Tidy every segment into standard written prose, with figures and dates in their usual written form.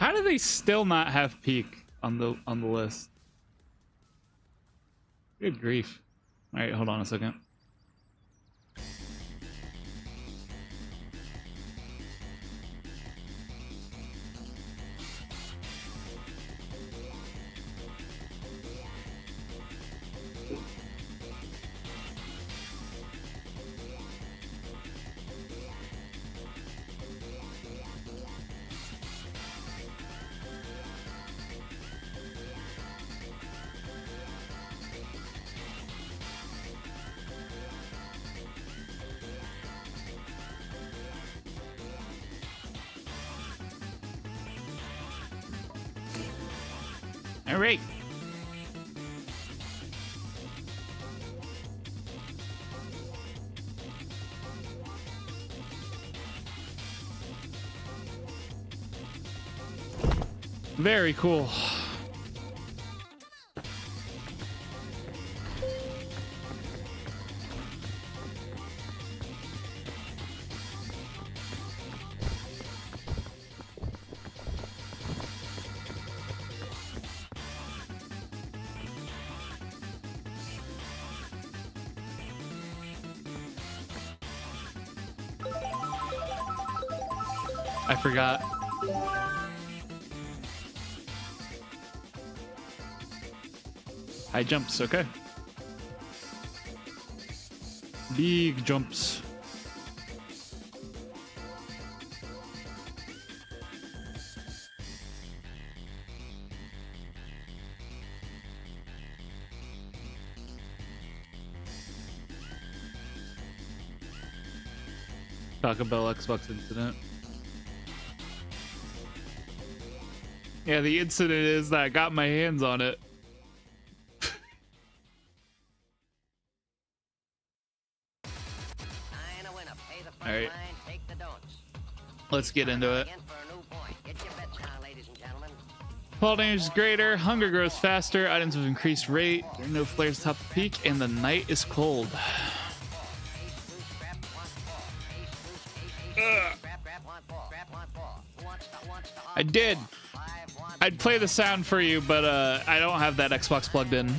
How do they still not have peak on the list? Good grief. All right, hold on a second. All right. Very cool. I forgot. High jumps, okay. Big jumps. Taco Bell Xbox incident. Yeah, the incident is that I got my hands on it. Alright. Let's get into it. Fall damage is greater, hunger grows faster, items with increased rate, there are no flares atop the peak, and the night is cold. Ugh. I did. I'd play the sound for you, but I don't have that Xbox plugged in.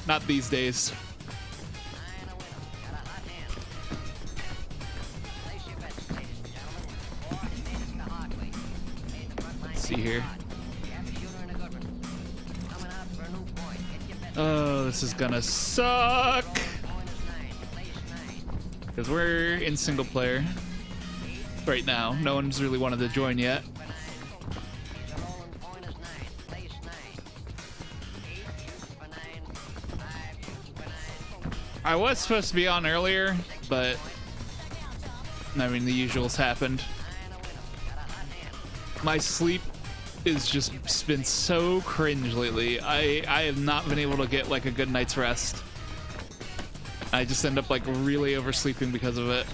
Not these days. Let's see here. Oh, this is gonna suck. Because we're in single player right now. No one's really wanted to join yet. I was supposed to be on earlier, but I mean, the usuals happened. My sleep is just been so cringe lately. I have not been able to get like a good night's rest. I just end up like really oversleeping because of it.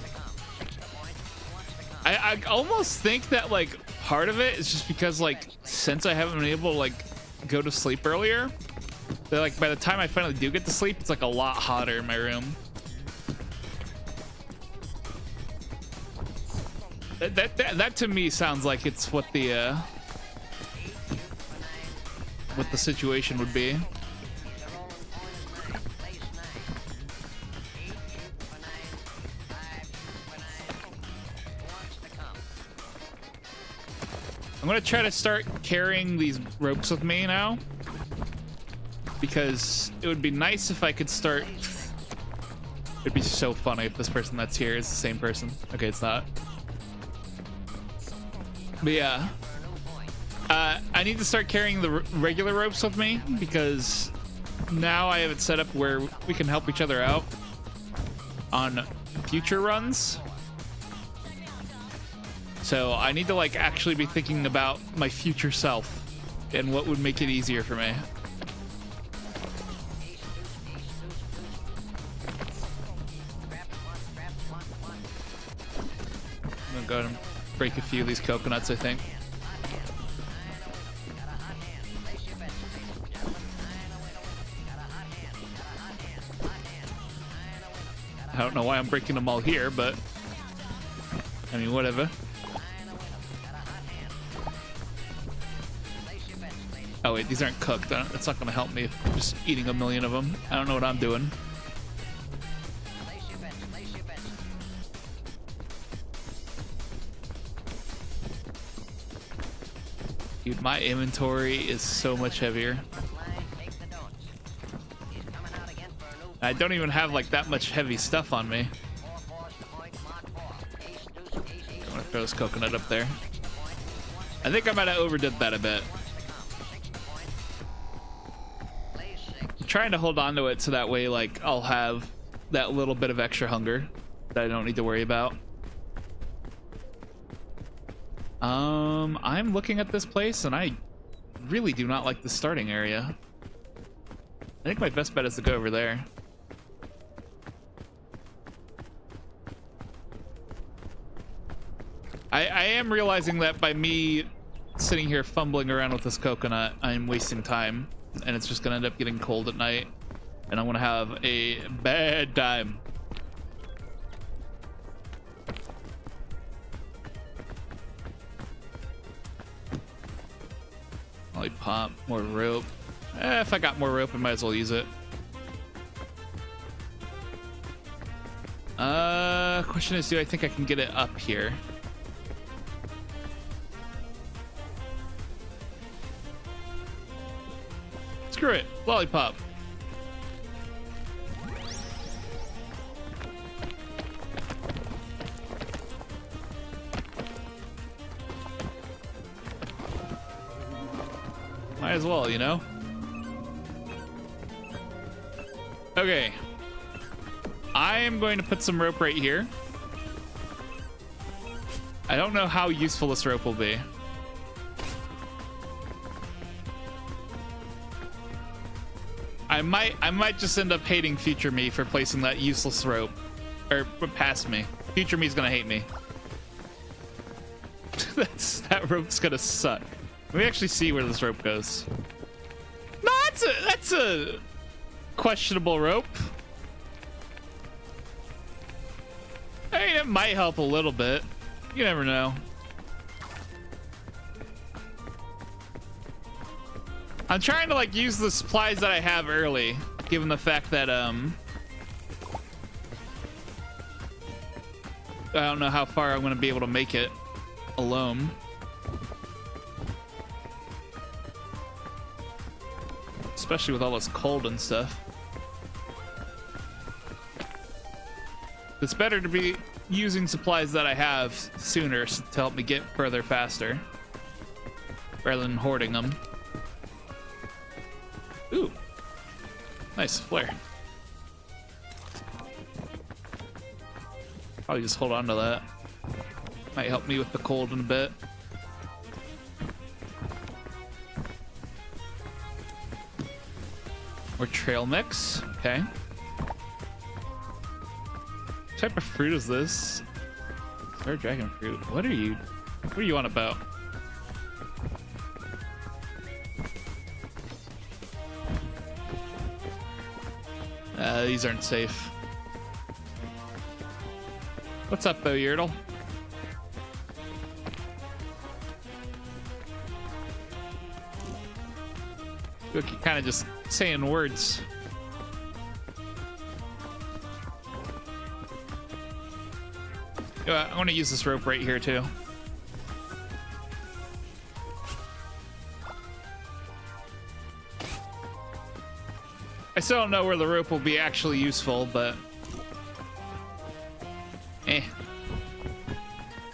I almost think that like part of it is just because like since I haven't been able to like go to sleep earlier, that like by the time I finally do get to sleep, it's like a lot hotter in my room. That to me sounds like it's what the situation would be. I'm gonna try to start carrying these ropes with me now, because it would be nice if I could start. It'd be so funny if this person that's here is the same person. Okay, it's not. But yeah, I need to start carrying the regular ropes with me, because now I have it set up where we can help each other out on future runs. So I need to like actually be thinking about my future self and what would make it easier for me. I'm gonna go and break a few of these coconuts, I think. I don't know why I'm breaking them all here, but I mean, whatever. Oh wait, these aren't cooked. That's not gonna help me if I'm just eating a million of them. I don't know what I'm doing. Dude, my inventory is so much heavier. I don't even have like that much heavy stuff on me. I'm gonna throw this coconut up there. I think I might have overdid that a bit. I'm trying to hold on to it so that way like I'll have that little bit of extra hunger that I don't need to worry about. I'm looking at this place and I really do not like the starting area. I think my best bet is to go over there. I am realizing that by me sitting here fumbling around with this coconut, I'm wasting time, and it's just gonna end up getting cold at night, and I'm gonna have a bad time. Lollipop, more rope. If I got more rope, I might as well use it. Question is, do I think I can get it up here? Screw it, lollipop. Might as well, you know? Okay. I am going to put some rope right here. I don't know how useful this rope will be. I might just end up hating future me for placing that useless rope. Or past me. Future me's gonna hate me. That rope's gonna suck. Let me actually see where this rope goes. No, that's a questionable rope. I mean, it might help a little bit. You never know. I'm trying to like use the supplies that I have early, given the fact that I don't know how far I'm gonna be able to make it alone. Especially with all this cold and stuff. It's better to be using supplies that I have sooner to help me get further faster, rather than hoarding them. Ooh, nice flare. Probably just hold on to that. Might help me with the cold in a bit. More trail mix. Okay. What type of fruit is this? Star dragon fruit. What are you on about? These aren't safe. What's up, though, Yertle? Look, you're kind of just saying words. I want to use this rope right here, too. I still don't know where the rope will be actually useful, but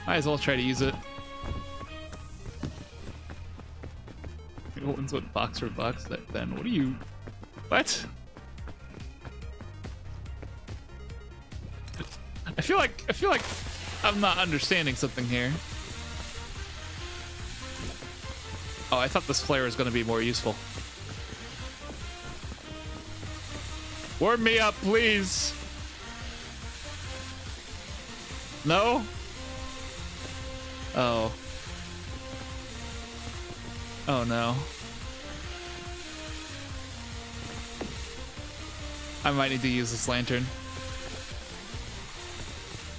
might as well try to use it. One's what box for box that then. What are you? What? I feel like I'm not understanding something here. Oh, I thought this flare was going to be more useful. Warm me up, please. No? Oh. Oh no. I might need to use this lantern.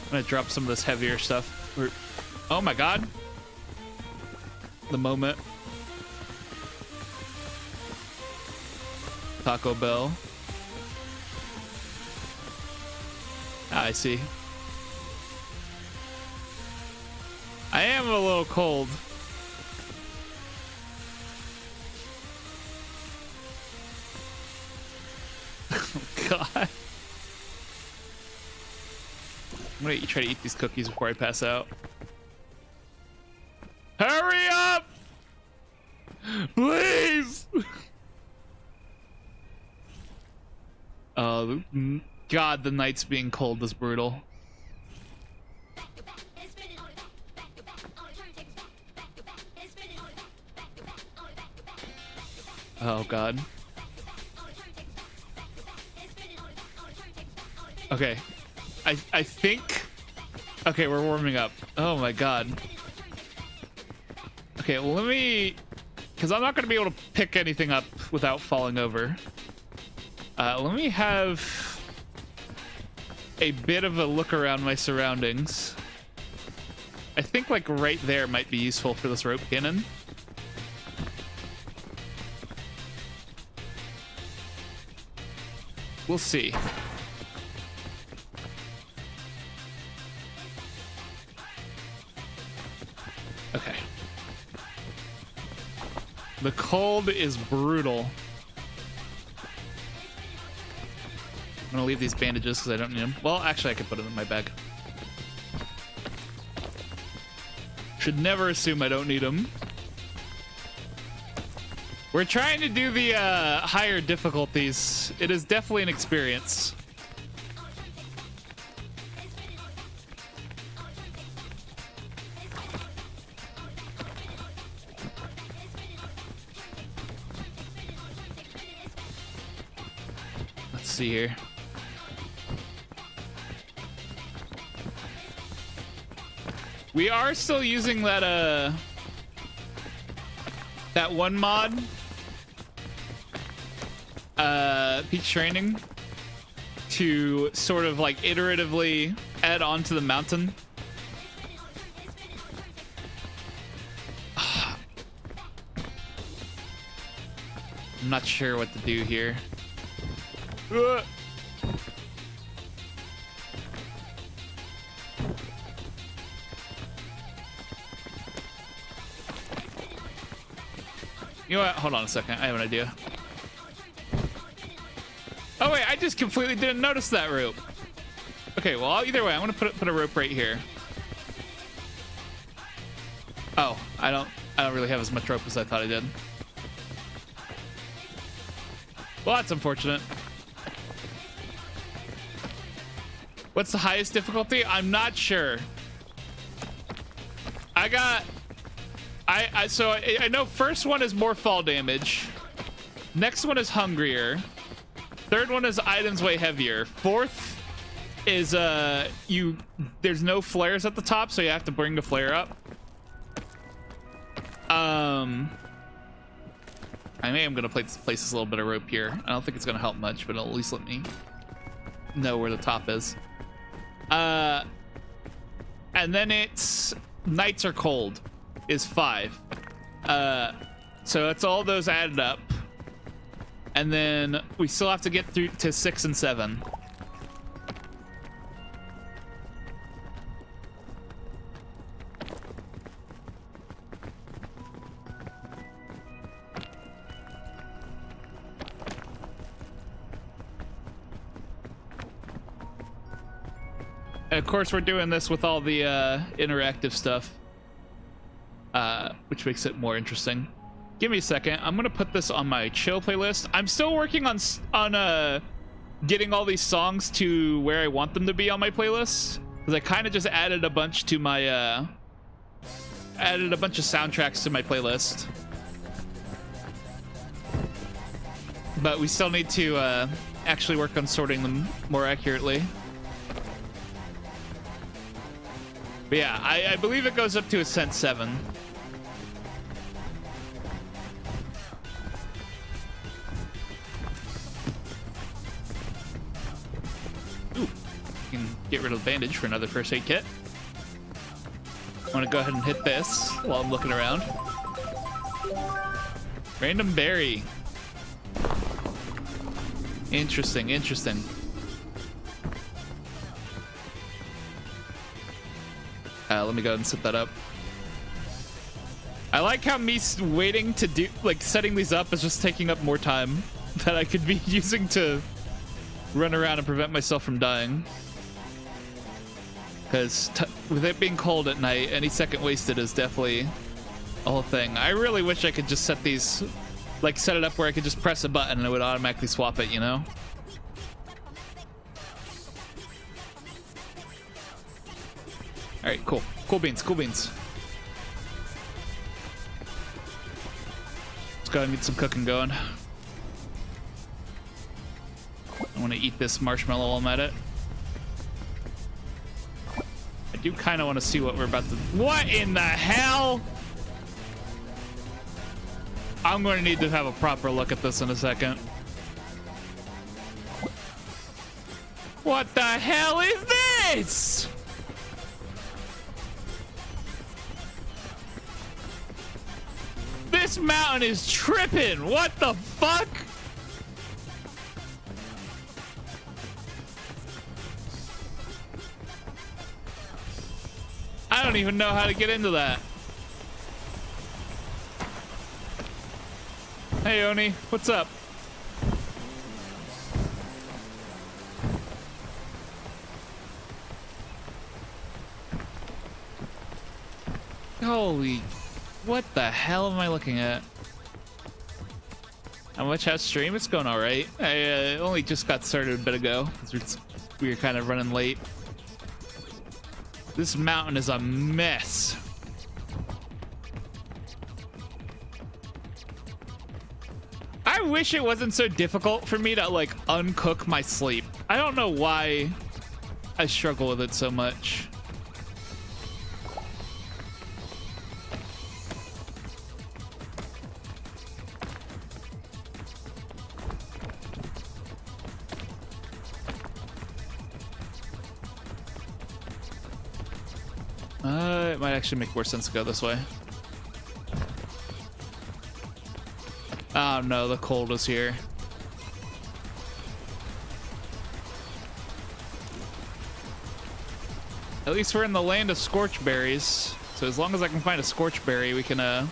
I'm gonna drop some of this heavier stuff. Oh my god. The moment. Taco Bell. I see. I am a little cold. Oh god. I'm gonna try to eat these cookies before I pass out. Hurry up! Please! Oh, God, the nights being cold is brutal. Oh, God. Okay. I think... Okay, we're warming up. Oh, my God. Okay, well, let me... Because I'm not going to be able to pick anything up without falling over. Let me have a bit of a look around my surroundings. I think, like, right there might be useful for this rope cannon. We'll see. Okay. The cold is brutal. I'm gonna leave these bandages because I don't need them. Well, actually, I could put them in my bag. Should never assume I don't need them. We're trying to do the higher difficulties. It is definitely an experience. Let's see here. We are still using that that one mod, Peak Training, to sort of like iteratively add on to the mountain. I'm not sure what to do here. You know what? Hold on a second. I have an idea. Oh wait, I just completely didn't notice that rope. Okay, well, either way, I'm gonna put a rope right here. Oh, I don't really have as much rope as I thought I did. Well, that's unfortunate. What's the highest difficulty? I'm not sure. So I know first one is more fall damage. Next one is hungrier. Third one is items weigh heavier. Fourth is there's no flares at the top, so you have to bring the flare up. I am gonna place this little bit of rope here. I don't think it's gonna help much, but it'll at least let me know where the top is. And then it's nights are cold is 5. So that's all those added up. And then we still have to get through to 6 and 7. And of course, we're doing this with all the interactive stuff, which makes it more interesting. Give me a second. I'm gonna put this on my chill playlist. I'm still working on getting all these songs to where I want them to be on my playlist, because I kind of just added a bunch to my added a bunch of soundtracks to my playlist. But we still need to actually work on sorting them more accurately. But yeah, I believe it goes up to Ascent 7. Ooh, you can get rid of the bandage for another first aid kit. want to go ahead and hit this while I'm looking around. Random berry. Interesting, interesting. Let me go ahead and set that up. I like how me waiting to do, like, setting these up is just taking up more time that I could be using to run around and prevent myself from dying. Because with it being cold at night, any second wasted is definitely a whole thing. I really wish I could just set these, like, set it up where I could just press a button and it would automatically swap it, you know? All right, cool. Cool beans, cool beans. Let's go ahead and get some cooking going. I want to eat this marshmallow while I'm at it. I do kind of want to see what we're about to... What in the hell? I'm going to need to have a proper look at this in a second. What the hell is this? This mountain is tripping. What the fuck? I don't even know how to get into that. Hey, Oni, what's up? Holy, what the hell am I looking at? How much how's stream? It's going all right. I only just got started a bit ago because we were kind of running late. This mountain is a mess. I wish it wasn't so difficult for me to, like, uncook my sleep. I don't know why I struggle with it so much. It might actually make more sense to go this way. Oh no, the cold is here. At least we're in the land of scorchberries. So as long as I can find a scorchberry, we can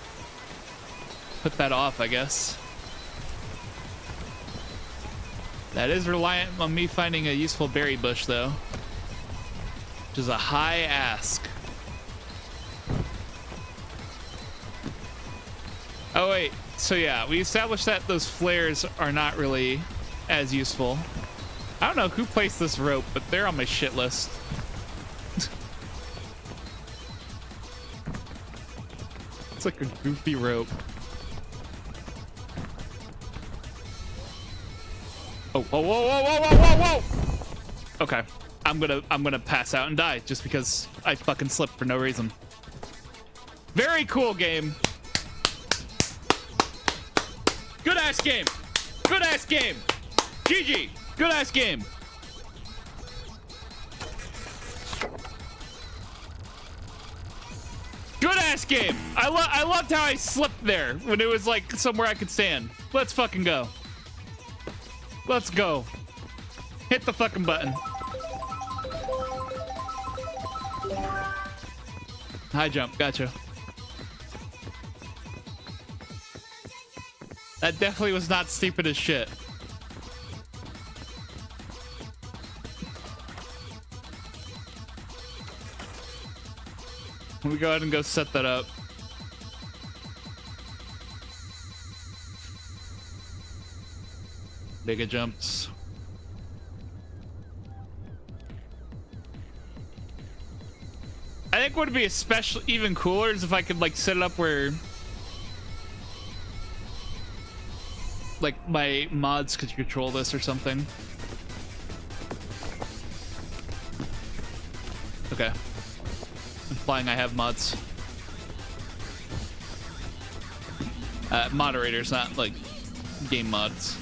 put that off, I guess. That is reliant on me finding a useful berry bush, though. Which is a high ask. Oh wait, so yeah, we established that those flares are not really as useful. I don't know who placed this rope, but they're on my shit list. It's like a goofy rope. Oh, whoa, whoa, whoa, whoa, whoa, whoa, whoa! Okay, I'm gonna pass out and die just because I fucking slipped for no reason. Very cool game. Good ass game. Good ass game. GG. Good ass game. Good ass game. I loved how I slipped there when it was like somewhere I could stand. Let's fucking go. Let's go. Hit the fucking button. High jump. Gotcha. That definitely was not stupid as shit. Let me go ahead and go set that up. Mega jumps. I think what would be especially even cooler is if I could, like, set it up where, like, my mods could control this or something. Okay. Implying I have mods. Moderators, not, like, game mods.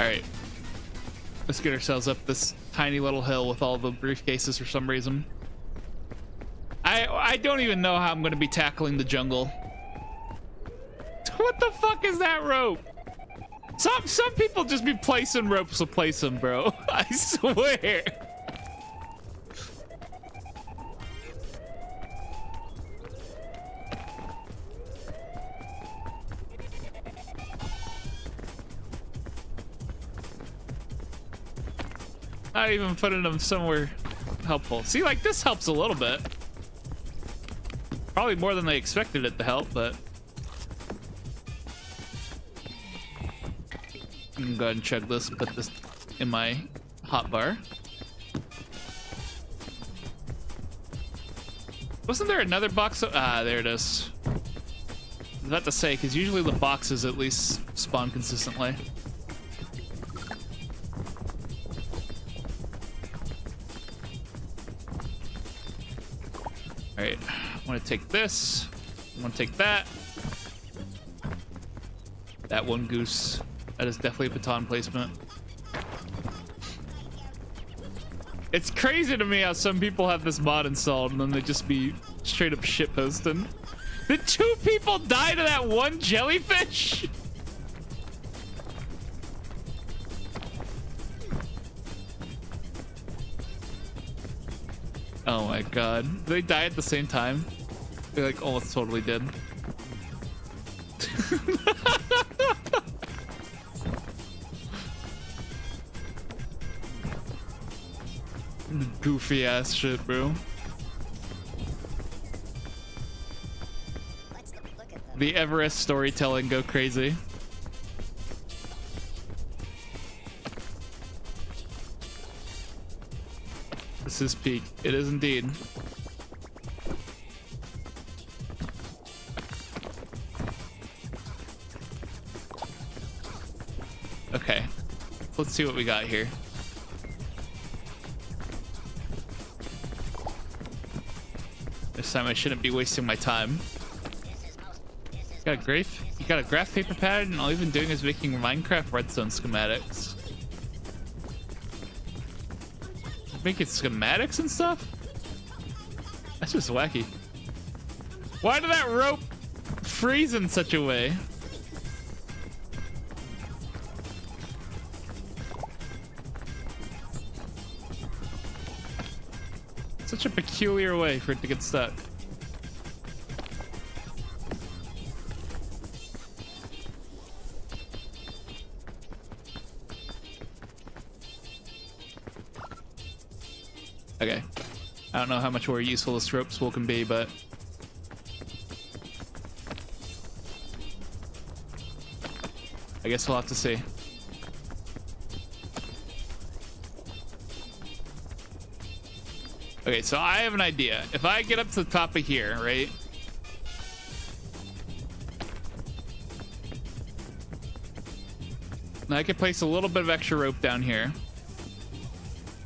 All right, let's get ourselves up this tiny little hill with all the briefcases for some reason. I don't even know how I'm going to be tackling the jungle. What the fuck is that rope? Some people just be placing ropes to place them, bro. I swear. Not even putting them somewhere helpful. See, like this helps a little bit. Probably more than they expected it to help, but I'm gonna go ahead and chug this and put this in my hot bar. Wasn't there another box? Ah, there it is. I was about to say, because usually the boxes at least spawn consistently. All right, I want to take this. I want to take that. That one goose. That is definitely a baton placement. It's crazy to me how some people have this mod installed and then they just be straight up shitposting. Did 2 people die to that one jellyfish? Oh my god. Did they die at the same time? They like almost totally did. Goofy ass shit, bro. The Everest storytelling go crazy. This is peak. It is indeed. Okay. Let's see what we got here. This time I shouldn't be wasting my time. You got a graph paper pad, and all you've been doing is making Minecraft redstone schematics. Making schematics and stuff? That's just wacky. Why did that rope freeze in such a way? Such a peculiar way for it to get stuck. Okay. I don't know how much more useful this rope spool can be, but I guess we'll have to see. Okay, so I have an idea. If I get up to the top of here, right? Now I can place a little bit of extra rope down here.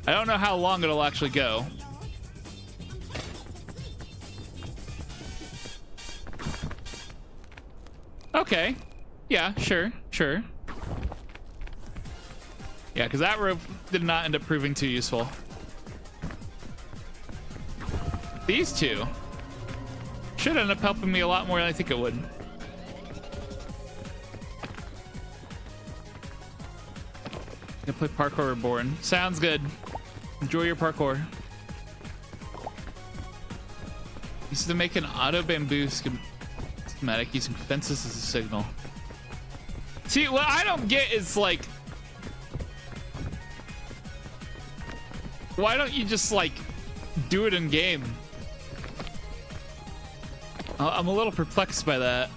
I don't know how long it'll actually go. Okay. Yeah, sure. Yeah, because that rope did not end up proving too useful. These two should end up helping me a lot more than I think it would. Gonna play Parkour Reborn. Sounds good. Enjoy your parkour. Used to make an auto bamboo schematic using fences as a signal. See, what I don't get is like, why don't you just like do it in game? I'm a little perplexed by that.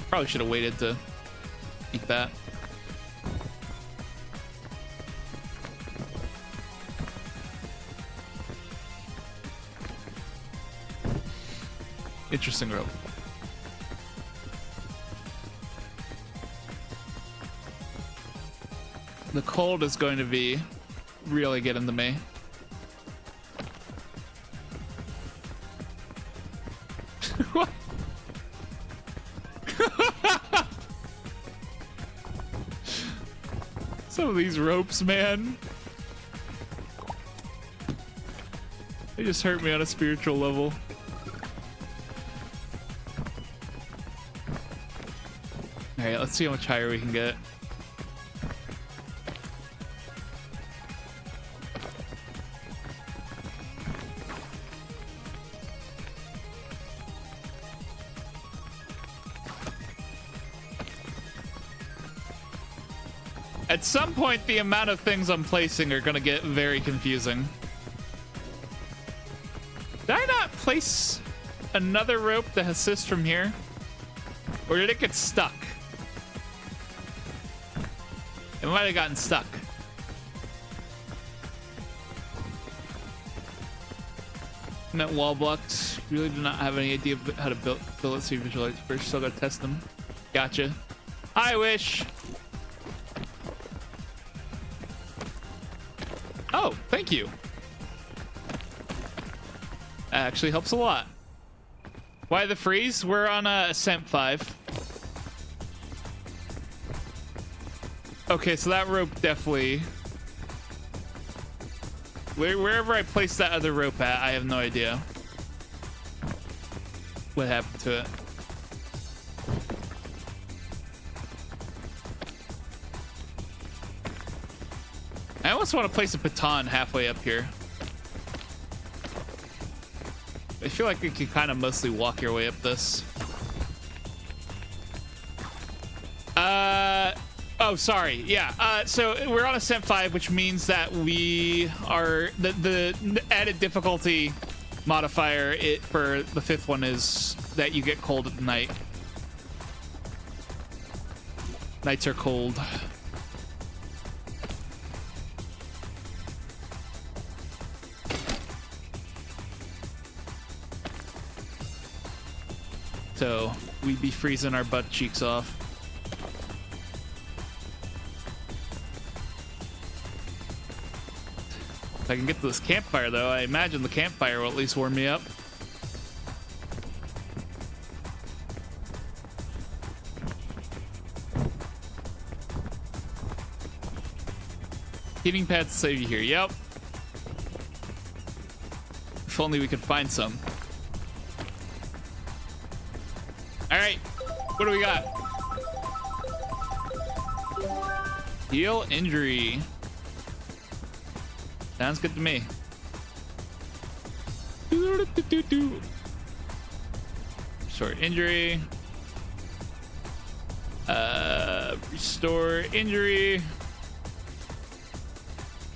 Probably should have waited to eat that. Interesting rope. The cold is going to be really getting to me. Some of these ropes, man. They just hurt me on a spiritual level. All right, let's see how much higher we can get. At some point, the amount of things I'm placing are gonna get very confusing. Did I not place another rope that assists from here? Or did it get stuck? It might have gotten stuck. Met wall blocks. Really do not have any idea of how to build it, so you visualize first. Still gotta test them. Gotcha. I wish. Oh, thank you. That actually helps a lot. Why the freeze? We're on Ascent 5. Okay, so that rope definitely... Wherever I placed that other rope at, I have no idea what happened to it. I almost want to place a baton halfway up here. I feel like you can kind of mostly walk your way up this. Oh, sorry. Yeah. So we're on Ascent 5, which means that we are the added difficulty modifier for the 5th one is that you get cold at night. Nights are cold. So we'd be freezing our butt cheeks off. If I can get to this campfire, though, I imagine the campfire will at least warm me up. Heating pads to save you here. Yep. If only we could find some. All right. What do we got? Heal injury. Sounds good to me. Short injury. Restore injury.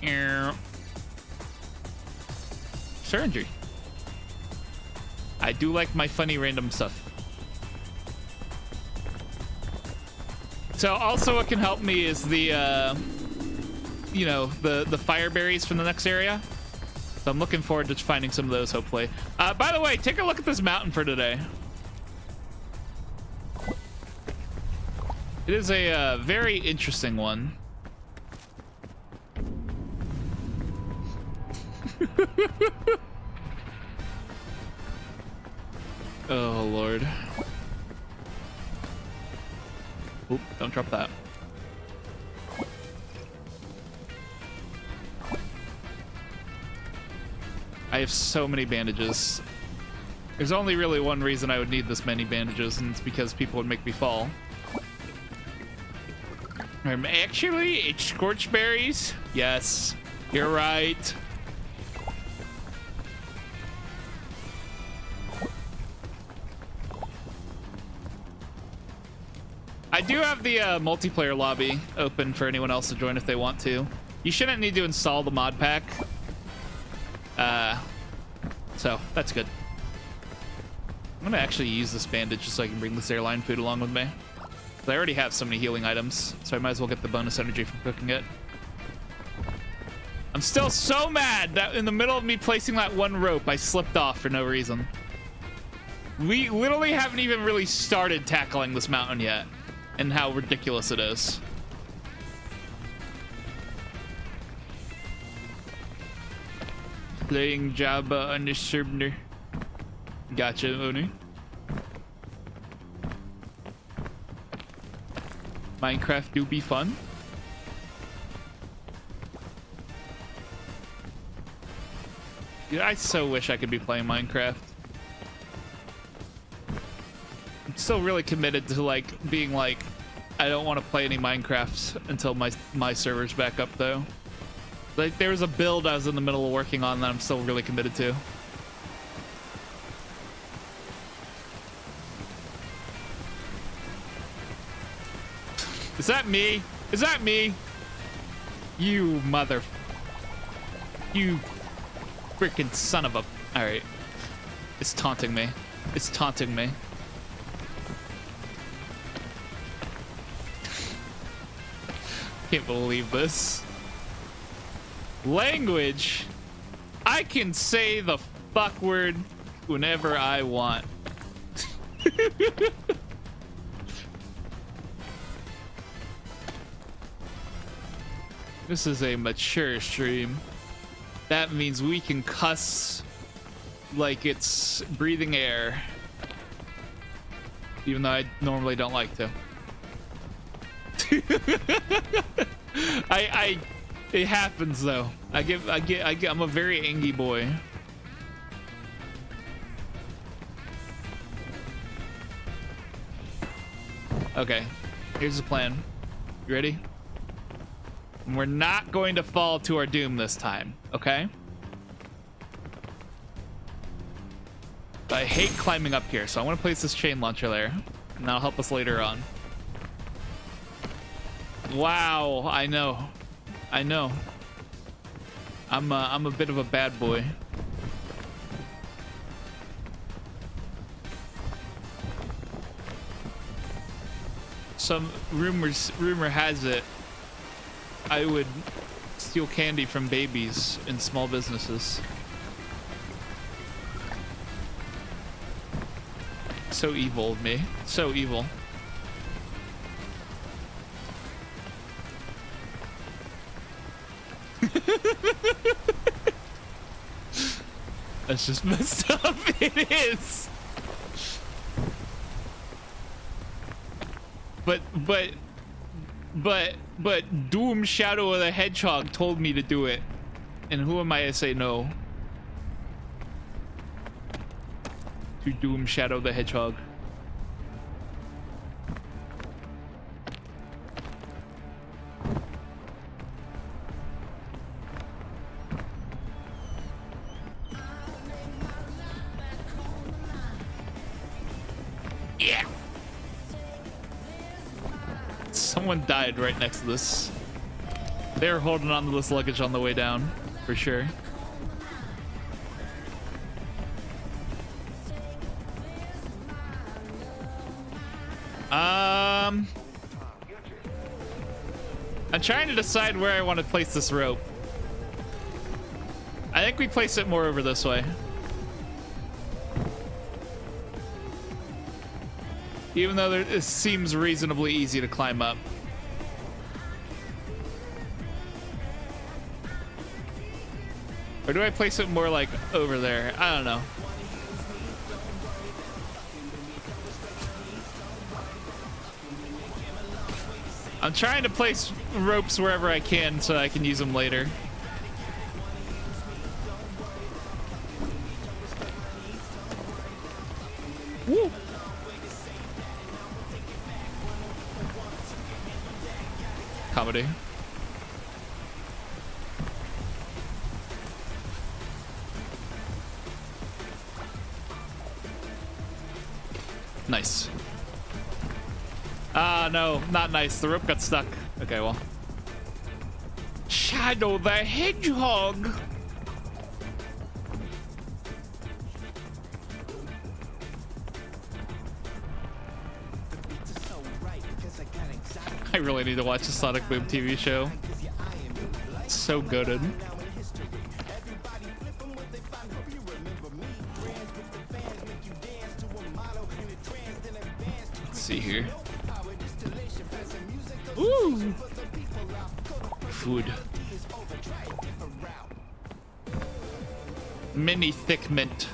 Restore injury. I do like my funny random stuff. So also what can help me is the you know, the fire berries from the next area. So I'm looking forward to finding some of those, hopefully. By the way, take a look at this mountain for today. It is a very interesting one. Oh, Lord. Oop, don't drop that. I have so many bandages. There's only really one reason I would need this many bandages, and it's because people would make me fall. Actually, it's scorch berries. Yes, you're right. I do have the multiplayer lobby open for anyone else to join if they want to. You shouldn't need to install the mod pack. So that's good. I'm gonna actually use this bandage just so I can bring this airline food along with me. I already have so many healing items, so I might as well get the bonus energy from cooking it. I'm still so mad that in the middle of me placing that one rope, I slipped off for no reason. We literally haven't even really started tackling this mountain yet, and how ridiculous it is. Playing Java on the server. Gotcha, Oni. Minecraft do be fun. Dude, I so wish I could be playing Minecraft. I'm still really committed to like being like, I don't want to play any Minecraft until my server's back up though. Like there was a build I was in the middle of working on that I'm still really committed to. Is that me? Is that me? You mother... You freaking son of a... Alright. It's taunting me. It's taunting me. Can't believe this. Language. I can say the fuck word whenever I want. This is a mature stream. That means we can cuss like it's breathing air. Even though I normally don't like to. It happens though. I'm a very angy boy. Okay, here's the plan. You ready? We're not going to fall to our doom this time, okay? I hate climbing up here, so I want to place this chain launcher there, and that'll help us later on. Wow, I know. I know. I'm a bit of a bad boy. Some rumor has it I would steal candy from babies in small businesses. So evil of me. So evil. That's just messed up. It is. But Doom Shadow of the Hedgehog told me to do it. And who am I to say no? To Doom Shadow the Hedgehog. Yeah. Someone died right next to this. They're holding on to this luggage on the way down, for sure. I'm trying to decide where I want to place this rope. I think we place it more over this way. Even though it seems reasonably easy to climb up. Or do I place it more like over there? I don't know. I'm trying to place ropes wherever I can so I can use them later. Woo! Comedy. Nice. Ah, no, not nice. The rope got stuck. Okay, well. Shadow the Hedgehog. I really need to watch the Sonic Boom TV show. It's so goated. Let's see here. Ooh! Food. Mini thick mint.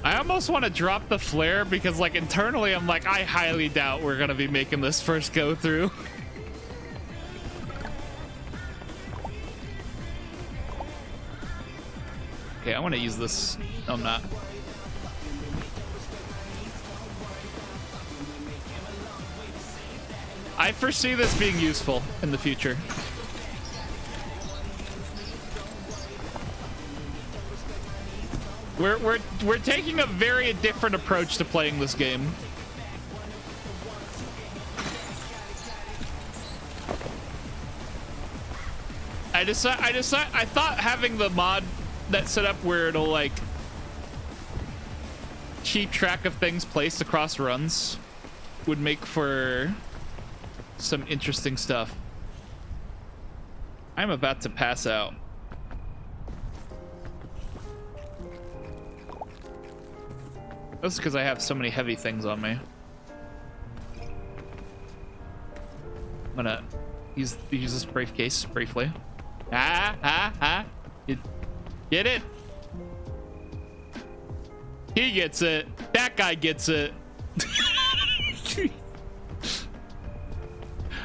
I almost want to drop the flare because, like, internally, I'm like, I highly doubt we're gonna be making this first go through. Okay, I want to use this. No, I'm not. I foresee this being useful in the future. We're taking a very different approach to playing this game. I thought having the mod that set up where it'll like keep track of things placed across runs would make for some interesting stuff. I'm about to pass out. That's because I have so many heavy things on me. I'm gonna use this briefcase briefly. Get it? He gets it. That guy gets it.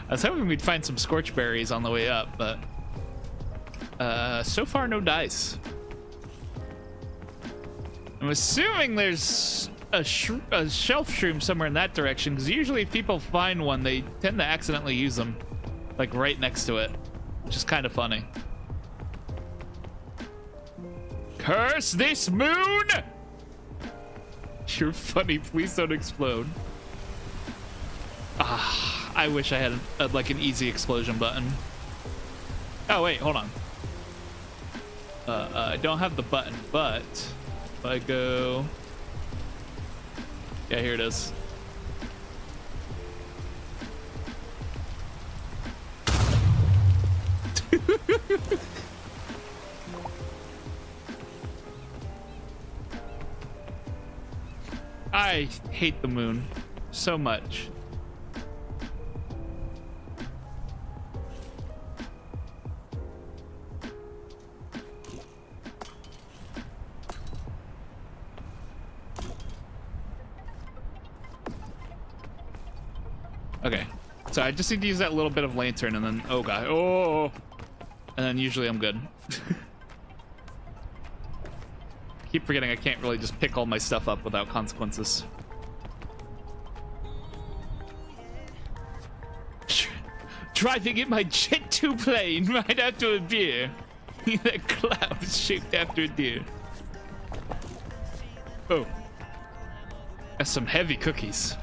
I was hoping we'd find some scorch berries on the way up, but so far no dice. I'm assuming there's a shelf shroom somewhere in that direction, because usually if people find one, they tend to accidentally use them, like right next to it, which is kind of funny. Curse this moon! You're funny, please don't explode. Ah, I wish I had like an easy explosion button. Oh wait, hold on. I don't have the button, but if I go, yeah, here it is. I hate the moon so much. Okay, so I just need to use that little bit of lantern and then, oh god, oh, and then usually I'm good. Keep forgetting I can't really just pick all my stuff up without consequences. Driving in my Jet 2 plane right after a beer. That cloud is shaped after a deer. Oh, that's some heavy cookies.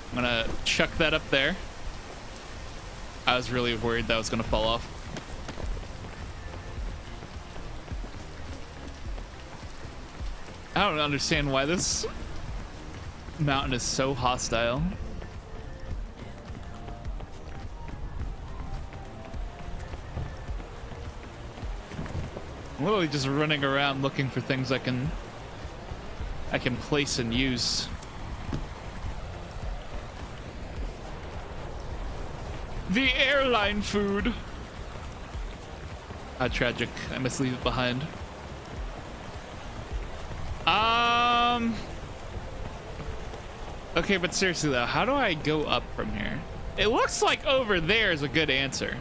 I'm gonna chuck that up there. I was really worried that was gonna fall off. I don't understand why this mountain is so hostile. I'm literally just running around looking for things I can place and use. The airline food. How tragic. I must leave it behind. Okay, but seriously though, how do I go up from here? It looks like over there is a good answer.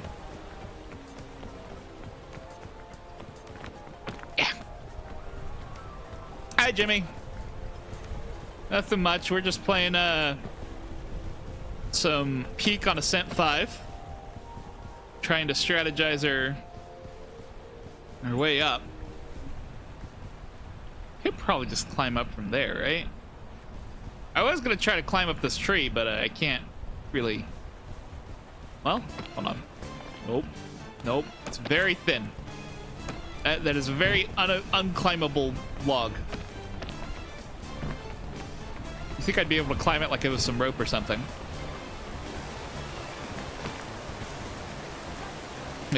Yeah. Hi, Jimmy. Nothing much. We're just playing some Peak on Ascent 5. Trying to strategize our way up. Could probably just climb up from there, right? I was gonna try to climb up this tree, but I can't really. Well, hold on. Nope. Nope. It's very thin. That is a very unclimbable log. You think I'd be able to climb it like it was some rope or something?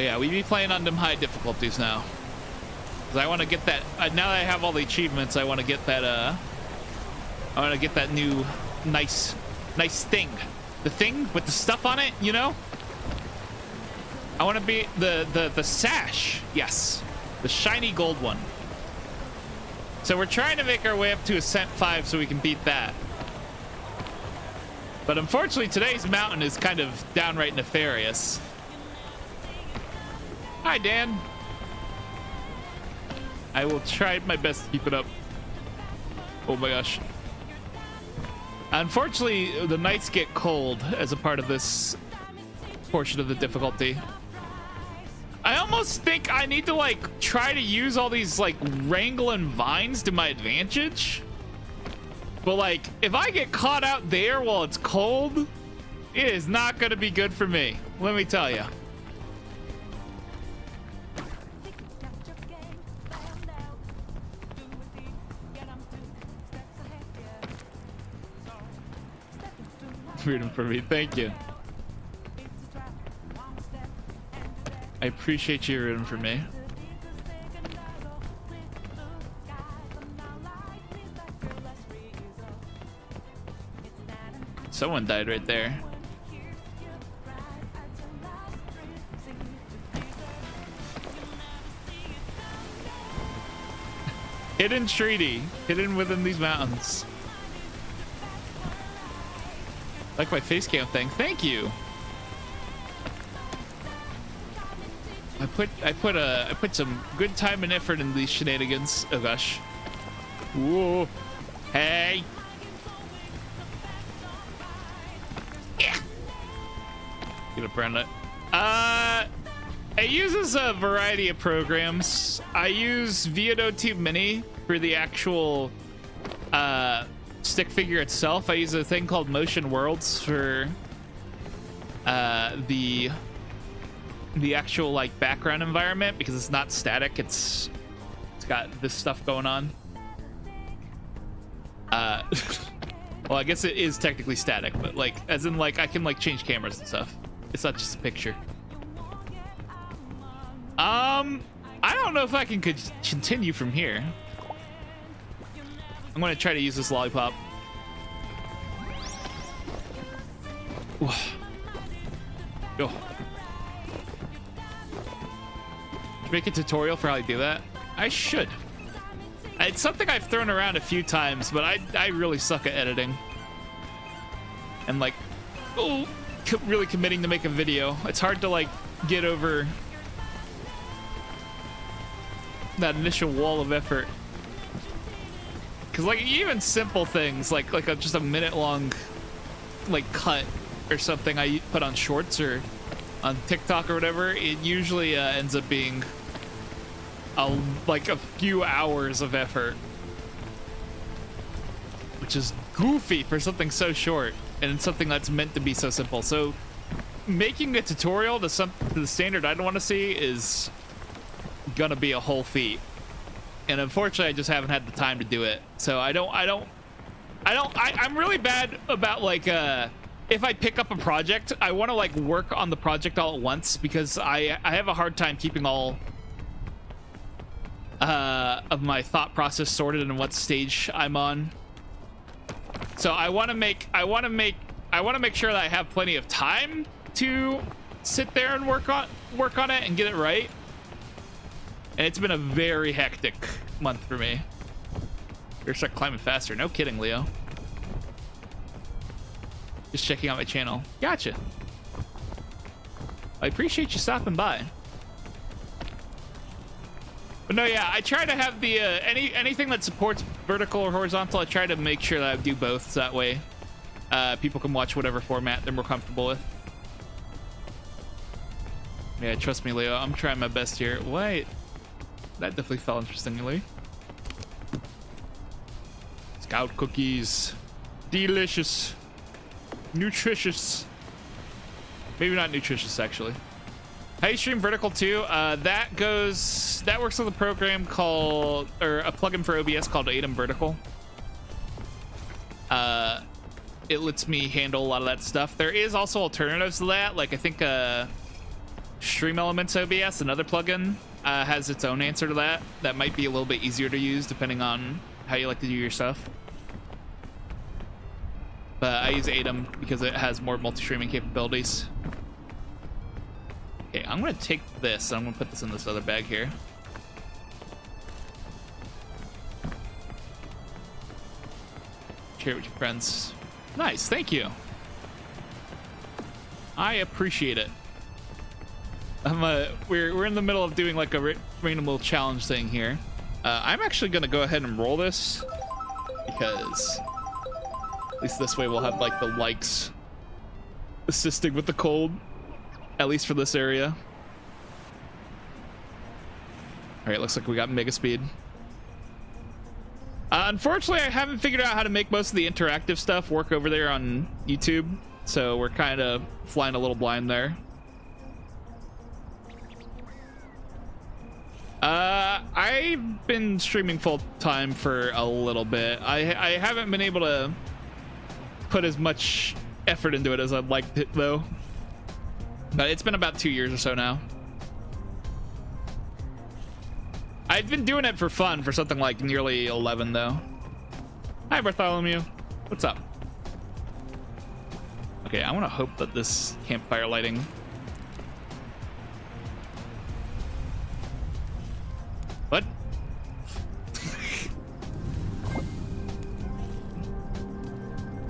Yeah, we be playing on them high difficulties now. 'Cause I want to get that. Now that I have all the achievements, I want to get that. I want to get that new, nice thing. The thing with the stuff on it, you know. I want to be the sash. Yes, the shiny gold one. So we're trying to make our way up to Ascent 5 so we can beat that. But unfortunately, today's mountain is kind of downright nefarious. Hi, Dan. I will try my best to keep it up. Oh my gosh. Unfortunately, the nights get cold as a part of this portion of the difficulty. I almost think I need to like try to use all these like wrangling vines to my advantage. But like, if I get caught out there while it's cold, it is not going to be good for me. Let me tell you. Freedom for me. Thank you. I appreciate you rooting for me. Someone died right there. Hidden treaty, hidden within these mountains. Like my face cam thing. Thank you. I put some good time and effort in these shenanigans. Oh gosh. Whoa. Hey. Yeah. Get up around it. It uses a variety of programs. I use ViadoTube Mini for the actual stick figure itself. I use a thing called Motion Worlds for the actual like background environment, because it's not static. It's got this stuff going on. Well, I guess it is technically static, but like as in like I can like change cameras and stuff. It's not just a picture. I don't know if I can continue from here. I'm gonna try to use this lollipop. Go. Make a tutorial for how I do that? I should. It's something I've thrown around a few times, but I really suck at editing. And like, really committing to make a video. It's hard to like get over that initial wall of effort. Cause like even simple things like just a minute long like cut or something I put on shorts or on TikTok or whatever, it usually ends up being like a few hours of effort, which is goofy for something so short and something that's meant to be so simple. So making a tutorial to the standard I don't want to see is gonna be a whole feat, and unfortunately I just haven't had the time to do it. So I'm really bad about like if I pick up a project, I want to like work on the project all at once, because I have a hard time keeping all of my thought process sorted in what stage I'm on. So I want to make sure that I have plenty of time to sit there and work on it and get it right. And it's been a very hectic month for me. Better start climbing faster. No kidding, Leo. Just checking out my channel. Gotcha. I appreciate you stopping by. But no, yeah, I try to have the anything that supports vertical or horizontal. I try to make sure that I do both, so that way people can watch whatever format they're more comfortable with. Yeah, trust me, Leo. I'm trying my best here. Wait, that definitely felt interestingly. Scout cookies, delicious, nutritious. Maybe not nutritious, actually. How you stream vertical too? That works with a program called, or a plugin for OBS called Atom Vertical. It lets me handle a lot of that stuff. There is also alternatives to that. Like I think Stream Elements OBS, another plugin, has its own answer to that. That might be a little bit easier to use depending on how you like to do your stuff. But I use Atom because it has more multi-streaming capabilities. Okay, I'm gonna take this. I'm gonna put this in this other bag here. Share it with your friends. Nice, thank you. I appreciate it. We're in the middle of doing like a random little challenge thing here. I'm actually gonna go ahead and roll this because at least this way we'll have like the likes assisting with the cold, at least for this area. All right, looks like we got mega speed. Unfortunately, I haven't figured out how to make most of the interactive stuff work over there on YouTube, so we're kind of flying a little blind there. I've been streaming full time for a little bit. I haven't been able to put as much effort into it as I'd like to, though. But it's been about 2 years or so now. I've been doing it for fun for something like nearly 11, though. Hi, Bartholomew. What's up? Okay, I want to hope that this campfire lighting... What?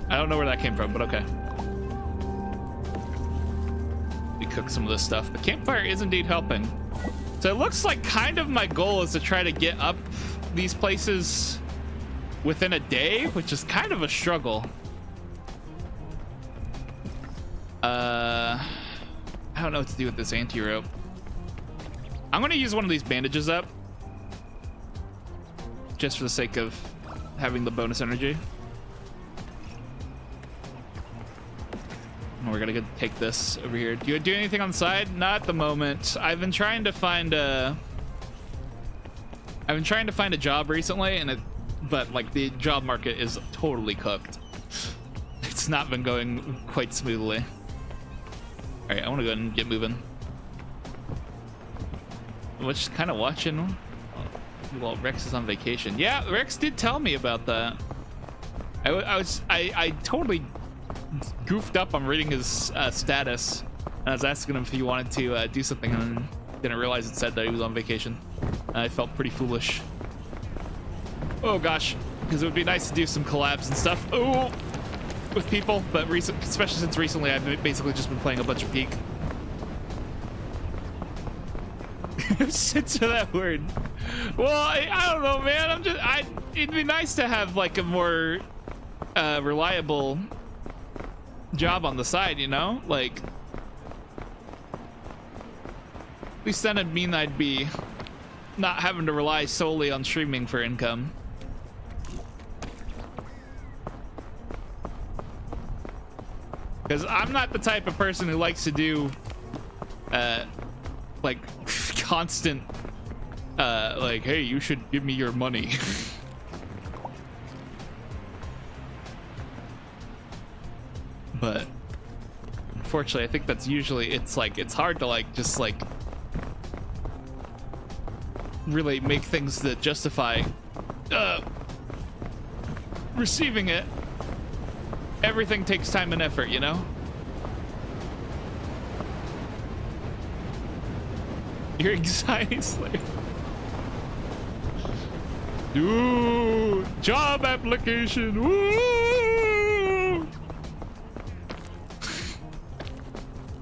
I don't know where that came from, but okay. We cook some of this stuff. The campfire is indeed helping. So it looks like kind of my goal is to try to get up these places within a day, which is kind of a struggle. I don't know what to do with this anti-rope. I'm gonna use one of these bandages up just for the sake of having the bonus energy. And we're gonna go take this over here. Do you do anything on the side? Not at the moment. I've been trying to find a job recently, but like the job market is totally cooked. It's not been going quite smoothly. All right, I want to go ahead and get moving. We're just kind of watching while Rex is on vacation. Yeah, Rex did tell me about that. I totally goofed up on reading his status, and I was asking him if he wanted to do something, and didn't realize it said that he was on vacation. I felt pretty foolish. Oh gosh, because it would be nice to do some collabs and stuff. Oh, with people, but especially since recently I've basically just been playing a bunch of Peak. Since that word. Well, I don't know, man. It'd be nice to have like a more reliable job on the side, you know? Like, at least then it'd mean I'd be not having to rely solely on streaming for income. Because I'm not the type of person who likes to do like constant like, hey, you should give me your money. But unfortunately, I think that's usually, it's hard to like just like really make things that justify receiving it. Everything takes time and effort, you know? Your anxiety slave. Ooh, job application. Ooh.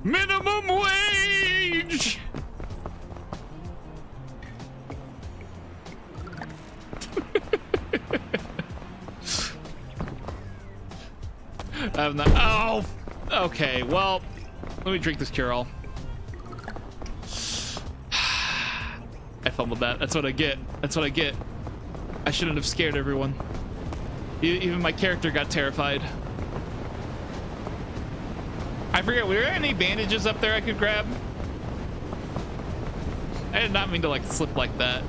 Minimum wage. I'm not. Oh, okay. Well, let me drink this cure-all. I fumbled that. That's what I get. That's what I get. I shouldn't have scared everyone. Even my character got terrified. I forget, were there any bandages up there I could grab? I did not mean to like slip like that.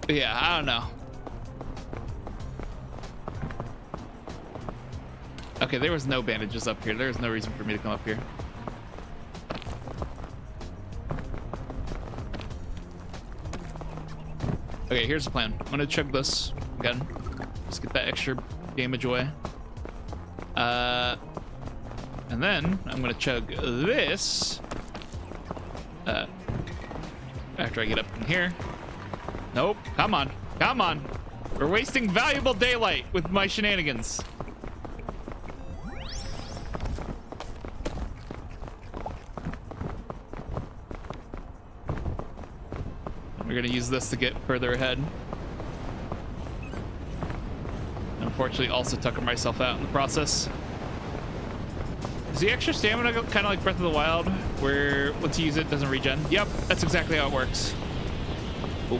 Yeah, I don't know. Okay, there was no bandages up here. There was no reason for me to come up here. Okay, here's the plan. I'm gonna chug this again. Just get that extra damage away. And then I'm gonna chug this. After I get up in here. Nope. Come on. Come on. We're wasting valuable daylight with my shenanigans. We're gonna use this to get further ahead. Unfortunately, also tucker myself out in the process. Is the extra stamina kind of like Breath of the Wild, where once you use it, it doesn't regen? Yep, that's exactly how it works. Ooh.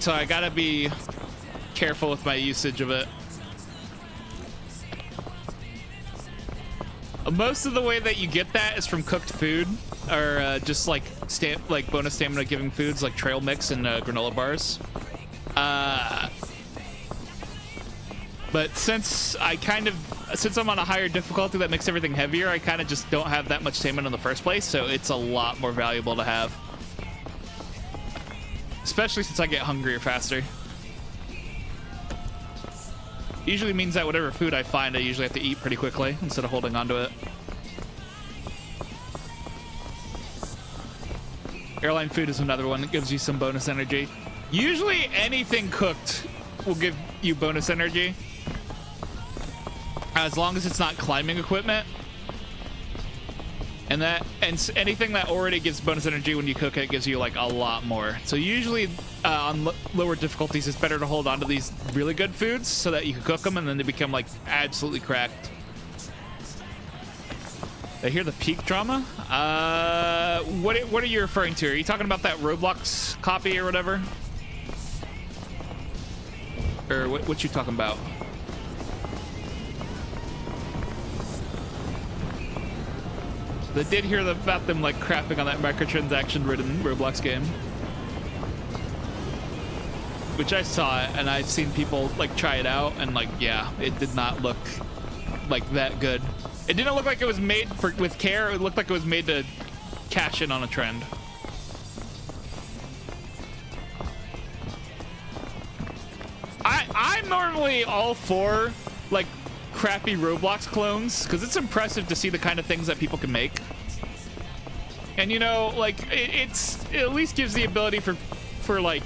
So I gotta be careful with my usage of it. Most of the way that you get that is from cooked food, or just like bonus stamina giving foods like trail mix and granola bars. But since I'm on a higher difficulty that makes everything heavier, I kind of just don't have that much stamina in the first place, so it's a lot more valuable to have. Especially since I get hungrier faster. Usually means that whatever food I find, I usually have to eat pretty quickly instead of holding onto it. Airline food is another one that gives you some bonus energy. Usually anything cooked will give you bonus energy, as long as it's not climbing equipment. And anything that already gives bonus energy when you cook it gives you like a lot more. So usually on lower difficulties, it's better to hold on to these really good foods so that you can cook them and then they become like absolutely cracked. I hear the peak drama. What are you referring to? Are you talking about that Roblox copy or whatever? Or what you talking about? I did hear about them like crapping on that microtransaction-ridden Roblox game, which I saw, and I've seen people like try it out, and like, yeah, it did not look like that good. It didn't look like it was made with care. It looked like it was made to cash in on a trend. I'm normally all for like crappy Roblox clones, because it's impressive to see the kind of things that people can make. And you know, like it at least gives the ability for like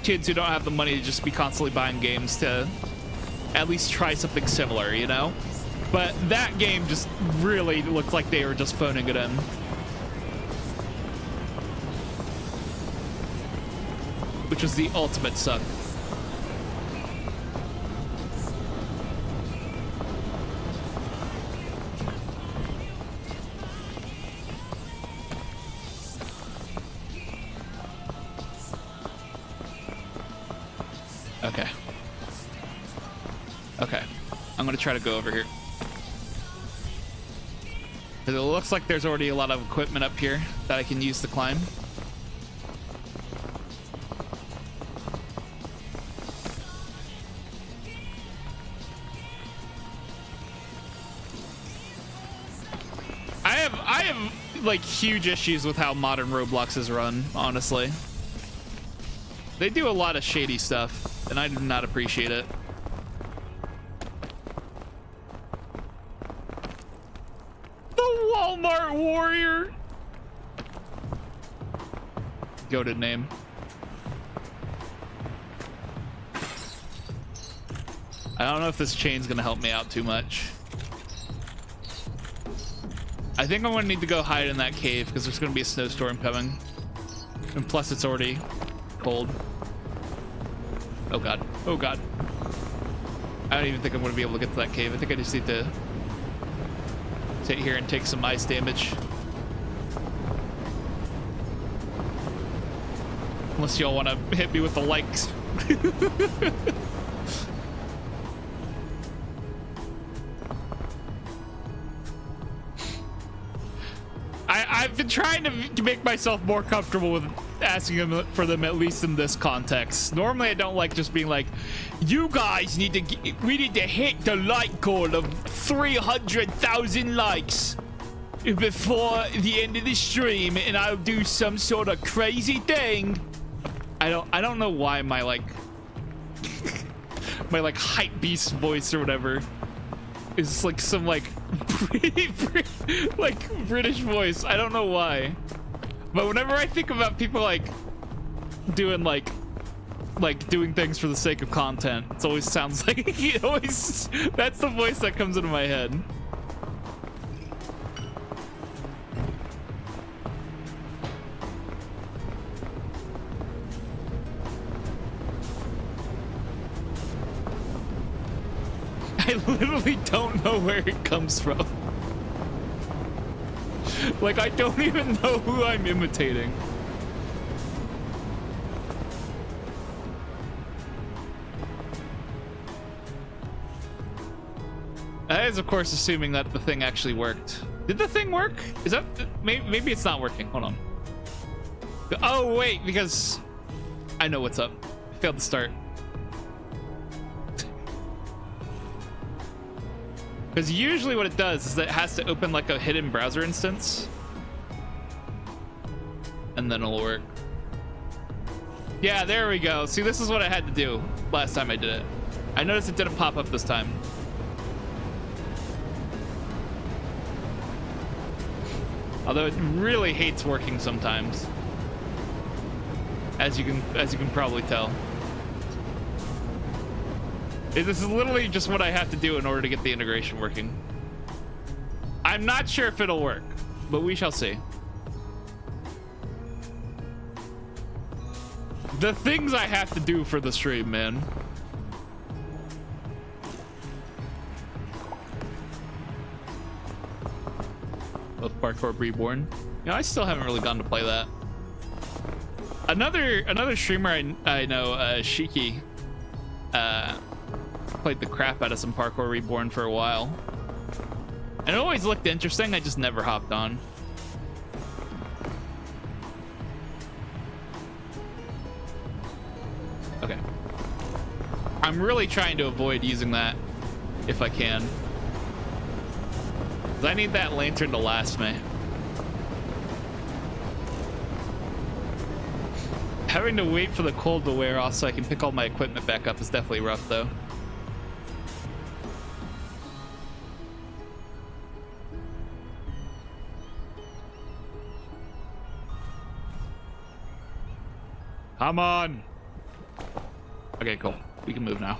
kids who don't have the money to just be constantly buying games to at least try something similar, you know? But that game just really looked like they were just phoning it in. Which was the ultimate suck. Okay. Okay. I'm gonna try to go over here. It looks like there's already a lot of equipment up here that I can use to climb. I have like huge issues with how modern Roblox is run, honestly. They do a lot of shady stuff, and I do not appreciate it. The Walmart Warrior. Goated name. I don't know if this chain's gonna help me out too much. I think I'm gonna need to go hide in that cave because there's gonna be a snowstorm coming. And plus it's already cold. Oh god. Oh god. I don't even think I'm gonna be able to get to that cave. I think I just need to sit here and take some ice damage. Unless y'all want to hit me with the likes. I've been trying to make myself more comfortable with asking them for them, at least in this context. Normally, I don't like just being like, you guys we need to hit the like goal of 300,000 likes before the end of the stream, and I'll do some sort of crazy thing. I don't know why my like my like hype beast voice or whatever is like some like like British voice. I don't know why, but whenever I think about people like doing like doing things for the sake of content, it always sounds like that's the voice that comes into my head. I literally don't know where it comes from. Like, I don't even know who I'm imitating. That is, of course, assuming that the thing actually worked. Did the thing work? Is that... Maybe it's not working. Hold on. Oh, wait, because... I know what's up. I failed to start. Because usually what it does is that it has to open like a hidden browser instance. And then it'll work. Yeah, there we go. See, this is what I had to do last time I did it. I noticed it didn't pop up this time. Although it really hates working sometimes. As you can probably tell. This is literally just what I have to do in order to get the integration working. I'm not sure if it'll work, but we shall see. The things I have to do for the stream, man. Both Parkour Reborn. You know, I still haven't really gotten to play that. Another streamer I know, Shiki, played the crap out of some Parkour Reborn for a while, and it always looked interesting. I just never hopped on. Okay, I'm really trying to avoid using that if I can, because I need that lantern to last me. Having to wait for the cold to wear off so I can pick all my equipment back up is definitely rough, though. Come on. Okay, cool. We can move now.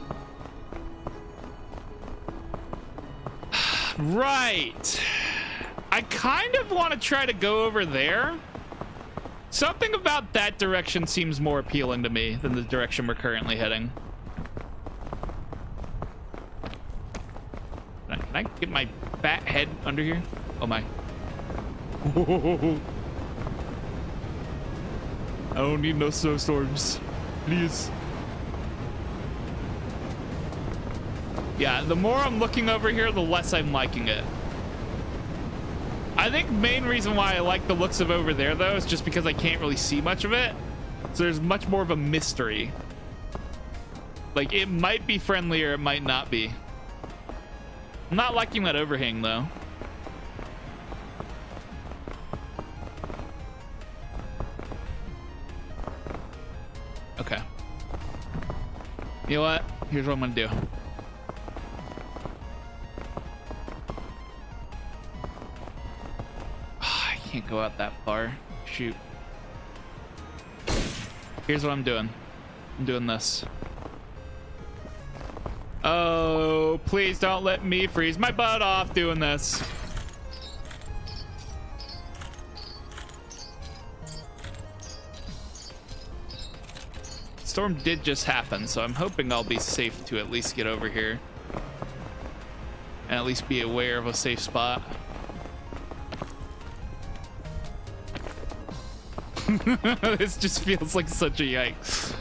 Right. I kind of want to try to go over there. Something about that direction seems more appealing to me than the direction we're currently heading. Can I get my fat head under here? Oh my. I don't need no snowstorms. Please. Yeah, the more I'm looking over here, the less I'm liking it. I think the main reason why I like the looks of over there, though, is just because I can't really see much of it. So there's much more of a mystery. Like, it might be friendlier, it might not be. I'm not liking that overhang, though. Okay. You know what? Here's what I'm gonna do. I can't go out that far. Shoot. Here's what I'm doing. I'm doing this. Oh, please don't let me freeze my butt off doing this. Storm did just happen, so I'm hoping I'll be safe to at least get over here and at least be aware of a safe spot. This just feels like such a yikes.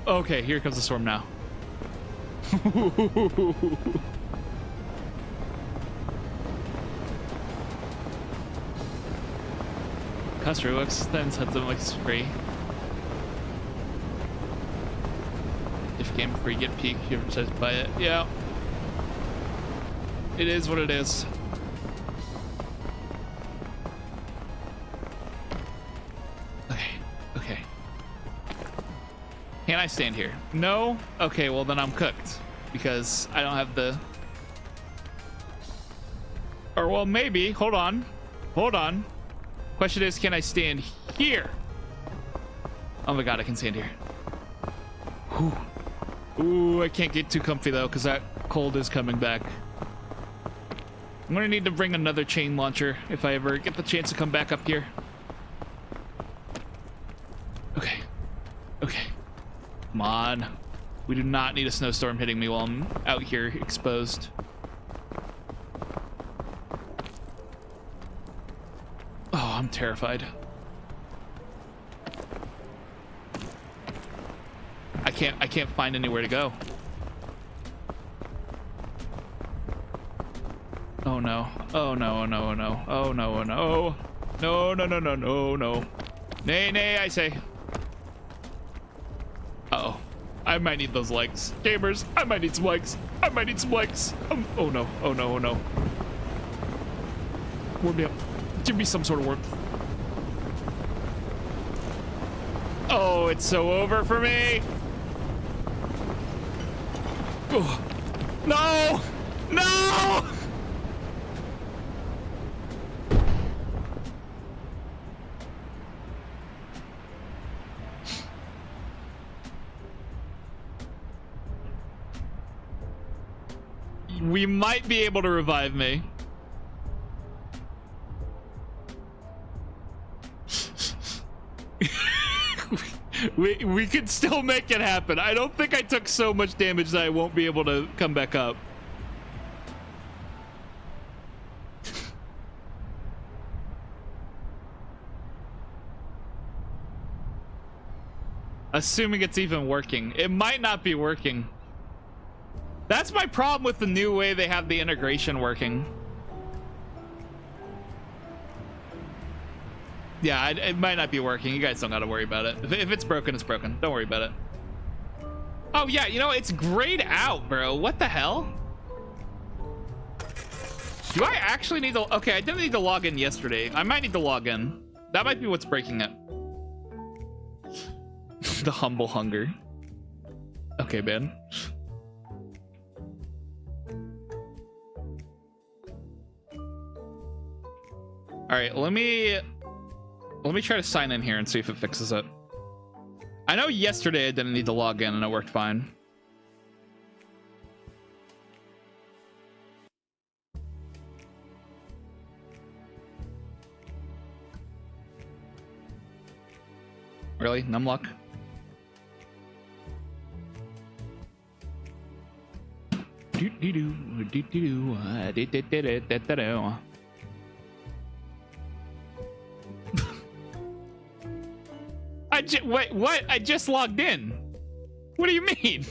Okay, here comes the storm now. customer looks, then sends them like it's free. If game free, get peak. Whoever says buy it. Yeah. It is what it is. Okay. Okay. Can I stand here? No? Okay, well then I'm cooked. Because I don't have the... Or well, maybe. Hold on. Hold on. Question is, can I stand here? Oh my god, I can stand here. Whew. Ooh, I can't get too comfy though, because that cold is coming back. I'm gonna need to bring another chain launcher if I ever get the chance to come back up here. Okay. Okay. Come on. We do not need a snowstorm hitting me while I'm out here exposed. Oh, I'm terrified. I can't find anywhere to go. Oh no. Oh no, oh no, oh no. Oh no, oh no. No, no, no, no, no, no. Nay, nay, I say. Uh-oh. I might need those legs. Gamers, I might need some legs. I might need some legs. Oh no, oh no, oh no. Warm me up. Give me some sort of warmth. Oh, it's so over for me. Oh. No! No! We might be able to revive me. we could still make it happen. I don't think I took so much damage that I won't be able to come back up. Assuming it's even working. It might not be working. That's my problem with the new way they have the integration working. Yeah, it might not be working. You guys don't gotta worry about it. If it's broken, it's broken. Don't worry about it. Oh yeah, you know, it's grayed out, bro. What the hell? Do I actually need to... Okay, I didn't need to log in yesterday. I might need to log in. That might be what's breaking it. The humble hunger. Okay, man. All right, let me try to sign in here and see if it fixes it. I know yesterday I didn't need to log in and it worked fine. Really? Numlock? Wait, what? I just logged in. What do you mean?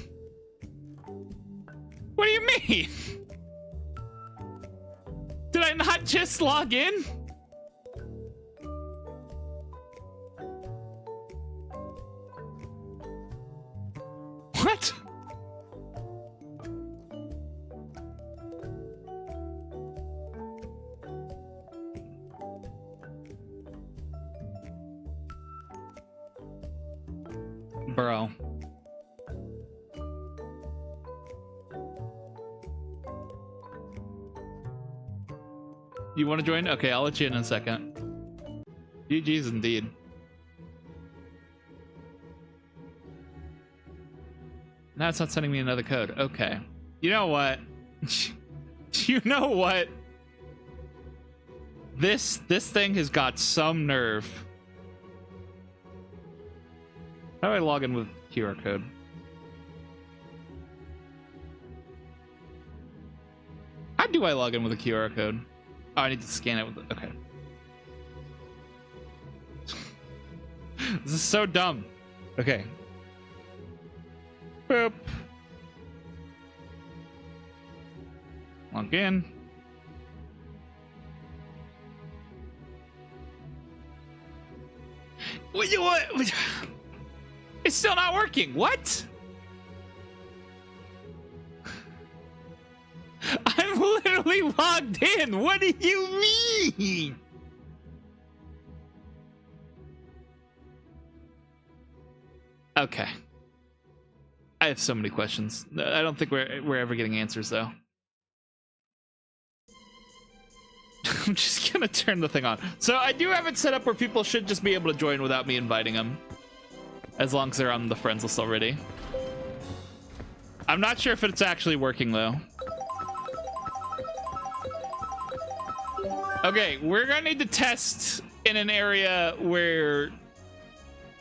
What do you mean? Did I not just log in? What? Bro. You want to join? Okay, I'll let you in a second. GG's indeed. Now it's not sending me another code. Okay. You know what? You know what? This thing has got some nerve. How do I log in with QR code? How do I log in with a QR code? Oh, I need to scan it with the... Okay. This is so dumb. Okay. Boop. Log in. What? It's still not working. What? I'm literally logged in. What do you mean? Okay. I have so many questions. I don't think we're ever getting answers though. I'm just gonna turn the thing on. So I do have it set up where people should just be able to join without me inviting them, as long as they're on the friends list already. I'm not sure if it's actually working though. Okay, we're gonna need to test in an area where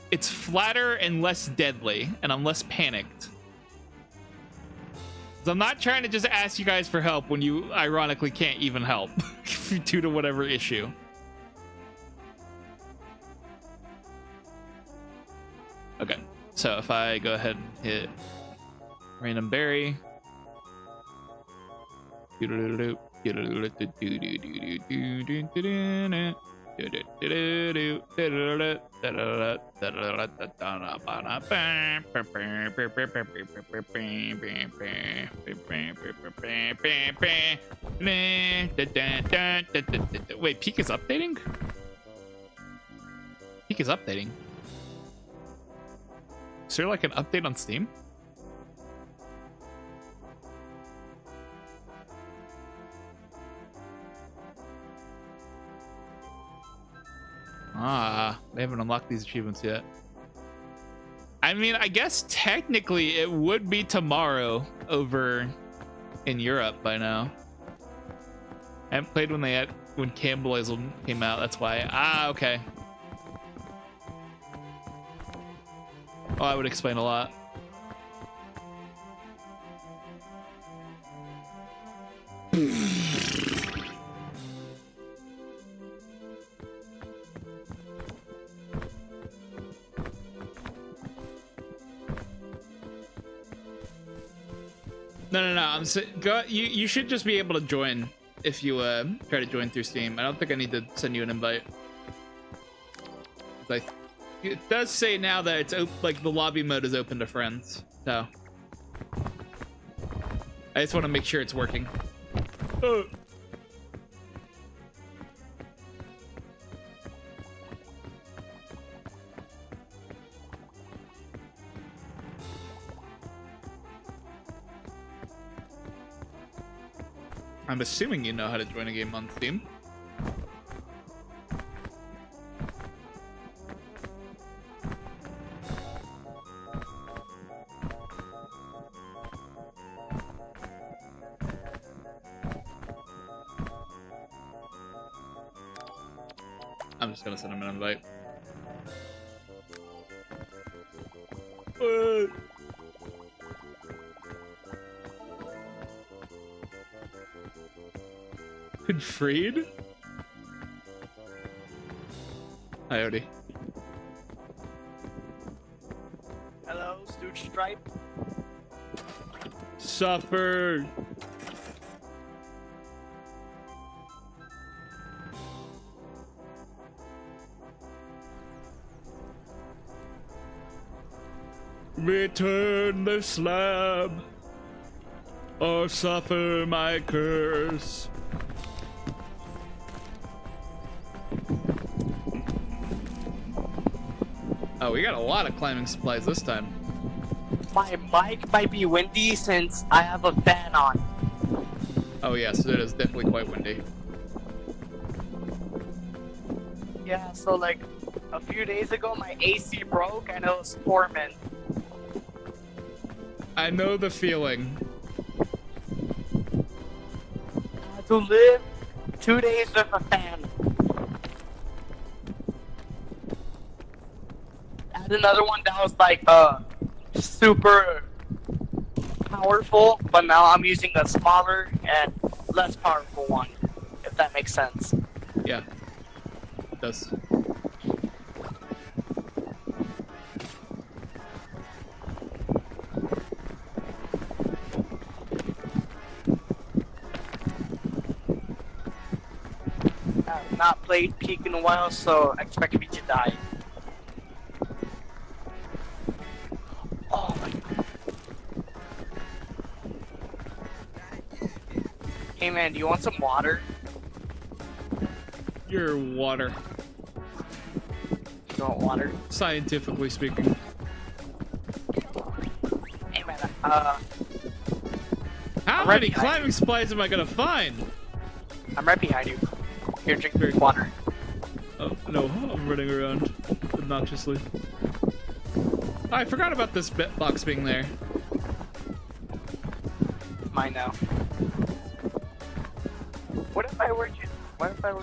it's flatter and less deadly, and I'm less panicked. So I'm not trying to just ask you guys for help when you ironically can't even help due to whatever issue. Okay, so if I go ahead and hit random berry. Wait, Peak is updating? Peak is updating. Is there like an update on Steam? Ah, they haven't unlocked these achievements yet. I mean, I guess technically it would be tomorrow over in Europe by now. I haven't played when Cannibalism came out, that's why. Ah, okay. Oh, that would explain a lot. No. You should just be able to join if you try to join through Steam. I don't think I need to send you an invite. Like, it does say now that it's like the lobby mode is open to friends. So I just want to make sure it's working. I'm assuming you know how to join a game on Steam. I'm just gonna send him an invite. Freed? Hi, Odie. Hello, Stooge Stripe. Suffer. Return the slab, or suffer my curse. Oh, we got a lot of climbing supplies this time. My mic might be windy since I have a fan on. Oh yes, it is definitely quite windy. Yeah, so like a few days ago my AC broke and it was storming. I know the feeling. I had to live 2 days with a fan. And another one that was like super powerful, but now I'm using a smaller and less powerful one, if that makes sense. Yeah, it does. I've not played Peak in a while, so expect me to die. Hey man, do you want some water? Your water, You want water? scientifically speaking. Hey man, How I'm right many behind climbing supplies am I gonna find? I'm right behind you. Here, drink water. Oh, no, I'm running around obnoxiously. Oh, I forgot about this box being there. It's mine now. What if I were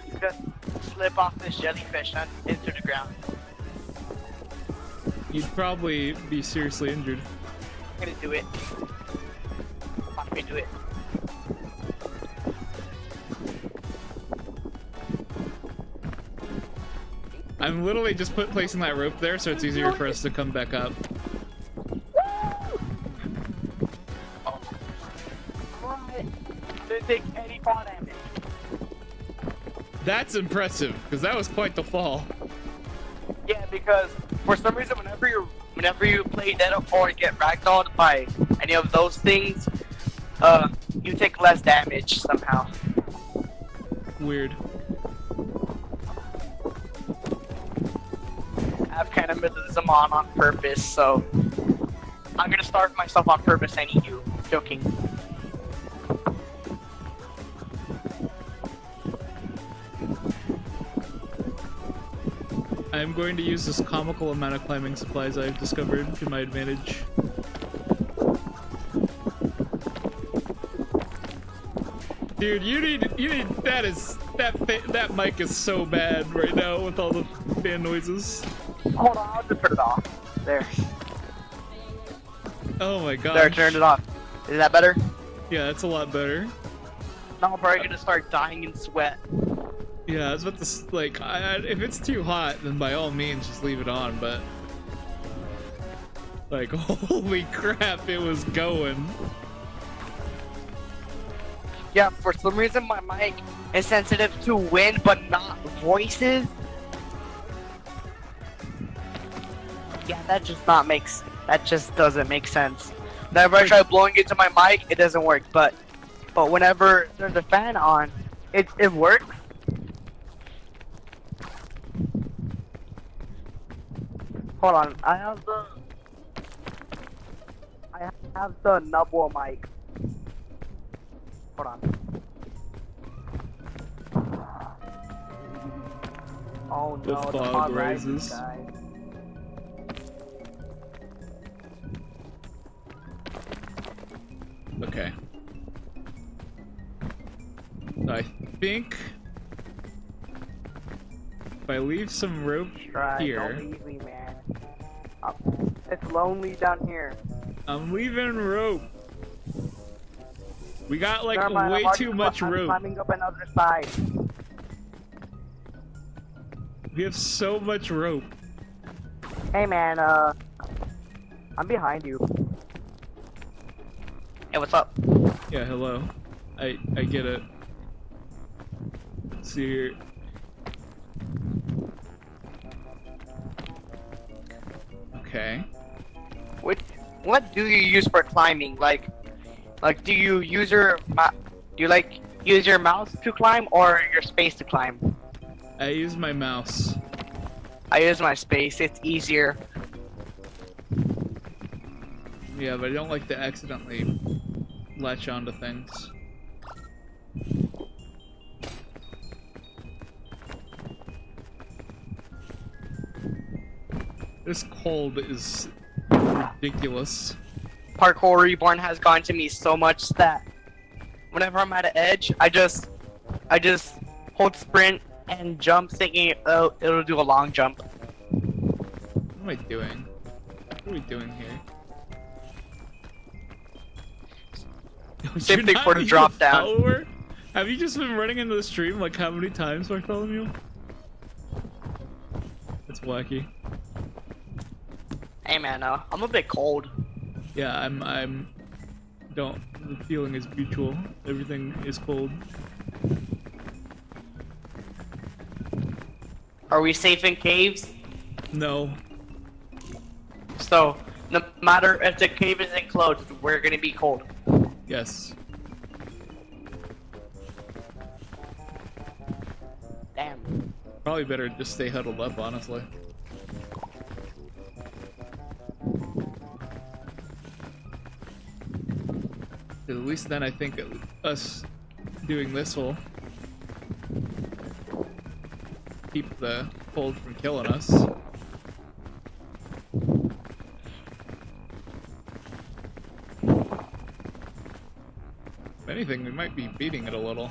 to just slip off this jellyfish into the ground? You'd probably be seriously injured. I'm gonna do it. Watch me do it. I'm literally just placing that rope there so it's easier for us to come back up. Oh. Didn't take any fall damage. That's impressive, because that was quite the fall. Yeah, because for some reason, whenever you play dead or get ragdolled by any of those things, you take less damage somehow. Weird. I have cannibalism on purpose, so I'm gonna starve myself on purpose. I need you. Joking. I'm going to use this comical amount of climbing supplies I've discovered to my advantage. Dude, you need that mic is so bad right now with all the fan noises. Hold on, I'll just turn it off. There. Oh my god. There, turned it off. Is that better? Yeah, that's a lot better. Now I'm probably gonna start dying in sweat. Yeah, I was about to like, if it's too hot, then by all means just leave it on. But like, holy crap, it was going. Yeah, for some reason my mic is sensitive to wind, but not voices. Yeah, that just doesn't make sense. Whenever I try blowing into my mic, it doesn't work. But whenever there's a fan on, it works. Hold on, I have the Nubble mic. Hold on. Oh no, The fog rises. Guys. Okay. I think if I leave some rope here. Don't leave me, man. It's lonely down here. I'm leaving rope. We got like Never mind, way I'm too much I'm rope. climbing up another side. We have so much rope. Hey man, I'm behind you. Hey, what's up? Yeah, hello. I get it. Let's see here. Okay. What do you use for climbing? Like do you use your use your mouse to climb or your space to climb? I use my mouse. I use my space. It's easier. Yeah, but I don't like to accidentally latch onto things. This cold is ridiculous. Parkour Reborn has gotten to me so much that whenever I'm at an edge, I just hold sprint and jump, thinking it'll do a long jump. What am I doing? What are we doing here? Same You're thing not for the even drop a down. follower? Have you just been running into the stream like how many times, Bartholomew? That's wacky. Hey man, I'm a bit cold. Yeah, I'm don't the feeling is mutual. Everything is cold. Are we safe in caves? No. So, no matter if the cave is enclosed, we're gonna be cold. Yes. Probably better just stay huddled up, honestly. At least then I think us doing this will keep the cold from killing us. If anything, we might be beating it a little.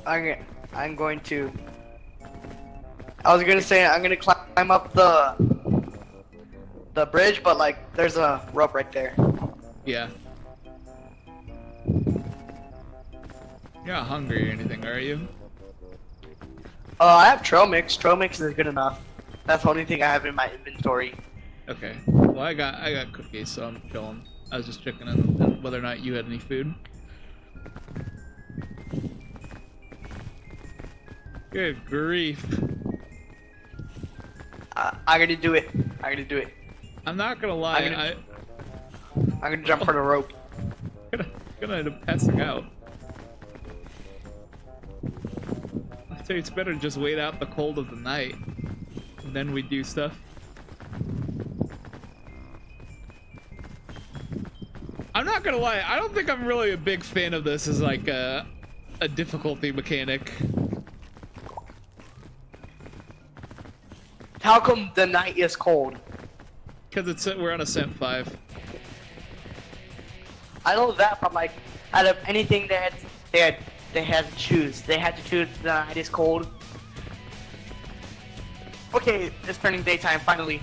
I'm going to. I was gonna say I'm gonna climb up the bridge, but like there's a rope right there. Yeah. You're not hungry or anything, are you? I have trail mix. Trail mix is good enough. That's the only thing I have in my inventory. Okay. Well, I got cookies, so I'm chilling. I was just checking in whether or not you had any food. Good grief. I gotta do it. I gotta do it. I'm not gonna lie. I'm gonna jump for the rope. Gonna end up passing out. I'd say it's better to just wait out the cold of the night, and then we do stuff. I'm not gonna lie. I don't think I'm really a big fan of this as like a difficulty mechanic. How come the night is cold? Because we're on ascent 5. I know that, but like, out of anything they had to choose. They had to choose the night is cold. Okay, it's turning daytime finally.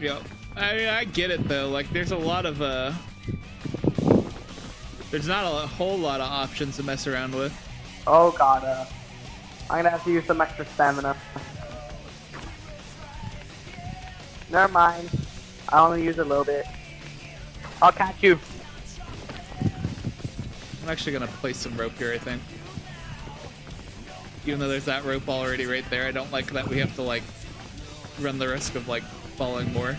Yep. I mean, I get it though. Like, there's a lot of there's not a whole lot of options to mess around with. Oh god, I'm gonna have to use some extra stamina. Never mind. I only use a little bit. I'll catch you. I'm actually gonna place some rope here, I think. Even though there's that rope already right there, I don't like that we have to like run the risk of like falling more.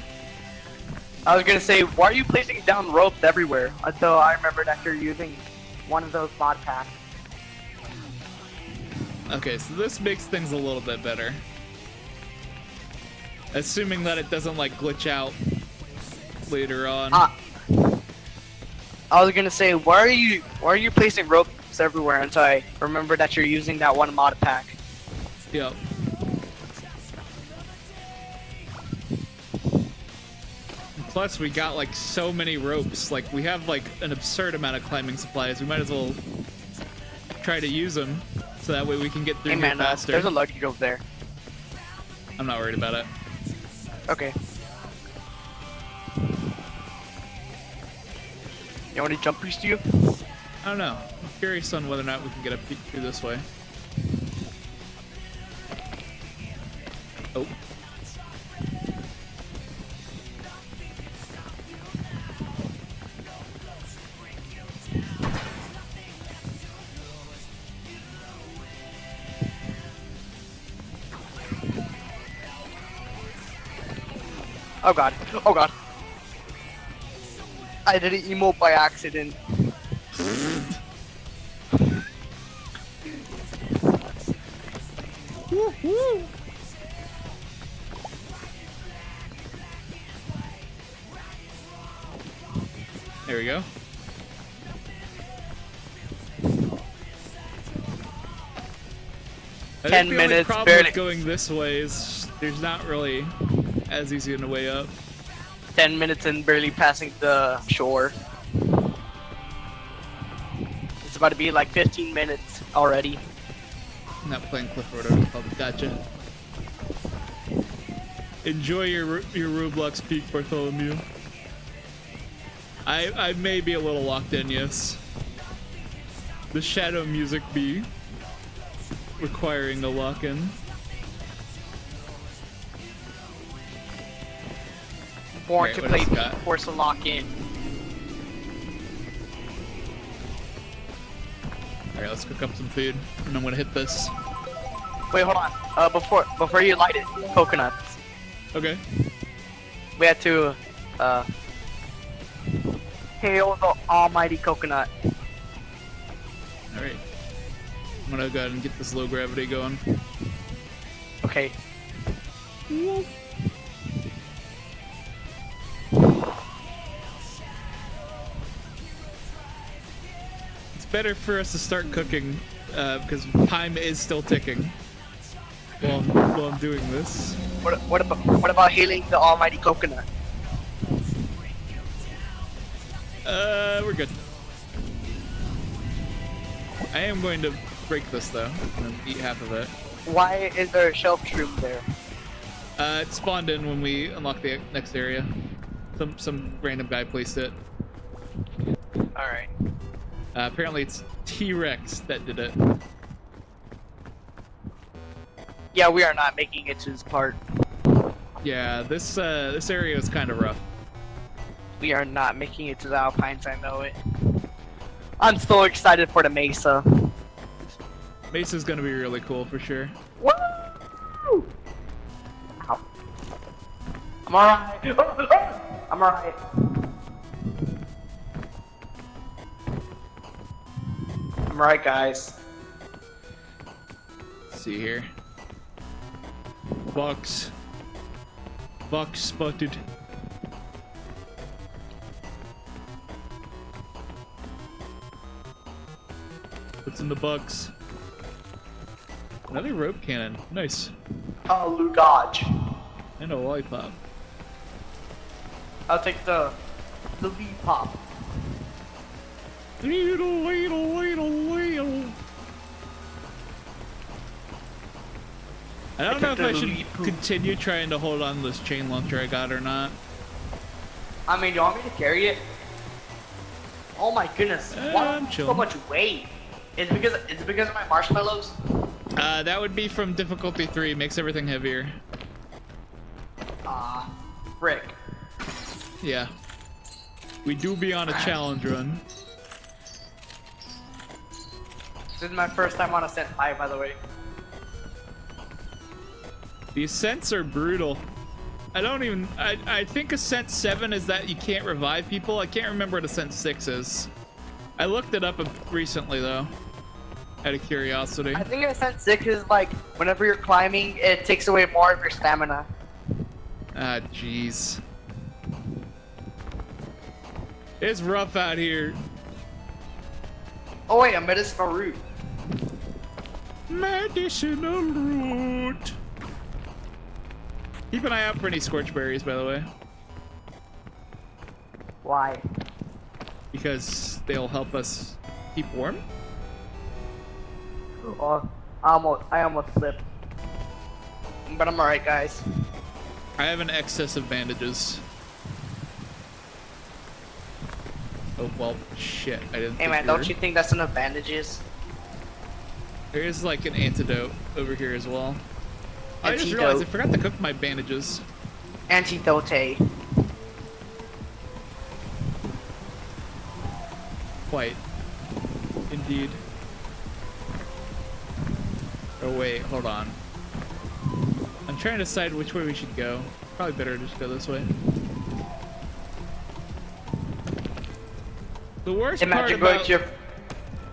I was gonna say, why are you placing down ropes everywhere? Until I remembered that you're using one of those mod packs. Okay, so this makes things a little bit better. Assuming that it doesn't like glitch out later on. I was gonna say, why are you placing ropes everywhere until I remember that you're using that one mod pack? Yep. Plus, we got like so many ropes. Like, we have like an absurd amount of climbing supplies. We might as well try to use them so that way we can get through here faster. There's a luggage over there. I'm not worried about it. Okay. You want to jump boost you? I don't know. I'm curious on whether or not we can get a peek through this way. Oh. Oh god. Oh god. I did an emote by accident. There we go. I 10 think the minutes, only problem barely. with going this way is there's not really as easy in a way up. 10 minutes and barely passing the shore. It's about to be like 15 minutes already. I'm not playing Cliff Road over called. Gotcha. Enjoy your Roblox peak, Bartholomew. I may be a little locked in, yes. The shadow music be requiring a lock-in. Born Alright, to what play else we got? force a lock in. Alright, let's cook up some food, and I'm gonna hit this. Wait, hold on. Before you light it, coconuts. Okay. We had to hail the almighty coconut. Alright. I'm gonna go ahead and get this low gravity going. Okay. It's better for us to start cooking because time is still ticking while I'm doing this. What about healing the almighty coconut? We're good. I am going to break this though and eat half of it. Why is there a shelf shroom there? It spawned in when we unlocked the next area. Some random guy placed it. Alright. Apparently it's T-Rex that did it. Yeah, we are not making it to this part. Yeah, this area is kind of rough. We are not making it to the Alpines, I know it. I'm so excited for the Mesa. Mesa's gonna be really cool for sure. Woo! Ow. I'm alright. I'm alright. I'm alright, guys. Let's see here. Box spotted. What's in the box? Another rope cannon. Nice. Oh, Lugage. And a lollipop. I'll take the lead pop. Ladle, ladle, ladle, ladle. I don't know if I should continue trying to hold on to this chain launcher I got or not. I mean, you want me to carry it? Oh my goodness! Why I'm so chilling. much weight? It's because of my marshmallows. That would be from difficulty 3. Makes everything heavier. Frick. Yeah. We do be on a challenge run. This is my first time on Ascent 5, by the way. The ascents are brutal. I think Ascent 7 is that you can't revive people. I can't remember what Ascent 6 is. I looked it up recently though, out of curiosity. I think Ascent 6 is like, whenever you're climbing, it takes away more of your stamina. Ah, jeez. It's rough out here. Oh wait, a medicinal root. Medicinal root. Keep an eye out for any scorch berries, by the way, Why? because they'll help us keep warm. Oh, I almost slipped. But I'm alright, guys. I have an excess of bandages. Oh well, shit! I didn't. Hey man, don't you think that's enough bandages? There is like an antidote over here as well. I just Antidote. realized I forgot to cook my bandages. Antidote. Quite. Indeed. Oh wait, hold on. I'm trying to decide which way we should go. Probably better to just go this way. The worst part Imagine going about to your...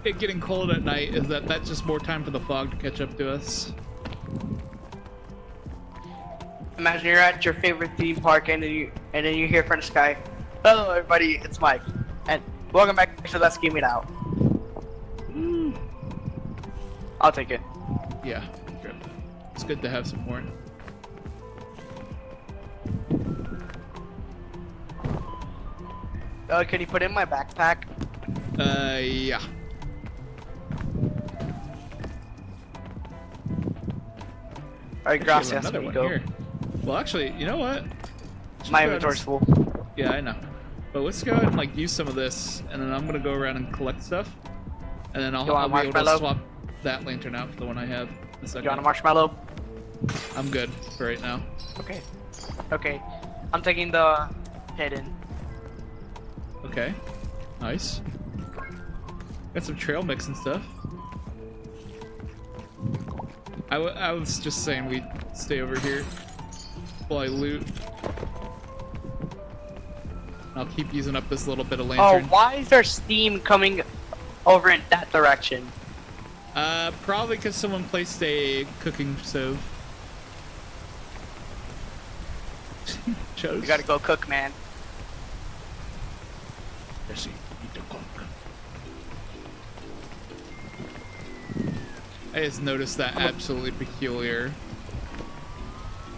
it getting cold at night is that that's just more time for the fog to catch up to us. Imagine you're at your favorite theme park and then you hear from the sky, "Hello everybody, it's Mike, and welcome back to Let's Game It Out." I'll take it. Yeah, good. It's good to have support. Can you put it in my backpack? Yeah. Alright, Actually, I have gracias, another one amigo. here. Well, actually, you know what? My Let's go inventory's ahead full. Yeah, I know. But let's go ahead and like use some of this, and then I'm gonna go around and collect stuff, and then I'll You want a be able to marshmallow? swap that lantern out for the one I have. In a second. You want a marshmallow? I'm good for right now. Okay. Okay. I'm taking the hidden. Okay. Nice. Got some trail mix and stuff. I was just saying we stay over here while I loot. I'll keep using up this little bit of Oh, lantern. why is there steam coming over in that direction? Probably because someone placed a cooking stove. Shows. You gotta go cook, man. Jesse, need to cook. I just noticed that absolutely peculiar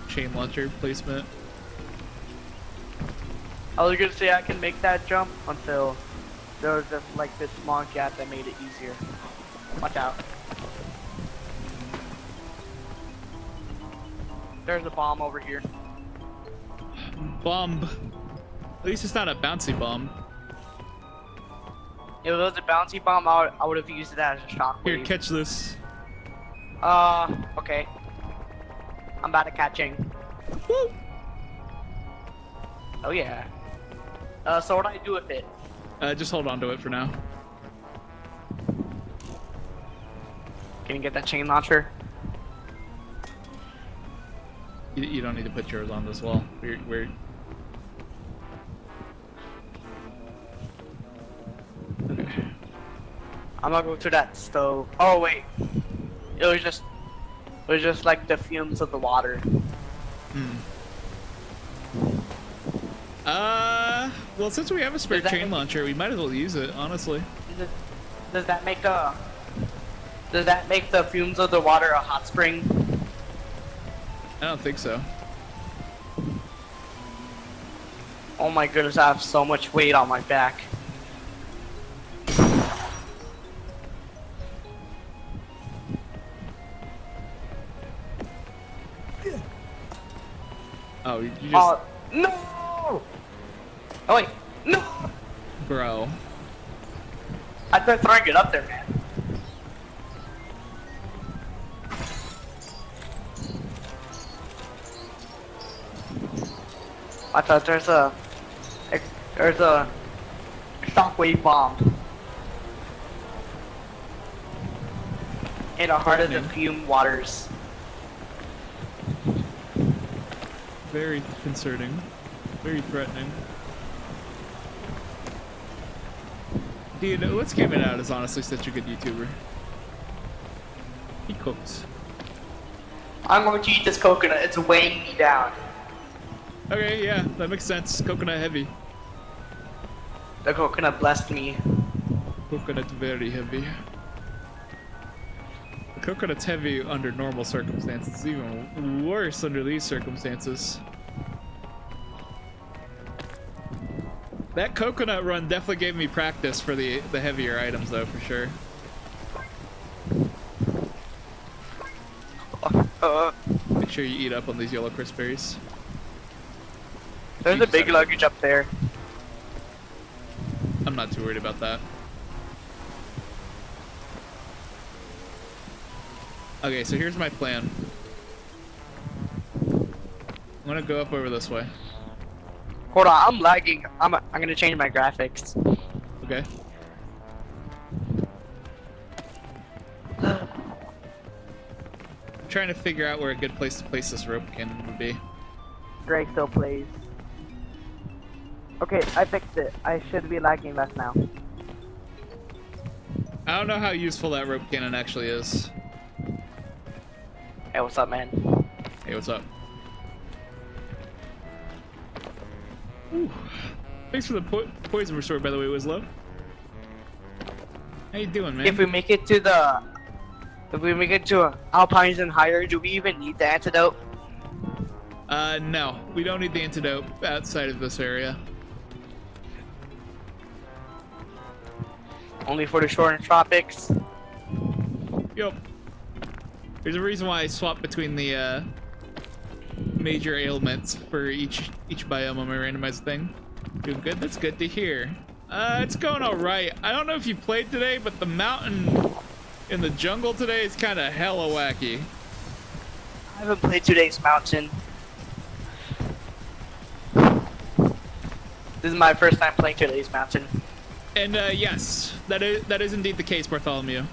chain launcher placement. I was gonna say I can make that jump until there was just like this small gap that made it easier. Watch out. There's a bomb over here. Bomb. At least it's not a bouncy bomb. If it was a bouncy bomb, I would have used it as a shockwave. Here, catch this. Okay. I'm about to catching. Woo! Oh yeah. So what do I do with it? Just hold on to it for now. Can you get that chain launcher? You don't need to put yours on this wall. We're okay. I'm gonna go to that stove. Oh wait. It was just like the fumes of the water. Well, since we have a spare Does that chain make- launcher, we might as well use it, honestly. Does that make the fumes of the water a hot spring? I don't think so. Oh my goodness, I have so much weight on my back. Oh, you just... Oh, no! Oh wait, no! Bro. I tried throwing it up there, man. I thought there's a shockwave bomb in the heart of the fume waters. Very concerning. Very threatening. Dude, Let's Game It Out is honestly such a good YouTuber. He cooks. I'm going to eat this coconut. It's weighing me down. Okay, yeah, that makes sense. Coconut heavy. The coconut blessed me. Coconut very heavy. The coconut's heavy under normal circumstances. It's even worse under these circumstances. That coconut run definitely gave me practice for the heavier items, though, for sure. Make sure you eat up on these yellow crisp berries. There's a big luggage up there. I'm not too worried about that. Okay, so here's my plan. I'm gonna go up over this way. Hold on, I'm lagging. I'm gonna change my graphics. Okay. I'm trying to figure out where a good place to place this rope cannon would be. Greg still plays. Okay, I fixed it. I should be lagging less now. I don't know how useful that rope cannon actually is. Hey, what's up, man? Hey, what's up? Ooh. Thanks for the poison restore, by the way, Wislow. How you doing, man? If we make it to Alpines and higher, do we even need the antidote? No. We don't need the antidote outside of this area. Only for the shore and tropics? Yup. There's a reason why I swap between the major ailments for each biome on my randomized thing. Doing good? That's good to hear. It's going alright. I don't know if you played today, but the mountain in the jungle today is kind of hella wacky. I haven't played today's mountain. This is my first time playing today's mountain. And yes, that is indeed the case, Bartholomew.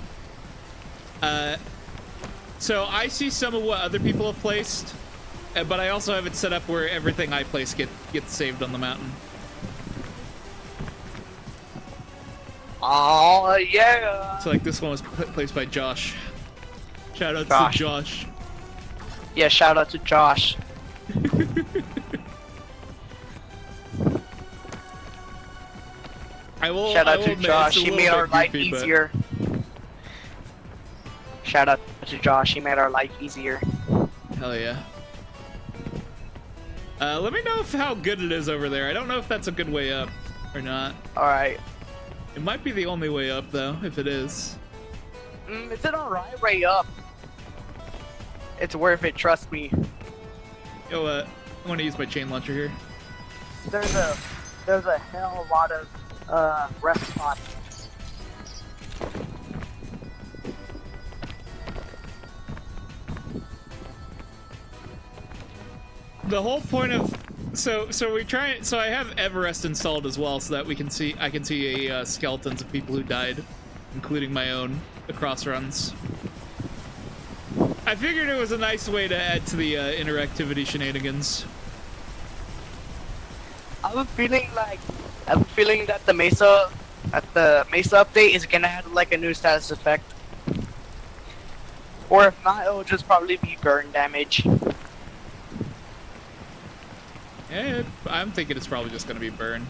So I see some of what other people have placed, but I also have it set up where everything I place gets saved on the mountain. Oh yeah. So like this one was placed by Josh. Shout out to Josh. Yeah, shout out to Josh. I will. Shout I out will to admit, Josh. it's a He little made bit our life goofy, but- easier. Shout out to Josh. He made our life easier. Hell yeah. Let me know how good it is over there. I don't know if that's a good way up or not. Alright. It might be the only way up though, if it is. It's an alright way up. It's worth it, trust me. Yo, I want to use my chain launcher here. There's a hell of a lot of rest spots. The whole point of so I have Everest installed as well, so that I can see skeletons of people who died, including my own across runs. I figured it was a nice way to add to the interactivity shenanigans. I have a feeling that the Mesa update is gonna have like a new status effect. Or if not, it'll just probably be burn damage. Yeah, I'm thinking it's probably just gonna be burn.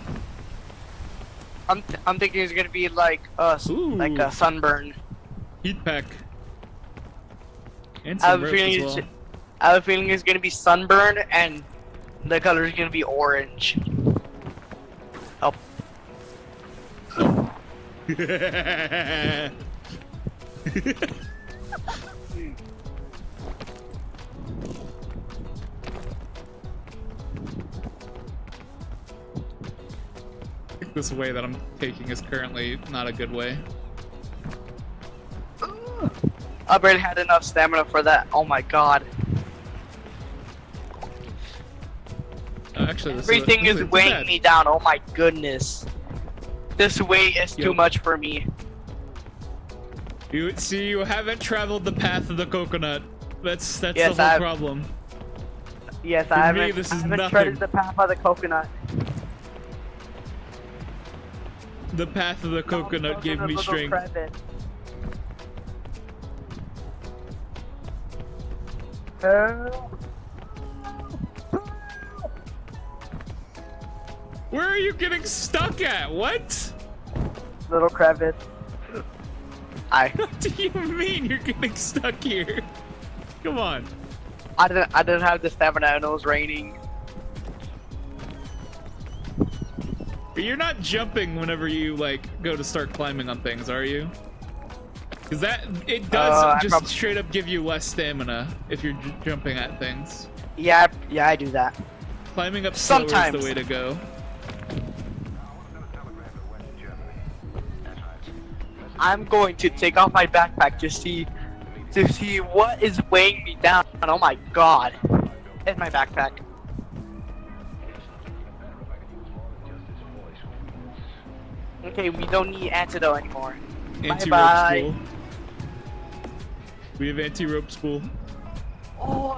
I'm thinking it's gonna be like Ooh. like a sunburn. Heat pack. And I have some a ropes feeling as well. I have a feeling it's gonna be sunburn and the color is gonna be orange. Oh, This way that I'm taking is currently not a good way. I barely had enough stamina for that. Oh my god. Actually, this Everything is isn't weighing bad. me down. Oh my goodness. This weight is too Yep. much for me. You see, you haven't traveled the path of the coconut. That's Yes, the whole I've- problem. Yes, For I me, haven't, this I is haven't nothing. treaded the path of the coconut. The path of the coconut gave me Little strength. crevice. Help. Where are you getting stuck at? What? Little crevice. Hi. What do you mean you're getting stuck here? Come on. I didn't have the stamina and it was raining. You're not jumping whenever you like go to start climbing on things, are you? Because it does I'm just straight up give you less stamina if you're jumping at things. Yeah, I do that. Climbing up slower is Sometimes. the way to go. I'm going to take off my backpack to see what is weighing me down. Oh my god. It's my backpack. Okay, we don't need antidote anymore. Anti-rope Bye-bye. spool. We have anti-rope spool. Oh,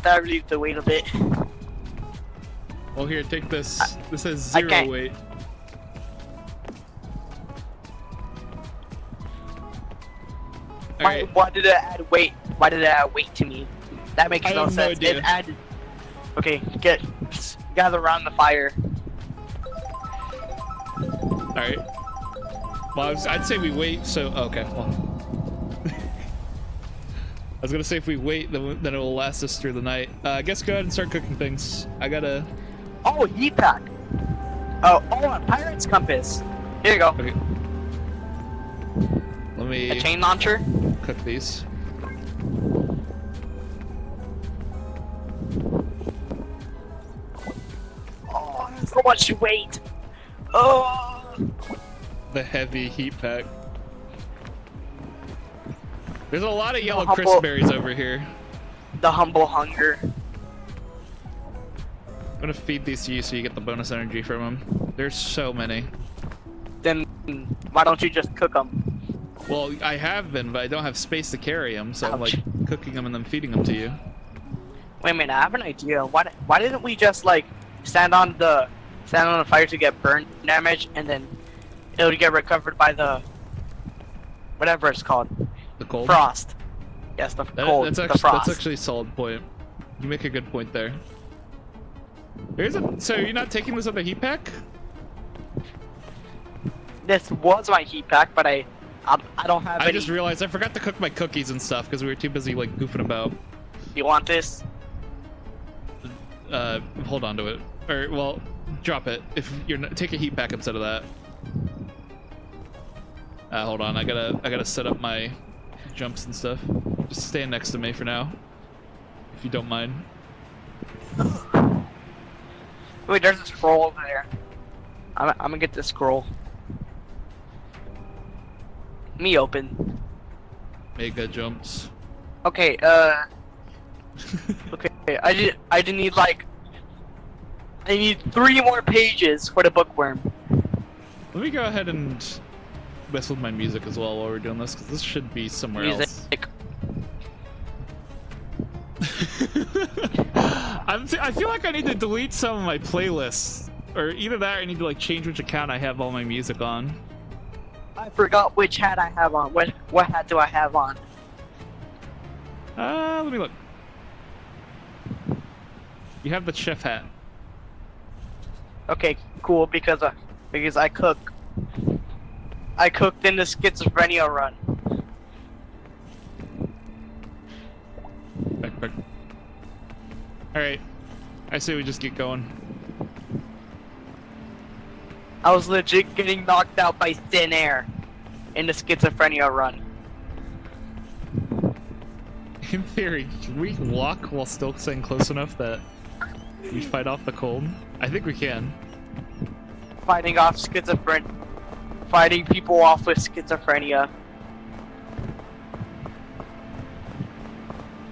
that relieved the weight a bit. Well, here, take this. This has I 0 can't. weight. Alright, Why did it add weight? Why did it add weight to me? That makes I no have no sense. idea. It added. Okay, gather around the fire. alright. Well, I'd say we wait, so... okay, well... I was gonna say if we wait, then it will last us through the night. I guess go ahead and start cooking things. I gotta... Oh, heat pack. Oh, a pirate's compass. Here you go. Okay. Let A me chain launcher. cook these. Oh, so much weight. Oh. The heavy heat pack. There's a lot of yellow humble- crisp berries over here. The humble hunger. I'm gonna feed these to you so you get the bonus energy from them. There's so many. Then why don't you just cook them? Well, I have been, but I don't have space to carry them, so I'm Ouch. like cooking them and then feeding them to you. Wait a minute, I have an idea. Why didn't we just like stand on the fire to get burn damage and then it would get recovered by the whatever it's called, The cold. frost. Yes, the cold, That's the actually frost. a solid point. You make a good point there. So you're not taking this other heat pack? This was my heat pack, but I don't have any. I just realized I forgot to cook my cookies and stuff because we were too busy like goofing about. You want this? Hold on to it. Or well, drop it if you're not, take a heat pack instead of that. Hold on, I gotta set up my jumps and stuff. Just stand next to me for now, if you don't mind. Wait, there's a scroll over there. I'm gonna get this scroll. Me open. Mega jumps. Okay, okay, I just need like, I need 3 more pages for the bookworm. Let me go ahead and mess with my music as well while we're doing this, because this should be somewhere else. I feel like I need to delete some of my playlists, or either that or I need to like change which account I have all my music on. I forgot which hat I have on. What hat do I have on? Let me look. You have the chef hat. Okay, cool, because I cook. I cooked in the schizophrenia run. Back. Alright. I say we just get going. I was legit getting knocked out by thin air in the schizophrenia run. In theory, can we walk while still staying close enough that we fight off the cold? I think we can. Fighting off schizophrenia. Fighting people off with schizophrenia.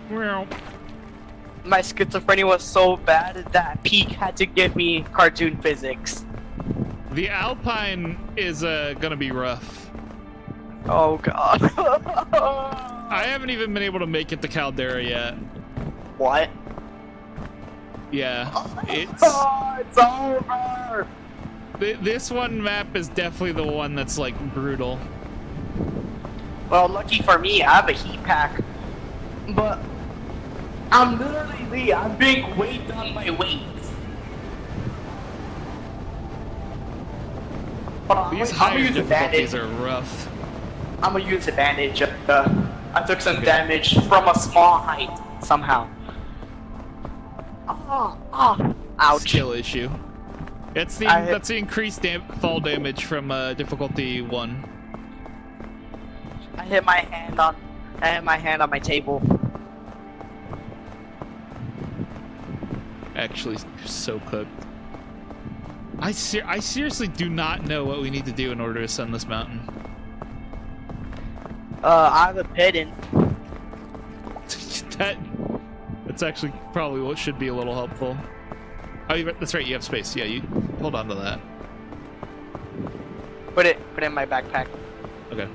Well, my schizophrenia was so bad that Peak had to give me cartoon physics. the Alpine is gonna be rough. Oh god. I haven't even been able to make it to Caldera yet. What? Yeah, it's over. This one map is definitely the one that's like brutal. Well, lucky for me, I have a heat pack, but I'm being weighed on my weight. These I'm higher gonna use difficulties advantage. are rough. I'm gonna use advantage. I took some damage from a small height somehow. Ouch. Skill issue. It's that's the increased fall damage from difficulty 1. I hit my hand on my table. Actually, so cooked. I seriously do not know what we need to do in order to ascend this mountain. I have a pigeon. That's actually probably what should be a little helpful. Oh, that's right. You have space. Yeah, you hold on to that. Put it in my backpack. Okay.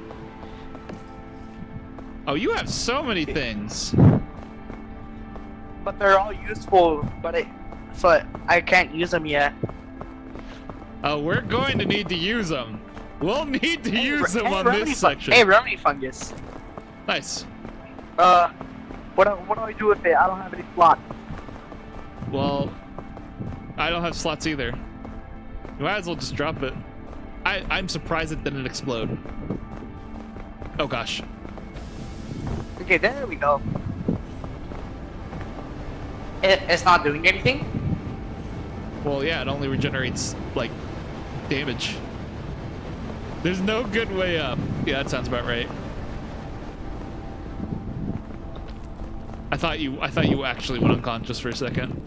Oh, you have so many things. But they're all useful. But I can't use them yet. Oh, we're going to need to use them. We'll need to use them on this section. Hey, remedy fungus. Nice. What do I do with it? I don't have any slots. Well, I don't have slots either. You might as well just drop it. I'm surprised it didn't explode. Oh gosh. Okay, there we go. It's not doing anything? Well, yeah, it only regenerates, like, damage. There's no good way up. Yeah, that sounds about right. I thought you actually went unconscious for a second.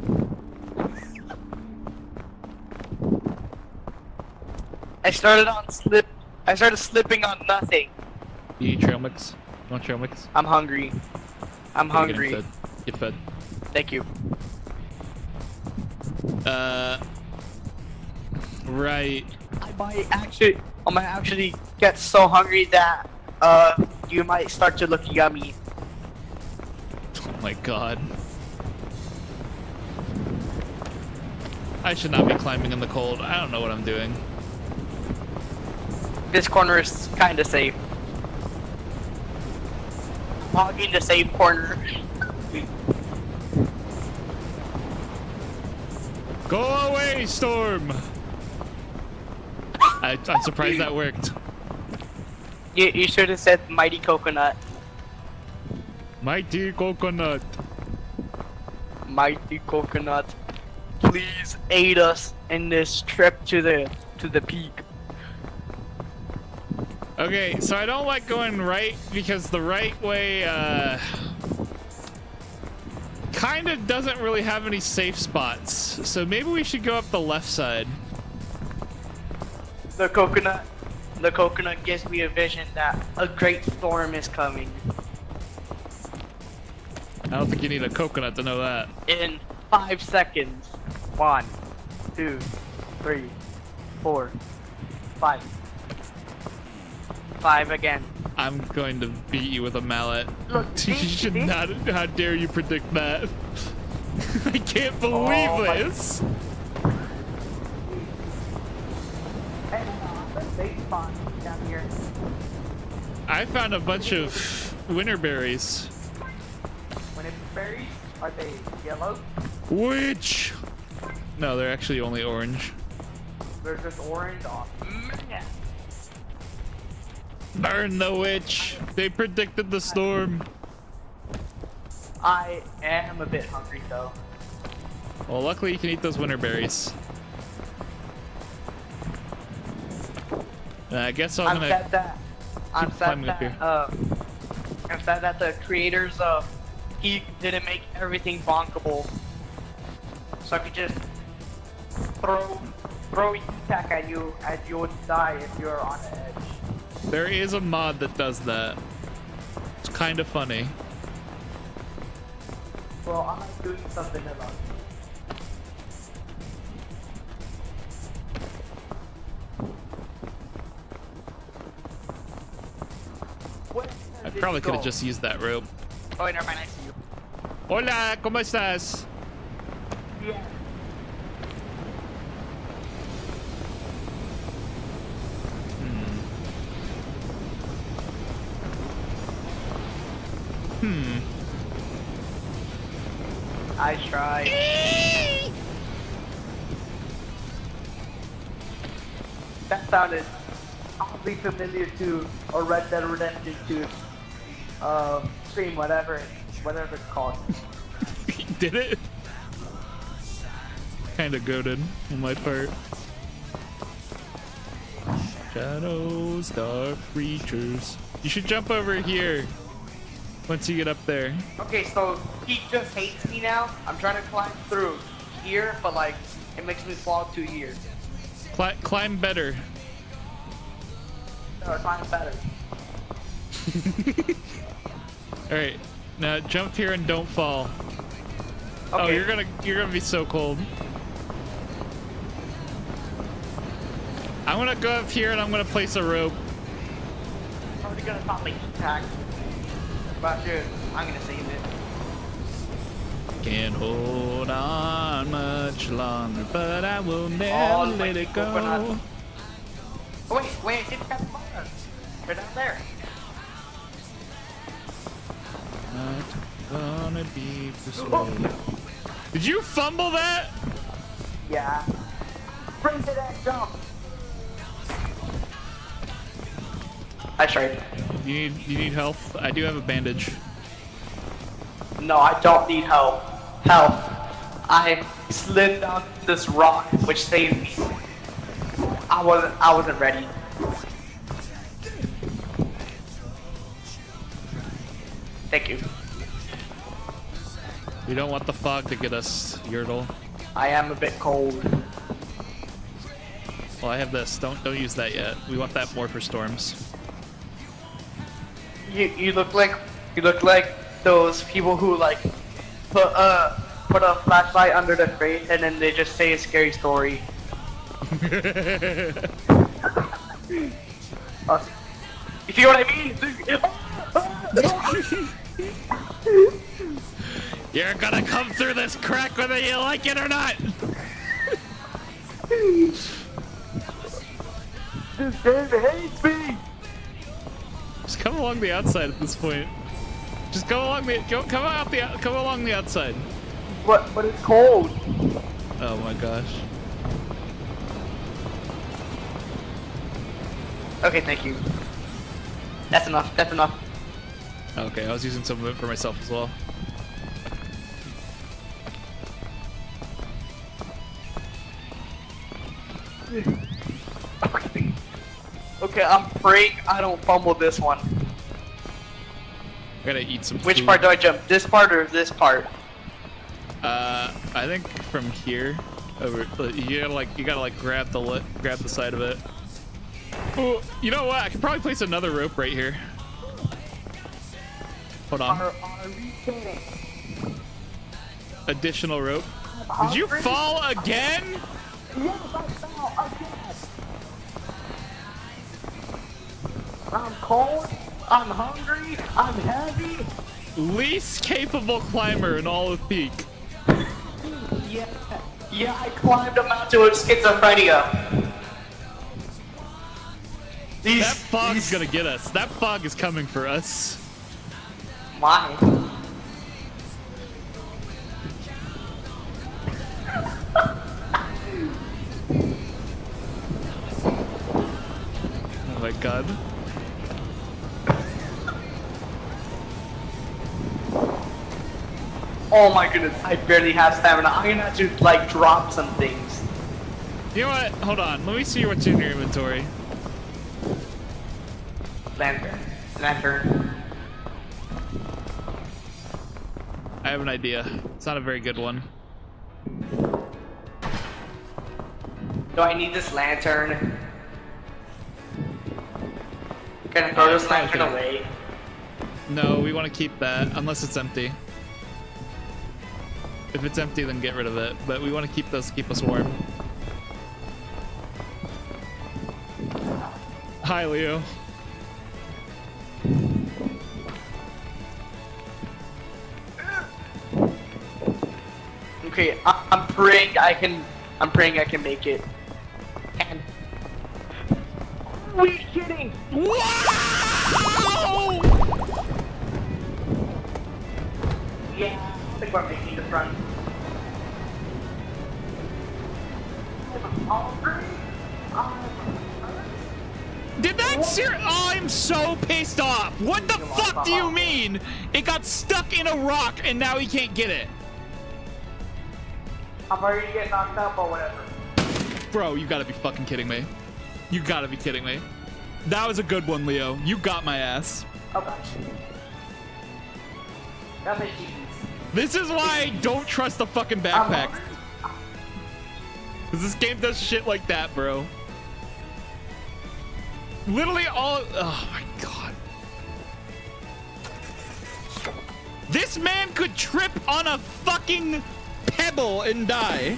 I started slipping on nothing. You need trail mix? You want trail mix? I'm hungry. I'm hungry. Get fed. Thank you. Right. I might actually get so hungry that you might start to look yummy. Oh my god. I should not be climbing in the cold. I don't know what I'm doing. This corner is kind of safe. Hogging the safe corner. Go away, Storm! I'm surprised that worked. You should have said mighty coconut. Mighty coconut. Mighty coconut. Please aid us in this trip to the peak. Okay, so I don't like going right because the right way kind of doesn't really have any safe spots. So maybe we should go up the left side. The coconut gives me a vision that a great storm is coming. I don't think you need a coconut to know that. In 5 seconds. 1, 2, 3, 4, 5. 5 again. I'm going to beat you with a mallet. Look, You should not. How dare you predict that? I can't believe this. Down here. I found a bunch of winter berries. Winter berries? Are they yellow? Which? No, they're actually only orange. They're just orange. Oh, man. Burn the witch! They predicted the storm. I am a bit hungry though. Well, luckily you can eat those winter berries. I guess I'm gonna. I'm climbing up sad that the creators of Peak didn't make everything bonkable, so I could just throw attack at you and you would die if you're on the edge. There is a mod that does that. It's kind of funny. Well, I'm not doing something about it. I probably could have just used that rope. Oh, never mind, I see you. Hola, ¿cómo estás? Yeah. I tried. That sounded oddly familiar to a Red Dead Redemption 2 stream, whatever it's called. Did it? Kinda goated on my part. Shadows, dark creatures. You should jump over here once you get up there. Okay, so he just hates me now. I'm trying to climb through here, but like it makes me fall to here. Climb better. No, climb better. All right, now jump here and don't fall. Okay. Oh, you're gonna be so cold. I'm gonna go up here and I'm gonna place a rope. I'm already gonna pop my attack. But dude, I'm gonna save it. Can't hold on much longer, but I will never let it go. Oh, wait, it's got the button. They're down there. Not gonna be persuaded. Did you fumble that? Yeah. Bring to that jump. I tried. You need health? I do have a bandage. No, I don't need help. I slid down this rock, which saved me. I wasn't ready. Thank you. We don't want the fog to get us, Yertle. I am a bit cold. Well, I have this. Don't use that yet. We want that more for storms. You look like those people who like put a flashlight under the crate and then they just say a scary story. You see what I mean? You're gonna come through this crack whether you like it or not. This game hates me. Just come along the outside at this point. Just go along come along the outside. But it's cold. Oh my gosh. Okay, thank you. That's enough. That's enough. Okay, I was using some of it for myself as well. Okay. Okay, I'm praying I don't fumble this one. I gotta eat some Which food. part do I jump? This part or this part? I think from here over. You gotta like grab the side of it. Oh, you know what? I could probably place another rope right here. Hold on. Are we kidding? Additional rope. Did you fall again? Yes, I fell again. I'm cold. I'm hungry. I'm heavy. Least capable climber in all of Peak. Yeah, I climbed a mountain with schizophrenia. That fog's gonna get us. That fog is coming for us. Why? Oh my god. Oh my goodness, I barely have stamina. I'm gonna have to like drop some things. You know what? Hold on. Let me see what's in your inventory. Lantern. I have an idea. It's not a very good one. Do I need this lantern? Can I throw this lantern away? No, we want to keep that unless it's empty. If it's empty, then get rid of it. But we want to keep those to keep us warm. Hi, Leo. Okay, I'm praying I can. I'm praying I can make it. And are you kidding? Wow! Yeah, I think we're making the front. I'm hungry. Did that Oh, I'm so pissed off. What the fuck do you mean? It got stuck in a rock and now he can't get it. I'm already getting knocked up or whatever. Bro, you gotta be fucking kidding me. You gotta be kidding me. That was a good one, Leo. You got my ass. Oh gosh. That's a cheese. This is why I don't trust the fucking backpack. Because this game does shit like that, bro. Literally all... Oh my god. This man could trip on a fucking pebble and die.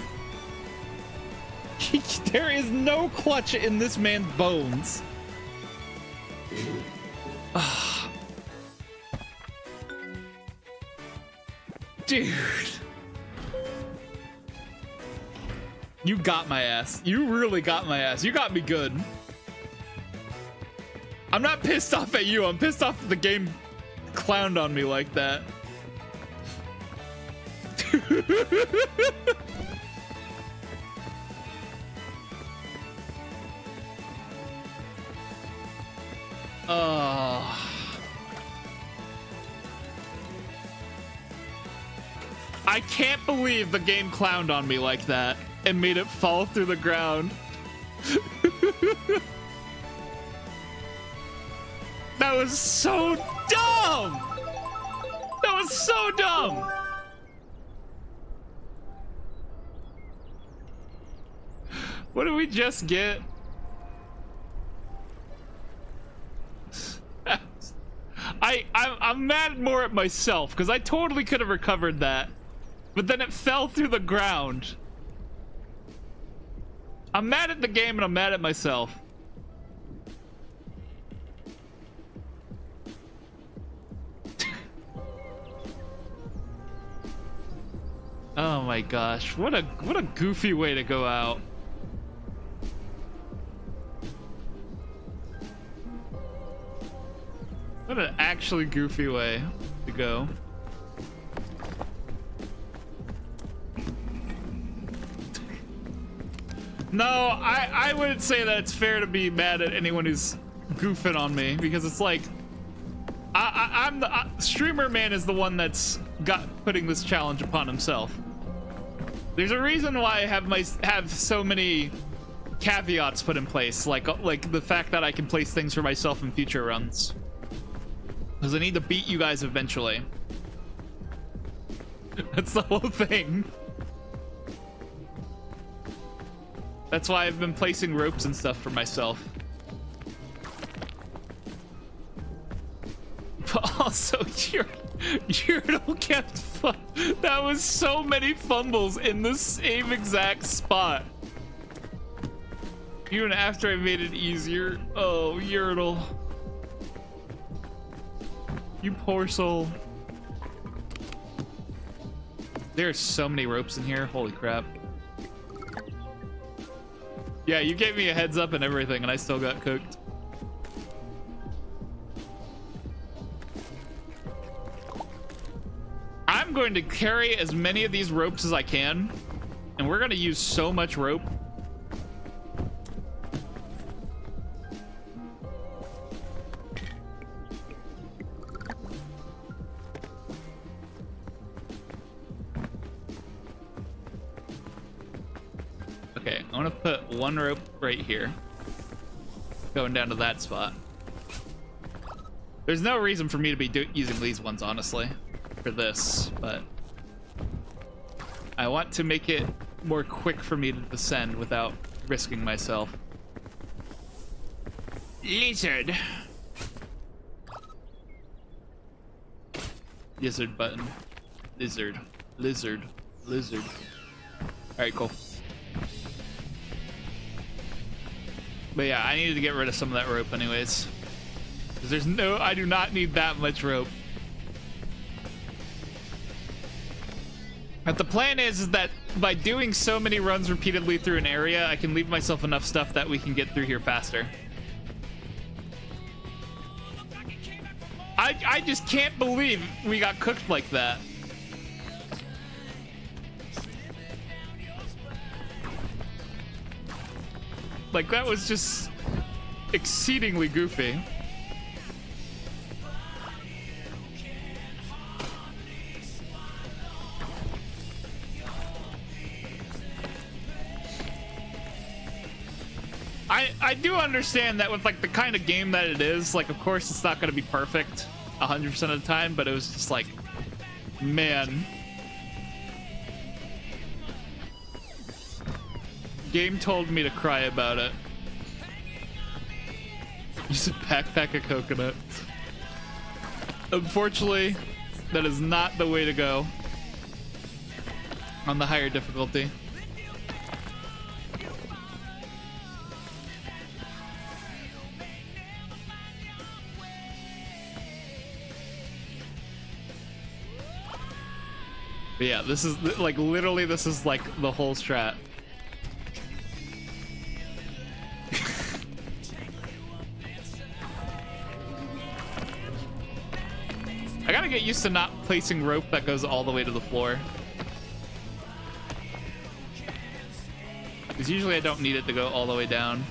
There is no clutch in this man's bones. Dude. You got my ass. You really got my ass. You got me good. I'm not pissed off at you. I'm pissed off that the game clowned on me like that. I can't believe the game clowned on me like that and made it fall through the ground. That was so dumb! That was so dumb! What did we just get? I'm mad more at myself because I totally could have recovered that, but then it fell through the ground. I'm mad at the game and I'm mad at myself. Oh my gosh, what a goofy way to go out. What an actually goofy way to go. No, I wouldn't say that it's fair to be mad at anyone who's goofing on me because it's like I'm the streamer man is the one that's putting this challenge upon himself. There's a reason why I have so many caveats put in place, like the fact that I can place things for myself in future runs, because I need to beat you guys eventually. That's the whole thing. That's why I've been placing ropes and stuff for myself. But also, Yurdle kept that was so many fumbles in the same exact spot. Even after I made it easier. Oh, Yurdle. You poor soul. There are so many ropes in here. Holy crap. Yeah, you gave me a heads up and everything, and I still got cooked. I'm going to carry as many of these ropes as I can, and we're going to use so much rope. Okay, I'm gonna put one rope right here, going down to that spot. There's no reason for me to be using these ones, honestly, for this, but I want to make it more quick for me to descend without risking myself. Lizard. Lizard button. Lizard. Lizard. Lizard. Alright, cool. But yeah, I needed to get rid of some of that rope anyways. Because I do not need that much rope. But the plan is that by doing so many runs repeatedly through an area, I can leave myself enough stuff that we can get through here faster. I just can't believe we got cooked like that. Like, that was just exceedingly goofy. I do understand that with like the kind of game that it is, like, of course it's not going to be perfect 100% of the time, but it was just like, man. Game told me to cry about it. Use a backpack of coconuts. Unfortunately, that is not the way to go on the higher difficulty. But yeah, this is like literally this is like the whole strat. I gotta get used to not placing rope that goes all the way to the floor. Because usually I don't need it to go all the way down.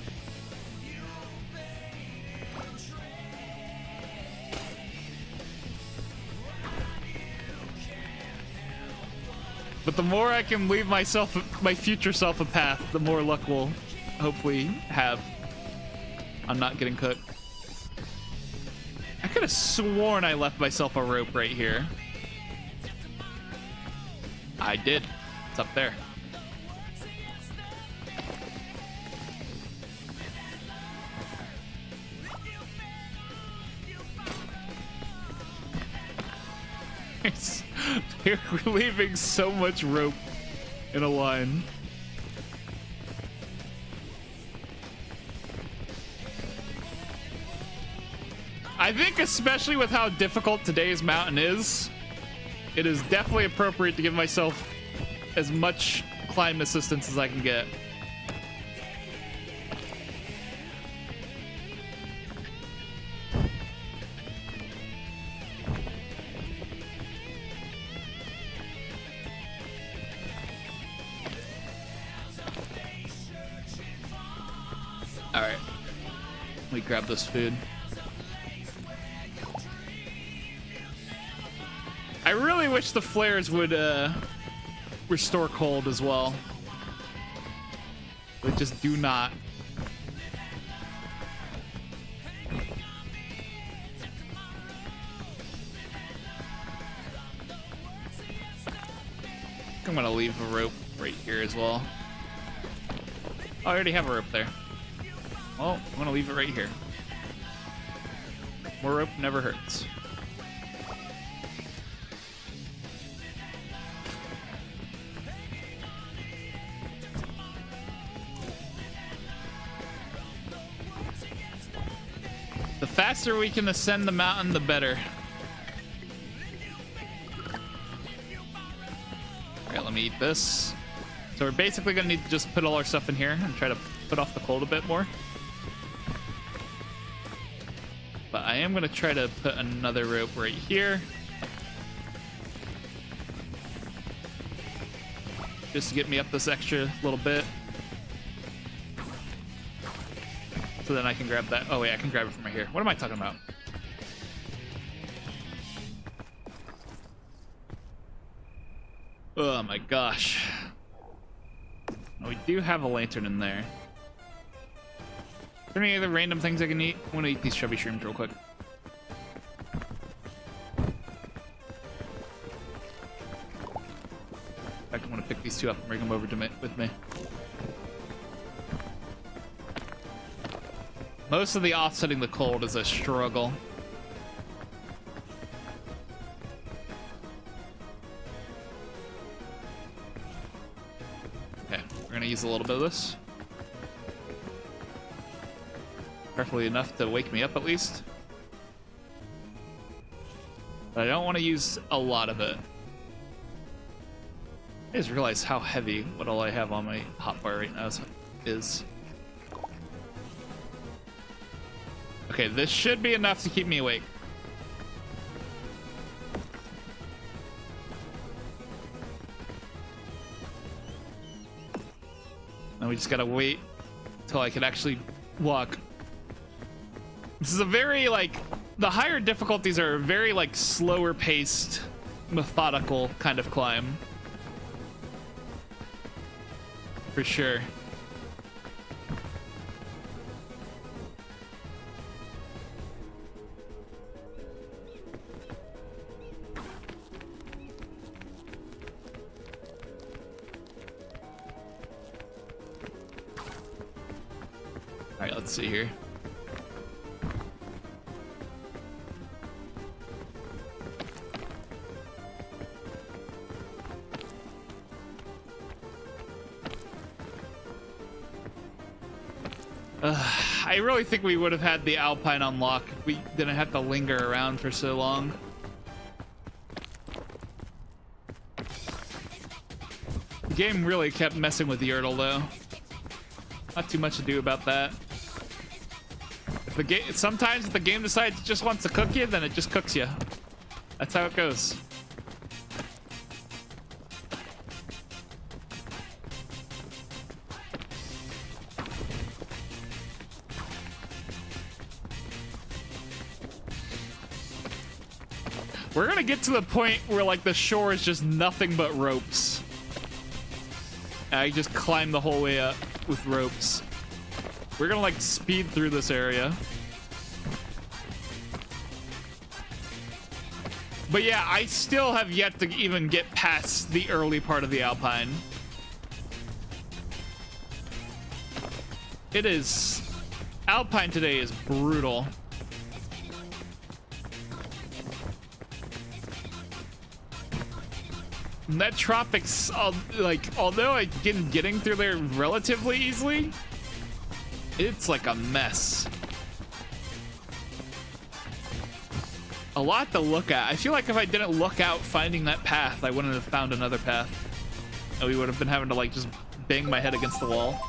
But the more I can leave my future self a path, the more luck we'll hopefully have on not getting cooked. I could have sworn I left myself a rope right here. I did. It's up there. They're leaving so much rope in a line. I think especially with how difficult today's mountain is, it is definitely appropriate to give myself as much climb assistance as I can get. me grab this food. I really wish the flares would restore cold as well. But just do not. I'm gonna leave a rope right here as well. Oh, I already have a rope there. Well, I'm gonna leave it right here. More rope never hurts. The faster we can ascend the mountain, the better. Alright, let me eat this. So we're basically gonna need to just put all our stuff in here and try to put off the cold a bit more. But I am gonna try to put another rope right here. Just to get me up this extra little bit. So then I can grab that. Oh wait, I can grab it from right here. What am I talking about? Oh my gosh. Oh, we do have a lantern in there. Are there any other random things I can eat? I want to eat these chubby shrooms real quick. In fact, I want to pick these two up and bring them over to me with me. Most of the offsetting the cold is a struggle. Okay, we're gonna use a little bit of this. Preferably enough to wake me up at least. But I don't want to use a lot of it. I just realized how heavy what all I have on my hotbar right now is. Okay, this should be enough to keep me awake. Now we just gotta wait till I can actually walk. This is a very, like, the higher difficulties are very, like, slower paced, methodical kind of climb. For sure. Alright, let's see here. I really think we would have had the Alpine unlock if we didn't have to linger around for so long. The game really kept messing with Yertle though. Not too much to do about that. Sometimes if the game decides it just wants to cook you, then it just cooks you. That's how it goes. We're gonna get to the point where, like, the shore is just nothing but ropes. I just climb the whole way up with ropes. We're gonna, like, speed through this area. But yeah, I still have yet to even get past the early part of the Alpine. It is... Alpine today is brutal. And that Tropics, like, although I can getting through there relatively easily, it's like a mess. A lot to look at. I feel like if I didn't look out finding that path, I wouldn't have found another path. And we would have been having to, like, just bang my head against the wall,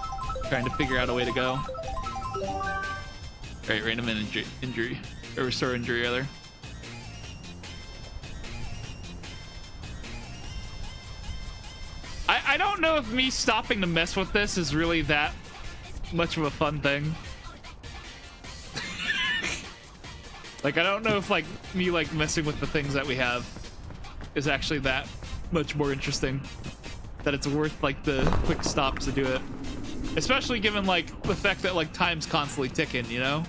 trying to figure out a way to go. Alright, random injury. Or restore injury, rather. I don't know if me stopping to mess with this is really that much of a fun thing. Like, I don't know if like me like messing with the things that we have is actually that much more interesting, that it's worth like the quick stops to do it, especially given like the fact that like time's constantly ticking, you know.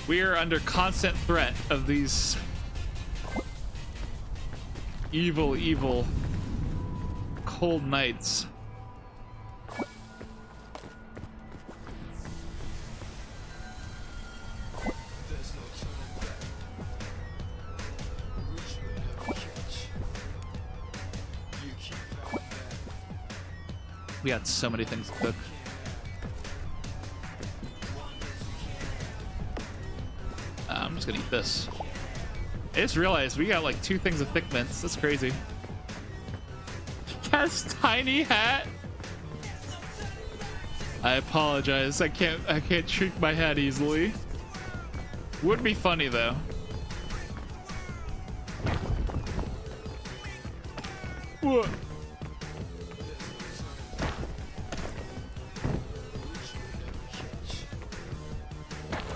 We are under constant threat of these evil cold nights. We got so many things to cook. I'm just gonna eat this. I just realized we got like 2 things of thick mints. That's crazy. Yes, tiny hat. I apologize. I can't shrink my hat easily. Would be funny though. What?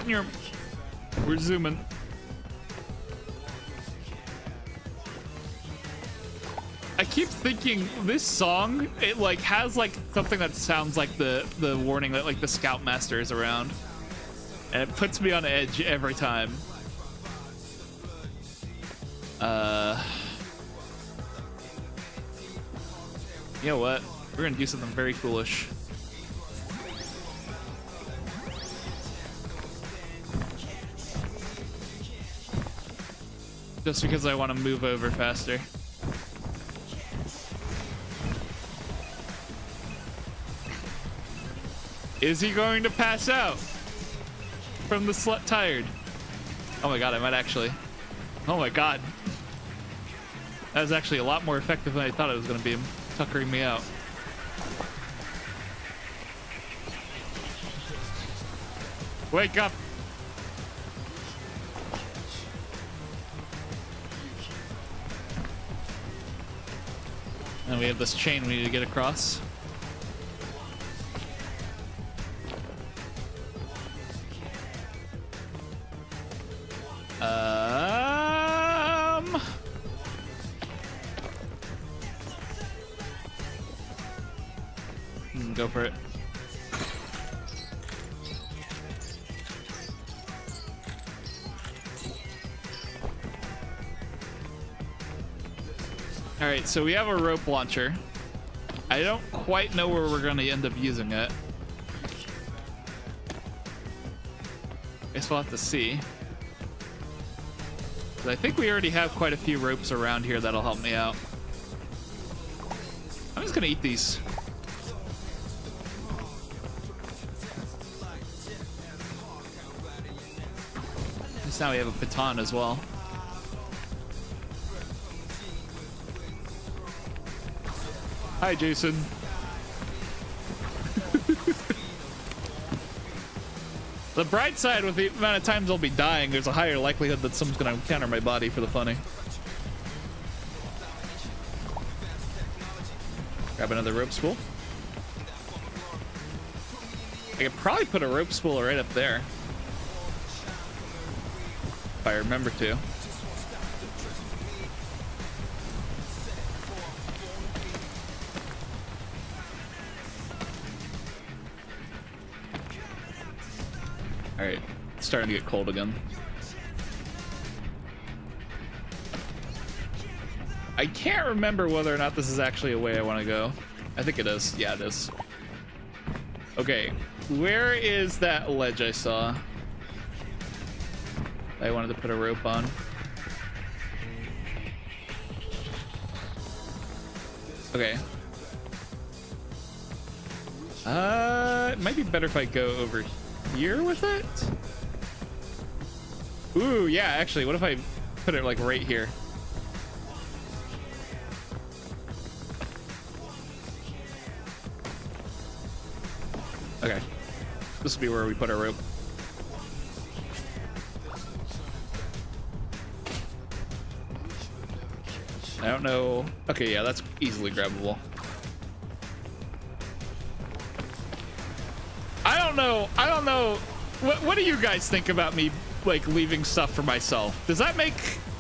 Here. We're zooming. I keep thinking this song, it like has like something that sounds like the warning that like the Scoutmaster is around, and it puts me on edge every time. You know what? We're gonna do something very foolish. Just because I want to move over faster. Is he going to pass out from the slut tired? Oh my god, I might actually. Oh my god. That was actually a lot more effective than I thought it was going to be, tuckering me out. Wake up. And we have this chain we need to get across. Go for it. All right, so we have a rope launcher. I don't quite know where we're going to end up using it. Guess we'll have to see. But I think we already have quite a few ropes around here that'll help me out. I'm just going to eat these. Now we have a baton as well. Hi, Jason. The bright side, with the amount of times I'll be dying, there's a higher likelihood that someone's gonna encounter my body for the funny. Grab another rope spool. I could probably put a rope spool right up there, if I remember to. All right, it's starting to get cold again. I can't remember whether or not this is actually a way I want to go. I think it is. Yeah, it is. Okay, where is that ledge I saw? I wanted to put a rope on. Okay. It might be better if I go over here with it. Ooh, yeah, actually, what if I put it like right here? Okay. This will be where we put our rope. I don't know. Okay, yeah, that's easily grabbable. I don't don't know. I don't know. What do you guys think about me like leaving stuff for myself? Does that make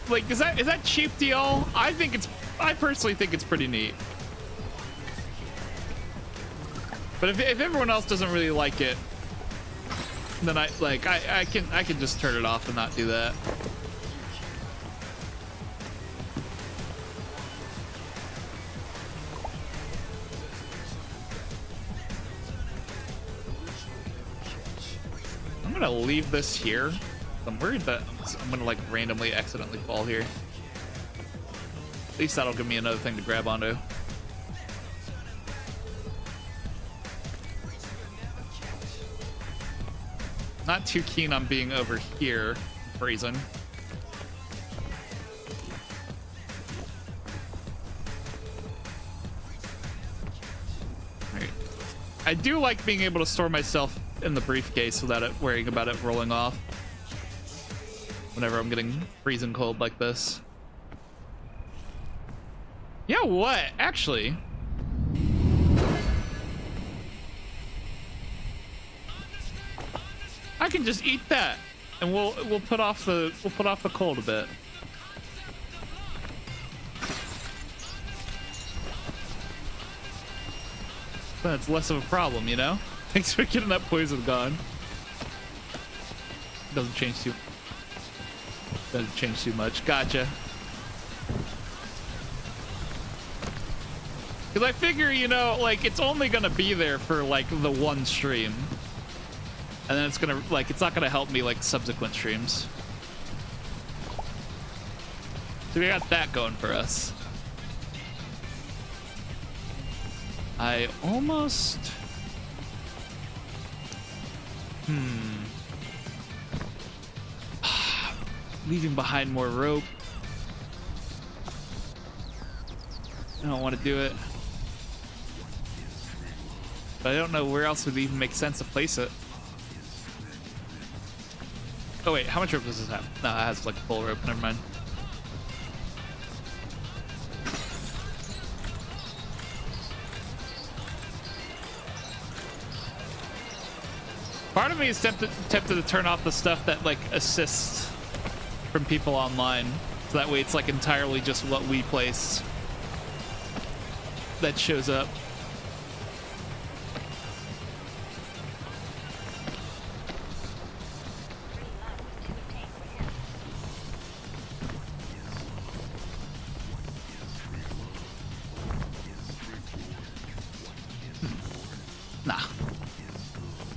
like is that cheap to y'all? I personally think it's pretty neat. But if everyone else doesn't really like it, then I can just turn it off and not do that. I'm gonna leave this here. I'm worried that I'm gonna like randomly accidentally fall here. At least that'll give me another thing to grab onto. Not too keen on being over here, freezing. Alright. I do like being able to store myself in the briefcase without it worrying about it rolling off whenever I'm getting freezing cold like this. Yeah, what? Actually, I can just eat that, and we'll put off the cold a bit. That's less of a problem, you know? Thanks for getting that poison gone. Doesn't change too much. Gotcha. Because I figure, you know, like, it's only gonna be there for, like, the one stream. And then it's gonna, like, it's not gonna help me, like, subsequent streams. So we got that going for us. I almost... Leaving behind more rope. I don't want to do it. But I don't know where else would even make sense to place it. Oh wait, how much rope does this have? No, it has like full rope, never mind. Part of me is tempted to turn off the stuff that like assists from people online. So that way it's like entirely just what we place that shows up. Nah. I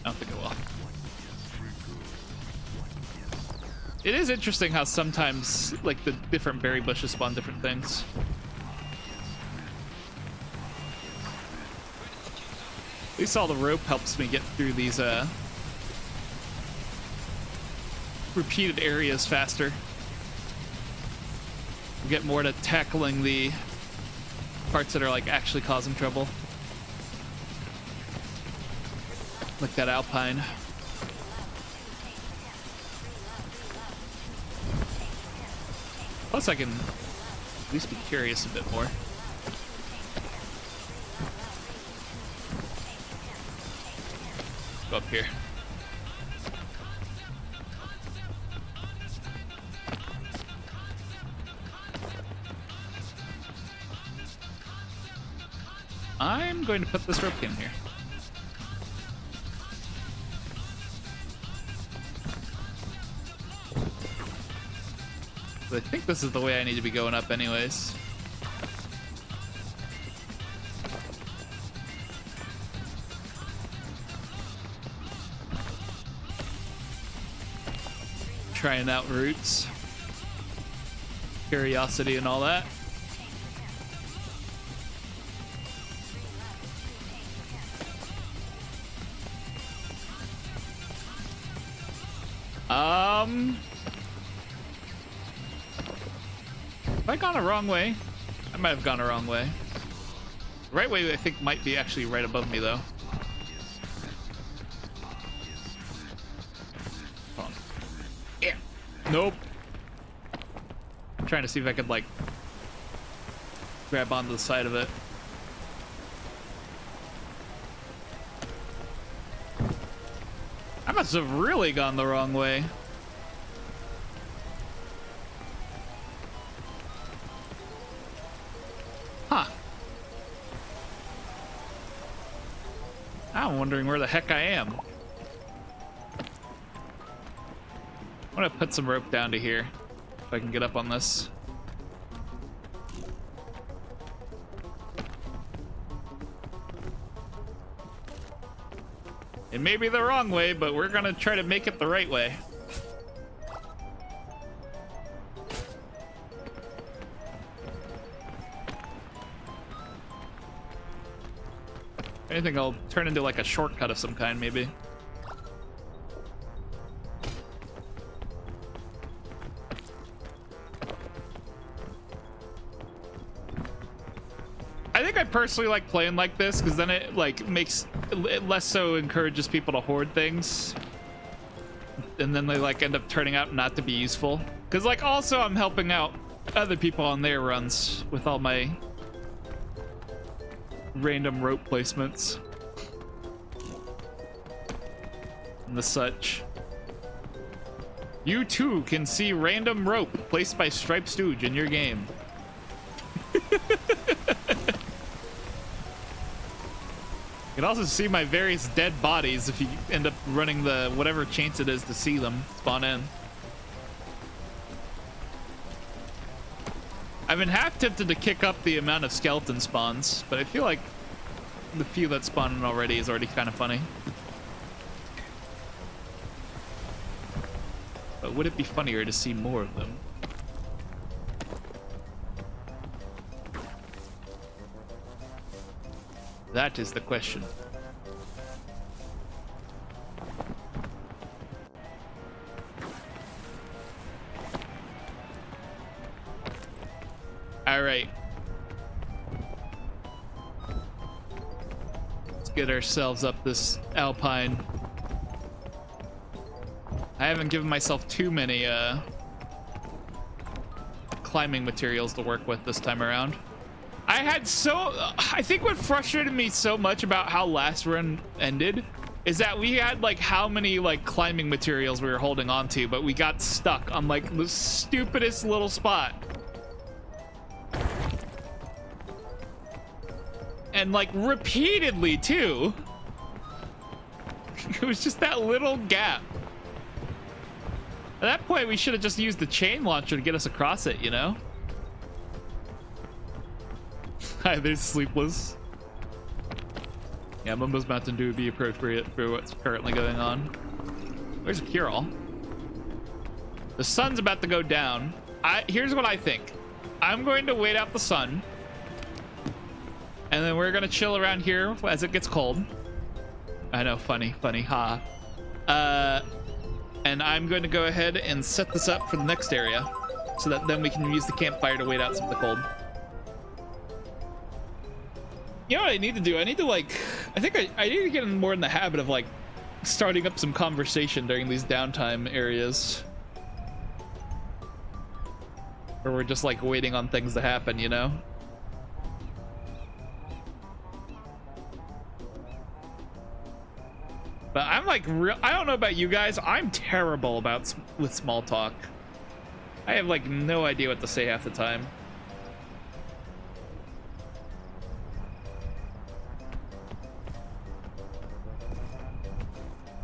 don't think it will. It is interesting how sometimes, like, the different berry bushes spawn different things. At least all the rope helps me get through these, repeated areas faster. We get more to tackling the parts that are, like, actually causing trouble. Like that alpine. Plus I can at least be curious a bit more. Go up here. I'm going to put this rope in here. I think this is the way I need to be going up anyways. Trying out routes. Curiosity and all that. Have I gone a wrong way? I might have gone a wrong way. The right way I think might be actually right above me though. Hold on. Yeah. Nope. I'm trying to see if I could like grab onto the side of it. I must have really gone the wrong way. Huh. I'm wondering where the heck I am. I'm gonna put some rope down to here if I can get up on this. It may be the wrong way, but we're gonna try to make it the right way. If anything, I'll turn into like a shortcut of some kind, maybe. I think I personally like playing like this because then it like makes it less so encourages people to hoard things, and then they like end up turning out not to be useful. Because like also I'm helping out other people on their runs with all my random rope placements and the such. You too can see random rope placed by StripeStooge in your game. You can also see my various dead bodies if you end up running the whatever chance it is to see them spawn in. I've been half tempted to kick up the amount of skeleton spawns, but I feel like the few that spawn in already is already kind of funny. But would it be funnier to see more of them? That is the question. All right. Let's get ourselves up this alpine. I haven't given myself too many climbing materials to work with this time around. I think what frustrated me so much about how last run ended is that we had like how many like climbing materials we were holding on to, but we got stuck on like the stupidest little spot. And like repeatedly too. It was just that little gap. At that point, we should have just used the chain launcher to get us across it, you know? Hi, there's Sleepless. Yeah, Mumbo's Mountain Dew would be appropriate for what's currently going on. Where's a cure-all? The sun's about to go down. Here's what I think. I'm going to wait out the sun. And then we're going to chill around here as it gets cold. I know, funny, ha. And I'm going to go ahead and set this up for the next area so that then we can use the campfire to wait out some of the cold. You know what I need to do? I need to like, I think I need to get more in the habit of like starting up some conversation during these downtime areas. Where we're just like waiting on things to happen, you know? But I'm like, I don't know about you guys. I'm terrible with small talk. I have like no idea what to say half the time.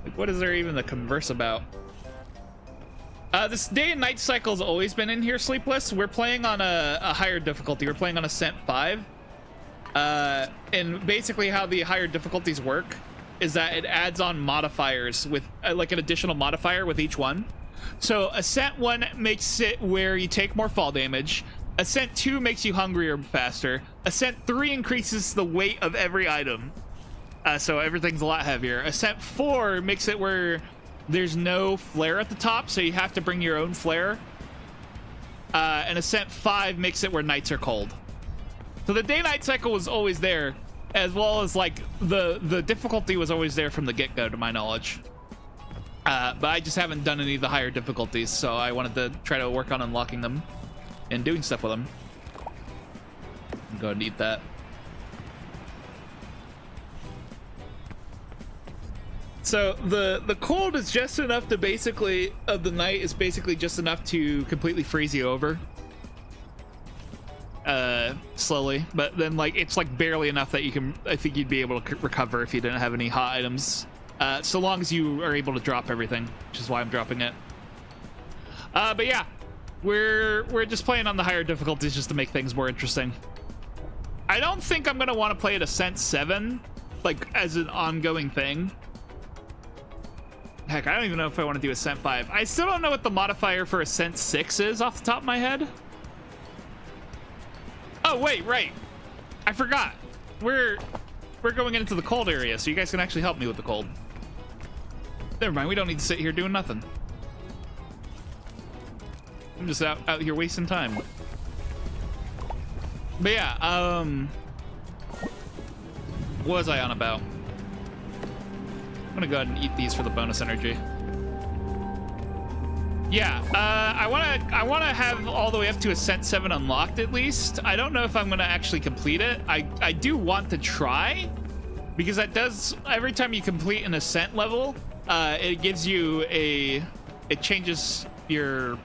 Like, what is there even to converse about? This day and night cycle's always been in here, Sleepless. We're playing on a higher difficulty. We're playing on Ascent 5. And basically how the higher difficulties work is that it adds on modifiers with like an additional modifier with each one. So Ascent 1 makes it where you take more fall damage. Ascent 2 makes you hungrier faster. Ascent 3 increases the weight of every item. So everything's a lot heavier. Ascent 4 makes it where there's no flare at the top, so you have to bring your own flare. And Ascent 5 makes it where nights are cold. So the day-night cycle was always there, as well as like the difficulty was always there from the get-go, to my knowledge. But I just haven't done any of the higher difficulties, so I wanted to try to work on unlocking them and doing stuff with them. Go ahead and eat that. So the cold is just enough to basically, of the night is basically just enough to completely freeze you over. Slowly, but then like it's like barely enough that you can, I think you'd be able to recover if you didn't have any hot items. So long as you are able to drop everything, which is why I'm dropping it. But yeah, we're just playing on the higher difficulties just to make things more interesting. I don't think I'm gonna want to play at Ascent 7, like as an ongoing thing. Heck, I don't even know if I want to do Ascent 5. I still don't know what the modifier for Ascent 6 is off the top of my head. Oh wait, right. I forgot. We're going into the cold area, so you guys can actually help me with the cold. Never mind, we don't need to sit here doing nothing. I'm just out here wasting time. But yeah, what was I on about? I'm gonna go ahead and eat these for the bonus energy. Yeah, I wanna have all the way up to Ascent 7 unlocked at least. I don't know if I'm gonna actually complete it. I do want to try, because that does, every time you complete an Ascent level, it gives you it changes your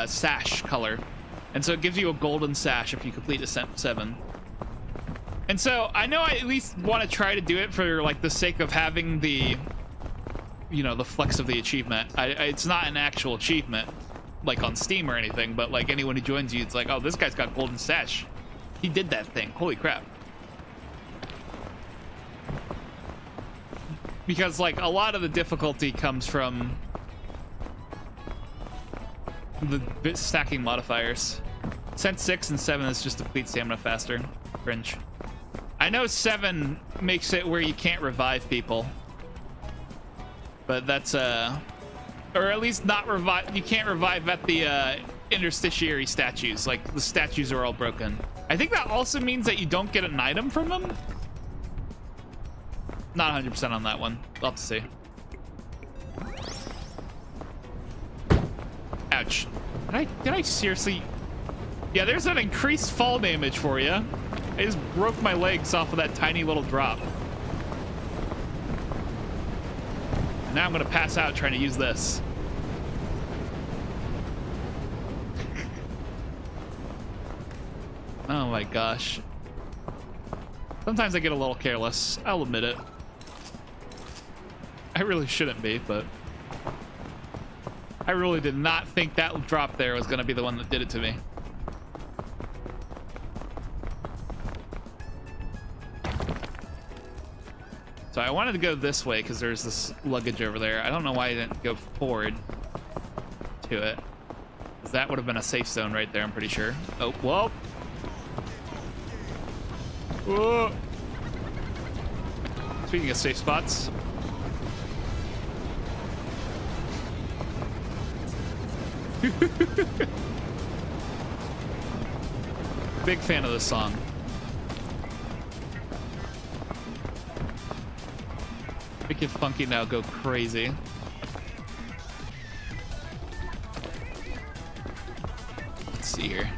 sash color. And so it gives you a golden sash if you complete Ascent 7. And so I know I at least want to try to do it for like the sake of having the, you know, the flex of the achievement. It's not an actual achievement like on Steam or anything, but like anyone who joins you, it's like, oh, this guy's got golden sash. He did that thing. Holy crap. Because like a lot of the difficulty comes from the bit stacking modifiers. Ascent 6 and 7 is just deplete stamina faster. Cringe. I know 7 makes it where you can't revive people, but that's or at least not revive. You can't revive at the interstitiary statues. Like the statues are all broken. I think that also means that you don't get an item from them. Not 100% on that one. We'll have to see. Ouch. Did I seriously? Yeah, there's an increased fall damage for you. I just broke my legs off of that tiny little drop. Now I'm gonna pass out trying to use this. Oh my gosh. Sometimes I get a little careless. I'll admit it. I really shouldn't be, but I really did not think that drop there was gonna be the one that did it to me. So I wanted to go this way because there's this luggage over there. I don't know why I didn't go forward to it. That would have been a safe zone right there, I'm pretty sure. Oh, whoa. Whoa. Speaking of safe spots. Big fan of this song. Make it funky now, go crazy. Let's see here.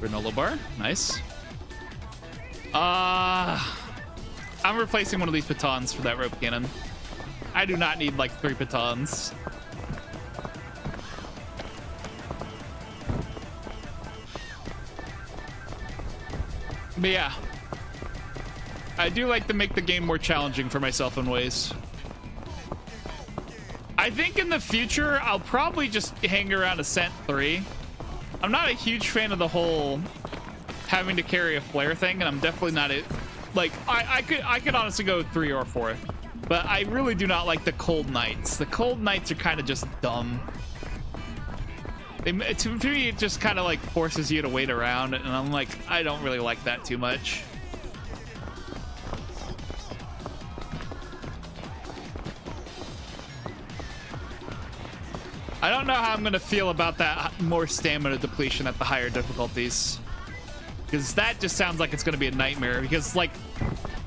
Granola bar, nice. I'm replacing one of these batons for that rope cannon. I do not need like 3 batons. But yeah, I do like to make the game more challenging for myself in ways. I think in the future, I'll probably just hang around Ascent 3. I'm not a huge fan of the whole having to carry a flare thing, and I'm definitely not it. Like, I could honestly go 3 or 4, but I really do not like the cold nights. The cold nights are kind of just dumb. To me, it just kind of like forces you to wait around, and I'm like, I don't really like that too much. I don't know how I'm gonna feel about that more stamina depletion at the higher difficulties, because that just sounds like it's gonna be a nightmare. Because like,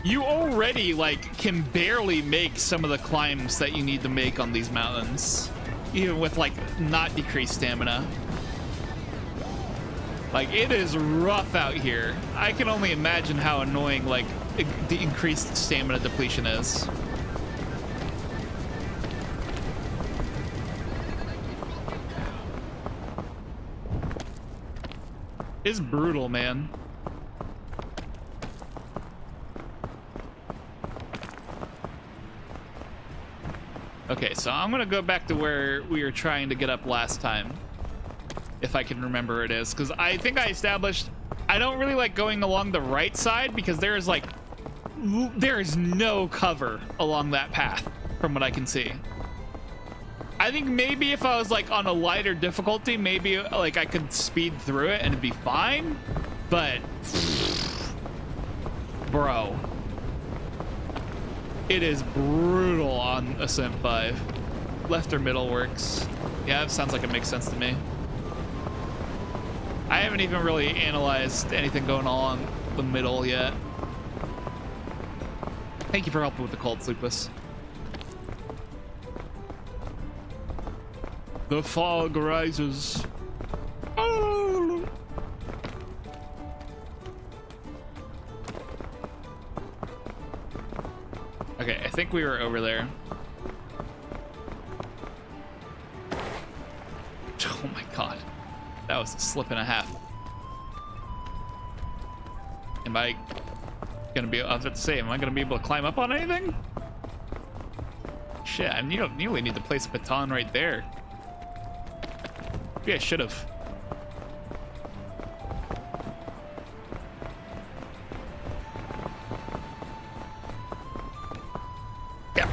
you already like can barely make some of the climbs that you need to make on these mountains, even with like not decreased stamina. Like, it is rough out here. I can only imagine how annoying like the increased stamina depletion is. It's brutal, man. Okay, so I'm gonna go back to where we were trying to get up last time, if I can remember where it is, because I think I established I don't really like going along the right side because there is no cover along that path from what I can see. I think maybe if I was like on a lighter difficulty, maybe like I could speed through it and it'd be fine, but bro, it is brutal on Ascent 5. Left or middle works. Yeah, it sounds like it makes sense to me. I haven't even really analyzed anything going along the middle yet. Thank you for helping with the cold, Sleepless. The fog rises. Oh. Okay, I think we were over there. Oh my god. That was a slip and a half. Am I gonna be, I was about to say, am I gonna be able to climb up on anything? Shit, I nearly need to place a baton right there. Maybe I should have. Yeah.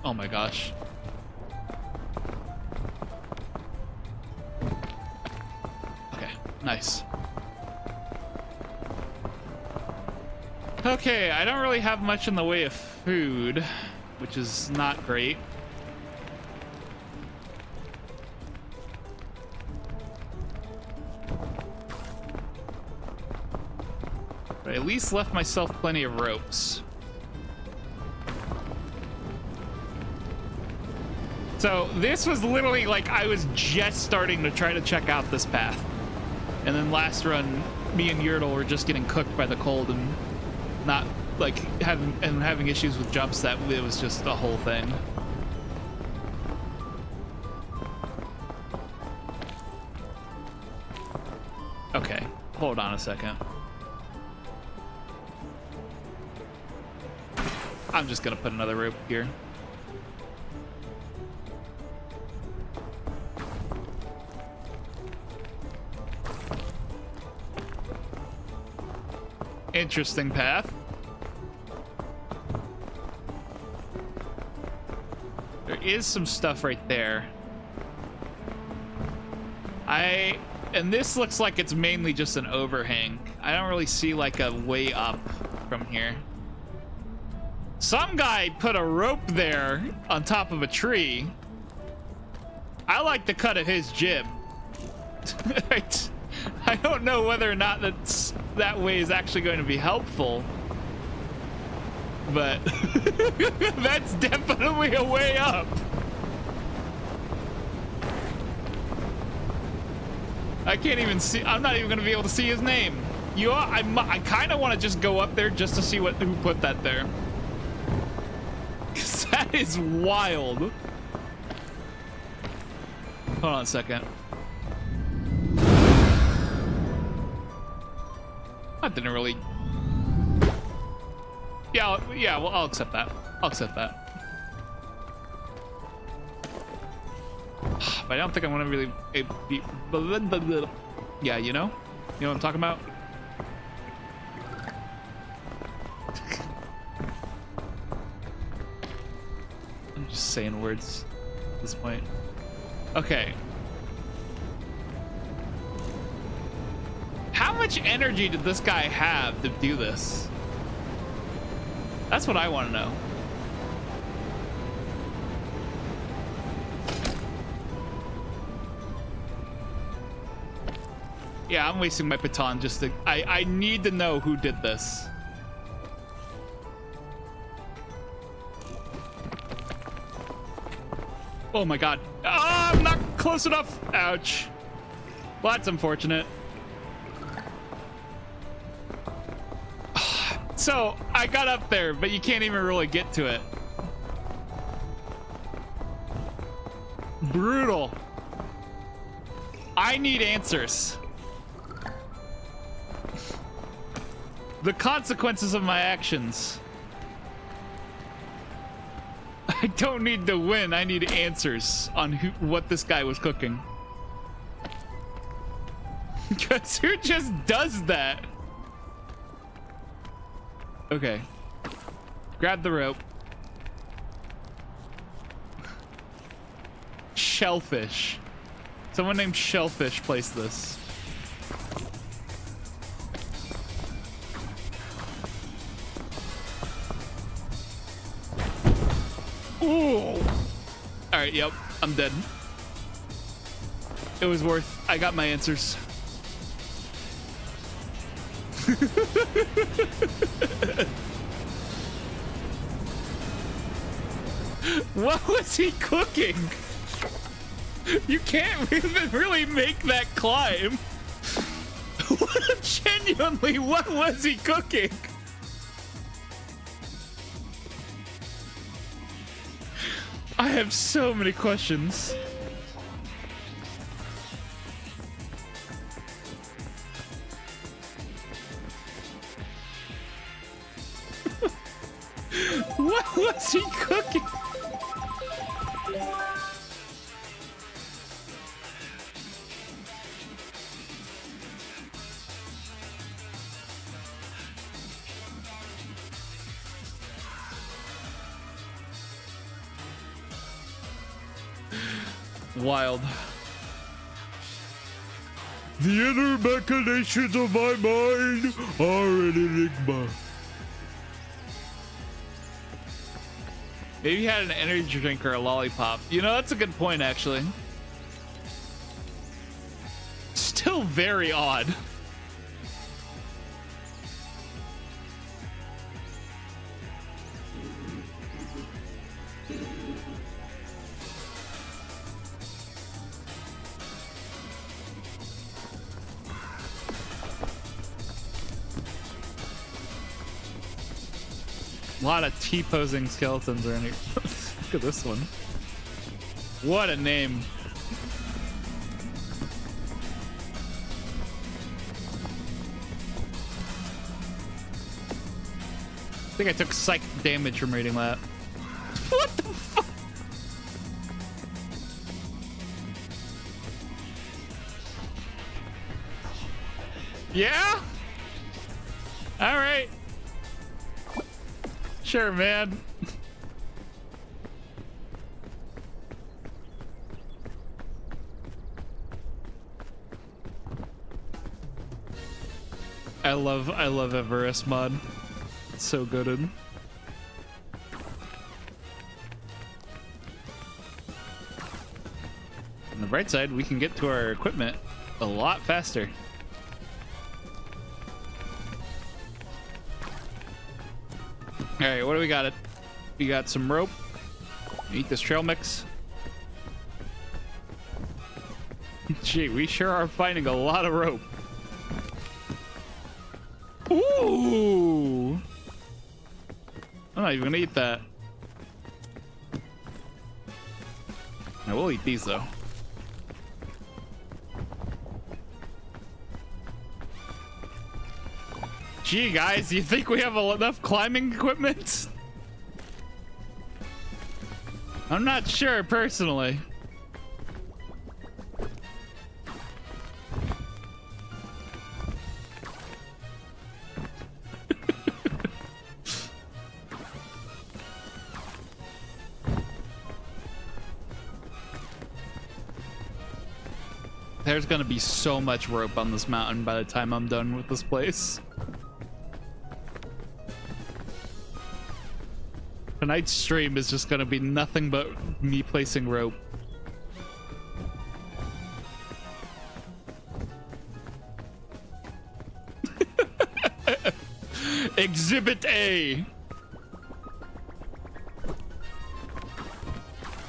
Oh my gosh. Okay, nice. Okay, I don't really have much in the way of food, which is not great. But I at least left myself plenty of ropes. So this was literally like I was just starting to try to check out this path. And then last run, me and Yertle were just getting cooked by the cold and not like having issues with jumps. That it was just the whole thing. Okay, hold on a second. I'm just gonna put another rope here. Interesting path. There is some stuff right there. And this looks like it's mainly just an overhang. I don't really see like a way up from here. Some guy put a rope there on top of a tree. I like the cut of his jib. I don't know whether or not that way is actually going to be helpful, but that's definitely a way up. I can't even see. I'm not even going to be able to see his name. I kind of want to just go up there just to see who put that there. 'Cause that is wild. Hold on a second. That didn't really. Yeah, well, I'll accept that. I'll accept that. But I don't think I'm gonna really be. Yeah, you know what I'm talking about. I'm just saying words at this point. Okay. How much energy did this guy have to do this? That's what I want to know. Yeah, I'm wasting my baton just to... I need to know who did this. Oh my god. Ah, I'm not close enough. Ouch. Well, that's unfortunate. So, I got up there, but you can't even really get to it. Brutal. I need answers. The consequences of my actions. I don't need to win. I need answers on what this guy was cooking. Because who just does that? Okay. Grab the rope. Shellfish. Someone named Shellfish placed this. Ooh. All right, yep, I'm dead. It was worth. I got my answers. What was he cooking? You can't even really make that climb. Genuinely, what was he cooking? I have so many questions. What was he cooking? Wild. The inner machinations of my mind are an enigma. Maybe he had an energy drink or a lollipop. You know, that's a good point, actually. Still very odd. A lot of T-posing skeletons around here. Look at this one. What a name. I think I took psychic damage from reading that. What the fuck? Yeah? All right. Sure, man. I love Everest mod. It's so good. On the bright side, we can get to our equipment a lot faster. All right, what do we got? We got some rope. Eat this trail mix. Gee, we sure are finding a lot of rope. Ooh! I'm not even gonna eat that. I will eat these though. Gee, guys, you think we have enough climbing equipment? I'm not sure, personally. There's gonna be so much rope on this mountain by the time I'm done with this place. Tonight's stream is just gonna be nothing but me placing rope. Exhibit A.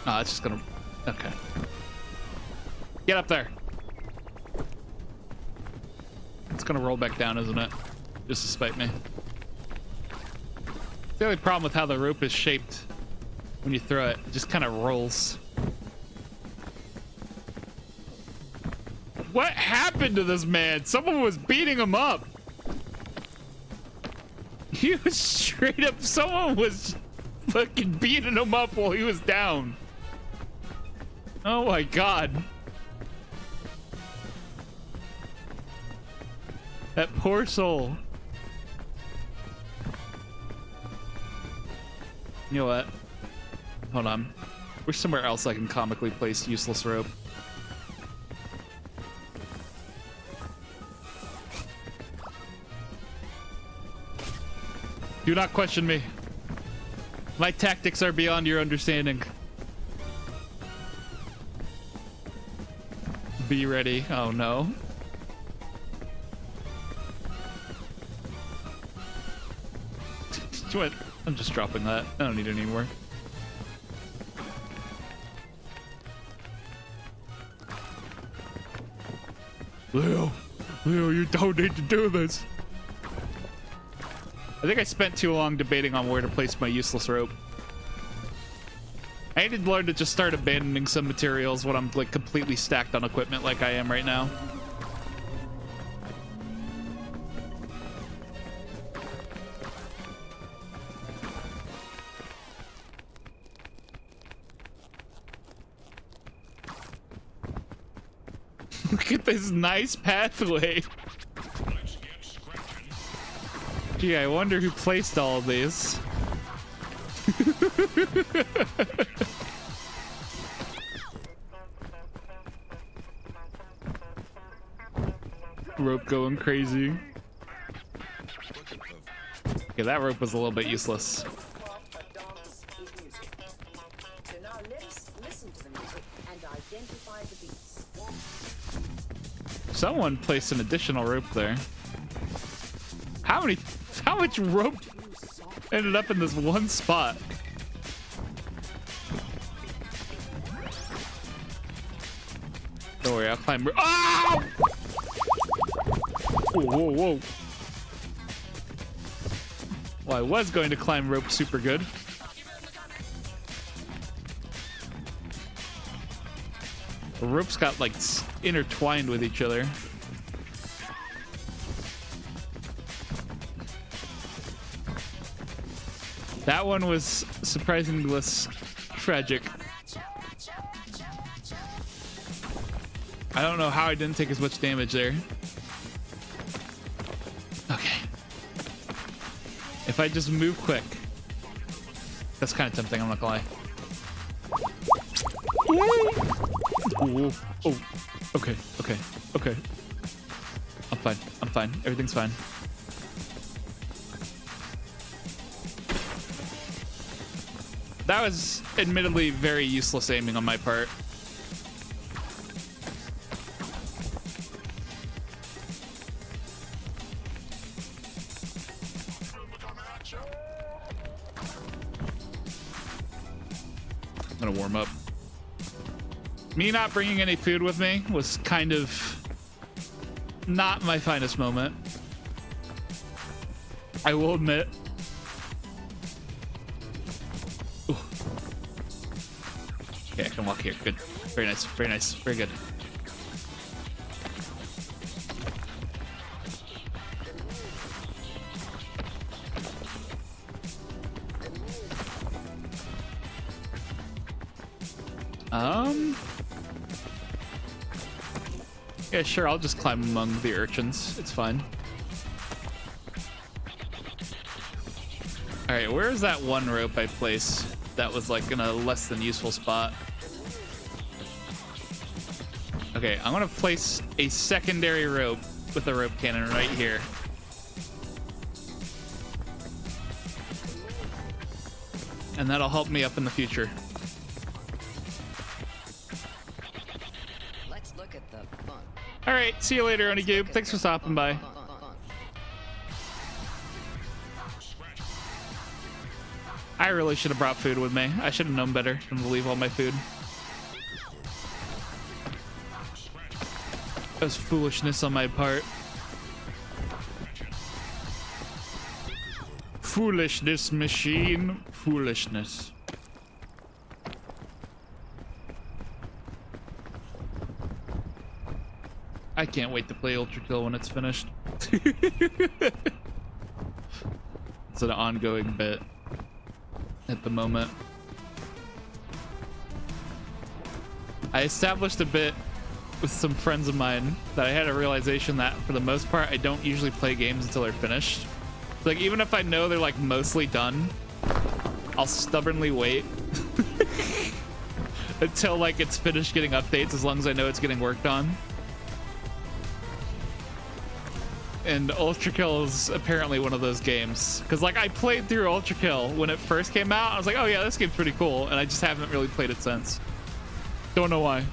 Oh, it's just gonna... Okay. Get up there. It's gonna roll back down, isn't it? Just to spite me. The only problem with how the rope is shaped when you throw it, it just kind of rolls. What happened to this man? Someone was beating him up. He was straight up, someone was fucking beating him up while he was down. Oh my god. That poor soul. You know what? Hold on. Where's somewhere else I can comically place useless rope? Do not question me. My tactics are beyond your understanding. Be ready. Oh no. What? I'm just dropping that. I don't need it anymore. Leo, you don't need to do this. I think I spent too long debating on where to place my useless rope. I need to learn to just start abandoning some materials when I'm like completely stacked on equipment like I am right now. Look at this nice pathway. Gee, I wonder who placed all of these. Rope going crazy. Okay, that rope was a little bit useless. Someone placed an additional rope there. How much rope ended up in this one spot? Don't worry, I'll climb. Oh! Whoa, whoa, whoa. Well, I was going to climb rope super good. The ropes got like intertwined with each other. That one was surprisingly less tragic. I don't know how I didn't take as much damage there. Okay. If I just move quick. That's kind of tempting, I'm not gonna lie. Oh, oh, okay. I'm fine. Everything's fine. That was admittedly very useless aiming on my part. I'm gonna warm up. Me not bringing any food with me was kind of not my finest moment. I will admit. Ooh. Okay, I can walk here. Good. Very nice. Very nice. Very good. Yeah, sure, I'll just climb among the urchins. It's fine. Alright, where's that one rope I placed that was like in a less than useful spot? Okay, I'm gonna place a secondary rope with a rope cannon right here. And that'll help me up in the future. All right, see you later, Onigube. Thanks for stopping by. I really should have brought food with me. I should have known better than to leave all my food. That was foolishness on my part. Foolishness, machine. Foolishness. I can't wait to play Ultra Kill when it's finished. It's an ongoing bit at the moment. I established a bit with some friends of mine that I had a realization that for the most part, I don't usually play games until they're finished. Like, even if I know they're like mostly done, I'll stubbornly wait until like it's finished getting updates, as long as I know it's getting worked on. And Ultra Kill is apparently one of those games, because like I played through Ultra Kill when it first came out. I was like, oh yeah, this game's pretty cool, and I just haven't really played it since. Don't know why.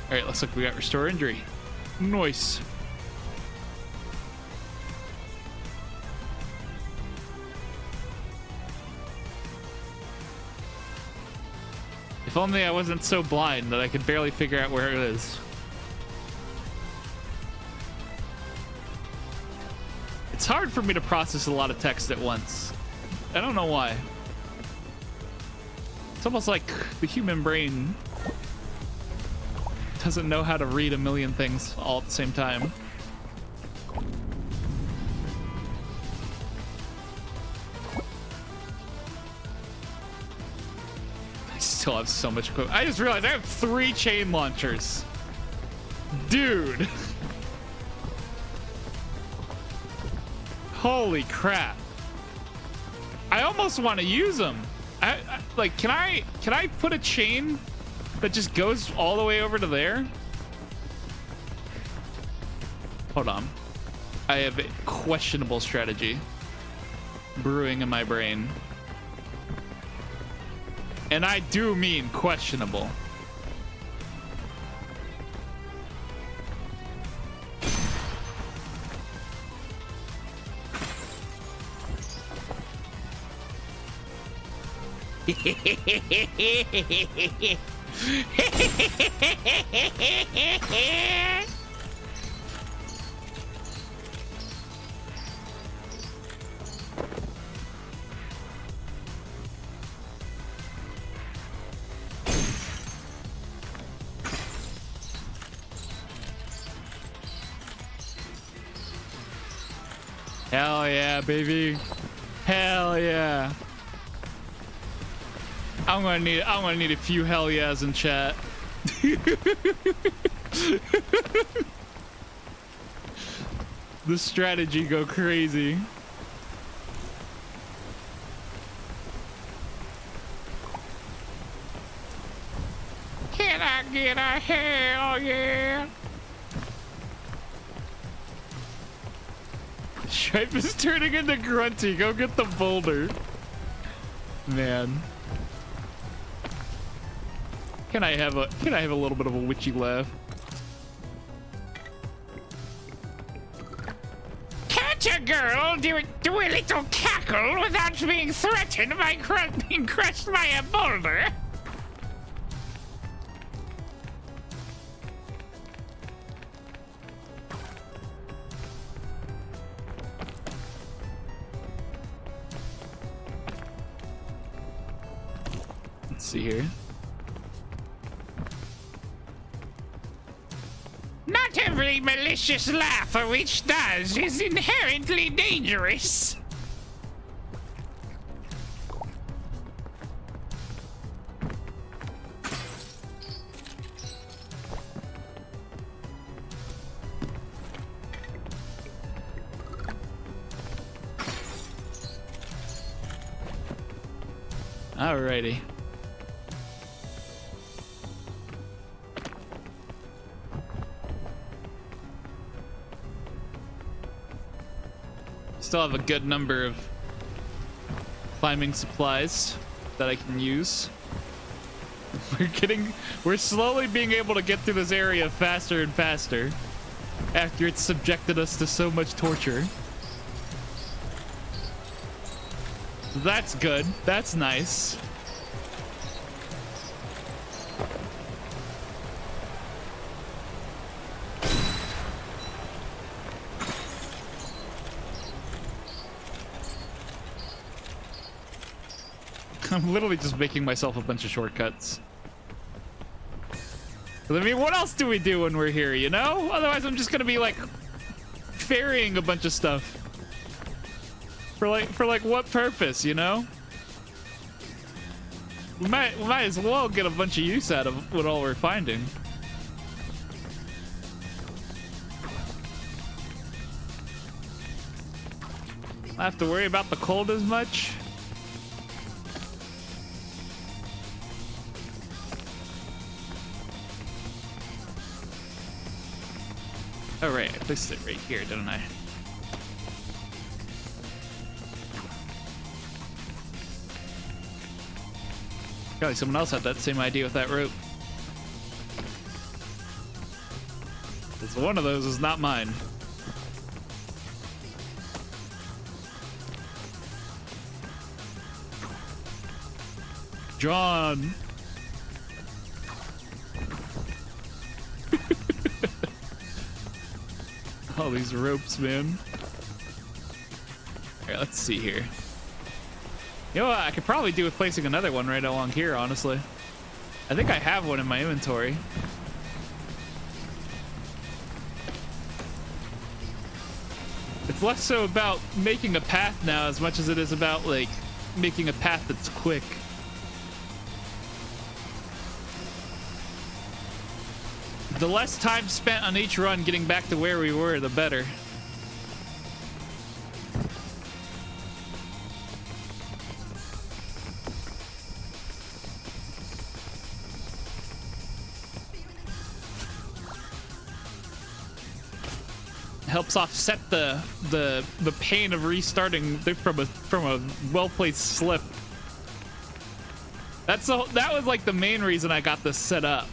All right, looks like we got Restore Injury. Nice. If only I wasn't so blind that I could barely figure out where it is. It's hard for me to process a lot of text at once. I don't know why. It's almost like the human brain doesn't know how to read a million things all at the same time. I still have so much equipment. I just realized I have 3 chain launchers. Dude. Holy crap. I almost want to use them. Like, can I put a chain that just goes all the way over to there? Hold on. I have a questionable strategy brewing in my brain. And I do mean questionable. Hell yeah, baby. Hell yeah. I'm gonna need a few hell yeahs in chat. The strategy go crazy. Can I get a hell yeah? Stripe is turning into Grunty. Go get the boulder. Man. Can I have a little bit of a witchy laugh? Can't a girl do a little cackle without being threatened by being crushed by a boulder? Let's see here. Not every malicious laugher which does is inherently dangerous. Alrighty. Still have a good number of climbing supplies that I can use. We're slowly being able to get through this area faster and faster after it's subjected us to so much torture. That's good. That's nice. I'm literally just making myself a bunch of shortcuts. I mean, what else do we do when we're here, you know? Otherwise, I'm just gonna be like ferrying a bunch of stuff. For like what purpose, you know? We might as well get a bunch of use out of what all we're finding. I have to worry about the cold as much. Oh right, I placed it right here, didn't I? Probably someone else had that same idea with that rope. 'Cause one of those is not mine. John. All these ropes, man. All right, let's see here. You know what? I could probably do with placing another one right along here, honestly. I think I have one in my inventory. It's less so about making a path now as much as it is about, like, making a path that's quick. The less time spent on each run getting back to where we were, the better. Helps offset the pain of restarting from a well-placed slip. That was like the main reason I got this set up.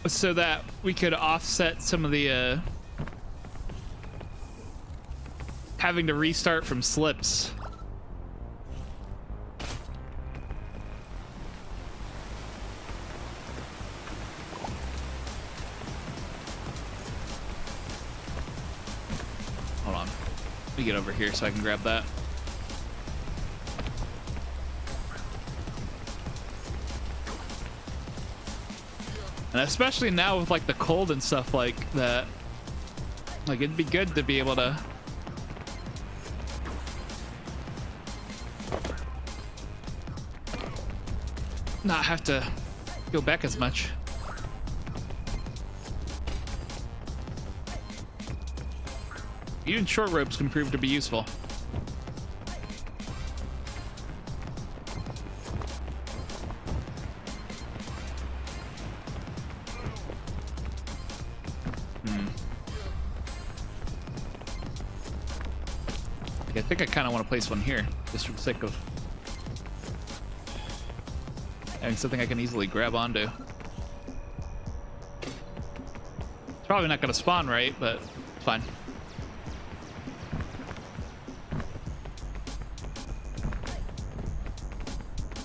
So that we could offset some of the having to restart from slips. Hold on. Let me get over here so I can grab that. And especially now with like the cold and stuff like that, like it'd be good to be able to not have to go back as much. Even short ropes can prove to be useful. I think I kind of want to place one here, just for the sake of having something I can easily grab onto. It's probably not going to spawn right, but it's fine.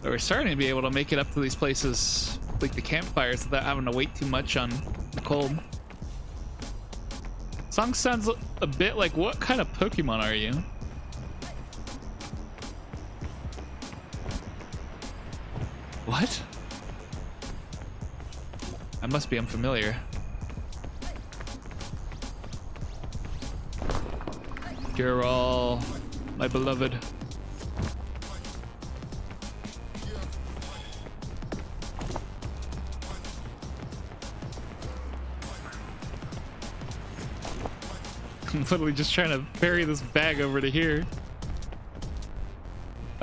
But we're starting to be able to make it up to these places, like the campfires, without having to wait too much on the cold. Song sounds a bit like, what kind of Pokemon are you? What? I must be unfamiliar. Girl, my beloved. I'm literally just trying to ferry this bag over to here.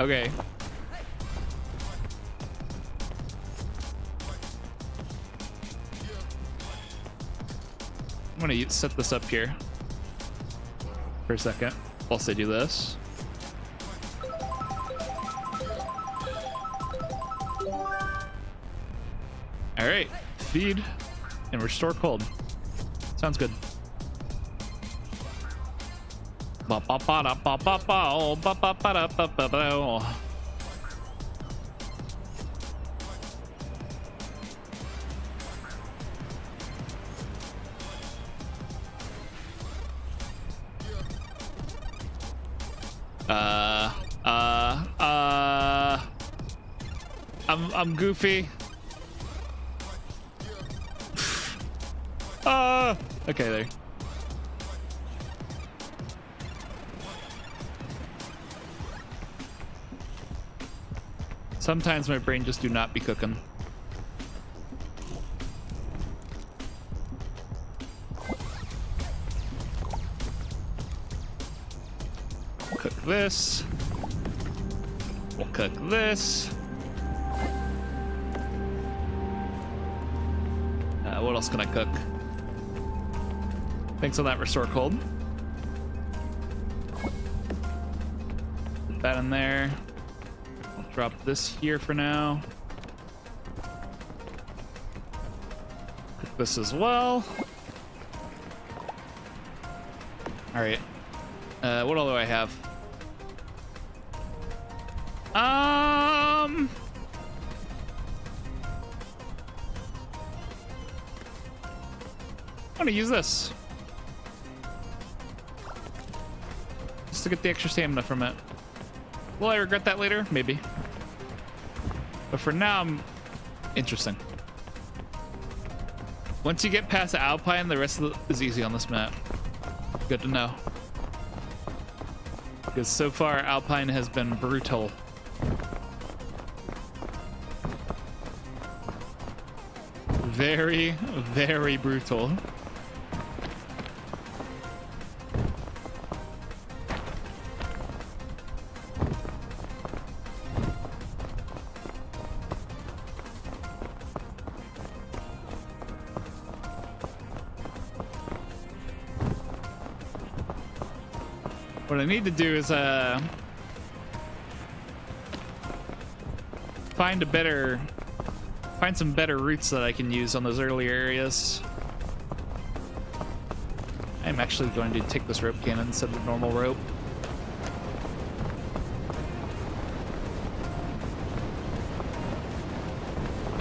Okay. I'm gonna set this up here for a second whilst I do this. All right, feed and restore cold. Sounds good. I'm goofy. Okay, there. Sometimes my brain just do not be cooking. Cook this. We'll cook this. What else can I cook? Thanks on that restore cold. Put that in there. I'll drop this here for now. Cook this as well. All right. What all do I have? I'm gonna use this just to get the extra stamina from it. Will I regret that later? Maybe. But for now, I'm interesting. Once you get past Alpine, the rest of is easy on this map. Good to know. Because so far, Alpine has been brutal. Very, very brutal. What I need to do is find some better routes that I can use on those earlier areas. I'm actually going to take this rope cannon instead of normal rope.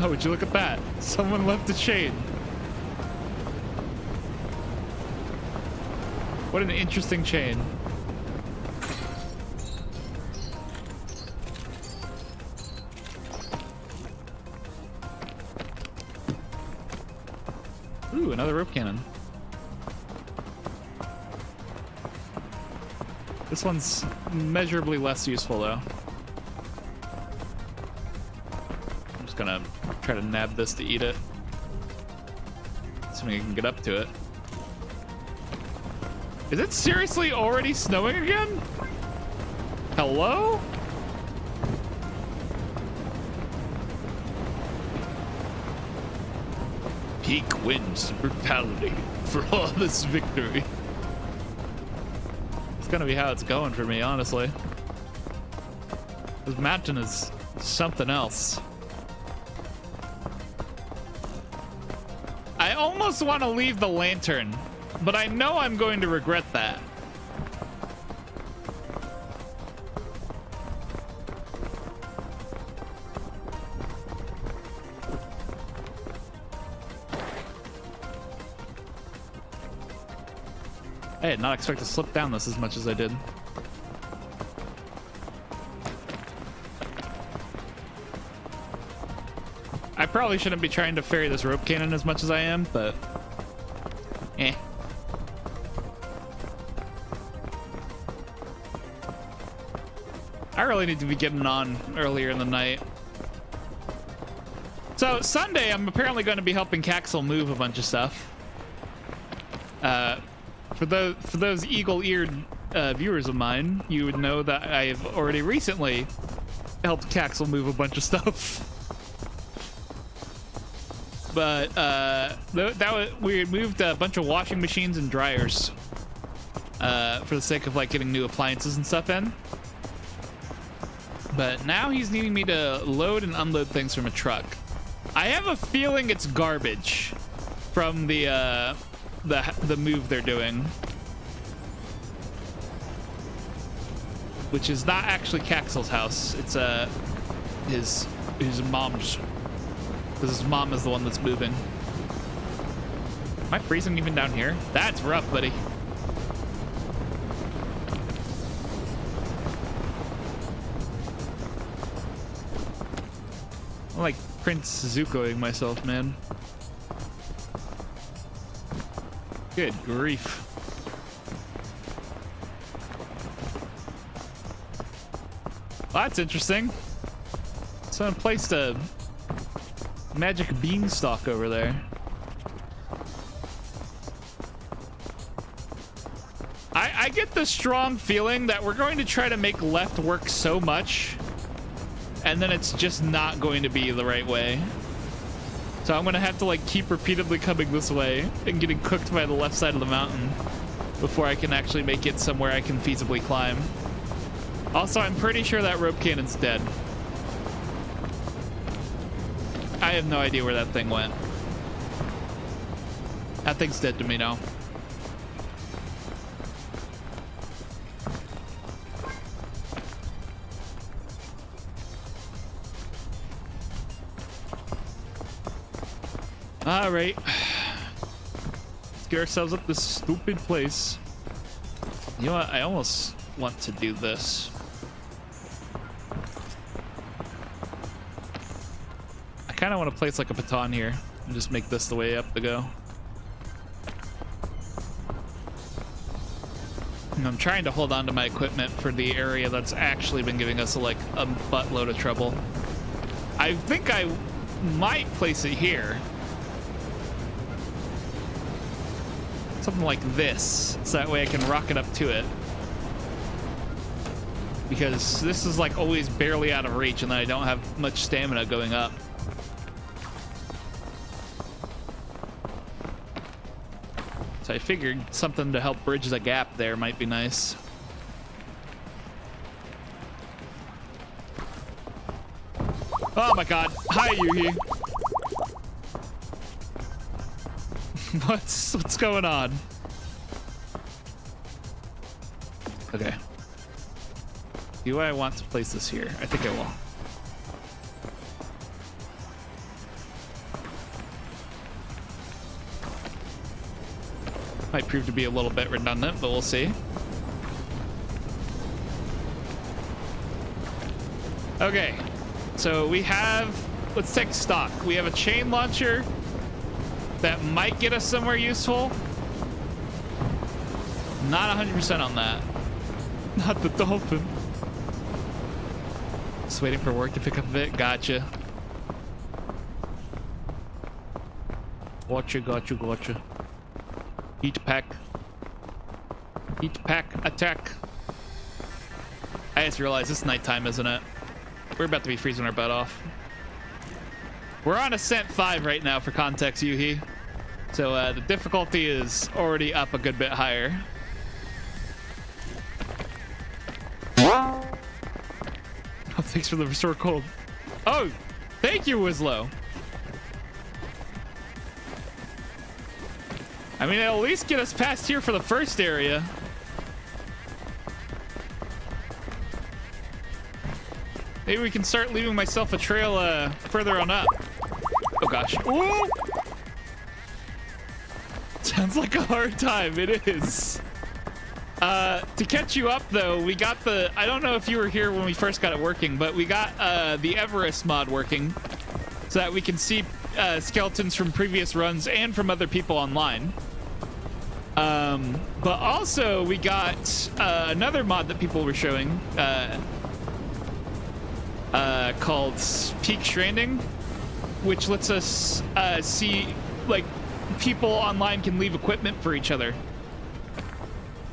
Oh, would you look at that? Someone left a chain. What an interesting chain. Ooh, another rope cannon. This one's measurably less useful, though. I'm just gonna try to nab this to eat it. Assuming I can get up to it. Is it seriously already snowing again? Hello? Peak wins brutality for all this victory. It's gonna be how it's going for me, honestly. This mountain is something else. I almost want to leave the lantern, but I know I'm going to regret that. I did not expect to slip down this as much as I did. I probably shouldn't be trying to ferry this rope cannon as much as I am, but eh. I really need to be getting on earlier in the night. So Sunday, I'm apparently going to be helping Caxel move a bunch of stuff. For those eagle-eared viewers of mine, you would know that I've already recently helped Caxel move a bunch of stuff. But we had moved a bunch of washing machines and dryers for the sake of like getting new appliances and stuff in. But now he's needing me to load and unload things from a truck. I have a feeling it's garbage from the move they're doing, which is not actually Caxel's house. It's his mom's, because his mom is the one that's moving. Am I freezing even down here? That's rough, buddy. I'm like Prince Zukoing myself, man. Good grief. Well, that's interesting. Someone placed a magic beanstalk over there. I get the strong feeling that we're going to try to make left work so much, and then it's just not going to be the right way. So I'm gonna have to like keep repeatedly coming this way and getting cooked by the left side of the mountain before I can actually make it somewhere I can feasibly climb. Also, I'm pretty sure that rope cannon's dead. I have no idea where that thing went. That thing's dead to me now. All right, let's get ourselves up this stupid place. You know what? I almost want to do this. I kind of want to place like a baton here and just make this the way up to go. And I'm trying to hold on to my equipment for the area that's actually been giving us like a buttload of trouble. I think I might place it here. Something like this, so that way I can rocket up to it. Because this is like always barely out of reach, and then I don't have much stamina going up. So I figured something to help bridge the gap there might be nice. Oh my god. Hi, Yuhi. What's going on? Okay. Do I want to place this here? I think I will. Might prove to be a little bit redundant, but we'll see. Okay. So we have, let's take stock. We have a chain launcher that might get us somewhere useful. Not 100% on that. Not the dolphin. Just waiting for work to pick up a bit. Gotcha. Gotcha. Heat pack. Heat pack attack. I just realized it's nighttime, isn't it? We're about to be freezing our butt off. We're on Ascent 5 right now, for context, Yuhi. So the difficulty is already up a good bit higher. Oh, thanks for the restore cold. Oh, thank you, Wislow. I mean, it'll at least get us past here for the first area. Maybe we can start leaving myself a trail further on up. Oh gosh. Ooh! Sounds like a hard time. It is. To catch you up though, we got the, I don't know if you were here when we first got it working, but we got the Everest mod working so that we can see skeletons from previous runs and from other people online. But also we got another mod that people were showing called Peak Stranding, which lets us see, like, people online can leave equipment for each other.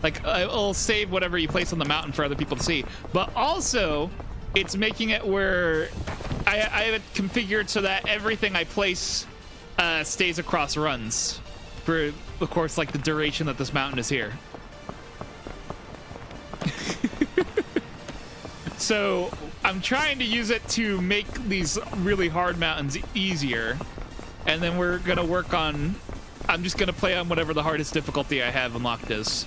Like, it'll save whatever you place on the mountain for other people to see. But also, it's making it where I have it configured so that everything I place stays across runs for, of course, like the duration that this mountain is here. So I'm trying to use it to make these really hard mountains easier, and then we're gonna work on, I'm just gonna play on whatever the hardest difficulty I have unlocked is.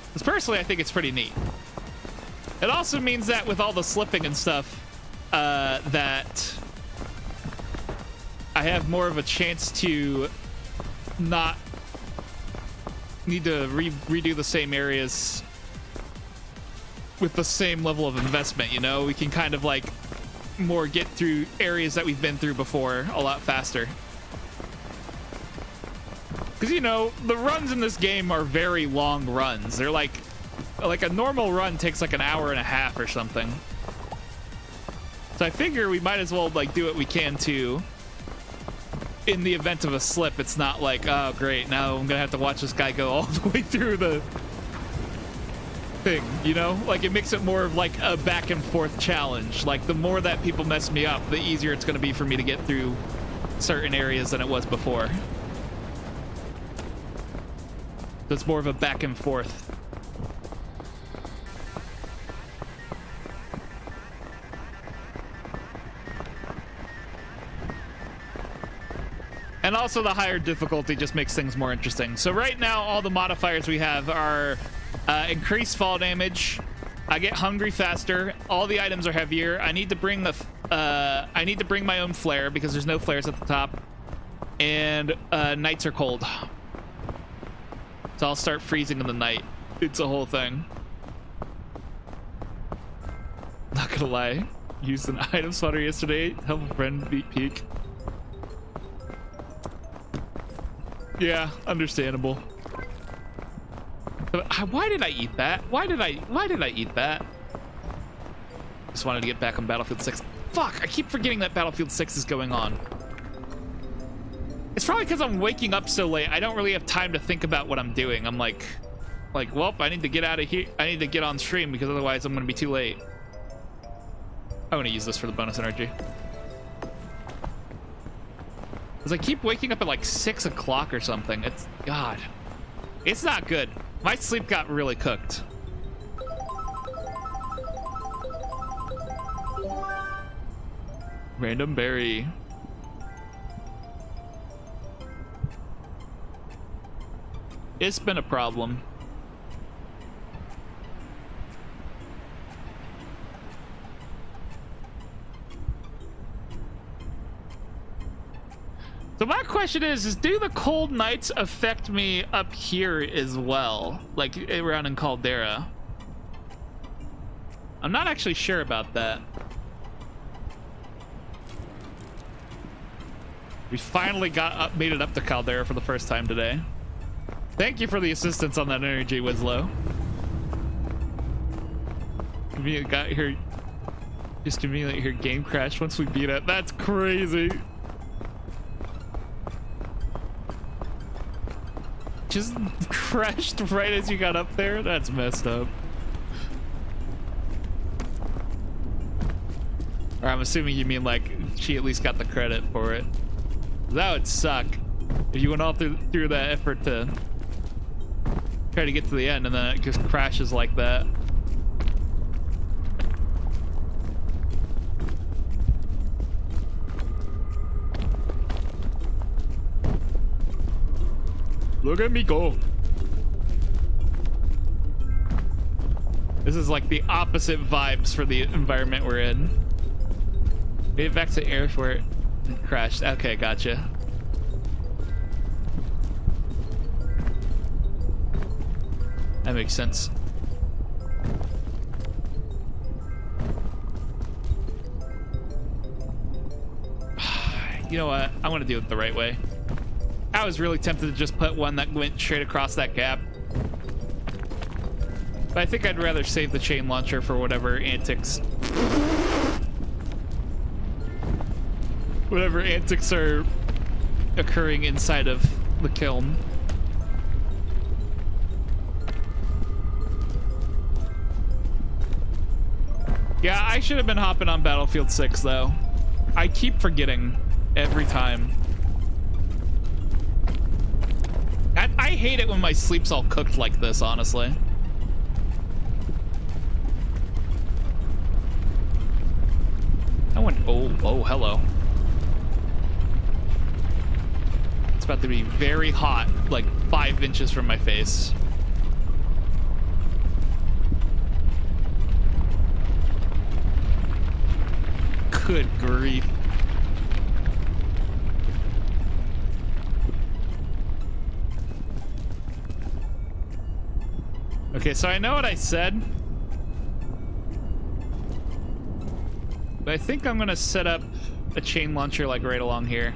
Because personally I think it's pretty neat. It also means that with all the slipping and stuff, that I have more of a chance to not need to redo the same areas with the same level of investment, you know? We can kind of like more get through areas that we've been through before a lot faster. Because, you know, the runs in this game are very long runs. They're like a normal run takes like an hour and a half or something. So I figure we might as well like do what we can to, in the event of a slip. It's not like, oh great, now I'm gonna have to watch this guy go all the way through the thing, you know? Like, it makes it more of like a back and forth challenge. Like, the more that people mess me up, the easier it's gonna be for me to get through certain areas than it was before. So it's more of a back and forth. And also the higher difficulty just makes things more interesting. So right now, all the modifiers we have are increased fall damage. I get hungry faster. All the items are heavier. I need to bring my own flare because there's no flares at the top. And nights are cold. So I'll start freezing in the night. It's a whole thing. Not gonna lie. Used an item spotter yesterday to help a friend beat peak. Yeah, understandable. But why did I eat that? Why did I eat that? Just wanted to get back on Battlefield 6. Fuck, I keep forgetting that Battlefield 6 is going on. It's probably because I'm waking up so late. I don't really have time to think about what I'm doing. I'm like, well, I need to get out of here. I need to get on stream because otherwise I'm going to be too late. I want to use this for the bonus energy. Because I keep waking up at like 6 o'clock or something. It's, God, it's not good. My sleep got really cooked. Random berry. It's been a problem. So my question is do the cold nights affect me up here as well? Like around in Caldera? I'm not actually sure about that. We finally made it up to Caldera for the first time today. Thank you for the assistance on that energy, Winslow. Convenient got here. Just convenient here game crashed once we beat it. That's crazy. Just crashed right as you got up there? That's messed up. Or I'm assuming you mean like she at least got the credit for it. That would suck if you went all through that effort to try to get to the end and then it just crashes like that. Look at me go. This is like the opposite vibes for the environment we're in. Made it back to Earth where it crashed. Okay, gotcha. That makes sense. You know what? I want to do it the right way. I was really tempted to just put one that went straight across that gap. But I think I'd rather save the chain launcher for whatever antics. Whatever antics are occurring inside of the kiln. Yeah, I should have been hopping on Battlefield 6 though. I keep forgetting every time. I hate it when my sleep's all cooked like this, honestly. I went, oh, hello. It's about to be very hot, like 5 inches from my face. Good grief. Okay, so I know what I said. But I think I'm gonna set up a chain launcher like right along here.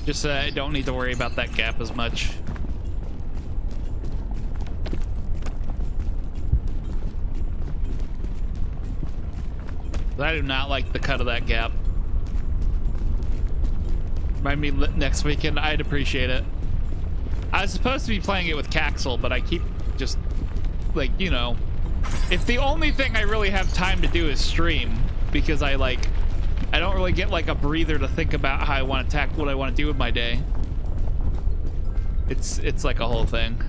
Just so I don't need to worry about that gap as much. I do not like the cut of that gap. Remind me next weekend, I'd appreciate it. I was supposed to be playing it with Caxel, but I keep just, like, you know, if the only thing I really have time to do is stream, because I don't really get like a breather to think about how I want to tackle what I want to do with my day. It's like a whole thing.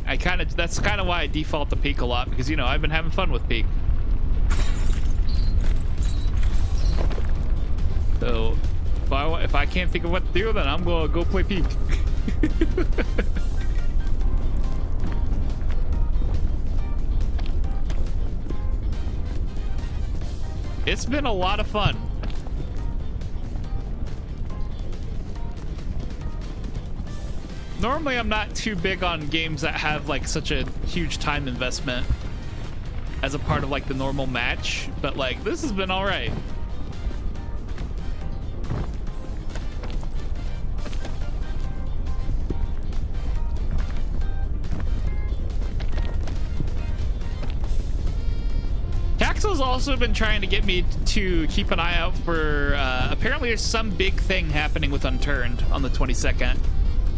That's kind of why I default to Peak a lot, because, you know, I've been having fun with Peak. So if I can't think of what to do, then I'm gonna go play Peak. It's been a lot of fun. Normally I'm not too big on games that have like such a huge time investment as a part of like the normal match, but like this has been all right. Caxel's also been trying to get me to keep an eye out for apparently there's some big thing happening with Unturned on the 22nd.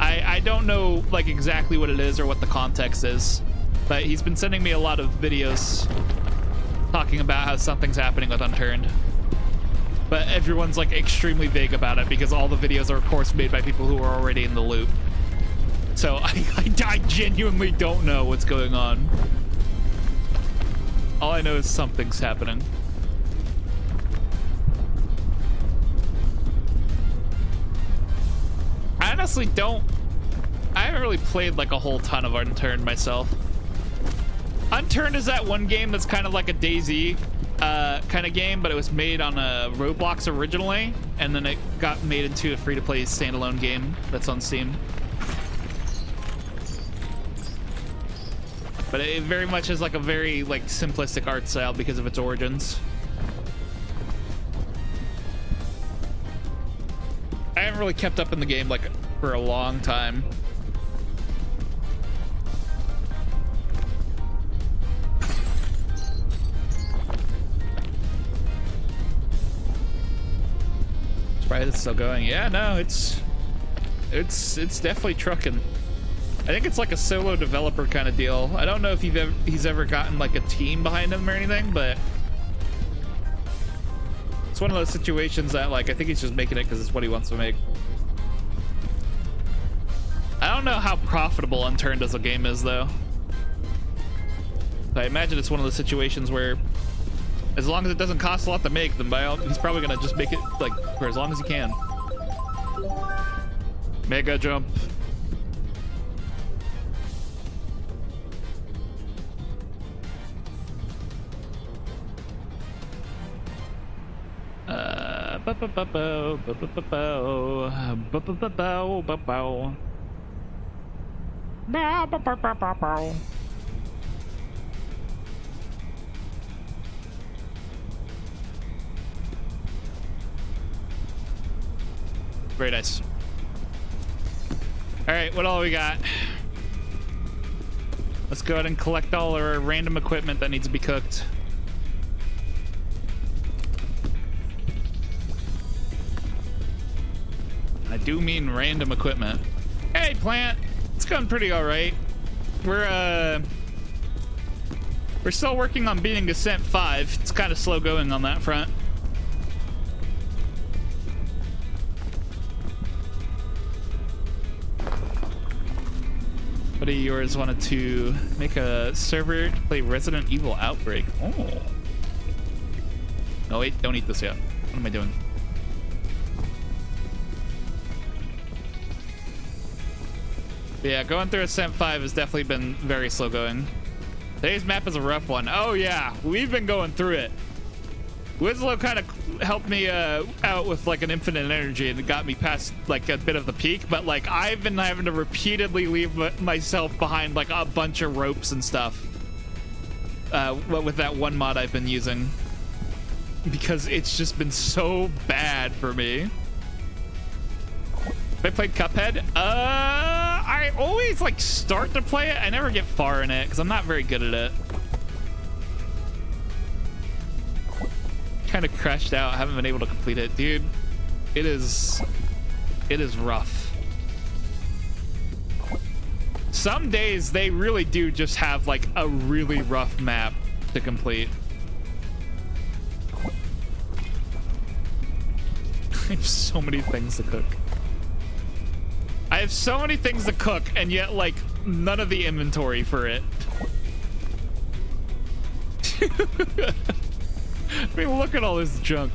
I don't know like exactly what it is or what the context is, but he's been sending me a lot of videos talking about how something's happening with Unturned, but everyone's like extremely vague about it because all the videos are of course made by people who are already in the loop. So I genuinely don't know what's going on. All I know is something's happening. I honestly I haven't really played like a whole ton of Unturned myself. Unturned is that one game that's kind of like a DayZ kind of game, but it was made on Roblox originally, and then it got made into a free-to-play standalone game that's on Steam. But it very much is like a very like simplistic art style because of its origins. I haven't really kept up in the game like for a long time. Surprised it's still going. Yeah, no, it's definitely trucking. I think it's like a solo developer kind of deal. I don't know if he's ever gotten like a team behind him or anything, but it's one of those situations that like I think he's just making it because it's what he wants to make. I don't know how profitable Unturned as a game is though. I imagine it's one of those situations where as long as it doesn't cost a lot to make, then he's probably gonna just make it like for as long as he can. Mega jump. Very nice. All right, what all we got? Let's go ahead and collect all our random equipment that needs to be cooked. I do mean random equipment. Hey, plant. It's going pretty all right. We're still working on beating Descent 5. It's kind of slow going on that front. Buddy yours wanted to make a server to play Resident Evil Outbreak. Oh. No, wait, don't eat this yet. What am I doing? Yeah, going through Ascent 5 has definitely been very slow going. Today's map is a rough one. Oh yeah, we've been going through it. Winslow kind of helped me out with like an infinite energy and it got me past like a bit of the peak, but like I've been having to repeatedly leave myself behind like a bunch of ropes and stuff with that one mod I've been using because it's just been so bad for me. Have I played Cuphead? I always like start to play it. I never get far in it because I'm not very good at it. Kind of crashed out. Haven't been able to complete it, dude. It is rough. Some days they really do just have like a really rough map to complete. I have so many things to cook. I have so many things to cook and yet like none of the inventory for it. I mean, look at all this junk.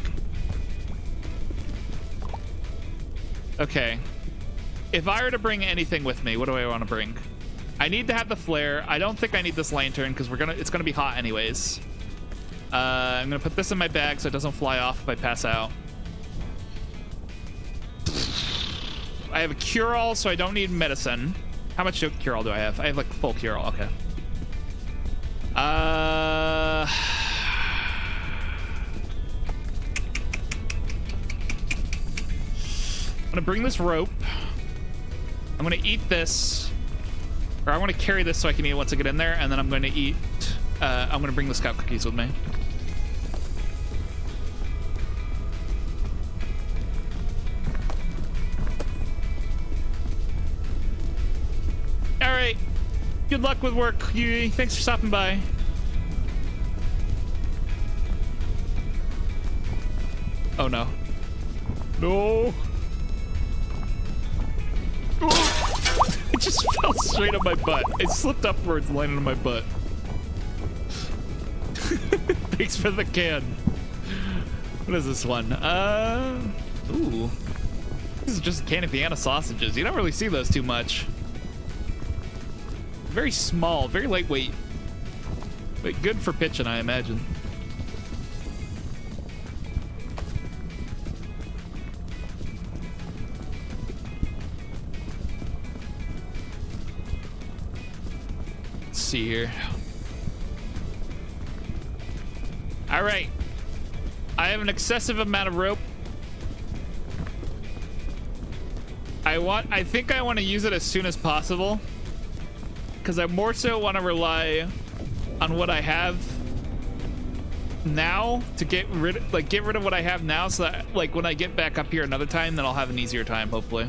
Okay. If I were to bring anything with me, what do I want to bring? I need to have the flare. I don't think I need this lantern because it's gonna be hot anyways. I'm gonna put this in my bag so it doesn't fly off if I pass out. I have a cure-all, so I don't need medicine. How much cure-all do I have? I have like full cure-all. Okay. I'm gonna bring this rope. I'm gonna eat this, or I want to carry this so I can eat it once I get in there, and then I'm gonna eat. I'm gonna bring the scout cookies with me. All right. Good luck with work, Yui. Thanks for stopping by. Oh no. No. It just fell straight on my butt. It slipped upwards, landed on my butt. Thanks for the can. What is this one? Ooh. This is just a can of Vienna sausages. You don't really see those too much. Very small, very lightweight. But good for pitching, I imagine. See here. All right, I have an excessive amount of rope. I think I want to use it as soon as possible because I more so want to rely on what I have now to get rid of what I have now, so that like when I get back up here another time, then I'll have an easier time, hopefully.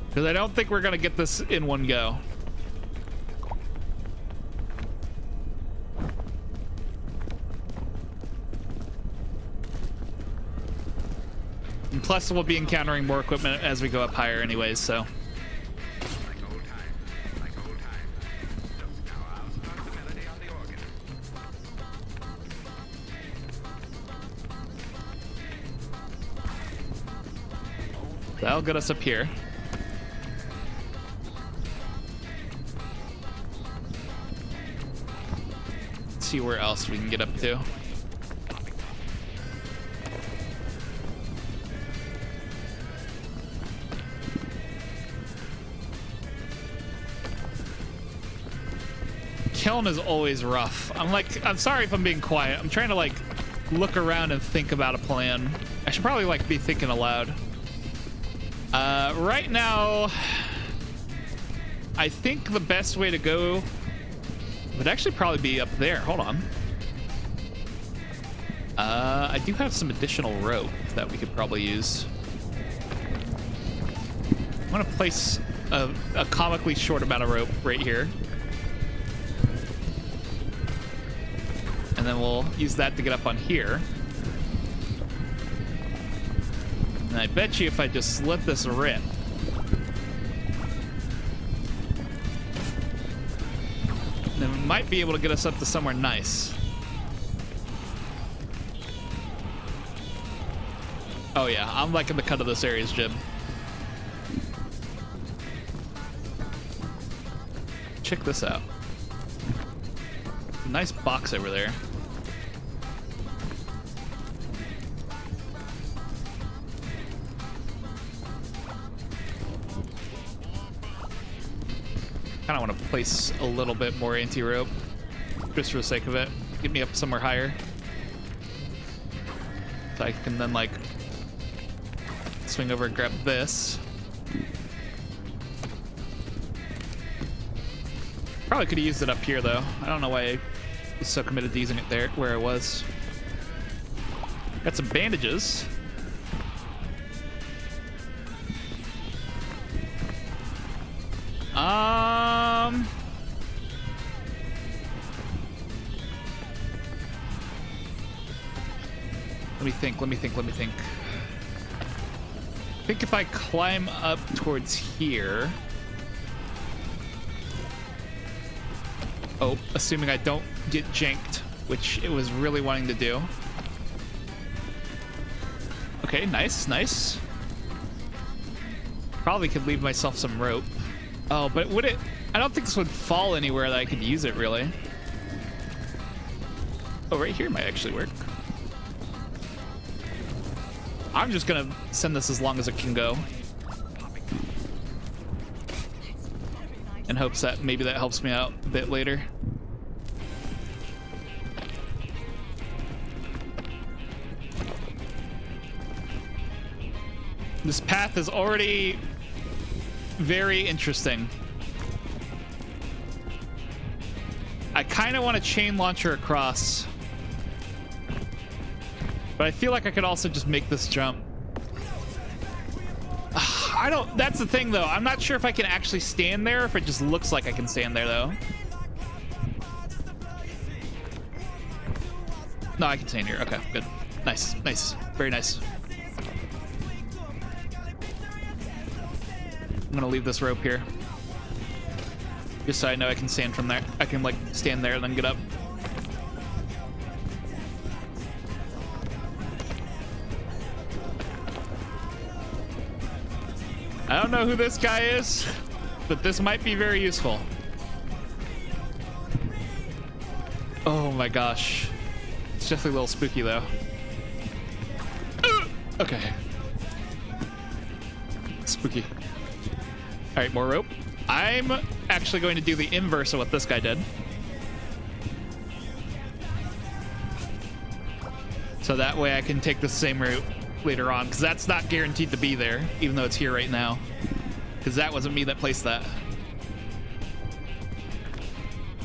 Because I don't think we're gonna get this in one go. And plus, we'll be encountering more equipment as we go up higher anyways, so. That'll get us up here. Let's see where else we can get up to. Kiln is always rough. I'm sorry if I'm being quiet. I'm trying to like look around and think about a plan. I should probably like be thinking aloud. Right now, I think the best way to go would actually probably be up there. Hold on. I do have some additional rope that we could probably use. I'm gonna place a comically short amount of rope right here. And then we'll use that to get up on here. And I bet you if I just let this rip, then we might be able to get us up to somewhere nice. Oh yeah, I'm liking the cut of this area's Jim. Check this out. Nice box over there. place a little bit more anti-rope, just for the sake of it. Get me up somewhere higher. So I can then, like, swing over and grab this. Probably could have used it up here, though. I don't know why I was so committed to using it there, where I was. Got some bandages. Let me think. I think if I climb up towards here... Oh, assuming I don't get janked, which it was really wanting to do. Okay, nice. Probably could leave myself some rope. Oh, but would it... I don't think this would fall anywhere that I could use it, really. Oh, right here might actually work. I'm just gonna send this as long as it can go. In hopes that maybe that helps me out a bit later. This path is already very interesting. I kind of want to chain launcher across. But I feel like I could also just make this jump. I don't... That's the thing, though. I'm not sure if I can actually stand there, or if it just looks like I can stand there, though. No, I can stand here. Okay, good. Nice. Very nice. I'm gonna leave this rope here. Just so I know I can stand from there. I can, like, stand there and then get up. I don't know who this guy is, but this might be very useful. Oh my gosh. It's definitely a little spooky, though. Okay. Spooky. All right, more rope. I'm actually going to do the inverse of what this guy did. So that way I can take the same route later on, because that's not guaranteed to be there, even though it's here right now. Because that wasn't me that placed that.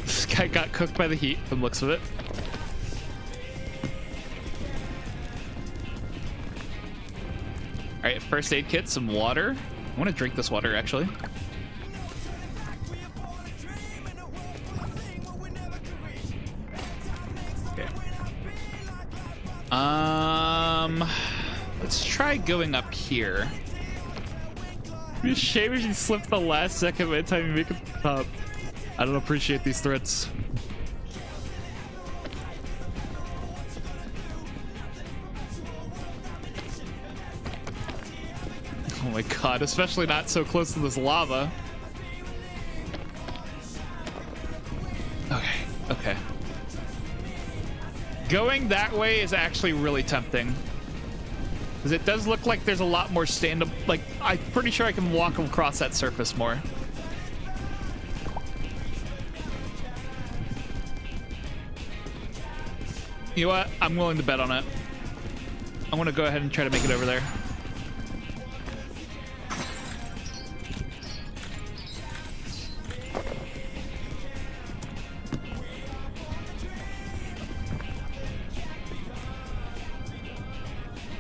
This guy got cooked by the heat from the looks of it. All right, first aid kit, some water. I want to drink this water, actually. Okay. Let's try going up here. It's a shame if you slip the last second by the time you make it to the top. I don't appreciate these threats. Oh my god, especially not so close to this lava. Okay. Going that way is actually really tempting. Because it does look like there's a lot more stand-up. Like, I'm pretty sure I can walk across that surface more. You know what? I'm willing to bet on it. I want to go ahead and try to make it over there.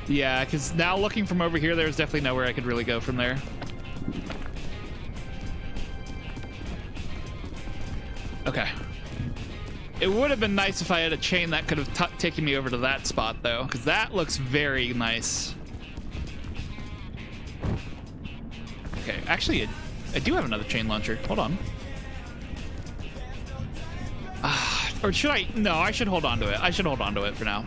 Yeah, because now looking from over here, there's definitely nowhere I could really go from there. Okay. It would have been nice if I had a chain that could have taken me over to that spot, though, because that looks very nice. Okay, actually, I do have another chain launcher. Hold on. Or should I? No, I should hold on to it. I should hold on to it for now.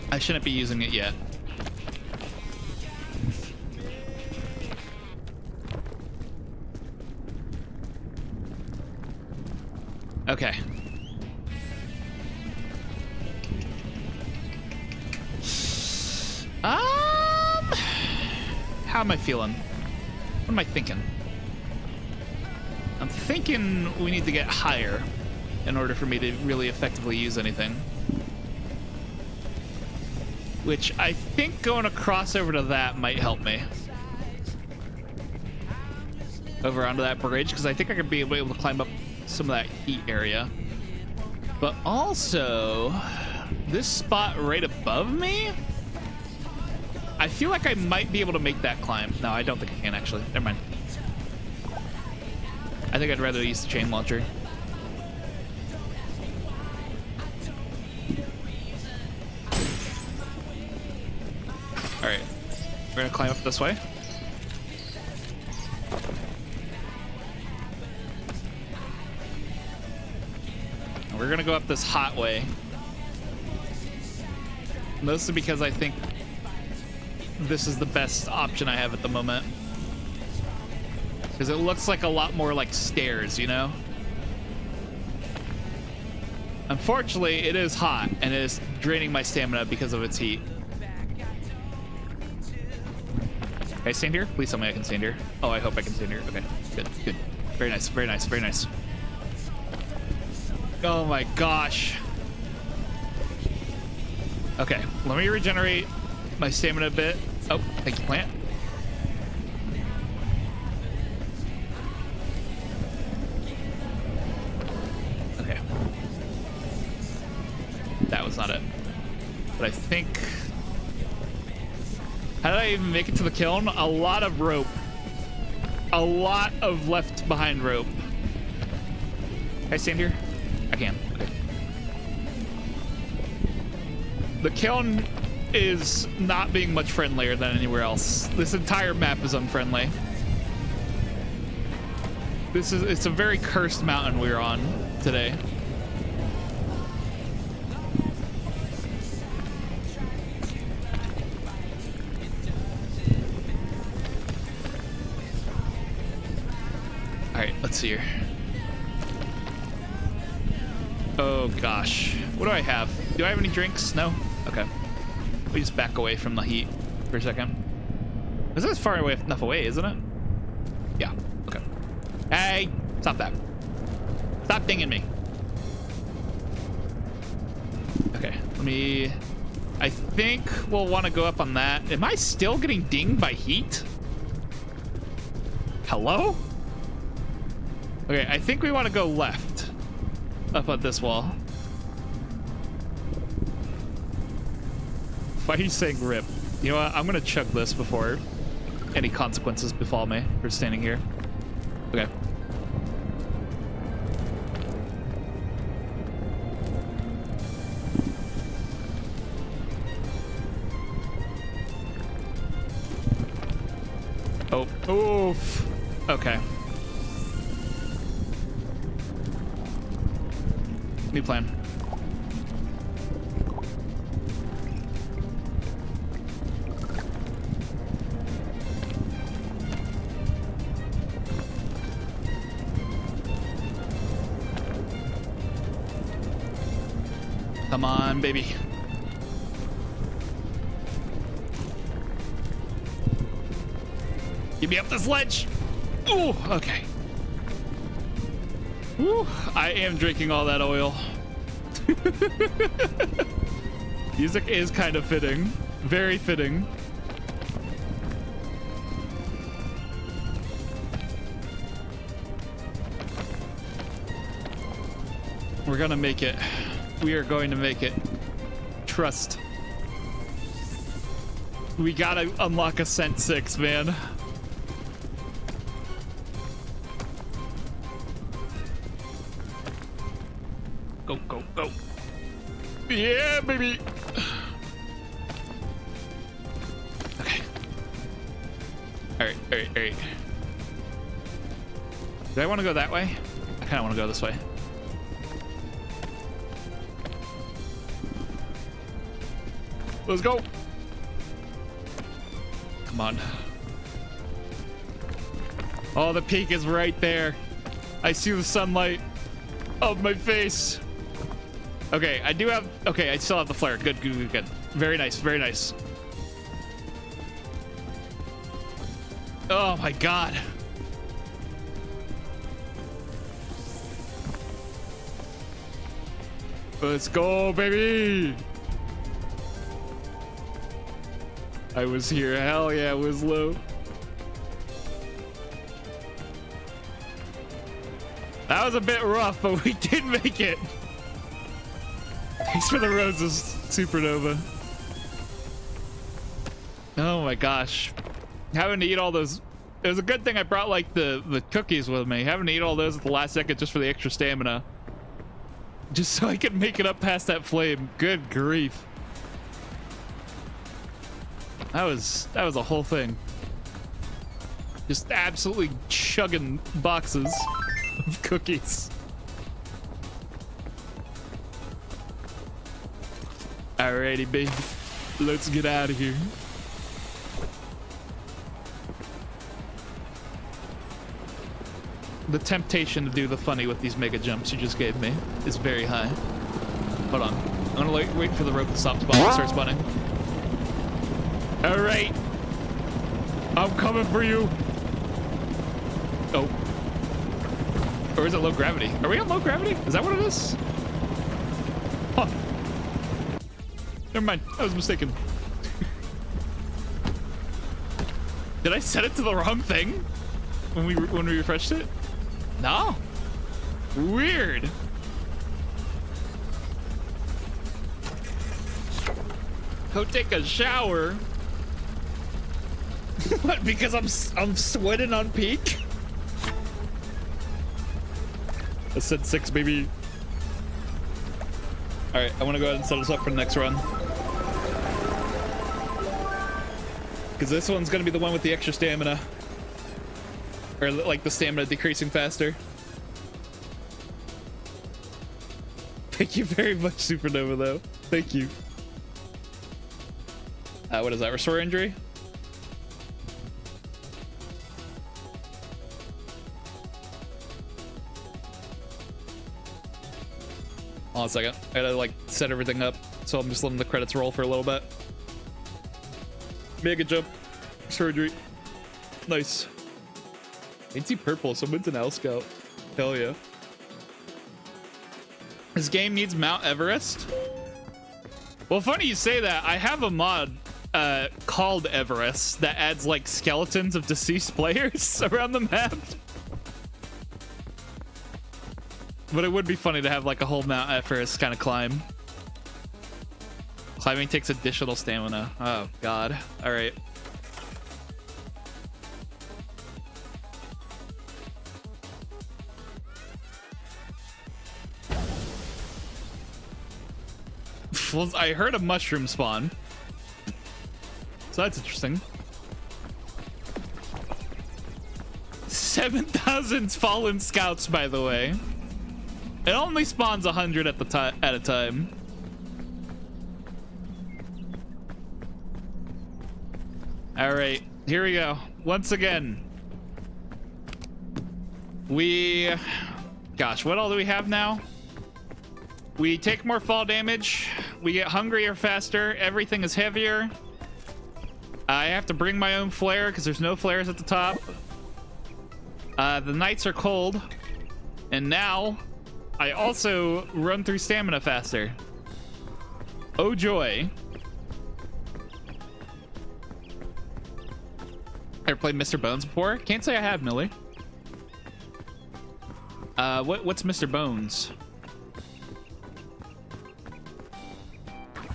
I shouldn't be using it yet. Okay. how am I feeling? What am I thinking? I'm thinking we need to get higher in order for me to really effectively use anything. Which I think going across over to that might help me. Over onto that bridge, because I think I could be able to climb up some of that heat area. But also, this spot right above me, I feel like I might be able to make that climb. No, I don't think I can actually. Never mind. I think I'd rather use the chain launcher. All right, we're gonna climb up this way. And we're gonna go up this hot way. Mostly because I think this is the best option I have at the moment. Because it looks like a lot more like stairs, you know? Unfortunately, it is hot and it is draining my stamina because of its heat. Can I stand here? Please tell me I can stand here. Oh, I hope I can stand here. Okay, good, good. Very nice, very nice, very nice. Oh my gosh. Okay, let me regenerate my stamina a bit. Oh, thank you, plant. Okay. That was not it. But I think... How did I even make it to the kiln? A lot of rope. A lot of left behind rope. Can I stand here? I can. Okay. The kiln is not being much friendlier than anywhere else. This entire map is unfriendly. It's a very cursed mountain we're on today. All right, let's see here. Oh gosh, what do I have? Do I have any drinks? No? Okay. We just back away from the heat for a second. This is far away enough away, isn't it? Yeah, okay. Hey, stop that. Stop dinging me. Okay, let me... I think we'll want to go up on that. Am I still getting dinged by heat? Hello? Okay, I think we want to go left. Up on this wall. Why are you saying rip? You know what? I'm gonna chug this before any consequences befall me for standing here. Okay. Oh, oof. Okay. New plan. Come on, baby. Get me up this ledge. Ooh, okay. Woo, I am drinking all that oil. Music is kind of fitting. Very fitting. We're gonna make it. We are going to make it. Trust. We gotta unlock Ascent 6, man. Go, go, go. Yeah, baby. Okay. All right, all right, all right. Do I want to go that way? I kind of want to go this way. Let's go. Come on. Oh, the peak is right there. I see the sunlight of my face. Okay, I do have... Okay, I still have the flare. Good, good, good, good. Very nice, very nice. Oh my god. Let's go, baby. I was here. Hell yeah, it was low. That was a bit rough, but we did make it. Thanks for the roses, Supernova. Oh my gosh. Having to eat all those. It was a good thing I brought like the cookies with me. Having to eat all those at the last second just for the extra stamina. Just so I could make it up past that flame. Good grief. That was a whole thing. Just absolutely chugging boxes of cookies. Alrighty, baby. Let's get out of here. The temptation to do the funny with these mega jumps you just gave me is very high. Hold on. I'm gonna wait for the rope to stop spawning, start spawning. All right. I'm coming for you. Oh. Or is it low gravity? Are we on low gravity? Is that what it is? Huh. Never mind. I was mistaken. Did I set it to the wrong thing when we refreshed it? No. Weird. Go take a shower. What? Because I'm sweating on peak. I said 6, baby. All right, I want to go ahead and set us up for the next run. Because this one's gonna be the one with the extra stamina. Or like the stamina decreasing faster. Thank you very much, Supernova, though. Thank you. What is that? Restore injury? Hold on a second. I gotta like set everything up, so I'm just letting the credits roll for a little bit. Mega jump. Surgery. Nice. Ain't purple, someone's an L Scout. Hell yeah. This game needs Mount Everest. Well, funny you say that. I have a mod called Everest that adds like skeletons of deceased players around the map. But it would be funny to have like a whole Mount Everest kind of climb. Climbing takes additional stamina. Oh god. All right. Well, I heard a mushroom spawn, so that's interesting. 7,000 fallen scouts, by the way. It only spawns 100 at a time. All right, here we go. Once again, gosh, what all do we have now? We take more fall damage. We get hungrier faster. Everything is heavier. I have to bring my own flare because there's no flares at the top. The nights are cold. And now I also run through stamina faster. Oh joy. Ever played Mr. Bones before? Can't say I have, Millie. What's Mr. Bones?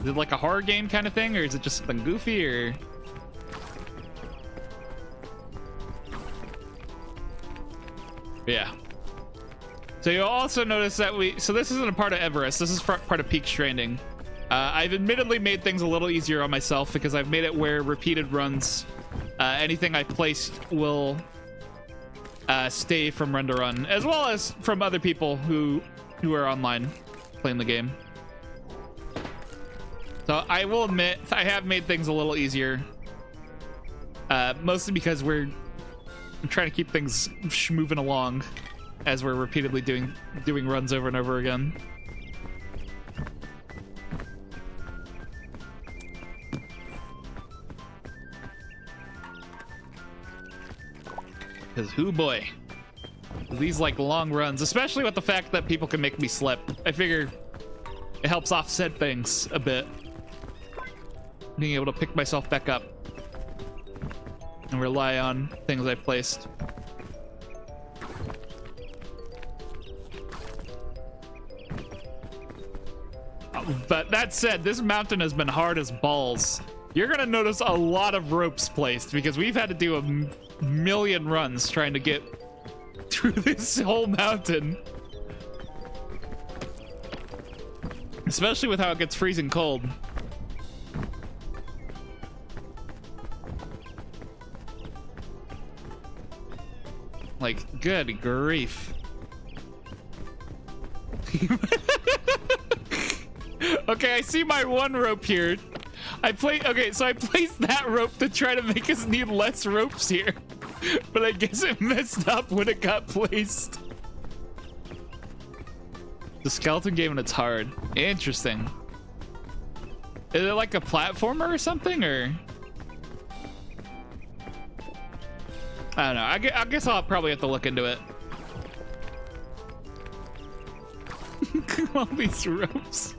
Is it like a horror game kind of thing, or is it just something goofy, or? Yeah. So you'll also notice that so this isn't a part of Everest, this is part of Peak Stranding. I've admittedly made things a little easier on myself because I've made it where repeated runs, anything I've placed will stay from run to run, as well as from other people who are online playing the game. So I will admit, I have made things a little easier. Mostly because I'm trying to keep things moving along as we're repeatedly doing runs over and over again. Because whoo boy. These like long runs, especially with the fact that people can make me slip. I figure it helps offset things a bit. Being able to pick myself back up and rely on things I placed. But that said, this mountain has been hard as balls. You're gonna notice a lot of ropes placed because we've had to do a million runs trying to get through this whole mountain. Especially with how it gets freezing cold. Like, good grief. Okay, I see my one rope here. Okay, so I placed that rope to try to make us need less ropes here. But I guess it messed up when it got placed. The skeleton game and it's hard. Interesting. Is it like a platformer or something, or? I don't know. I guess I'll probably have to look into it. All these ropes.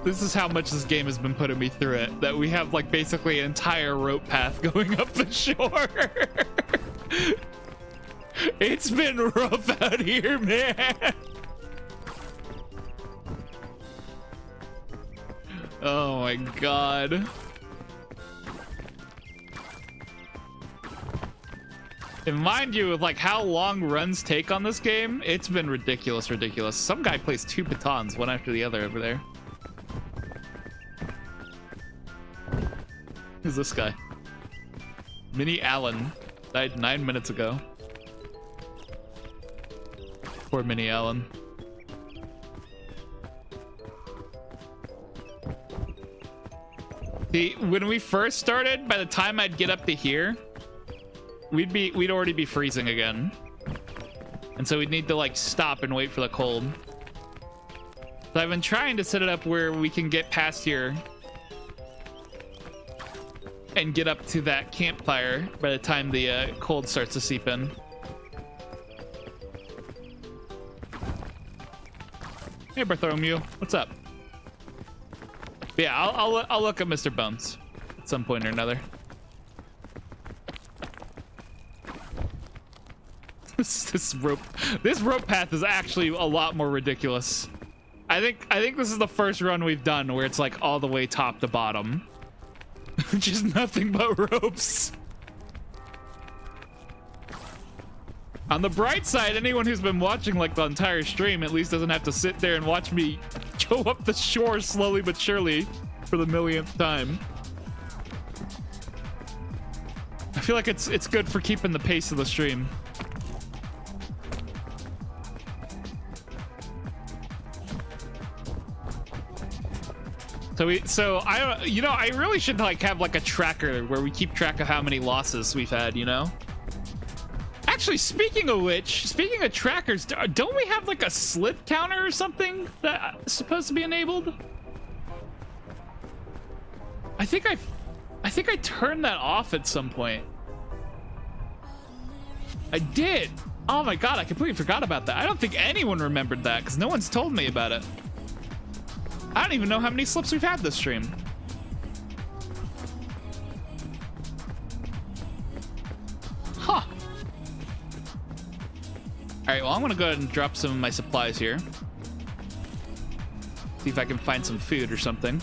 This is how much this game has been putting me through it, that we have like basically an entire rope path going up the shore. It's been rough out here, man. Oh my god. And mind you, with like how long runs take on this game, it's been ridiculous. Some guy plays 2 batons, one after the other over there. Who's this guy? Mini Allen. Died 9 minutes ago. Poor Mini Allen. See, when we first started, by the time I'd get up to here, we'd already be freezing again. And so we'd need to like stop and wait for the cold. So I've been trying to set it up where we can get past here and get up to that campfire by the time the cold starts to seep in. Hey Bartholomew, what's up? But yeah, I'll look at Mr. Bones at some point or another. This rope path is actually a lot more ridiculous. I think this is the first run we've done where it's like all the way top to bottom. Just nothing but ropes. On the bright side, anyone who's been watching like the entire stream at least doesn't have to sit there and watch me go up the shore slowly but surely for the millionth time. I feel like it's good for keeping the pace of the stream. So I really should like have like a tracker where we keep track of how many losses we've had, you know? Actually, speaking of which, speaking of trackers, don't we have like a slip counter or something that's supposed to be enabled? I think I turned that off at some point. I did. Oh my god, I completely forgot about that. I don't think anyone remembered that because no one's told me about it. I don't even know how many slips we've had this stream. Huh. Alright, well, I'm gonna go ahead and drop some of my supplies here. See if I can find some food or something.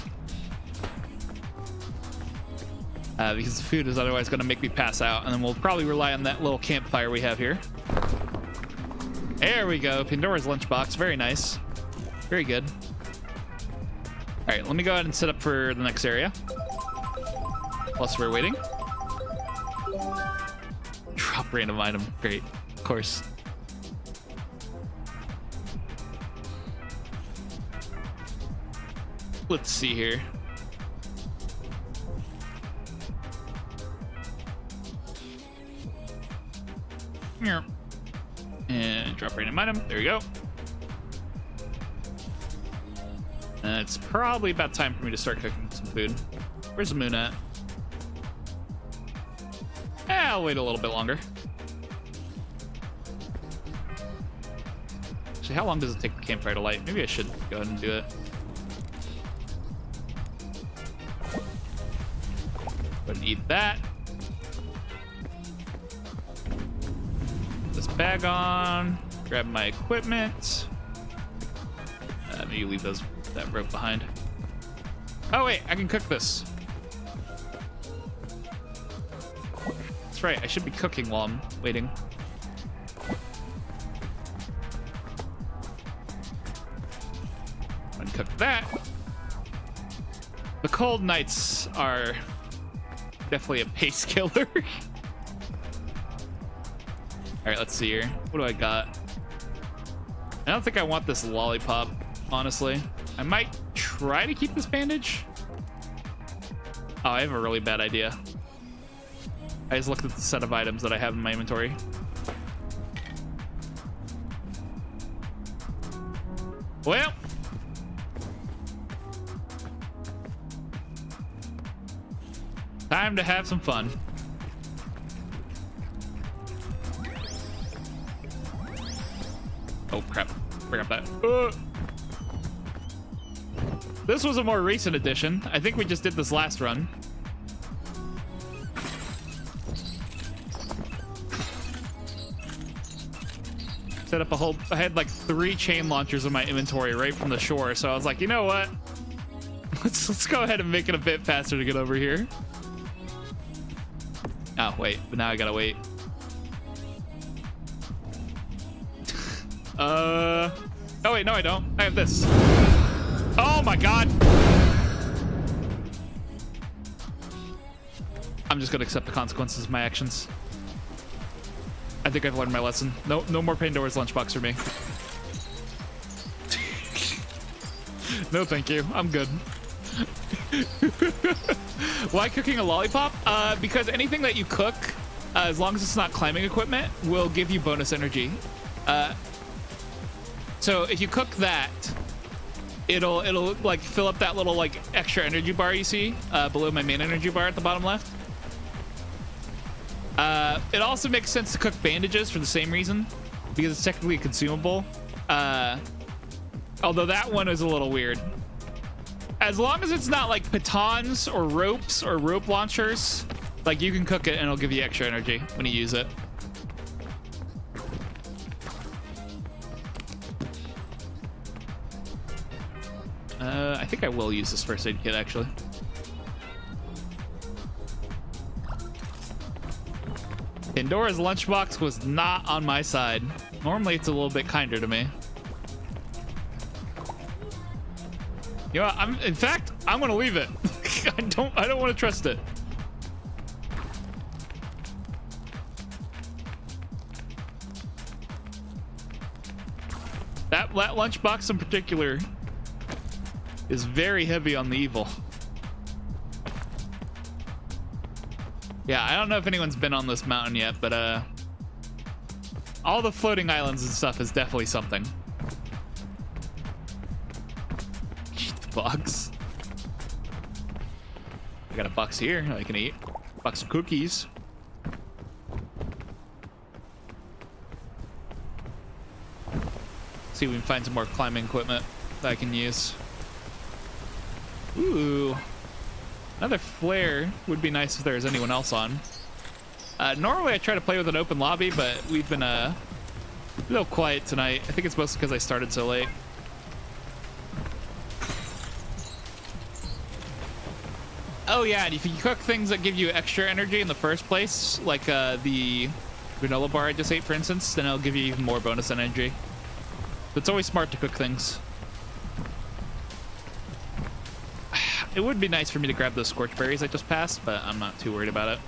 Because the food is otherwise gonna make me pass out, and then we'll probably rely on that little campfire we have here. There we go, Pandora's lunchbox, very nice. Very good. All right, let me go ahead and set up for the next area. Whilst we're waiting. Drop random item, great, of course. Let's see here. And drop random item, there we go. It's probably about time for me to start cooking some food. Where's the moon at? I'll wait a little bit longer. Actually, how long does it take the campfire to light? Maybe I should go ahead and do it. Go ahead and eat that. Put this bag on. Grab my equipment. Maybe leave that rope behind. Oh wait, I can cook this. That's right, I should be cooking while I'm waiting. Uncook that. The cold nights are definitely a pace killer. All right, let's see here. What do I got? I don't think I want this lollipop, honestly. I might try to keep this bandage. Oh, I have a really bad idea. I just looked at the set of items that I have in my inventory. Well, time to have some fun. Oh crap, forgot that. This was a more recent addition. I think we just did this last run. Set up a whole, I had like 3 chain launchers in my inventory right from the shore, so I was like, you know what? Let's go ahead and make it a bit faster to get over here. Oh, wait, but now I gotta wait. Oh wait, no I don't. I have this. Oh my god. I'm just gonna accept the consequences of my actions. I think I've learned my lesson. No more Pandora's lunchbox for me. No thank you, I'm good. Why cooking a lollipop? Because anything that you cook, as long as it's not climbing equipment, will give you bonus energy. So if you cook that, it'll like fill up that little like extra energy bar you see below my main energy bar at the bottom left. It also makes sense to cook bandages for the same reason, because it's technically consumable. Although that one is a little weird. As long as it's not like pitons or ropes or rope launchers, like you can cook it and it'll give you extra energy when you use it. I think I will use this first aid kit actually. Pandora's lunchbox was not on my side. Normally it's a little bit kinder to me. You know what, in fact, I'm gonna leave it. I don't want to trust it. That lunchbox in particular is very heavy on the evil. Yeah, I don't know if anyone's been on this mountain yet, but all the floating islands and stuff is definitely something. Eat the box. I got a box here I can eat. Box of cookies. See if we can find some more climbing equipment that I can use. Ooh. Another flare would be nice if there was anyone else on. Normally I try to play with an open lobby, but we've been a little quiet tonight. I think it's mostly because I started so late. Oh yeah, and if you cook things that give you extra energy in the first place, like the granola bar I just ate, for instance, then it'll give you even more bonus energy. So it's always smart to cook things. It would be nice for me to grab those scorch berries I just passed, but I'm not too worried about it.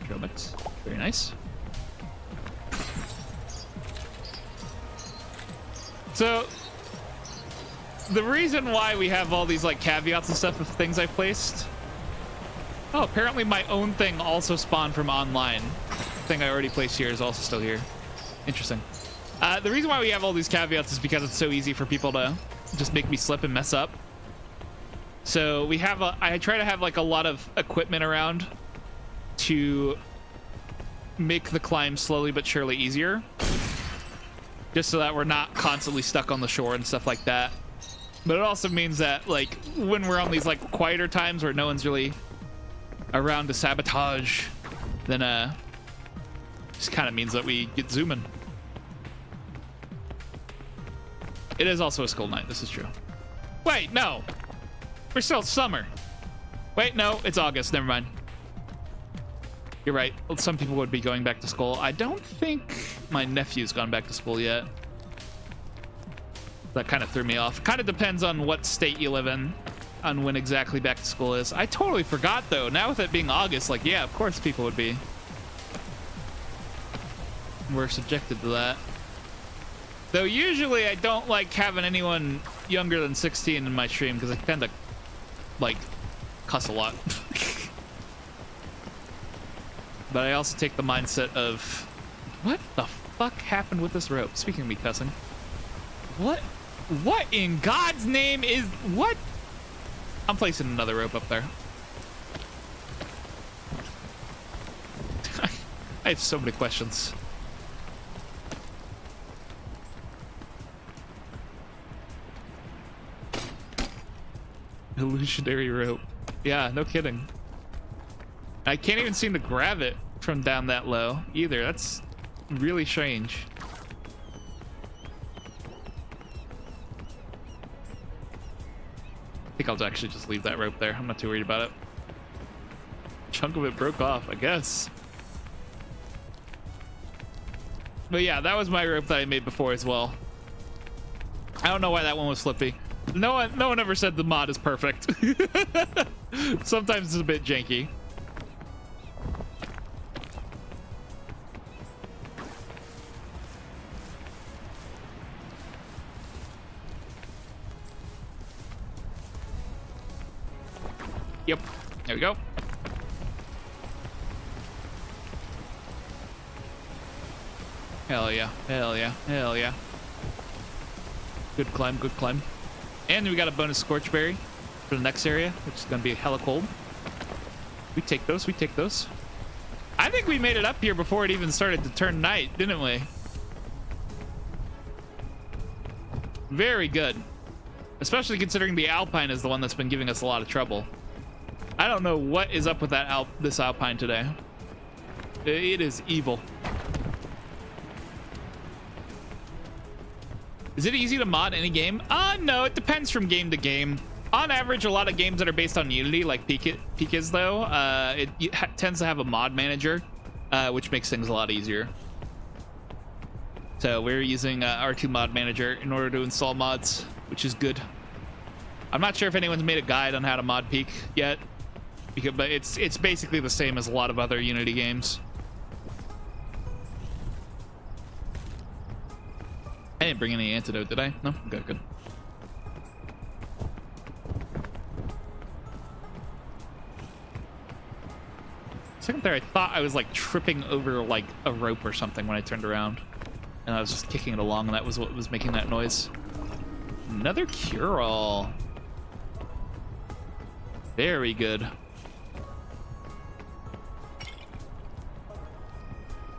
Robux. Very nice. So the reason why we have all these like caveats and stuff of things I placed. Oh, apparently my own thing also spawned from online. The thing I already placed here is also still here. Interesting. The reason why we have all these caveats is because it's so easy for people to just make me slip and mess up. So we have I try to have like a lot of equipment around to make the climb slowly but surely easier, just so that we're not constantly stuck on the shore and stuff like that. But it also means that like when we're on these like quieter times where no one's really around to sabotage, then just kind of means that we get zooming. It is also a school night. This is true. Wait, no. We're still summer. Wait, no, it's August. Never mind. You're right. Some people would be going back to school. I don't think my nephew's gone back to school yet. That kind of threw me off. Kind of depends on what state you live in, on when exactly back to school is. I totally forgot, though. Now with it being August, like, yeah, of course people would be. We're subjected to that. Though usually I don't like having anyone younger than 16 in my stream because I tend to, like, cuss a lot. But I also take the mindset of, what the fuck happened with this rope? Speaking of me cussing. What in God's name is, what? I'm placing another rope up there. I have so many questions. Illusionary rope. Yeah, no kidding. I can't even seem to grab it from down that low either. That's really strange. I think I'll actually just leave that rope there. I'm not too worried about it. Chunk of it broke off, I guess. But yeah, that was my rope that I made before as well. I don't know why that one was flippy. No one ever said the mod is perfect. Sometimes it's a bit janky. Yep, there we go. Hell yeah, hell yeah, hell yeah. Good climb, good climb. And we got a bonus Scorchberry for the next area, which is going to be hella cold. We take those, we take those. I think we made it up here before it even started to turn night, didn't we? Very good. Especially considering the Alpine is the one that's been giving us a lot of trouble. I don't know what is up with that this Alpine today. It is evil. Is it easy to mod any game? No, it depends from game to game. On average, a lot of games that are based on Unity, like Peak is though, it tends to have a mod manager, which makes things a lot easier. So we're using R2 mod manager in order to install mods, which is good. I'm not sure if anyone's made a guide on how to mod Peak yet, but it's basically the same as a lot of other Unity games. I didn't bring any antidote, did I? No? Okay, good. Second there, I thought I was like tripping over like a rope or something when I turned around. And I was just kicking it along, and that was what was making that noise. Another cure-all. Very good.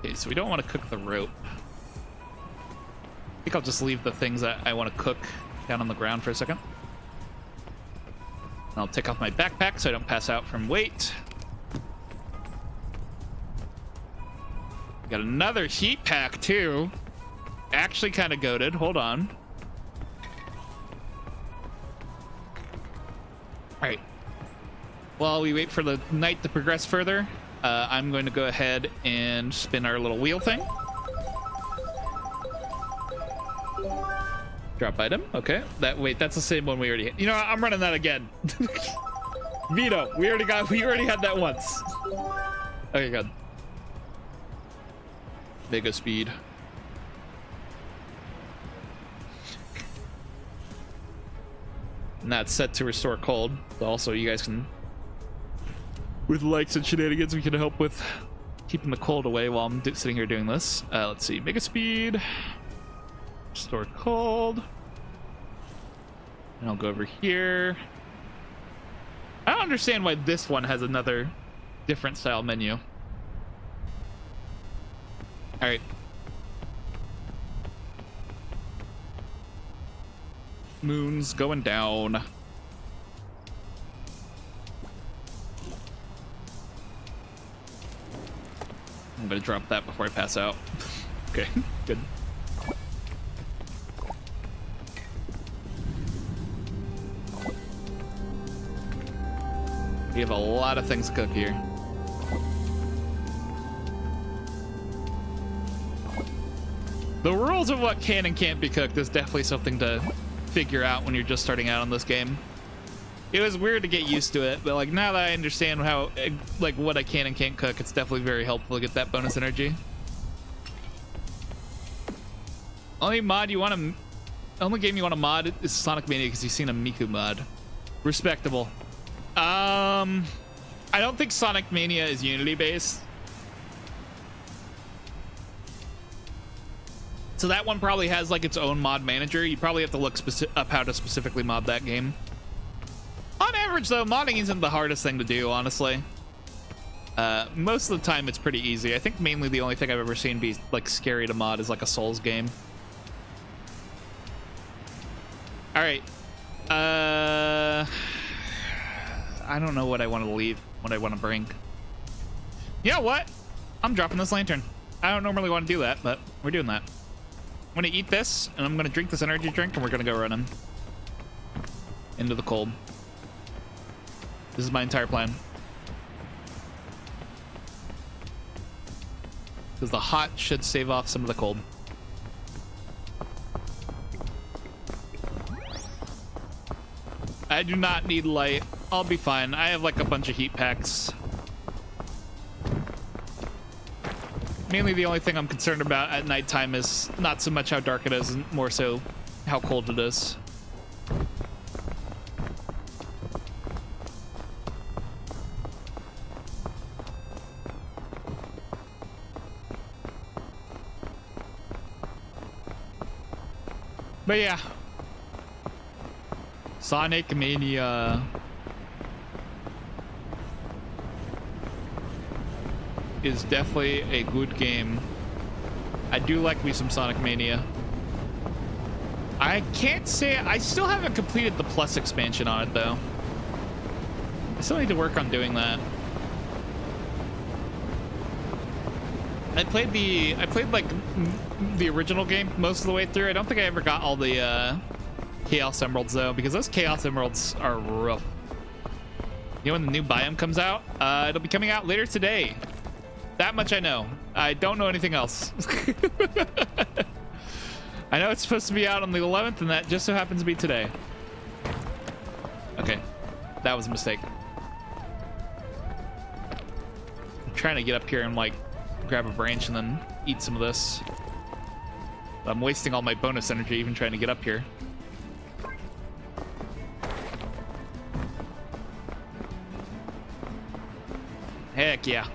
Okay, so we don't want to cook the rope. I think I'll just leave the things that I want to cook down on the ground for a second. I'll take off my backpack so I don't pass out from weight. Got another heat pack too. Actually kind of goated. Hold on. All right. While we wait for the night to progress further, I'm going to go ahead and spin our little wheel thing. Drop item. Okay. Wait, that's the same one we already had. You know what? I'm running that again. Vito, we already had that once. Okay, good. Mega speed. And that's set to restore cold. So also, you guys can, with likes and shenanigans, we can help with keeping the cold away while I'm sitting here doing this. Let's see, mega speed, restore cold, and I'll go over here. I don't understand why this one has another different style menu. All right. Moon's going down. I'm gonna drop that before I pass out. Okay, good. We have a lot of things to cook here. The rules of what can and can't be cooked is definitely something to figure out when you're just starting out on this game. It was weird to get used to it, but like now that I understand how, like, what I can and can't cook, it's definitely very helpful to get that bonus energy. Only mod you want to, only game you want to mod is Sonic Mania because you've seen a Miku mod. Respectable. I don't think Sonic Mania is Unity based. So that one probably has like its own mod manager. You probably have to look up how to specifically mod that game. On average though, modding isn't the hardest thing to do, honestly. Most of the time it's pretty easy. I think mainly the only thing I've ever seen be like scary to mod is like a Souls game. All right. I don't know what I want to leave, what I want to bring. You know what? I'm dropping this lantern. I don't normally want to do that, but we're doing that. I'm gonna eat this, and I'm gonna drink this energy drink, and we're gonna go running into the cold. This is my entire plan. Because the hot should save off some of the cold. I do not need light. I'll be fine. I have like a bunch of heat packs. Mainly the only thing I'm concerned about at nighttime is not so much how dark it is, and more so how cold it is. But yeah. Sonic Mania is definitely a good game. I do like me some Sonic Mania. I can't say I still haven't completed the Plus expansion on it though. I still need to work on doing that. I played like the original game most of the way through. I don't think I ever got all the Chaos Emeralds though, because those Chaos Emeralds are rough. You know when the new biome comes out? It'll be coming out later today. That much I know. I don't know anything else. I know it's supposed to be out on the 11th, and that just so happens to be today. Okay, that was a mistake. I'm trying to get up here and like grab a branch and then eat some of this. I'm wasting all my bonus energy even trying to get up here. Heck yeah.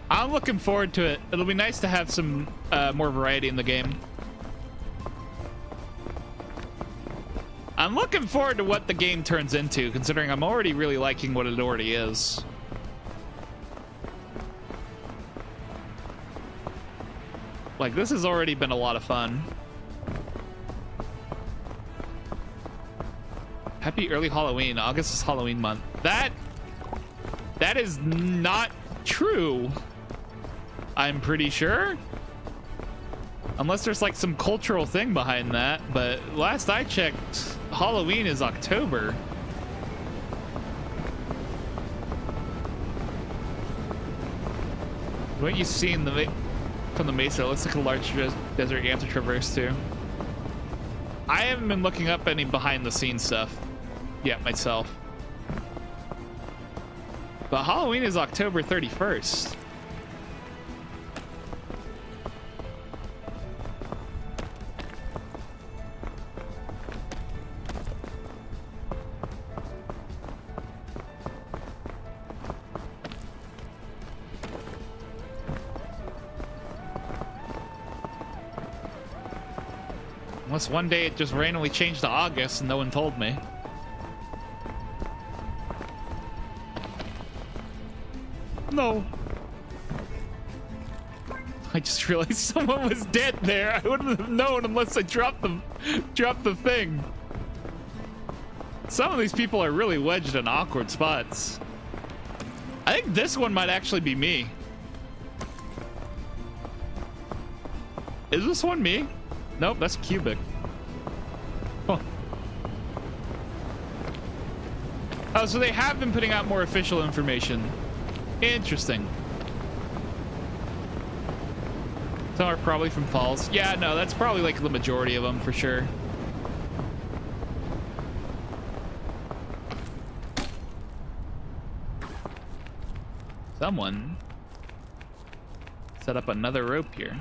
I'm looking forward to it. It'll be nice to have some more variety in the game. I'm looking forward to what the game turns into, considering I'm already really liking what it already is. Like, this has already been a lot of fun. Happy early Halloween. August is Halloween month. That is not true. I'm pretty sure. Unless there's like some cultural thing behind that, but last I checked, Halloween is October. What you see in the from the mesa, it looks like a large desert you have to traverse to. I haven't been looking up any behind the scenes stuff yet myself. But Halloween is October 31st. Unless one day it just randomly changed to August and no one told me. No. I just realized someone was dead there. I wouldn't have known unless I dropped the thing. Some of these people are really wedged in awkward spots. I think this one might actually be me. Is this one me? Nope, that's Cubic. Oh. Oh, so they have been putting out more official information. Interesting. Some are probably from Falls. Yeah, no, that's probably like the majority of them for sure. Someone set up another rope here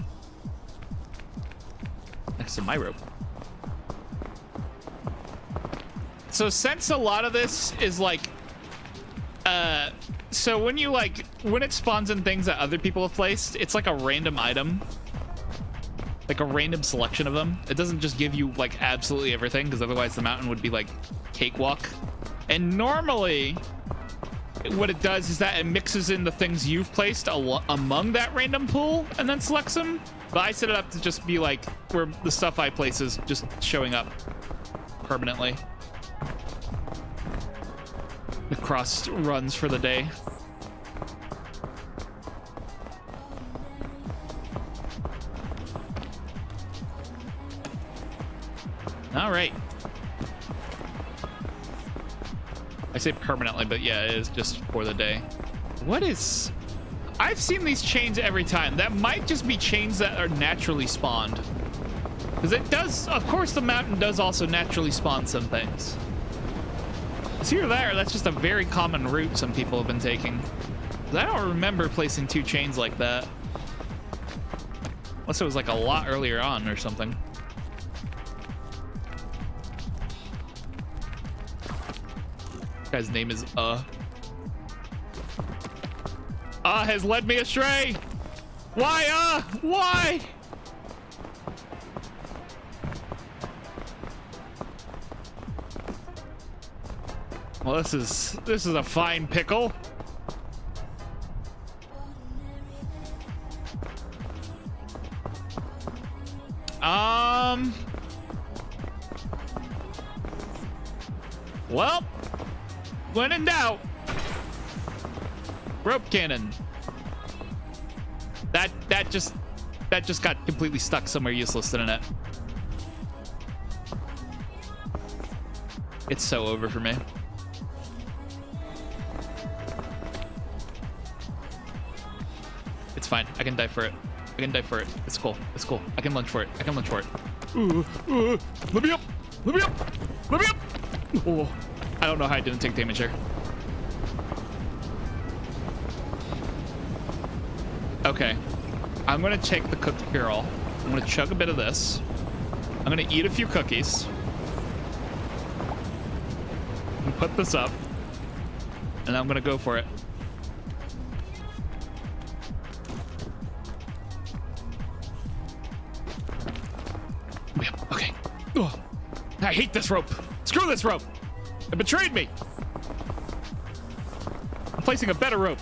next to my rope. So since a lot of this is like so when it spawns in things that other people have placed, it's like a random item, like a random selection of them. It doesn't just give you like absolutely everything, because otherwise the mountain would be like cakewalk. And normally what it does is that it mixes in the things you've placed among that random pool and then selects them. But I set it up to just be like where the stuff I place is just showing up permanently. The cross runs for the day. All right. I say permanently, but yeah, it is just for the day. What is... I've seen these chains every time. That might just be chains that are naturally spawned. Because it does... Of course, the mountain does also naturally spawn some things. It's here or there. That's just a very common route some people have been taking. I don't remember placing two chains like that. Unless it was like a lot earlier on or something. Guy's name is has led me astray. Why why? Well, this is a fine pickle. Well, when in doubt, rope cannon. That just got completely stuck somewhere useless, didn't it? It's so over for me. It's fine. I can die for it. I can die for it. It's cool. It's cool. I can lunge for it. I can lunge for it. Let me up. Let me up. Let me up. Oh, I don't know how I didn't take damage here. Okay. I'm going to take the cooked Carol. I'm going to chug a bit of this. I'm going to eat a few cookies. And put this up. And I'm going to go for it. Okay. Ugh. I hate this rope. Screw this rope. It betrayed me. I'm placing a better rope.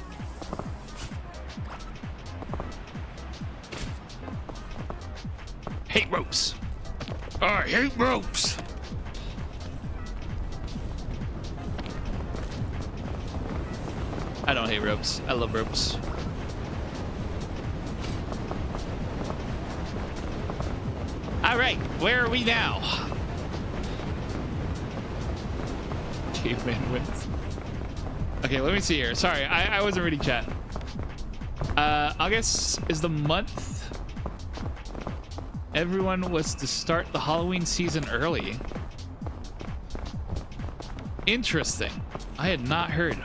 Hate ropes. I hate ropes. I don't hate ropes. I love ropes. All right, where are we now? Caveman wins. Okay, let me see here. Sorry, I wasn't reading chat. August is the month everyone was to start the Halloween season early. Interesting. I had not heard.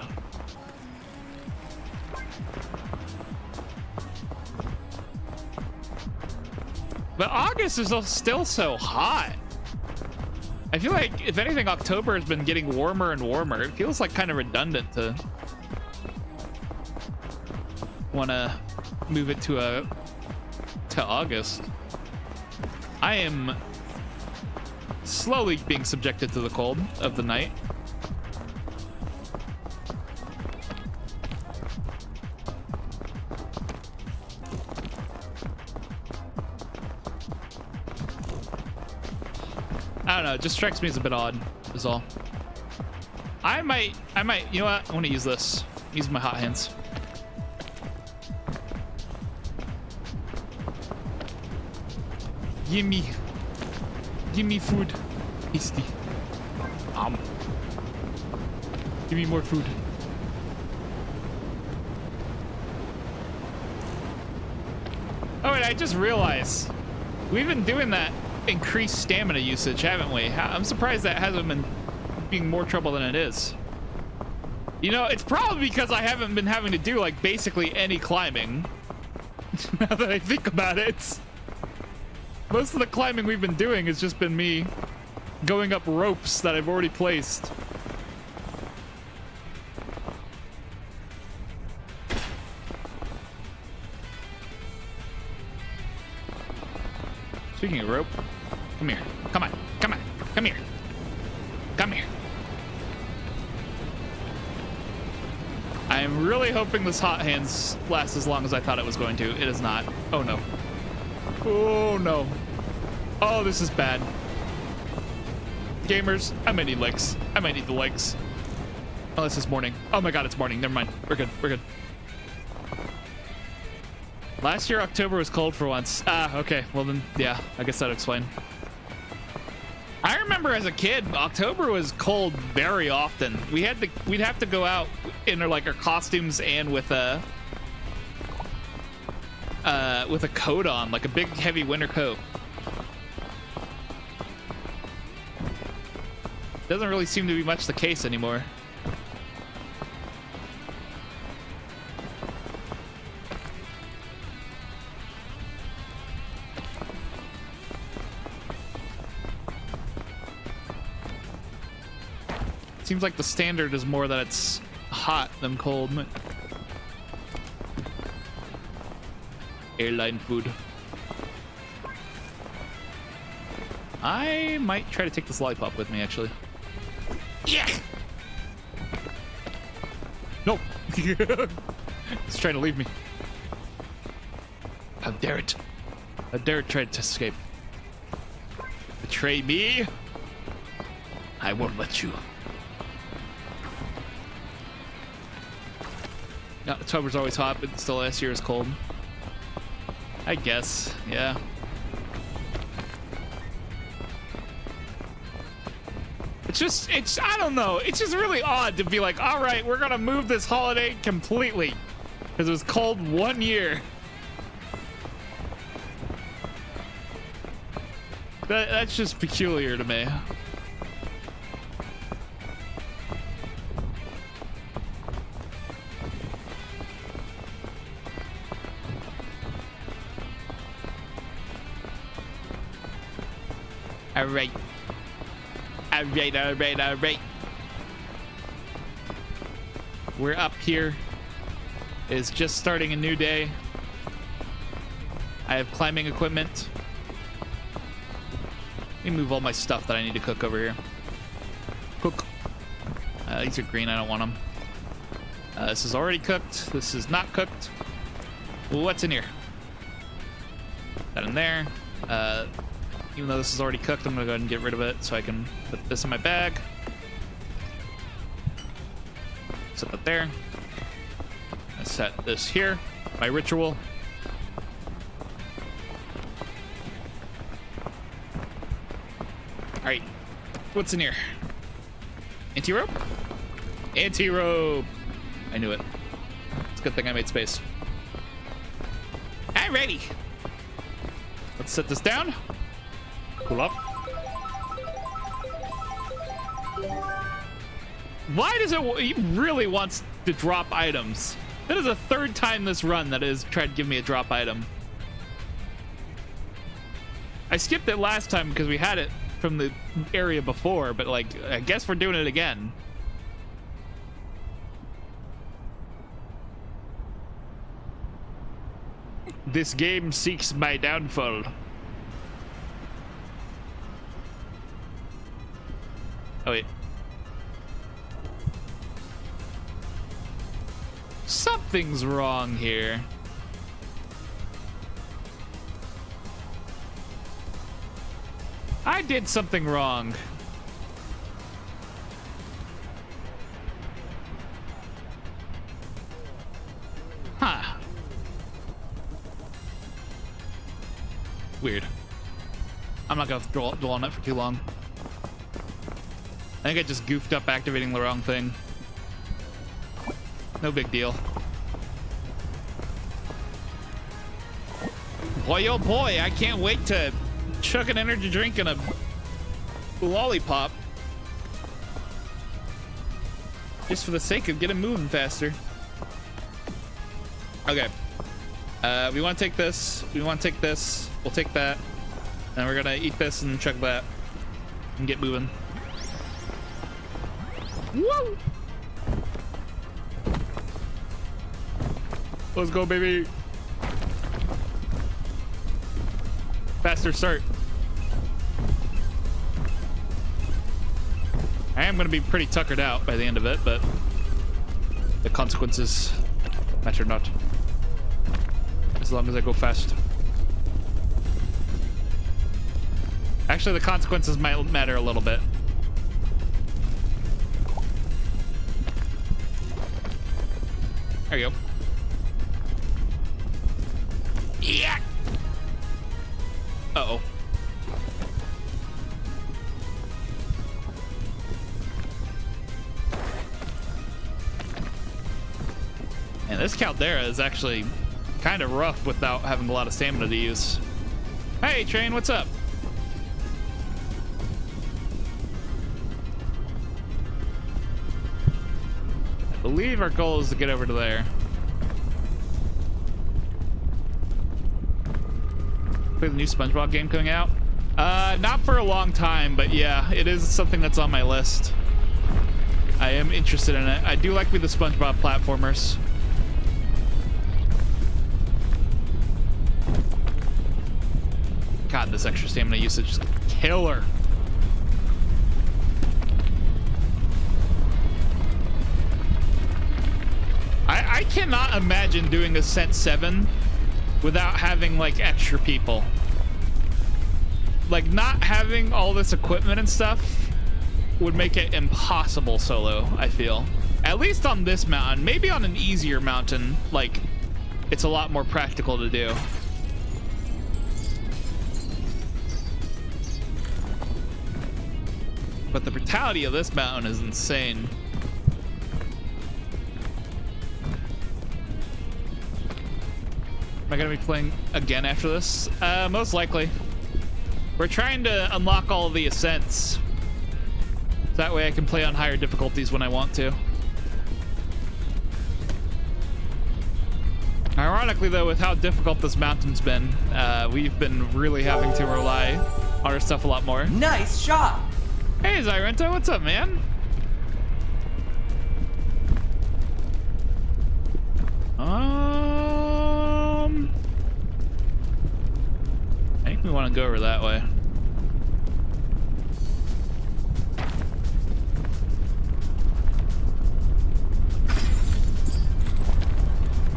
But August is still so hot. I feel like, if anything, October has been getting warmer and warmer. It feels like kind of redundant to want to move it to August. I am slowly being subjected to the cold of the night. I don't know, it just strikes me as a bit odd, is all. I might, you know what? I want to use this. Use my hot hands. Give me food. Tasty. Give me more food. Oh wait, I just realized we've been doing that increased stamina usage, haven't we? I'm surprised that hasn't been being more trouble than it is. You know, it's probably because I haven't been having to do like basically any climbing. Now that I think about it, most of the climbing we've been doing has just been me going up ropes that I've already placed. Speaking of rope, come here. Come on. Come on. Come here. Come here. I am really hoping this hot hands lasts as long as I thought it was going to. It is not. Oh no. Oh no. Oh, this is bad. Gamers, I might need legs. I might need the legs. Unless it's morning. Oh my god, it's morning. Never mind. We're good. We're good. Last year, October was cold for once. Ah, okay. Well then, yeah, I guess that'd explain. I remember as a kid, October was cold very often. We'd have to go out in like our costumes and with a coat on, like a big heavy winter coat. Doesn't really seem to be much the case anymore. Seems like the standard is more that it's hot than cold. Airline food. I might try to take this lollipop with me, actually. Yeah. No. It's trying to leave me. How dare it? How dare it try to escape? Betray me? I won't let you. No, October's always hot, but still last year is cold. I guess, yeah. It's I don't know. It's just really odd to be like, all right, we're gonna move this holiday completely because it was cold one year. That's just peculiar to me. All right. All right. We're up here. It's just starting a new day. I have climbing equipment. Let me move all my stuff that I need to cook over here. Cook. These are green. I don't want them. This is already cooked. This is not cooked. What's in here? That in there. Even though this is already cooked, I'm gonna go ahead and get rid of it so I can put this in my bag. Set that there. I set this here. My ritual. All right, what's in here? Anti-rope? Anti-rope. I knew it. It's a good thing I made space. Alrighty. Let's set this down. Pull up. Why does it really wants to drop items? That is the third time this run that it has tried to give me a drop item. I skipped it last time because we had it from the area before, but like, I guess we're doing it again. This game seeks my downfall. something's wrong here. I did something wrong. Huh. Weird. I'm not gonna dwell on that for too long. I think I just goofed up activating the wrong thing. No big deal. Boy, oh boy, I can't wait to chug an energy drink and a lollipop. Just for the sake of getting moving faster. Okay. We want to take this. We want to take this. We'll take that. And we're going to eat this and chug that. And get moving. Woo! Let's go, baby. Faster start. I am going to be pretty tuckered out by the end of it, but the consequences matter not. As long as I go fast. Actually, the consequences might matter a little bit. There you go. Yeah. Uh-oh. And this Caldera is actually kind of rough without having a lot of stamina to use. Hey, train, what's up? I believe our goal is to get over to there. The new SpongeBob game coming out? Not for a long time, but yeah, it is something that's on my list. I am interested in it. I do like the SpongeBob platformers. God, this extra stamina usage is killer. I cannot imagine doing Ascent 7 without having like extra people. Like not having all this equipment and stuff would make it impossible solo, I feel. At least on this mountain. Maybe on an easier mountain, like it's a lot more practical to do. But the brutality of this mountain is insane. Am I gonna be playing again after this? Most likely. We're trying to unlock all of the ascents. That way I can play on higher difficulties when I want to. Ironically though, with how difficult this mountain's been, we've been really having to rely on our stuff a lot more. Nice shot! Hey Zyrento, what's up, man? I think we want to go over that way.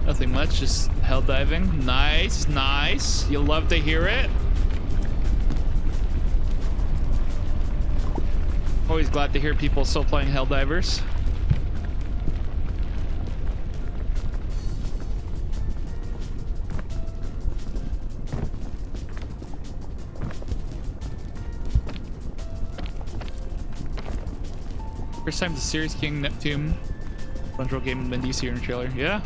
Nothing much, just hell diving. Nice, nice. You'll love to hear it. Always glad to hear people still playing Helldivers. First time the Series King Neptune SpongeBob game in DC in a trailer. Yeah.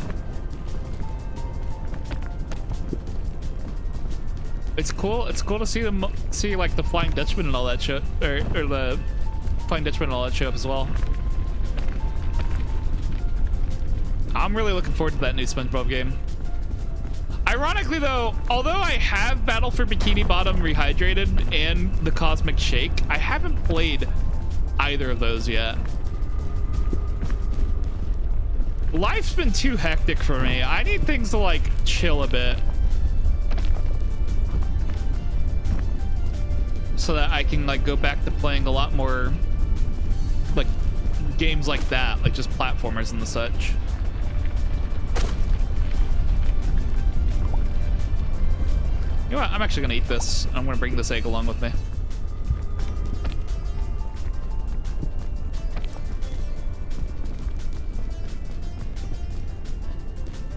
It's cool. It's cool to see them see like the Flying Dutchman and all that shit, or the Flying Dutchman and all that show up as well. I'm really looking forward to that new SpongeBob game. Ironically though, although I have Battle for Bikini Bottom Rehydrated and the Cosmic Shake, I haven't played either of those yet. Life's been too hectic for me. I need things to like chill a bit so that I can like go back to playing a lot more like games like that, like just platformers and the such. You know what? I'm actually gonna eat this. I'm gonna bring this egg along with me.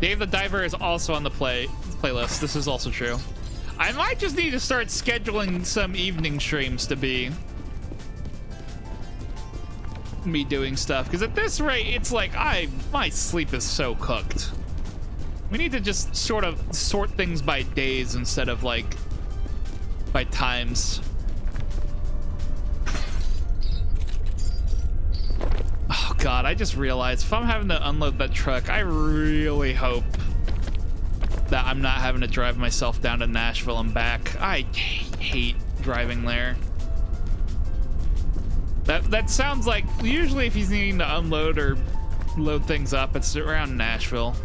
Dave the Diver is also on the playlist. This is also true. I might just need to start scheduling some evening streams to be me doing stuff, because at this rate, it's like my sleep is so cooked. We need to just sort of sort things by days instead of like by times. Oh god, I just realized if I'm having to unload that truck, I really hope that I'm not having to drive myself down to Nashville and back. I hate driving there. That sounds like usually if he's needing to unload or load things up, it's around Nashville.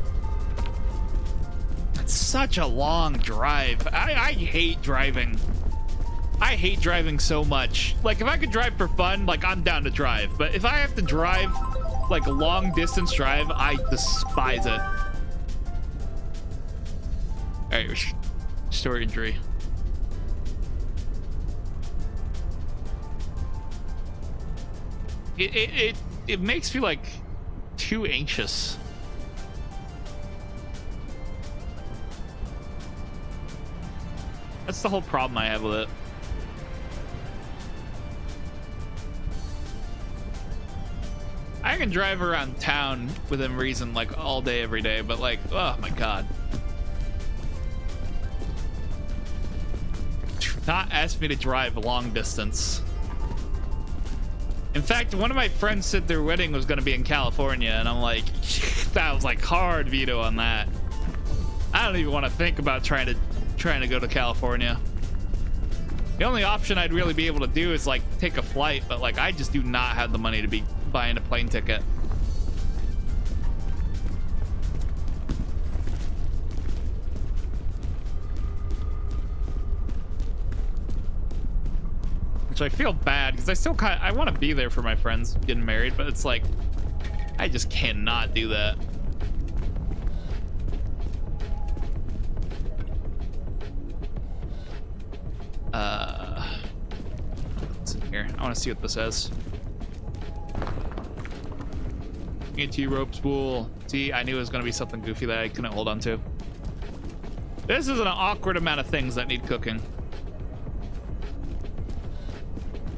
It's such a long drive. I hate driving. I hate driving so much. Like, if I could drive for fun, like, I'm down to drive. But if I have to drive, like, a long distance drive, I despise it. All right, restore injury. It makes me, like, too anxious. That's the whole problem I have with it. I can drive around town within reason, like, all day, every day, but, like, oh my god. Do not ask me to drive long distance. In fact, one of my friends said their wedding was going to be in California, and I'm like, that was like hard veto on that. I don't even want to think about trying to go to California. The only option I'd really be able to do is like take a flight, but like I just do not have the money to be buying a plane ticket. Which I feel bad because I still I want to be there for my friends getting married, but it's like I just cannot do that. What's in here? I want to see what this says. Anti-rope spool. See, I knew it was going to be something goofy that I couldn't hold on to. This is an awkward amount of things that need cooking.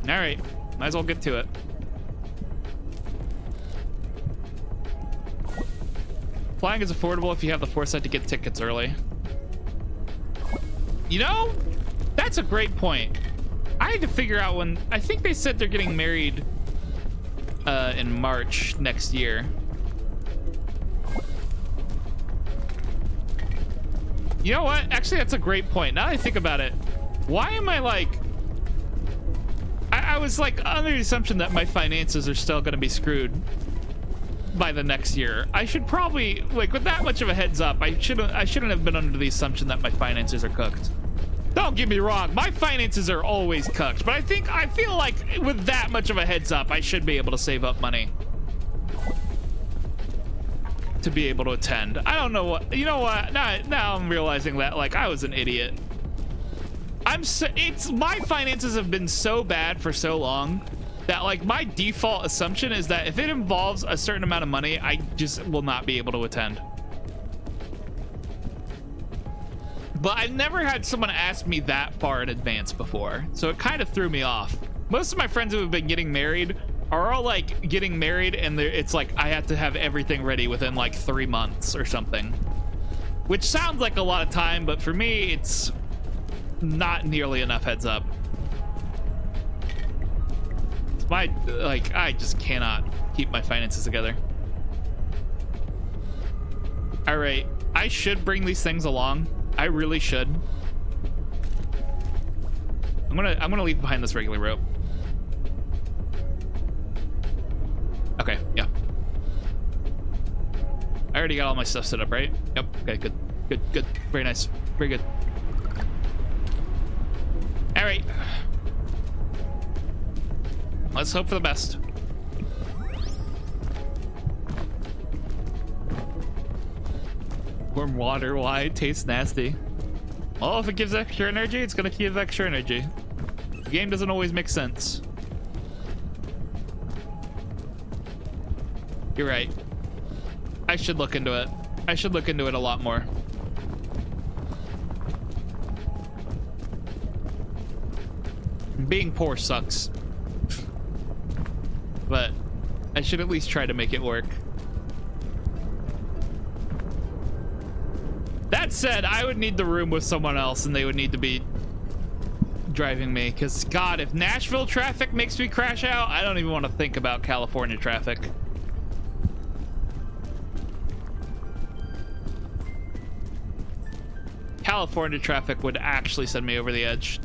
All right, might as well get to it. Flying is affordable if you have the foresight to get tickets early. You know, that's a great point. I had to figure out when. I think they said they're getting married in March next year. You know what? Actually, that's a great point. Now that I think about it, why am I like... I was like under the assumption that my finances are still going to be screwed by the next year. I should probably, like, with that much of a heads up, I shouldn't have been under the assumption that my finances are cooked. Don't get me wrong, my finances are always cooked, but I feel like with that much of a heads up, I should be able to save up money to be able to attend. I don't know what, you know what, now I'm realizing that, like, I was an idiot. My finances have been so bad for so long that, like, my default assumption is that if it involves a certain amount of money, I just will not be able to attend. But I've never had someone ask me that far in advance before, so it kind of threw me off. Most of my friends who have been getting married are all like getting married and it's like I have to have everything ready within like 3 months or something, which sounds like a lot of time, but for me it's not nearly enough heads up. I just cannot keep my finances together. All right, I should bring these things along. I really should. I'm gonna leave behind this regular rope. Okay, yeah. I already got all my stuff set up, right? Yep. Okay, good. Very nice. Very good. All right. Let's hope for the best. Warm water, why? It tastes nasty. Well, if it gives extra energy, it's gonna give extra energy. The game doesn't always make sense. You're right. I should look into it. I should look into it a lot more. Being poor sucks. But I should at least try to make it work. That said, I would need the room with someone else and they would need to be driving me. Because, God, if Nashville traffic makes me crash out, I don't even want to think about California traffic. California traffic would actually send me over the edge.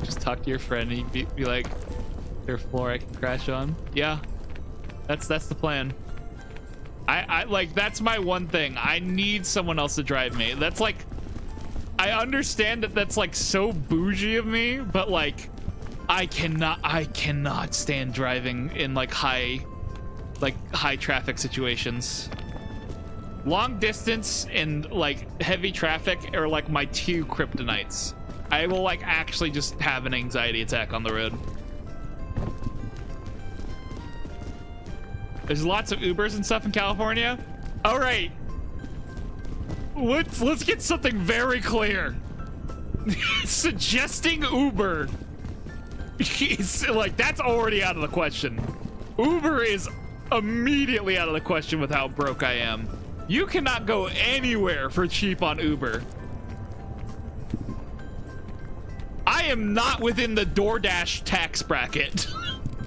Just talk to your friend and he'd be like, "There's a floor I can crash on." Yeah, that's the plan. I like, that's my one thing. I need someone else to drive me. That's like, I understand that that's like so bougie of me, but like, I cannot stand driving in like high traffic situations. Long distance and like heavy traffic are like my two kryptonites. I will like actually just have an anxiety attack on the road. There's lots of Ubers and stuff in California. All right, let's get something very clear. Suggesting Uber is like, that's already out of the question. Uber is immediately out of the question with how broke I am. You cannot go anywhere for cheap on Uber. I am not within the DoorDash tax bracket.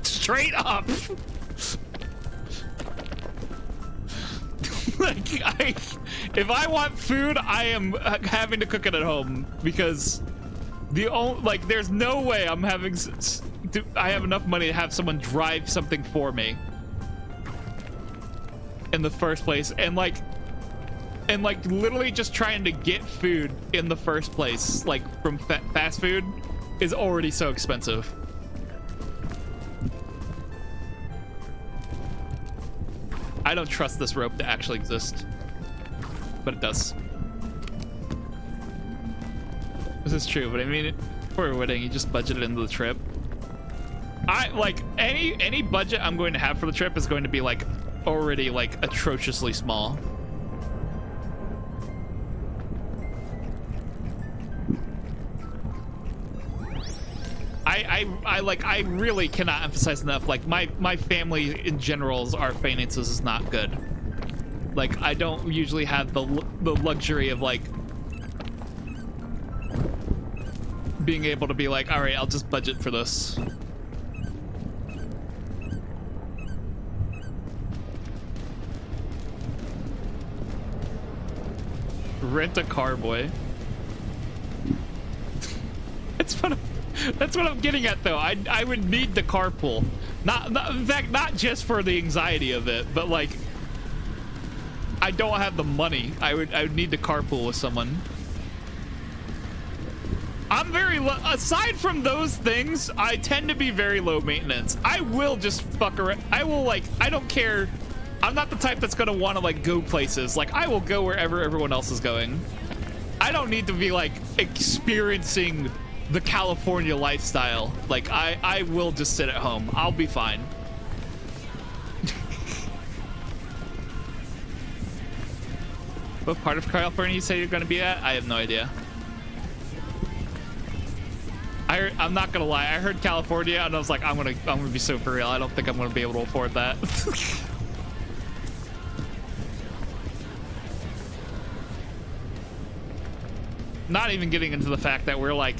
Straight up. Like, if I want food, I am having to cook it at home, because there's no way I'm having I have enough money to have someone drive something for me in the first place, and like literally just trying to get food in the first place, like from fast food, is already so expensive. I don't trust this rope to actually exist, but it does. This is true, but I mean, for a wedding, you just budget it into the trip. I like any budget I'm going to have for the trip is going to be like already like atrociously small. I really cannot emphasize enough, like my family in general, our finances is not good. Like, I don't usually have the luxury of like being able to be like, all right, I'll just budget for this. Rent a car, boy. That's what I'm getting at, though. I would need the carpool. Not in fact, not just for the anxiety of it, but like, I don't have the money. I would need the carpool with someone. I'm very aside from those things, I tend to be very low maintenance. I will just fuck around. I will, like, I don't care. I'm not the type that's gonna want to like go places. Like, I will go wherever everyone else is going. I don't need to be like experiencing the California lifestyle. Like, I will just sit at home. I'll be fine. What part of California you say you're gonna be at? I have no idea. I'm not gonna lie, I heard California and I was like, I'm gonna be so for real. I don't think I'm gonna be able to afford that. Not even getting into the fact that we're like,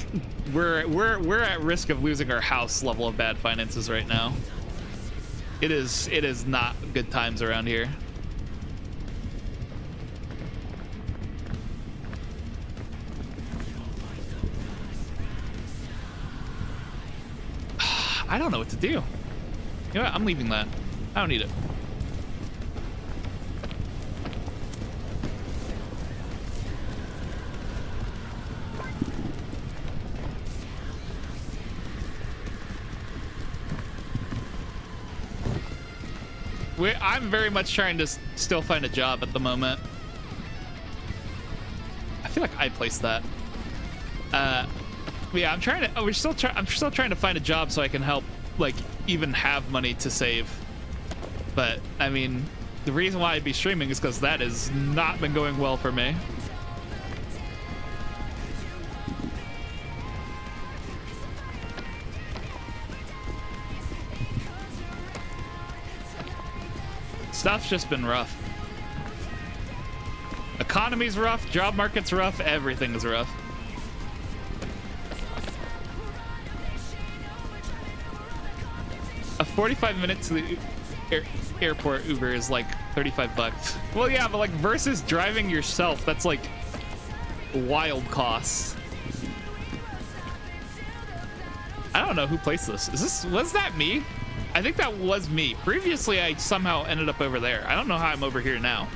we're at risk of losing our house level of bad finances right now. It is not good times around here. I don't know what to do. You know what? I'm leaving that. I don't need it. I'm very much trying to still find a job at the moment. I feel like I placed that. Yeah, I'm trying to. I'm still trying to find a job so I can help, like, even have money to save. But I mean, the reason why I'd be streaming is because that has not been going well for me. Stuff's just been rough. Economy's rough, job market's rough, everything's rough. A 45 minutes to the airport Uber is like 35 bucks. Well, yeah, but like versus driving yourself, that's like wild costs. I don't know who placed this. Was that me? I think that was me. Previously, I somehow ended up over there. I don't know how I'm over here now.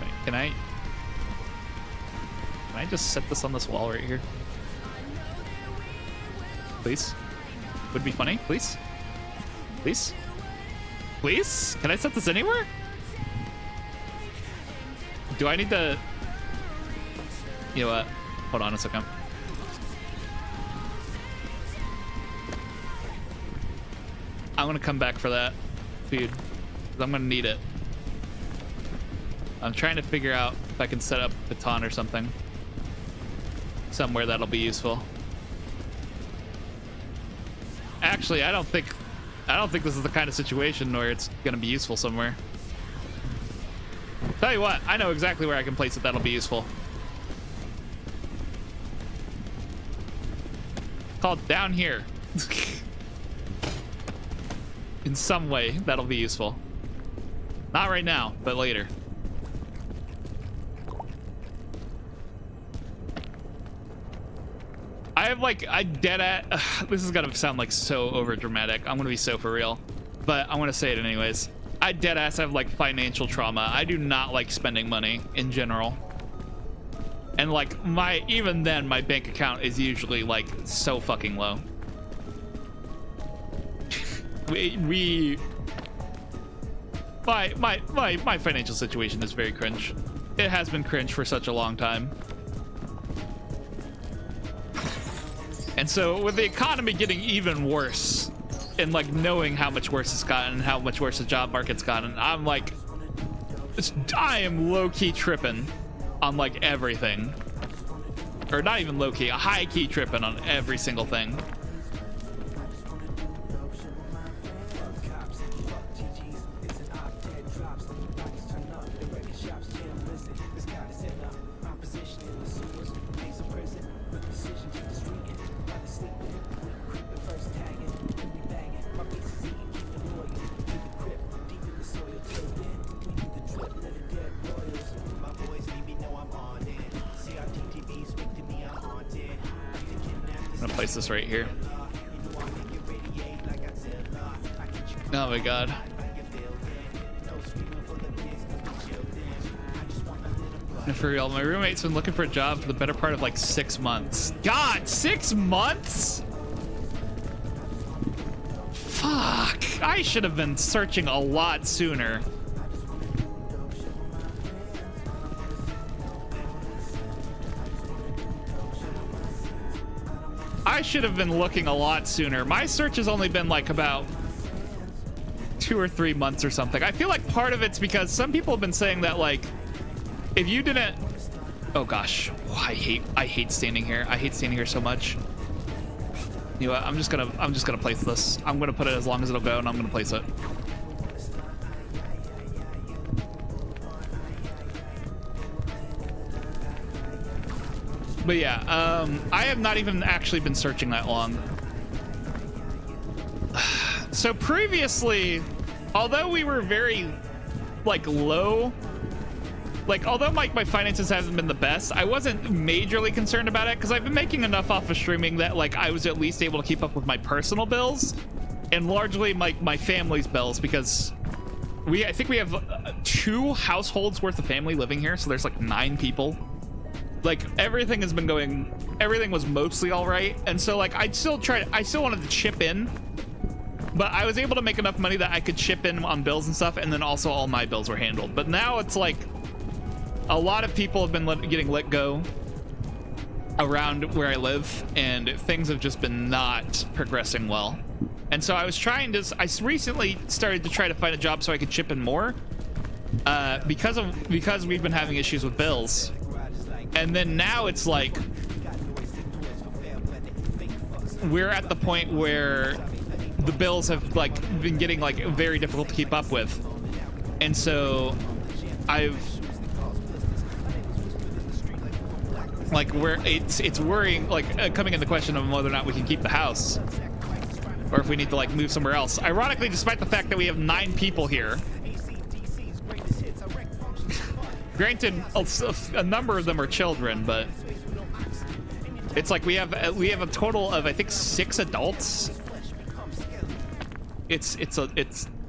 Wait, can I just set this on this wall right here? Please? Would be funny, please? Please? Please? Can I set this anywhere? Do I need to... You know what? Hold on a second. I'm gonna come back for that, dude. I'm gonna need it. I'm trying to figure out if I can set up a baton or something. Somewhere that'll be useful. Actually, I don't think this is the kind of situation where it's gonna be useful somewhere. Tell you what, I know exactly where I can place it that'll be useful. Called down here. In some way, that'll be useful. Not right now, but later. I have like, this is gonna sound like so over dramatic. I'm gonna be so for real, but I want to say it anyways. I deadass have like financial trauma. I do not like spending money in general. And like even then my bank account is usually like so fucking low. My financial situation is very cringe. It has been cringe for such a long time. And so with the economy getting even worse, and like knowing how much worse it's gotten and how much worse the job market's gotten, I'm like, I am low-key tripping on like everything. Or not even low-key, high-key tripping on every single thing. Place this right here. Oh my god. And for real, my roommate's been looking for a job for the better part of like 6 months. God, 6 months? Fuck. I should have been searching a lot sooner. I should have been looking a lot sooner. My search has only been like about 2 or 3 months or something. I feel like part of it's because some people have been saying that like if you didn't, oh gosh, oh, I hate standing here. I hate standing here so much. You know what? I'm just gonna place this. I'm gonna put it as long as it'll go, and I'm gonna place it. But yeah, I have not even actually been searching that long. So previously, although we were very like low, like although my finances haven't been the best, I wasn't majorly concerned about it because I've been making enough off of streaming that like I was at least able to keep up with my personal bills and largely my family's bills, because I think we have 2 households worth of family living here, so there's like 9 people. Like everything has been going, everything was mostly all right, and so like I still wanted to chip in, but I was able to make enough money that I could chip in on bills and stuff, and then also all my bills were handled. But now it's like a lot of people have been getting let go around where I live, and things have just been not progressing well. And so I recently started to try to find a job so I could chip in more, because we've been having issues with bills. And then now it's like we're at the point where the bills have like been getting like very difficult to keep up with. And so it's worrying, like coming into question of whether or not we can keep the house or if we need to like move somewhere else. Ironically, despite the fact that we have 9 people here, granted a number of them are children, but it's like we have a total of I think 6 adults. It's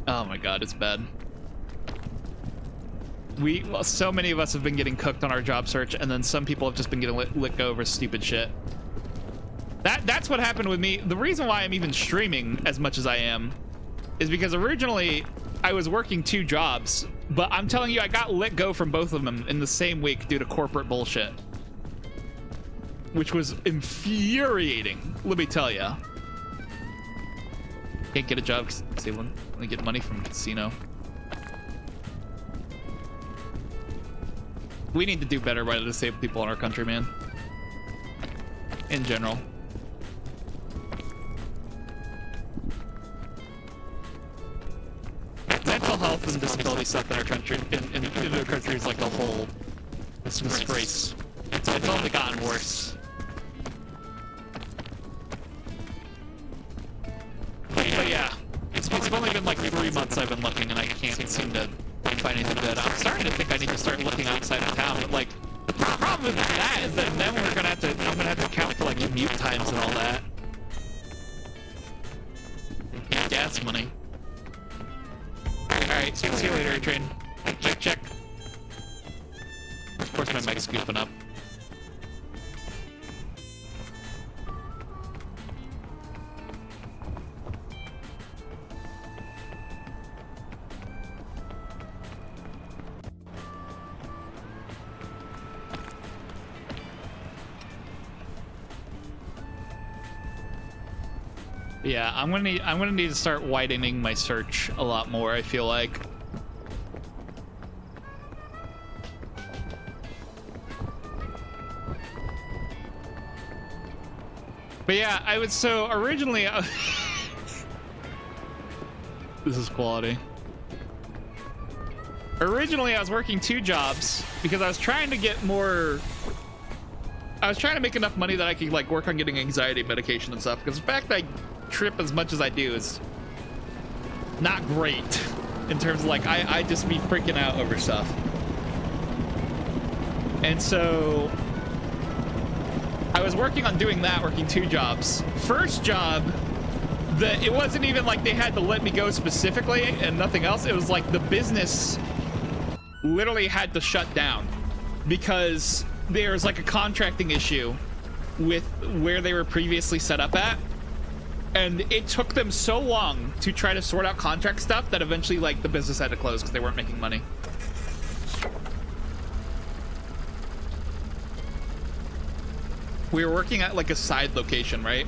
oh my god, it's bad. So many of us have been getting cooked on our job search, and then some people have just been getting let go over stupid shit. That's what happened with me. The reason why I'm even streaming as much as I am is because originally I was working 2 jobs, but I'm telling you, I got let go from both of them in the same week due to corporate bullshit, which was infuriating, let me tell you. Can't get a job because they want to get money from casino. We need to do better by the disabled people in our country, man. In general. Mental health and disability stuff in our country, in our country is like a whole disgrace. It's only gotten worse. But yeah, it's only been like 3 months I've been looking, and I can't seem to find anything good. I'm starting to think I need to start looking outside of town, but like the problem with that is that then I'm gonna have to account for like commute times and all that. And gas money. Alright, see you later, A-Train. Check. Of course my mic's goofing up. Yeah, I'm gonna need to start widening my search a lot more, I feel like. But yeah, originally this is quality. Originally I was working 2 jobs because I was trying to get more. I was trying to make enough money that I could like work on getting anxiety medication and stuff, because the fact that I trip as much as I do is not great in terms of like I just be freaking out over stuff. And so I was working on doing that, working 2 jobs. First job, it wasn't even like they had to let me go specifically and nothing else. It was like the business literally had to shut down because there was like a contracting issue with where they were previously set up at. And it took them so long to try to sort out contract stuff that eventually like the business had to close because they weren't making money. We were working at like a side location, right?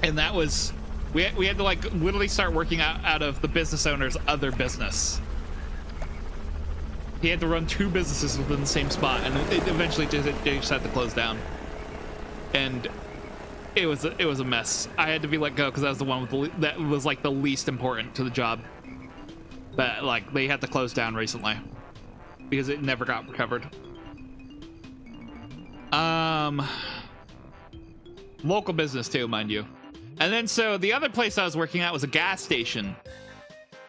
And that was, we had to like literally start working out of the business owner's other business. He had to run 2 businesses within the same spot, and it eventually they just had to close down. And it was a mess. I had to be let go because that was the one with that was like the least important to the job. But like they had to close down recently because it never got recovered. Local business too, mind you. And then so the other place I was working at was a gas station.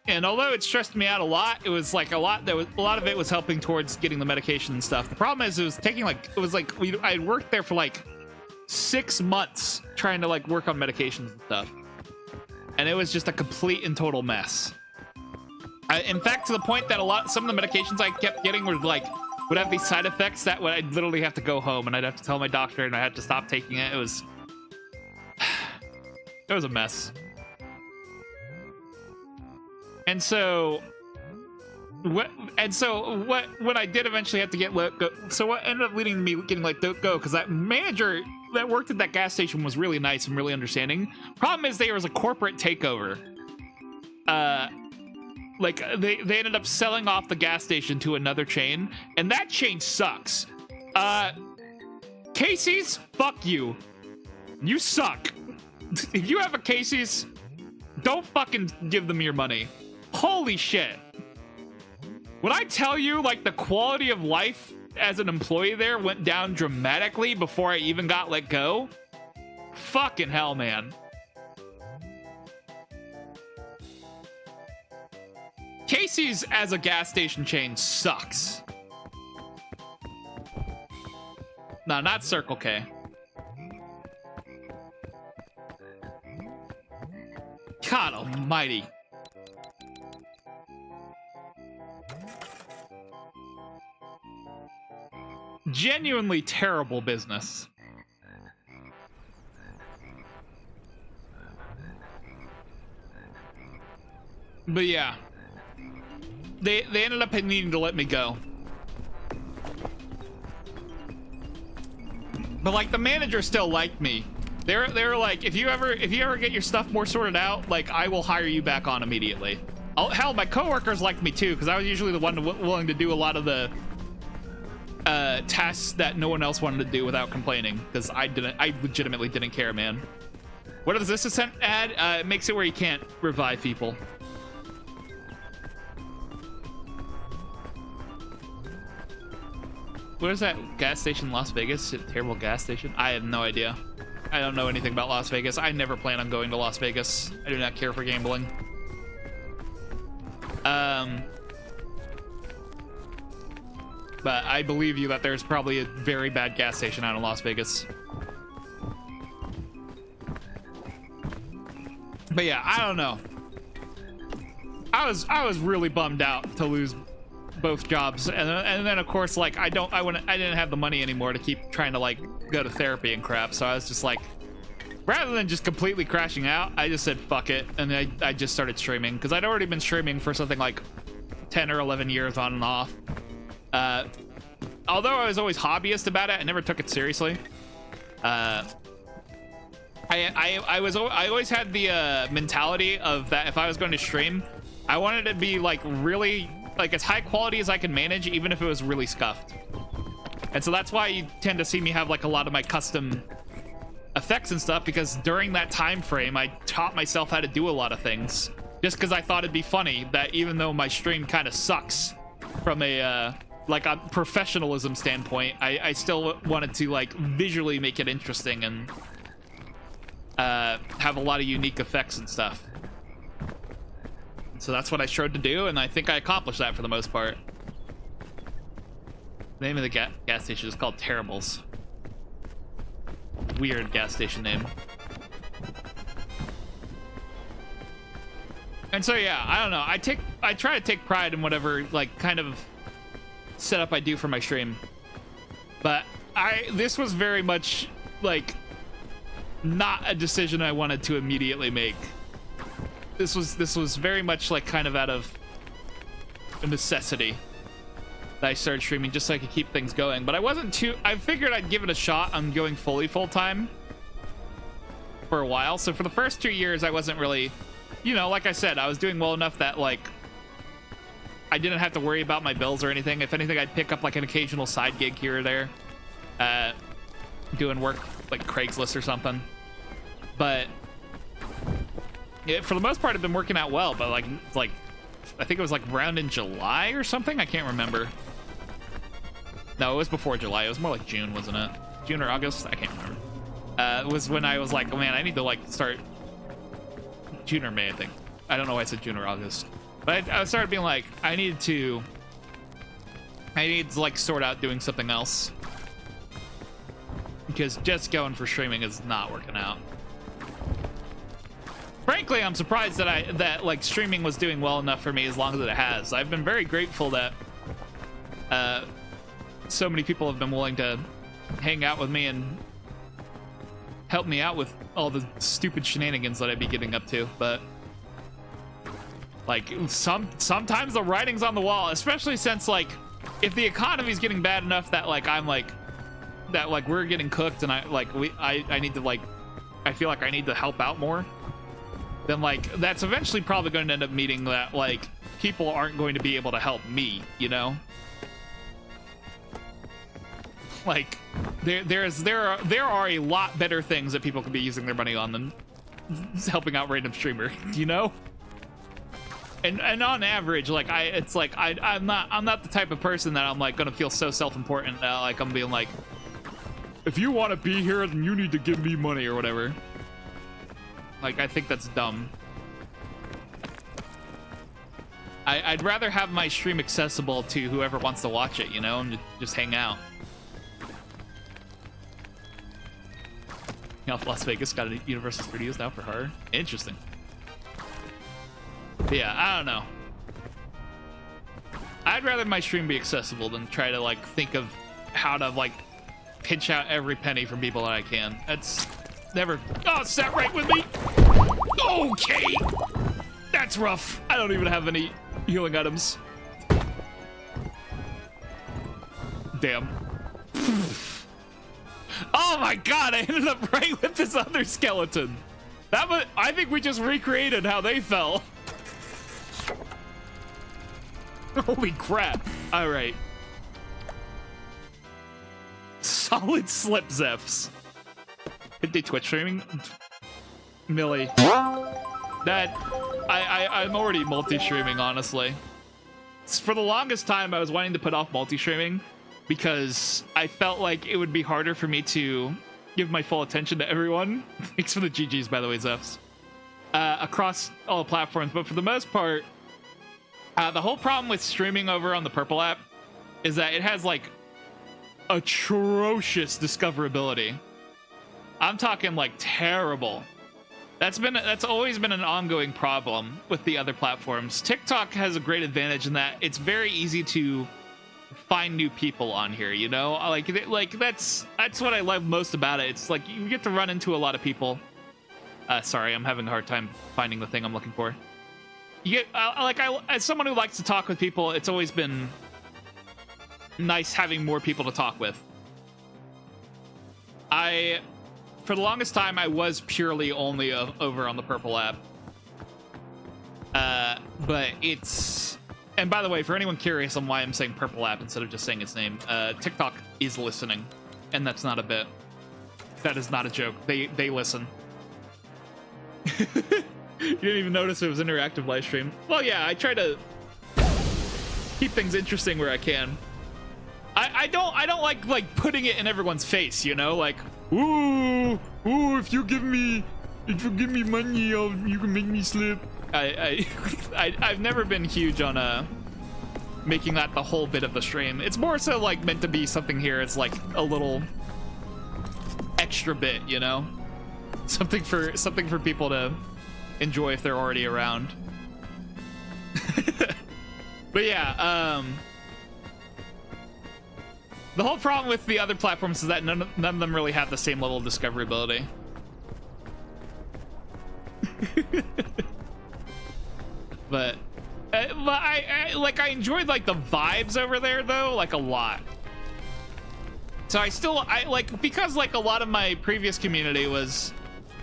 And although it stressed me out a lot, it was like a lot of it was helping towards getting the medication and stuff. The problem is it was taking like I worked there for like 6 months trying to like work on medications and stuff, and it was just a complete and total mess. In fact, to the point that some of the medications I kept getting were like would have these side effects that would I'd literally have to go home and I'd have to tell my doctor and I had to stop taking it. It was a mess. And so when I did eventually have to get let go, so what ended up leading to me getting let go, because that manager that worked at that gas station was really nice and really understanding. Problem is there was a corporate takeover. Like they ended up selling off the gas station to another chain, and that chain sucks. Casey's, fuck you. You suck. If you have a Casey's, don't fucking give them your money. Holy shit. When I tell you, like, the quality of life as an employee there went down dramatically before I even got let go, fucking hell, man. Casey's as a gas station chain sucks. No, not Circle K. God almighty. Genuinely terrible business. But yeah, they ended up needing to let me go. But like the manager still liked me. They're like, if you ever get your stuff more sorted out, like I will hire you back on immediately. Hell, my coworkers liked me too, because I was usually the one willing to do a lot of the tasks that no one else wanted to do without complaining, because I legitimately didn't care, man. What does this assistant add? It makes it where you can't revive people. Where's that gas station in Las Vegas? A terrible gas station? I have no idea. I don't know anything about Las Vegas. I never plan on going to Las Vegas. I do not care for gambling. But I believe you that there's probably a very bad gas station out in Las Vegas. But yeah, I don't know. I was really bummed out to lose both jobs, and then of course, like I didn't have the money anymore to keep trying to like go to therapy and crap. So I was just like, rather than just completely crashing out, I just said fuck it, and I just started streaming, because I'd already been streaming for something like 10 or 11 years on and off. Although I was always hobbyist about it, I never took it seriously. I always had the mentality of that if I was going to stream, I wanted it to be like really like as high quality as I can manage, even if it was really scuffed. And so that's why you tend to see me have like a lot of my custom effects and stuff, because during that time frame I taught myself how to do a lot of things, just because I thought it'd be funny that even though my stream kind of sucks from a like a professionalism standpoint, I still wanted to like visually make it interesting and have a lot of unique effects and stuff. So that's what I strove to do, and I think I accomplished that for the most part. The name of the gas station is called Terribles. Weird gas station name. And so yeah, I don't know. I try to take pride in whatever like kind of setup I do for my stream. But this was very much like not a decision I wanted to immediately make. This was very much like kind of out of a necessity that I started streaming just so I could keep things going. But I figured I'd give it a shot on going fully full-time for a while. So for the first 2 years, I wasn't really, you know, like I said, I was doing well enough that like I didn't have to worry about my bills or anything. If anything, I'd pick up like an occasional side gig here or there, doing work like Craigslist or something. But for the most part, I've been working out well. But like I think it was like around in July or something. I can't remember. No, it was before July. It was more like June, wasn't it? June or August? I can't remember. It was when I was like, oh man, I need to like start. June or May, I think. I don't know why I said June or August. But I started being like, I need to like sort out doing something else, because just going for streaming is not working out. frankly, I'm surprised that like streaming was doing well enough for me as long as it has. I've been very grateful that so many people have been willing to hang out with me and help me out with all the stupid shenanigans that I'd be getting up to. But like sometimes the writing's on the wall, especially since like if the economy's getting bad enough that like I'm like that like we're getting cooked and I need to like I feel like I need to help out more, then like that's eventually probably going to end up meaning that like people aren't going to be able to help me, you know? Like there are a lot better things that people could be using their money on than helping out random streamer, you know? And on average, like I'm not the type of person that I'm like gonna feel so self-important that like I'm being like, if you want to be here, then you need to give me money or whatever. Like I think that's dumb. I'd rather have my stream accessible to whoever wants to watch it, you know, and just hang out. You know, Las Vegas got a Universal Studios now for horror. Interesting. But yeah, I don't know. I'd rather my stream be accessible than try to like think of how to like pinch out every penny from people that I can. That's never. Oh, sat right with me. Okay, that's rough. I don't even have any healing items. Damn. Oh my god, I ended up right with this other skeleton. That was, I think we just recreated how they fell. Holy crap. All right. Solid slip zips. Did they Twitch streaming? Millie. That, I'm already multi-streaming, honestly. For the longest time, I was wanting to put off multi-streaming because I felt like it would be harder for me to give my full attention to everyone. Thanks for the GGs, by the way, Zephs. Across all platforms, but for the most part, the whole problem with streaming over on the Purple app is that it has like atrocious discoverability. I'm talking like terrible. That's always been an ongoing problem with the other platforms. TikTok has a great advantage in that it's very easy to find new people on here, you know? Like that's what I love most about it. It's like you get to run into a lot of people. Sorry, I'm having a hard time finding the thing I'm looking for. You get as someone who likes to talk with people, it's always been nice having more people to talk with. For the longest time, I was purely only over on the Purple app. But it's... And by the way, for anyone curious on why I'm saying Purple app instead of just saying its name, TikTok is listening. And that's not a bit. That is not a joke. They listen. You didn't even notice it was interactive live stream. Well, yeah, I try to keep things interesting where I can. I don't like putting it in everyone's face, you know, like, ooh, if you give me money, you can make me slip. I've never been huge on making that the whole bit of the stream. It's more so like meant to be something here. It's like a little extra bit, you know, something for people to enjoy if they're already around. But yeah, the whole problem with the other platforms is that none of them really have the same level of discoverability. But I enjoyed like the vibes over there though, like a lot. So I like, because like a lot of my previous community was,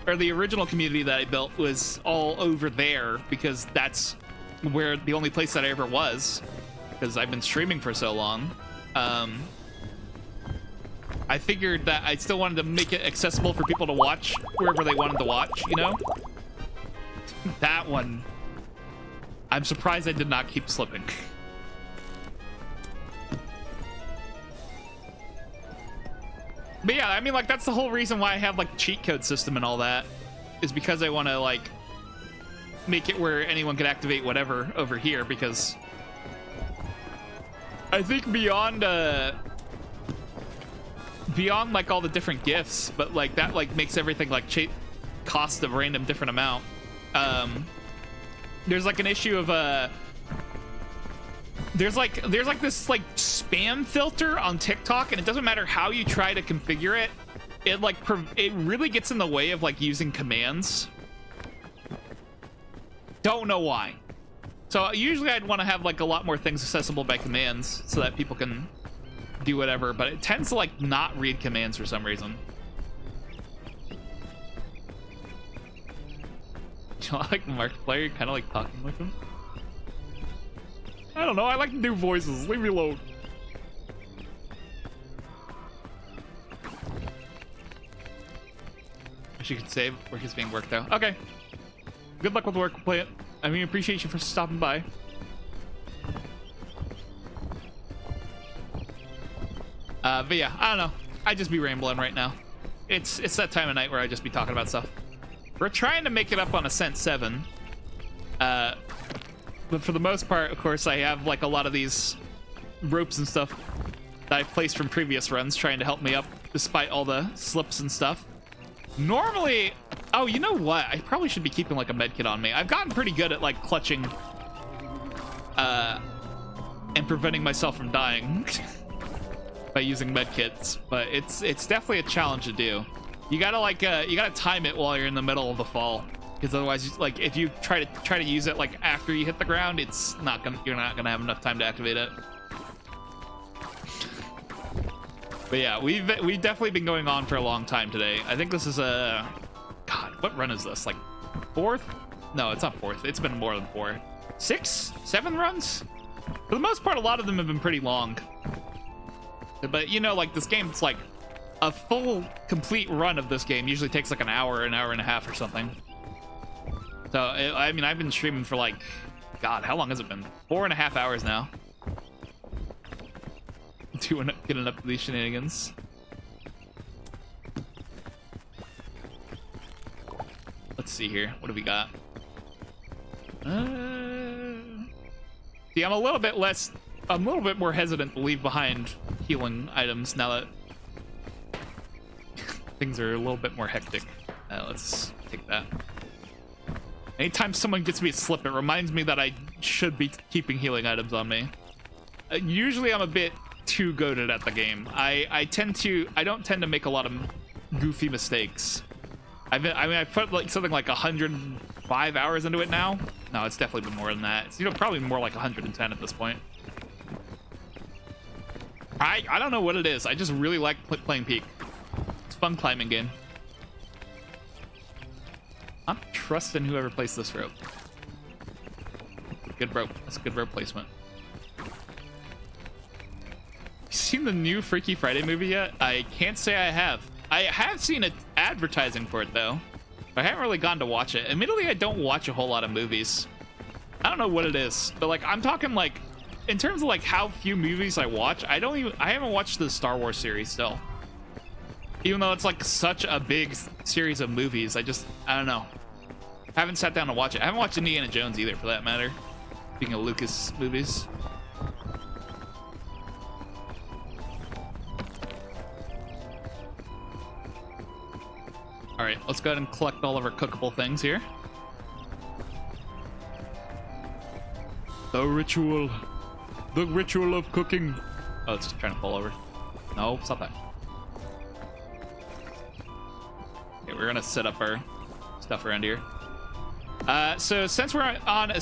or the original community that I built was all over there, because that's where the only place that I ever was, because I've been streaming for so long. I figured that I still wanted to make it accessible for people to watch wherever they wanted to watch, you know? That one, I'm surprised I did not keep slipping. But yeah, I mean, like, that's the whole reason why I have like cheat code system and all that, is because I want to like make it where anyone can activate whatever over here, because I think beyond like all the different gifts, but like that like makes everything like cost a random different amount. there's like an issue of there's like this like spam filter on TikTok, and it doesn't matter how you try to configure it, it really gets in the way of like using commands. Don't know why. So usually I'd want to have like a lot more things accessible by commands so that people can do whatever, but it tends to like not read commands for some reason. Do you like Markiplier? Kind of like talking like him. I don't know. I like to do voices. Leave me alone. Wish you could save. Work is being worked out. Okay. Good luck with work. Play it. I mean, appreciate you for stopping by. But yeah, I don't know. I just be rambling right now. It's that time of night where I just be talking about stuff. We're trying to make it up on Ascent 7. But for the most part, of course, I have like a lot of these ropes and stuff that I've placed from previous runs trying to help me up despite all the slips and stuff. Normally, oh, you know what? I probably should be keeping like a med kit on me. I've gotten pretty good at like clutching and preventing myself from dying by using med kits, but it's definitely a challenge to do. You gotta like you gotta time it while you're in the middle of the fall, because otherwise, like if you try to use it like after you hit the ground, you're not gonna have enough time to activate it. But yeah, we've definitely been going on for a long time today. I think this is a God, what run is this? Like 4th? No, it's not 4th. It's been more than 4. 6? 7 runs? For the most part, a lot of them have been pretty long. But you know, like this game's like a full complete run of this game usually takes like an hour and a half or something. So I mean, I've been streaming for like, God, how long has it been? 4.5 hours now. Getting up to these shenanigans. Let's see here. What do we got? See, I'm a little bit more hesitant to leave behind healing items now that things are a little bit more hectic. Let's take that. Anytime someone gets me a slip, it reminds me that I should be keeping healing items on me. Usually I'm a bit too goated at the game. I don't tend to make a lot of goofy mistakes. I've put like something like 105 hours into it now. No, it's definitely been more than that. It's, you know, probably more like 110 at this point. I don't know what it is. I just really like playing Peak. It's a fun climbing game. I'm trusting whoever placed this rope. Good rope. That's a good rope placement. You seen the new Freaky Friday movie yet? I can't say I have. I have seen it advertising for it though. But I haven't really gone to watch it. Admittedly, I don't watch a whole lot of movies. I don't know what it is, but like I'm talking like in terms of like how few movies I watch, I haven't watched the Star Wars series still. Even though it's like such a big series of movies, I don't know. I haven't sat down to watch it. I haven't watched Indiana Jones either, for that matter. Speaking of Lucas movies. All right, let's go ahead and collect all of our cookable things here. The ritual of cooking. Oh, it's trying to fall over. No, stop that. Okay, we're gonna set up our stuff around here. So since we're on a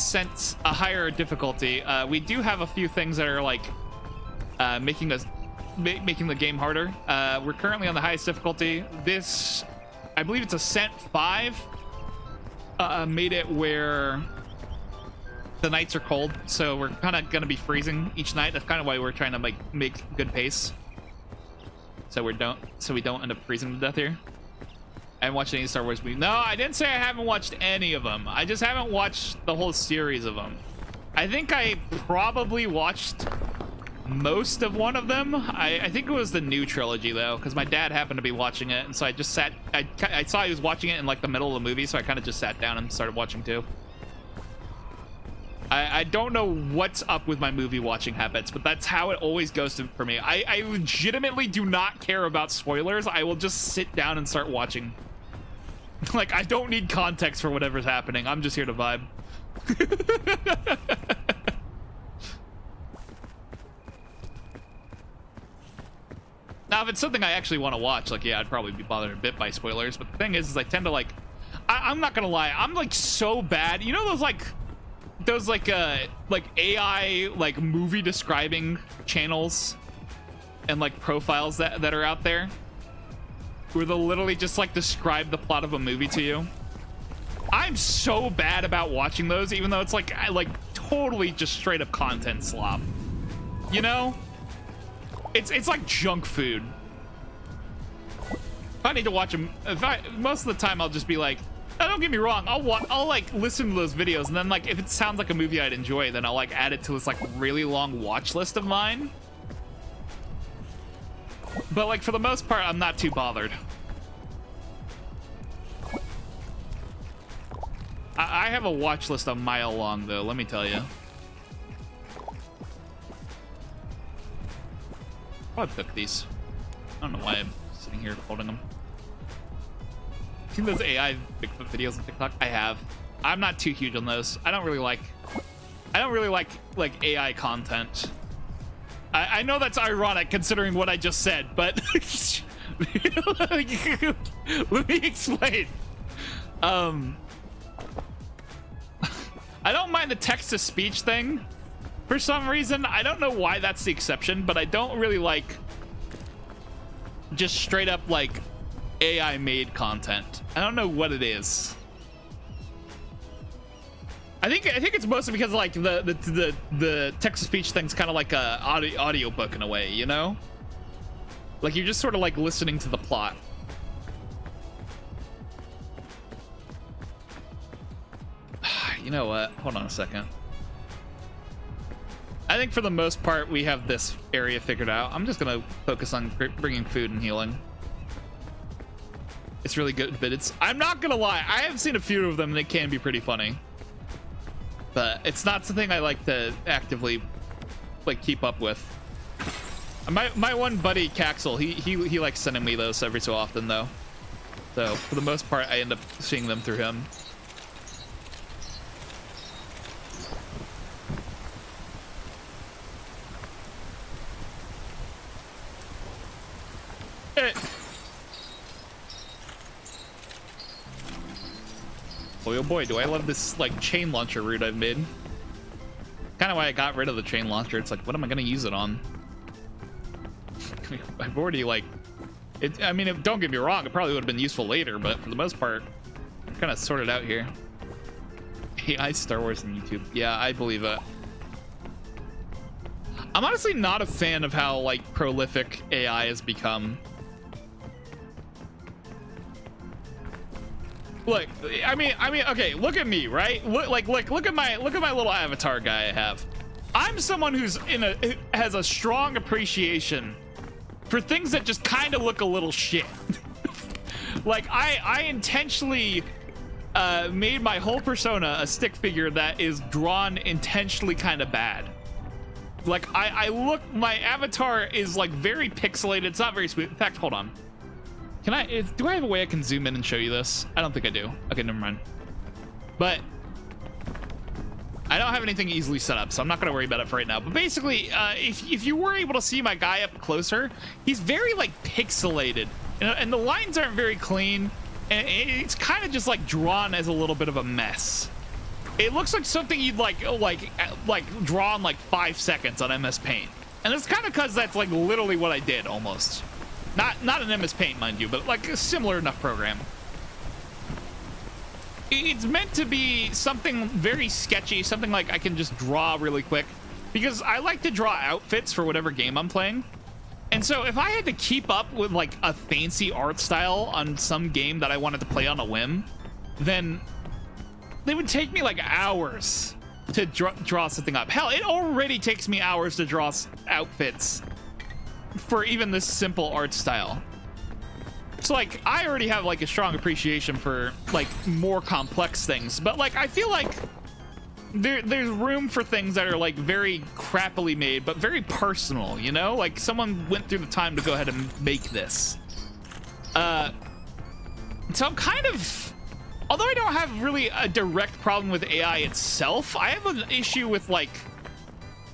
higher difficulty, we do have a few things that are like making the game harder. We're currently on the highest difficulty. This, I believe it's Ascent 5, made it where the nights are cold, so we're kind of gonna be freezing each night. That's kind of why we're trying to like make good pace, so we don't end up freezing to death here. I haven't watched any Star Wars movies. No, I didn't say I haven't watched any of them. I just haven't watched the whole series of them. I think I probably watched most of one of them. I think it was the new trilogy though, because my dad happened to be watching it, and so I just sat. I saw he was watching it in like the middle of the movie, so I kind of just sat down and started watching too. I don't know what's up with my movie watching habits, but that's how it always goes for me. I legitimately do not care about spoilers. I will just sit down and start watching. Like, I don't need context for whatever's happening. I'm just here to vibe. Now, if it's something I actually want to watch, like, yeah, I'd probably be bothered a bit by spoilers. But the thing is I tend to, like, I'm not gonna lie, I'm, like, so bad. You know those AI, like, movie describing channels and, like, profiles that are out there? Where they'll literally just, like, describe the plot of a movie to you? I'm so bad about watching those, even though it's, like, totally just straight up content slop. You know? It's like junk food. If I need to watch them, most of the time I'll just be like, oh, don't get me wrong, I'll like listen to those videos, and then like if it sounds like a movie I'd enjoy, then I'll like add it to this like really long watch list of mine. But like for the most part, I'm not too bothered. I have a watch list a mile long though, let me tell you. I'll cook these. I don't know why I'm sitting here holding them. Seen those AI Bigfoot videos on TikTok? I have. I'm not too huge on those. I don't really like AI content. I know that's ironic considering what I just said, but let me explain. I don't mind the text-to-speech thing. For some reason, I don't know why that's the exception, but I don't really like just straight up like AI made content. I don't know what it is. I think it's mostly because like the text to speech thing's kind of like a audio book in a way, you know? Like you're just sort of like listening to the plot. You know what? Hold on a second. I think for the most part, we have this area figured out. I'm just going to focus on bringing food and healing. It's really good, but I'm not going to lie. I have seen a few of them and they can be pretty funny. But it's not something I like to actively like keep up with. My one buddy, Caxel, he likes sending me those every so often though. So for the most part, I end up seeing them through him. Boy, oh boy, do I love this like chain launcher route I've made. Kind of why I got rid of the chain launcher. It's like, what am I gonna use it on? I've already like it. I mean, don't get me wrong, it probably would have been useful later, but for the most part, I'm kind of sorted out here. AI Star Wars and YouTube. Yeah, I believe it. I'm honestly not a fan of how like prolific AI has become. Look, I mean, okay, look at me, right? Look at my little avatar guy I have. I'm someone who's has a strong appreciation for things that just kind of look a little shit. Like I intentionally made my whole persona a stick figure that is drawn intentionally kind of bad. Like my avatar is like very pixelated. It's not very smooth. In fact, hold on. Do I have a way I can zoom in and show you this? I don't think I do. Okay, never mind. But I don't have anything easily set up, so I'm not going to worry about it for right now. But basically, if you were able to see my guy up closer, he's very like pixelated, and the lines aren't very clean, and it's kind of just like drawn as a little bit of a mess. It looks like something you'd like draw in like 5 seconds on MS Paint, and it's kind of because that's like literally what I did almost. Not an MS Paint, mind you, but like a similar enough program. It's meant to be something very sketchy, something like I can just draw really quick, because I like to draw outfits for whatever game I'm playing. And so if I had to keep up with like a fancy art style on some game that I wanted to play on a whim, then they would take me like hours to draw something up. Hell, it already takes me hours to draw outfits for even this simple art style. So like I already have like a strong appreciation for like more complex things, but like I feel like there's room for things that are like very crappily made but very personal, you know? Like someone went through the time to go ahead and make this. So I'm kind of although I don't have really a direct problem with AI itself, I have an issue with like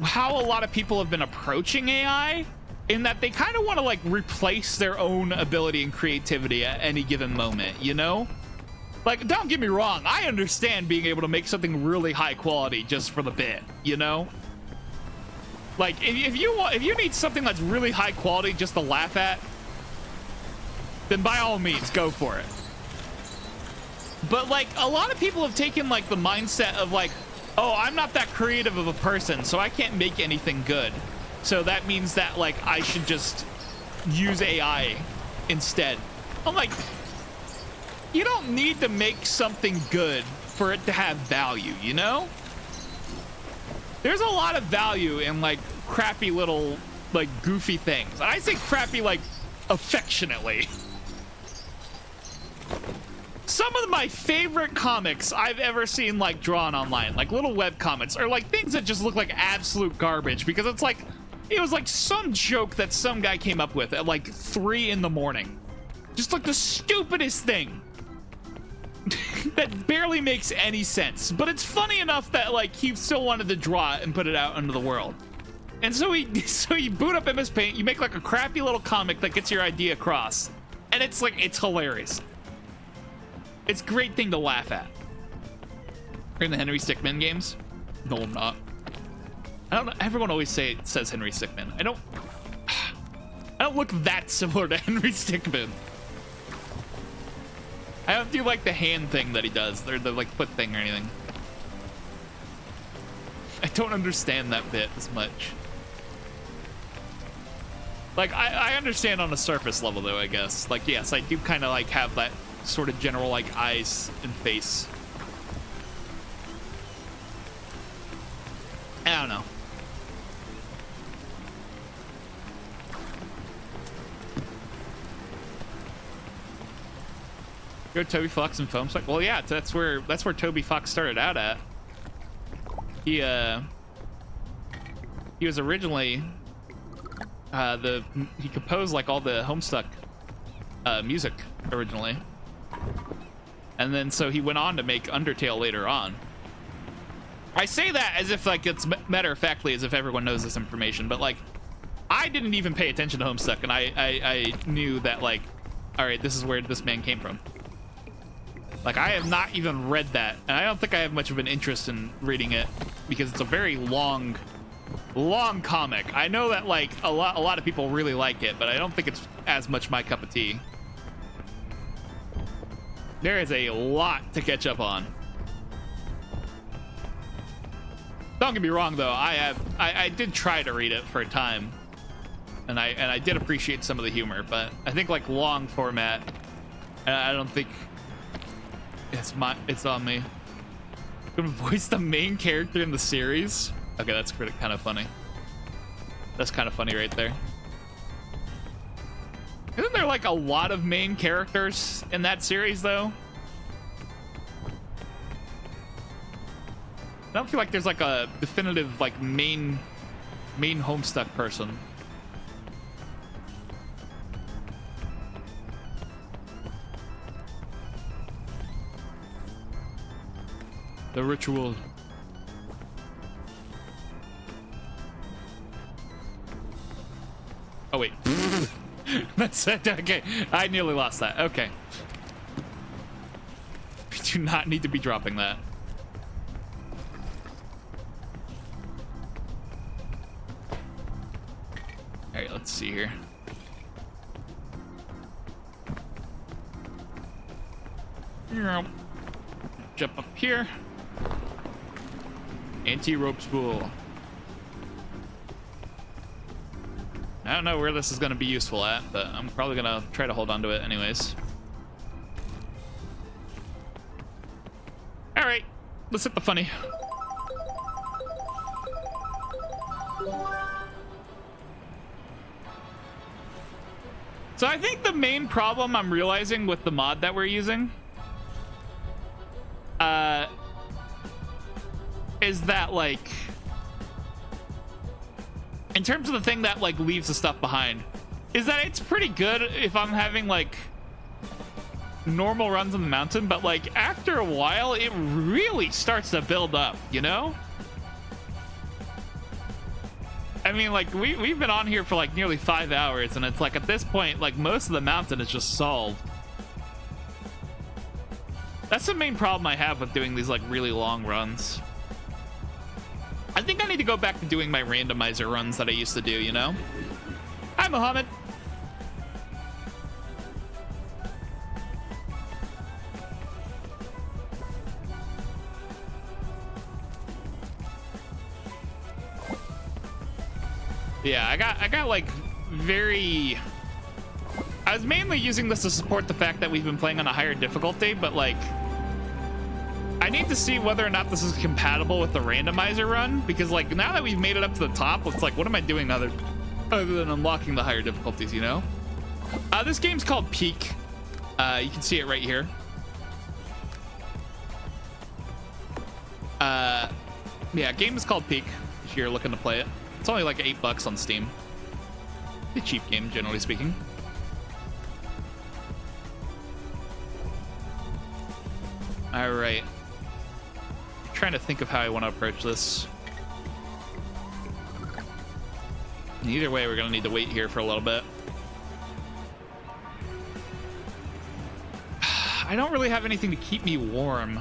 how a lot of people have been approaching AI, in that they kind of want to like replace their own ability and creativity at any given moment, you know? Like, don't get me wrong, I understand being able to make something really high quality just for the bit, you know? Like, if you need something that's really high quality just to laugh at, then by all means, go for it. But like, a lot of people have taken like the mindset of like, oh, I'm not that creative of a person, so I can't make anything good. So that means that like I should just use AI instead. I'm like, you don't need to make something good for it to have value, you know? There's a lot of value in like crappy little like goofy things. And I say crappy like affectionately. Some of my favorite comics I've ever seen like drawn online, like little web comics, are like things that just look like absolute garbage, because it's like, it was like some joke that some guy came up with at like 3 in the morning. Just like the stupidest thing that barely makes any sense, but it's funny enough that like he still wanted to draw it and put it out into the world. And so you boot up MS Paint, you make like a crappy little comic that gets your idea across, and it's like, it's hilarious. It's a great thing to laugh at. Are in the Henry Stickmin games? No, I'm not. I don't know. Everyone always says Henry Stickmin. I don't look that similar to Henry Stickmin. I don't do like the hand thing that he does, or the like foot thing or anything. I don't understand that bit as much. Like, I understand on a surface level though, I guess. Like, yes, I do kind of like have that sort of general like eyes and face. I don't know. Go Toby Fox and Foam Spike. Well, yeah, that's where Toby Fox started out at. He was originally he composed like all the Homestuck music originally, and then so he went on to make Undertale later on. I say that as if like it's matter-of-factly, as if everyone knows this information, but like I didn't even pay attention to Homestuck, and I knew that like, all right, this is where this man came from. Like, I have not even read that, and I don't think I have much of an interest in reading it, because it's a very long comic. I know that like a lot of people really like it, but I don't think it's as much my cup of tea. There is a lot to catch up on. Don't get me wrong though, I did try to read it for a time, and I did appreciate some of the humor, but I think like long format, I don't think it's on me. I'm gonna voice the main character in the series. Okay, that's kind of funny. That's kind of funny right there. Isn't there like a lot of main characters in that series though? I don't feel like there's like a definitive like main Homestuck person. The ritual. Oh wait. That's it. Okay, I nearly lost that. Okay. We do not need to be dropping that. All right, let's see here. Jump up here. Anti-rope spool. I don't know where this is going to be useful at, but I'm probably going to try to hold on to it anyways. All right, let's hit the funny. So I think the main problem I'm realizing with the mod that we're using is that like, in terms of the thing that like leaves the stuff behind, is that it's pretty good if I'm having like normal runs on the mountain, but like after a while it really starts to build up, you know? I mean, like we've been on here for like nearly 5 hours, and it's like at this point like most of the mountain is just solved. That's the main problem I have with doing these like really long runs. I think I need to go back to doing my randomizer runs that I used to do, you know? Hi, Mohammed. Yeah, I got like very... I was mainly using this to support the fact that we've been playing on a higher difficulty, but like... I need to see whether or not this is compatible with the randomizer run, because like now that we've made it up to the top, it's like, what am I doing other than unlocking the higher difficulties, you know? This game's called Peak. You can see it right here. Yeah, game is called Peak if you're looking to play it. It's only like $8 on Steam. A cheap game, generally speaking. All right. I'm trying to think of how I want to approach this. Either way, we're gonna need to wait here for a little bit. I don't really have anything to keep me warm.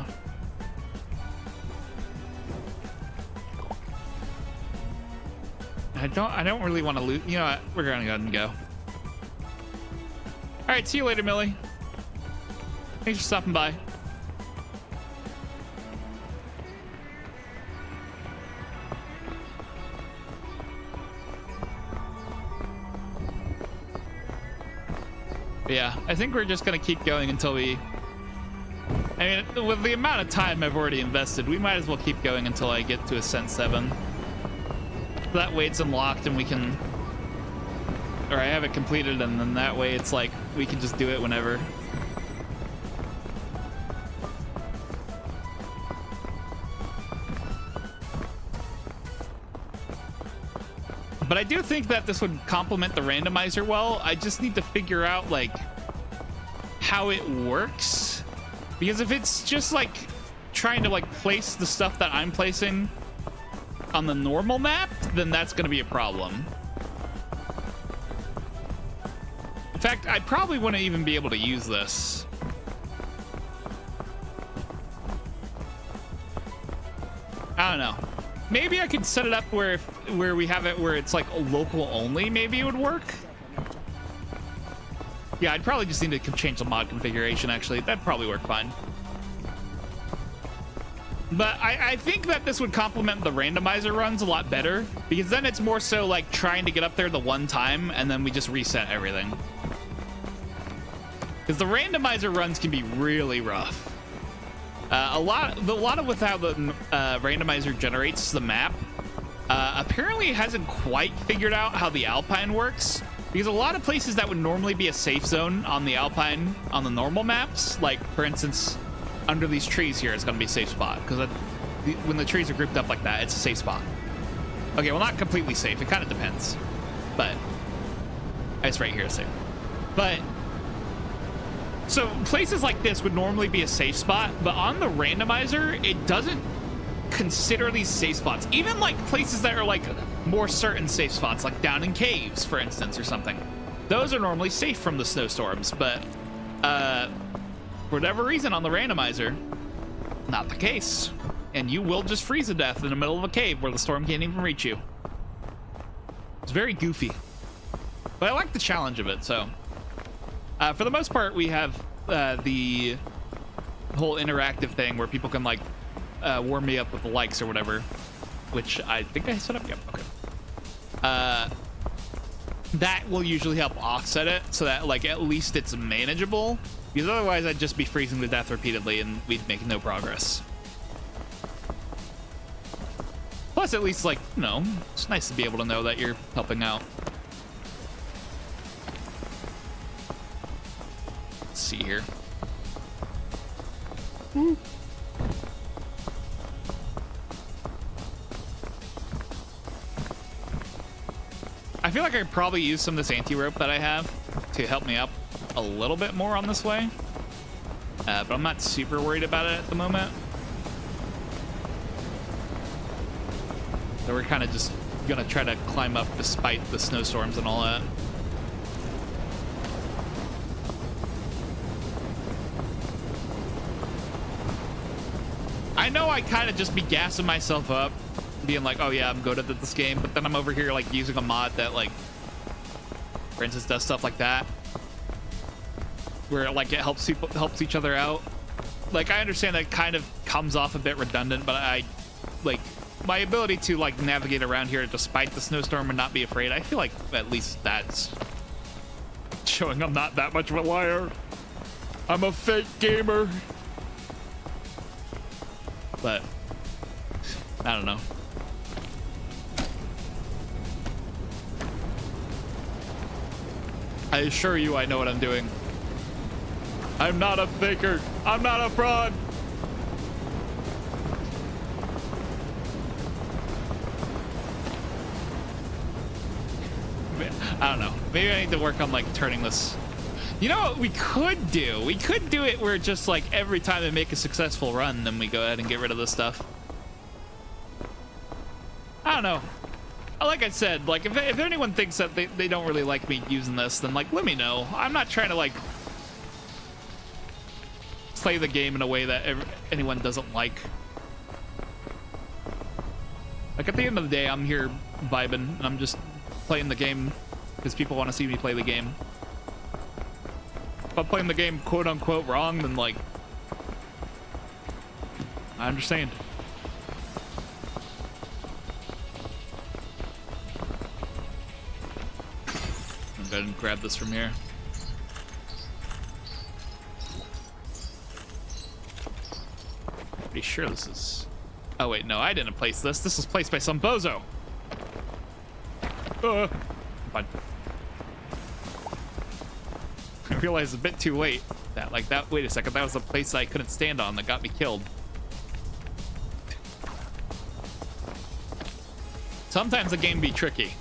I don't really want to lose. You know what? We're gonna go ahead and go. All right, see you later, Millie. Thanks for stopping by. Yeah, I think we're just gonna keep going until we... I mean, with the amount of time I've already invested, we might as well keep going until I get to Ascent 7. That way it's unlocked and we can... Or I have it completed, and then that way it's like, we can just do it whenever. But I do think that this would complement the randomizer well. I just need to figure out like how it works, because if it's just like trying to like place the stuff that I'm placing on the normal map, then that's going to be a problem. In fact, I probably wouldn't even be able to use this. I don't know. Maybe I could set it up where we have it where it's like local only. Maybe it would work. Yeah, I'd probably just need to change the mod configuration, actually. That'd probably work fine. But I think that this would complement the randomizer runs a lot better, because then it's more so like trying to get up there the one time and then we just reset everything. Because the randomizer runs can be really rough. A lot of with how the randomizer generates the map, apparently it hasn't quite figured out how the Alpine works, because a lot of places that would normally be a safe zone on the Alpine on the normal maps, like for instance under these trees here, it's going to be a safe spot, because when the trees are grouped up like that, it's a safe spot. Okay, well, not completely safe, it kind of depends, but it's right here safe. But so places like this would normally be a safe spot, but on the randomizer, it doesn't consider these safe spots. Even like places that are like more certain safe spots, like down in caves, for instance, or something. Those are normally safe from the snowstorms, but for whatever reason on the randomizer, not the case. And you will just freeze to death in the middle of a cave where the storm can't even reach you. It's very goofy. But I like the challenge of it, so... for the most part, we have the whole interactive thing where people can like warm me up with the likes or whatever, which I think I set up. Yep. Okay. That will usually help offset it so that like at least it's manageable, because otherwise I'd just be freezing to death repeatedly and we'd make no progress. Plus, at least like, you know, it's nice to be able to know that you're helping out. See here. Woo. I feel like I could probably use some of this anti-rope that I have to help me up a little bit more on this way. But I'm not super worried about it at the moment. So we're kind of just gonna try to climb up despite the snowstorms and all that. I know I kind of just be gassing myself up, being like, oh yeah, I'm good at this game, but then I'm over here like using a mod that, like, for instance, does stuff like that, where like it helps people, helps each other out. Like, I understand that kind of comes off a bit redundant, but I like my ability to like navigate around here despite the snowstorm and not be afraid. I feel like at least that's showing I'm not that much of a liar. I'm a fake gamer. But I don't know. I assure you I know what I'm doing. I'm not a faker. I'm not a fraud. I don't know. Maybe I need to work on like turning this. You know what we could do? We could do it where just like every time they make a successful run, then we go ahead and get rid of this stuff. I don't know. Like I said, like if anyone thinks that they don't really like me using this, then like let me know. I'm not trying to like play the game in a way that anyone doesn't like. Like at the end of the day, I'm here vibing and I'm just playing the game because people want to see me play the game. If I'm playing the game quote unquote wrong, then like I understand. I'll go ahead and grab this from here. Pretty sure this is... Oh wait, no, I didn't place this. This was placed by some bozo. Fine. I realized a bit too late that like that. Wait a second, that was a place I couldn't stand on that got me killed. Sometimes the game be tricky.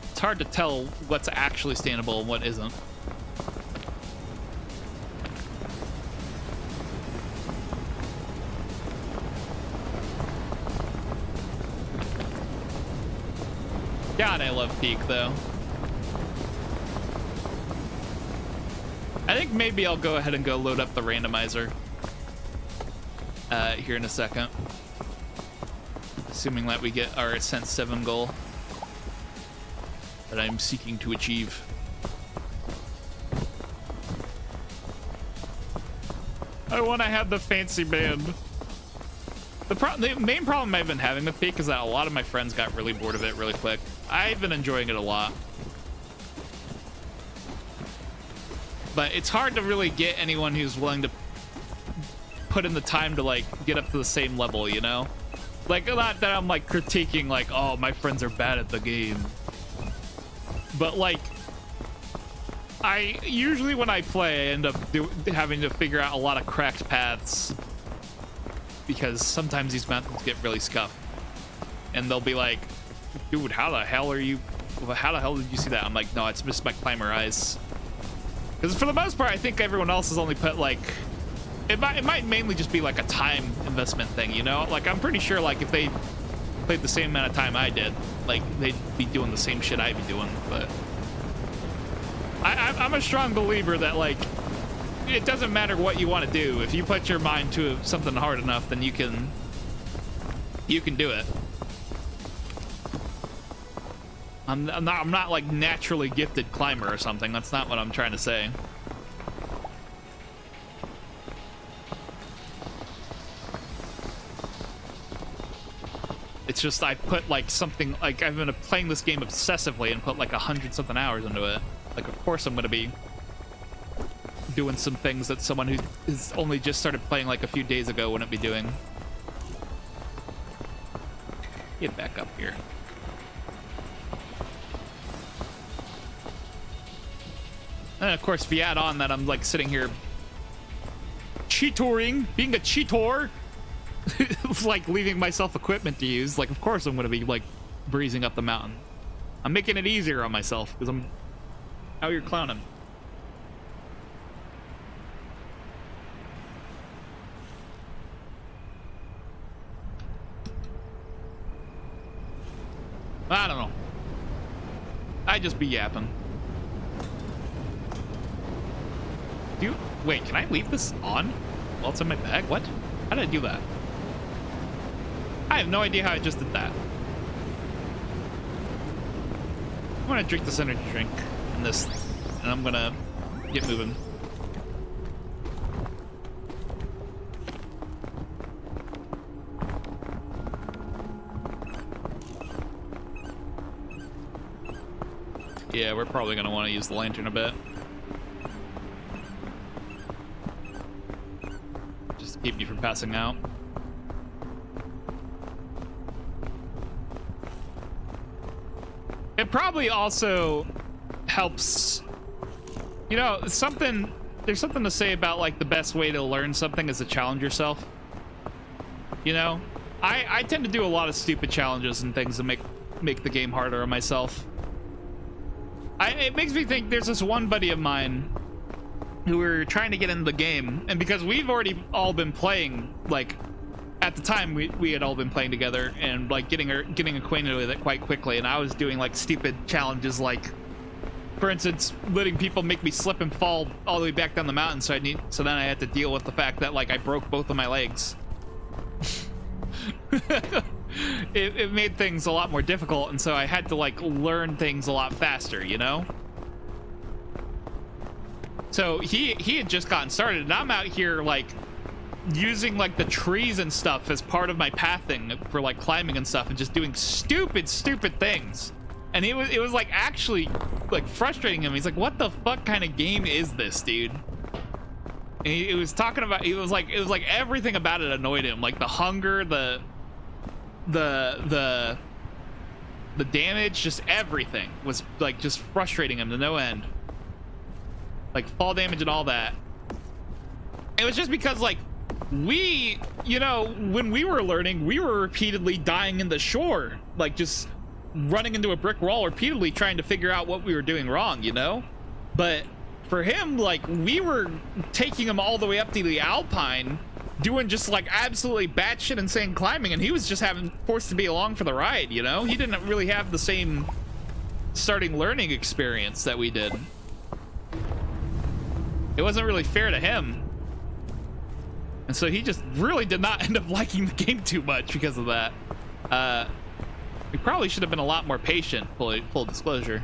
It's hard to tell what's actually standable and what isn't. God, I love Peak though. I think maybe I'll go ahead and go load up the randomizer here in a second. Assuming that we get our Ascent 7 goal that I'm seeking to achieve. I want to have the fancy band. The main problem I've been having with Peak is that a lot of my friends got really bored of it really quick. I've been enjoying it a lot. But it's hard to really get anyone who's willing to put in the time to like get up to the same level, you know? Like, not that I'm like critiquing like, oh, my friends are bad at the game. But like, I usually when I play, I end up having to figure out a lot of cracked paths because sometimes these mountains get really scuffed. And they'll be like, dude, how the hell did you see that? I'm like, no, it's just my climber eyes. Because for the most part, I think everyone else has only put like, it might mainly just be like a time investment thing, you know? Like, I'm pretty sure like if they played the same amount of time I did, like they'd be doing the same shit I'd be doing. But I'm a strong believer that like, it doesn't matter what you want to do. If you put your mind to something hard enough, then you can do it. I'm not like naturally gifted climber or something. That's not what I'm trying to say. It's just I put like something, like I've been playing this game obsessively and put like 100-something hours into it. Like, of course I'm gonna be doing some things that someone who has only just started playing like a few days ago wouldn't be doing. Get back up here. And of course, if you add on that I'm like sitting here cheatoring, being a cheator, like leaving myself equipment to use, like of course I'm gonna be like breezing up the mountain. I'm making it easier on myself because I'm out here clowning. I don't know. I just be yapping. Wait, can I leave this on while it's in my bag? What? How did I do that? I have no idea how I just did that. I'm gonna drink this energy drink and this, and I'm gonna get moving. Yeah, we're probably gonna want to use the lantern a bit. Just to keep you from passing out. It probably also helps, you know, there's something to say about like the best way to learn something is to challenge yourself. You know, I tend to do a lot of stupid challenges and things that make the game harder on myself. It makes me think there's this one buddy of mine who were trying to get into the game, and because we've already all been playing, like at the time we had all been playing together and like getting acquainted with it quite quickly, and I was doing like stupid challenges, like for instance letting people make me slip and fall all the way back down the mountain, so then I had to deal with the fact that like I broke both of my legs. It made things a lot more difficult, and so I had to like learn things a lot faster, you know? So he had just gotten started, and I'm out here like using like the trees and stuff as part of my pathing for like climbing and stuff, and just doing stupid things. And it was like actually like frustrating him. He's like, what the fuck kind of game is this, dude? And he was talking about, it was like everything about it annoyed him, like the hunger, the damage, just everything was like just frustrating him to no end, like fall damage and all that. It was just because like we, you know, when we were learning, we were repeatedly dying in the shore, like just running into a brick wall repeatedly trying to figure out what we were doing wrong, you know? But for him, like we were taking him all the way up to the Alpine, doing just like absolutely batshit insane climbing, and he was just forced to be along for the ride, you know? He didn't really have the same starting learning experience that we did. It wasn't really fair to him. And so he just really did not end up liking the game too much because of that. We probably should have been a lot more patient, full disclosure,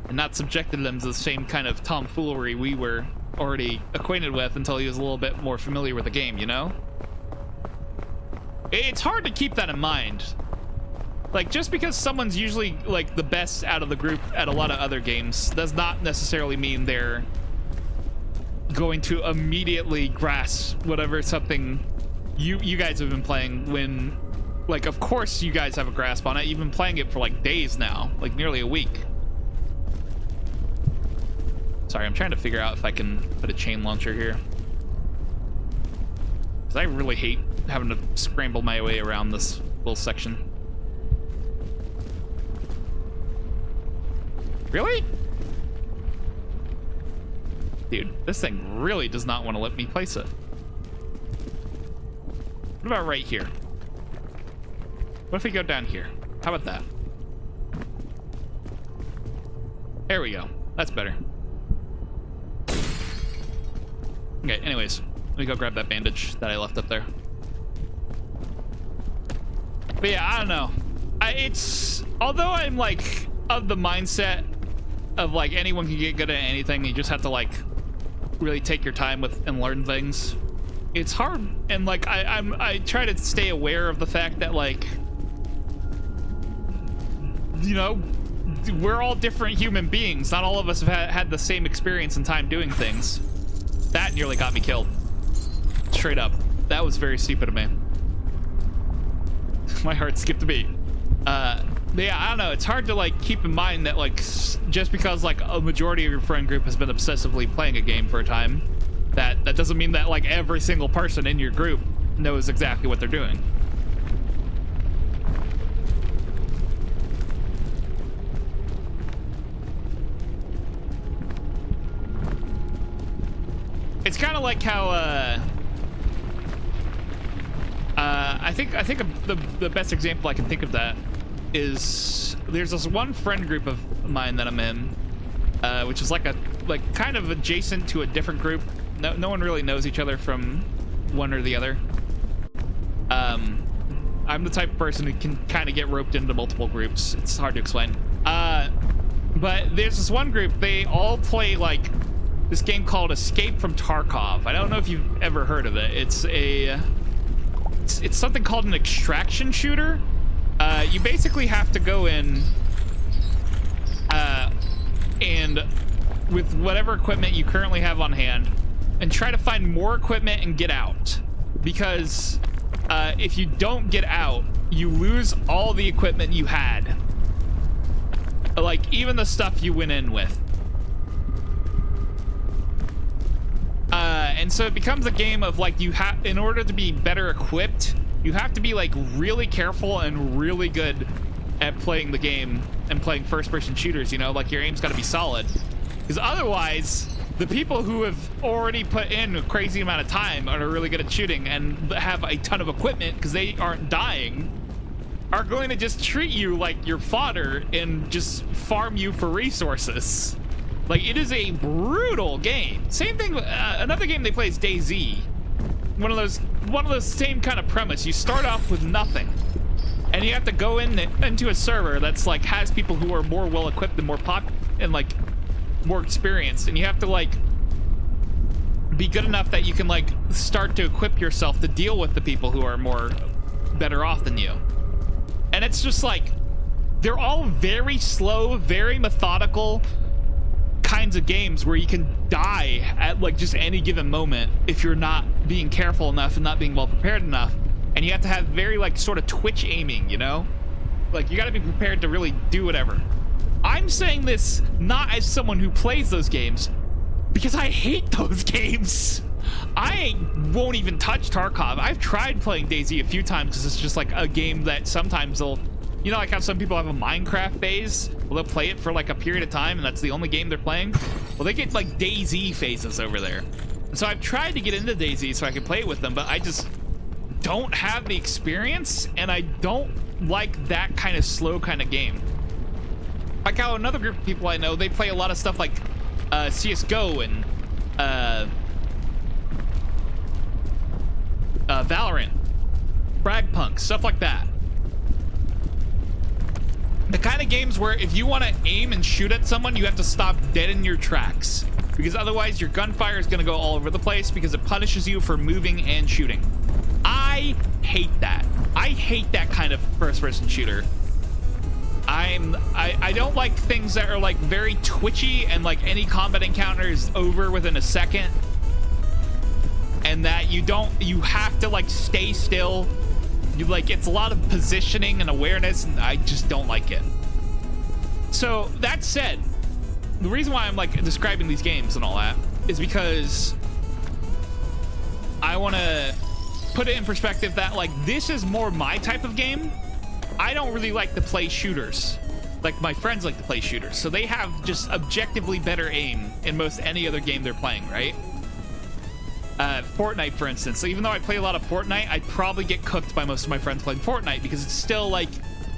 and not subjected them to the same kind of tomfoolery we were already acquainted with until he was a little bit more familiar with the game, you know? It's hard to keep that in mind. Like, just because someone's usually like the best out of the group at a lot of other games does not necessarily mean they're going to immediately grasp whatever something you guys have been playing, when like of course you guys have a grasp on it. You've been playing it for like days now, like nearly a week. Sorry, I'm trying to figure out if I can put a chain launcher here, because I really hate having to scramble my way around this little section. Really? Dude, this thing really does not want to let me place it. What about right here? What if we go down here? How about that? There we go. That's better. Okay, anyways, let me go grab that bandage that I left up there. But yeah, I don't know. Although I'm like of the mindset of like anyone can get good at anything, you just have to like really take your time with and learn things. It's hard, and like I try to stay aware of the fact that like, you know, we're all different human beings. Not all of us have had the same experience and time doing things. That nearly got me killed. Straight up. That was very stupid of me. My heart skipped a beat. Yeah, I don't know. It's hard to like keep in mind that like just because like a majority of your friend group has been obsessively playing a game for a time, that doesn't mean that like every single person in your group knows exactly what they're doing. It's kind of like how I think the best example I can think of that is there's this one friend group of mine that I'm in, which is like kind of adjacent to a different group. No one really knows each other from one or the other. I'm the type of person who can kind of get roped into multiple groups. It's hard to explain. But there's this one group, they all play like this game called Escape from Tarkov. I don't know if you've ever heard of it. It's something called an extraction shooter. You basically have to go in and with whatever equipment you currently have on hand and try to find more equipment and get out. Because if you don't get out, you lose all the equipment you had. Like, even the stuff you went in with. And so it becomes a game of, like, in order to be better equipped, you have to be, like, really careful and really good at playing the game and playing first-person shooters, you know? Like, your aim's gotta be solid. Because otherwise, the people who have already put in a crazy amount of time and are really good at shooting and have a ton of equipment because they aren't dying are going to just treat you like your fodder and just farm you for resources. Like, it is a brutal game. Same thing, another game they play is DayZ. One of those same kind of premise. You start off with nothing and you have to go into a server that's like has people who are more well equipped and more experienced, and you have to like be good enough that you can like start to equip yourself to deal with the people who are better off than you. And it's just like they're all very slow, very methodical kinds of games where you can die at like just any given moment if you're not being careful enough and not being well prepared enough. And you have to have very like sort of twitch aiming, you know? Like, you got to be prepared to really do whatever. I'm saying this not as someone who plays those games, because I hate those games. I won't even touch Tarkov. I've tried playing DayZ a few times because it's just like a game that sometimes they'll, you know, like how some people have a Minecraft phase. Well, they'll play it for like a period of time and that's the only game they're playing. Well, they get like DayZ phases over there. And so I've tried to get into DayZ so I can play it with them, but I just don't have the experience and I don't like that kind of slow kind of game. Like how another group of people I know, they play a lot of stuff like CSGO and Valorant, Fragpunk, stuff like that. The kind of games where if you want to aim and shoot at someone, you have to stop dead in your tracks, because otherwise your gunfire is going to go all over the place because it punishes you for moving and shooting. I hate that. I hate that kind of first-person shooter. I don't like things that are like very twitchy and like any combat encounter is over within a second, and that you have to like stay still. It's a lot of positioning and awareness, and I just don't like it. So that said, the reason why I'm like describing these games and all that is because I want to put it in perspective that like this is more my type of game. I don't really like to play shooters. Like, my friends like to play shooters, so they have just objectively better aim in most any other game they're playing, right? Fortnite, for instance. So even though I play a lot of Fortnite, I'd probably get cooked by most of my friends playing Fortnite because it's still like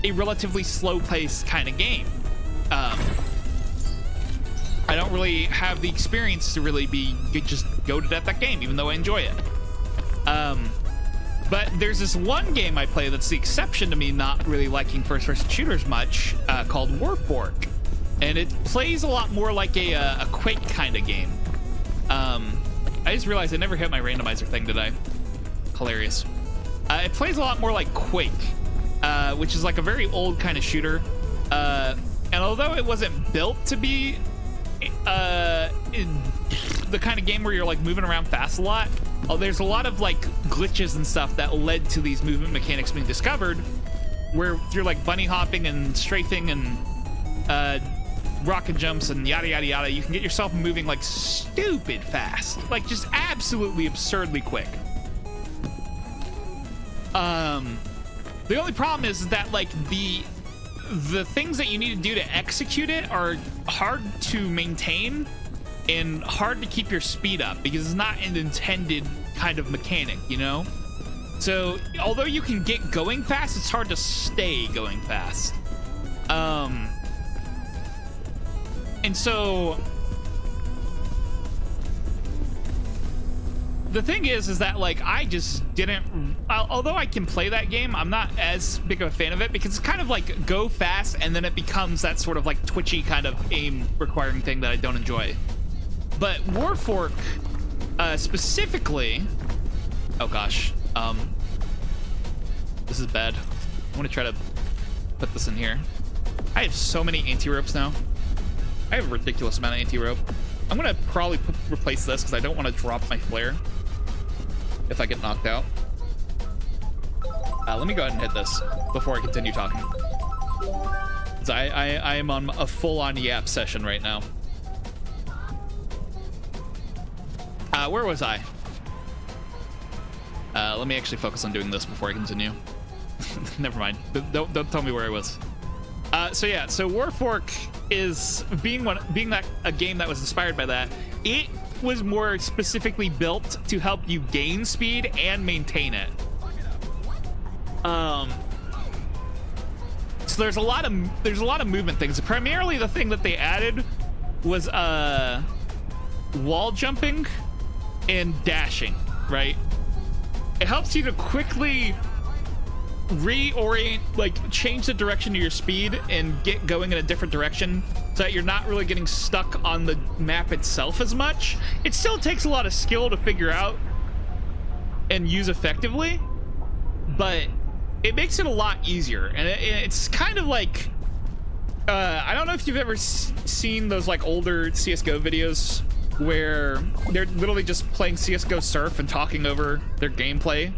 a relatively slow-paced kind of game. I don't really have the experience to really be just goated at that game, even though I enjoy it. But there's this one game I play that's the exception to me not really liking first-person shooters much, called Warfork. And it plays a lot more like a Quake kind of game. I just realized I never hit my randomizer thing, did I? Hilarious. It plays a lot more like Quake, which is like a very old kind of shooter. And although it wasn't built to be in the kind of game where you're like moving around fast a lot, there's a lot of like glitches and stuff that led to these movement mechanics being discovered, where you're like bunny hopping and strafing and rocket jumps and yada yada yada. You can get yourself moving like stupid fast, like just absolutely absurdly quick. The only problem is that like the things that you need to do to execute it are hard to maintain and hard to keep your speed up because it's not an intended kind of mechanic, you know? So although you can get going fast, it's hard to stay going fast. And so the thing is that like I just didn't, although I can play that game, I'm not as big of a fan of it because it's kind of like go fast and then it becomes that sort of like twitchy kind of aim requiring thing that I don't enjoy. But Warfork specifically, oh gosh, this is bad. I want to try to put this in here. I have so many anti-ropes now. I have a ridiculous amount of anti-rope. I'm gonna probably replace this because I don't want to drop my flare if I get knocked out. Let me go ahead and hit this before I continue talking. 'Cause I am on a full-on yap session right now. Where was I? Let me actually focus on doing this before I continue. Never mind. Don't tell me where I was. So yeah, so Warfork is being a game that was inspired by that. It was more specifically built to help you gain speed and maintain it. So there's a lot of movement things. Primarily the thing that they added was wall jumping and dashing, right? It helps you to quickly reorient, like change the direction of your speed and get going in a different direction so that you're not really getting stuck on the map itself as much. It still takes a lot of skill to figure out and use effectively, but it makes it a lot easier. And it's kind of like, I don't know if you've ever seen those like older CSGO videos where they're literally just playing CSGO Surf and talking over their gameplay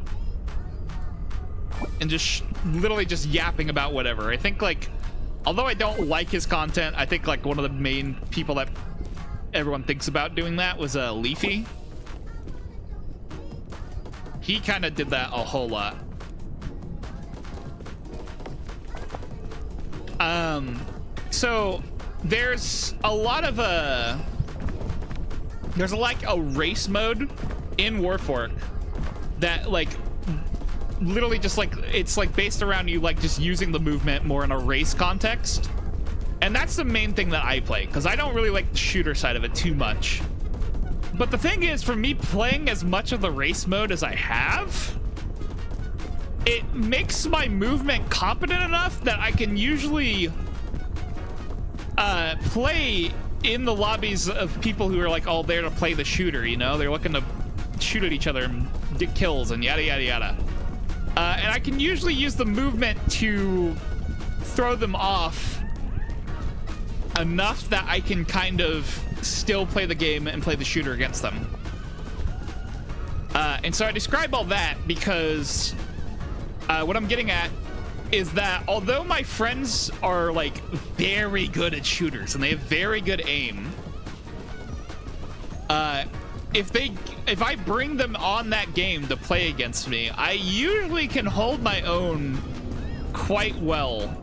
and just literally just yapping about whatever. I think like, although I don't like his content, I think like one of the main people that everyone thinks about doing that was Leafy. He kind of did that a whole lot. So there's a lot of there's like a race mode in Warfork that like literally just like it's like based around you like just using the movement more in a race context, and that's the main thing that I play because I don't really like the shooter side of it too much. But the thing is, for me playing as much of the race mode as I have, it makes my movement competent enough that I can usually play in the lobbies of people who are like all there to play the shooter, you know? They're looking to shoot at each other and get kills and yada yada yada. And I can usually use the movement to throw them off enough that I can kind of still play the game and play the shooter against them. And so I describe all that because what I'm getting at is that although my friends are like very good at shooters and they have very good aim, if I bring them on that game to play against me, I usually can hold my own quite well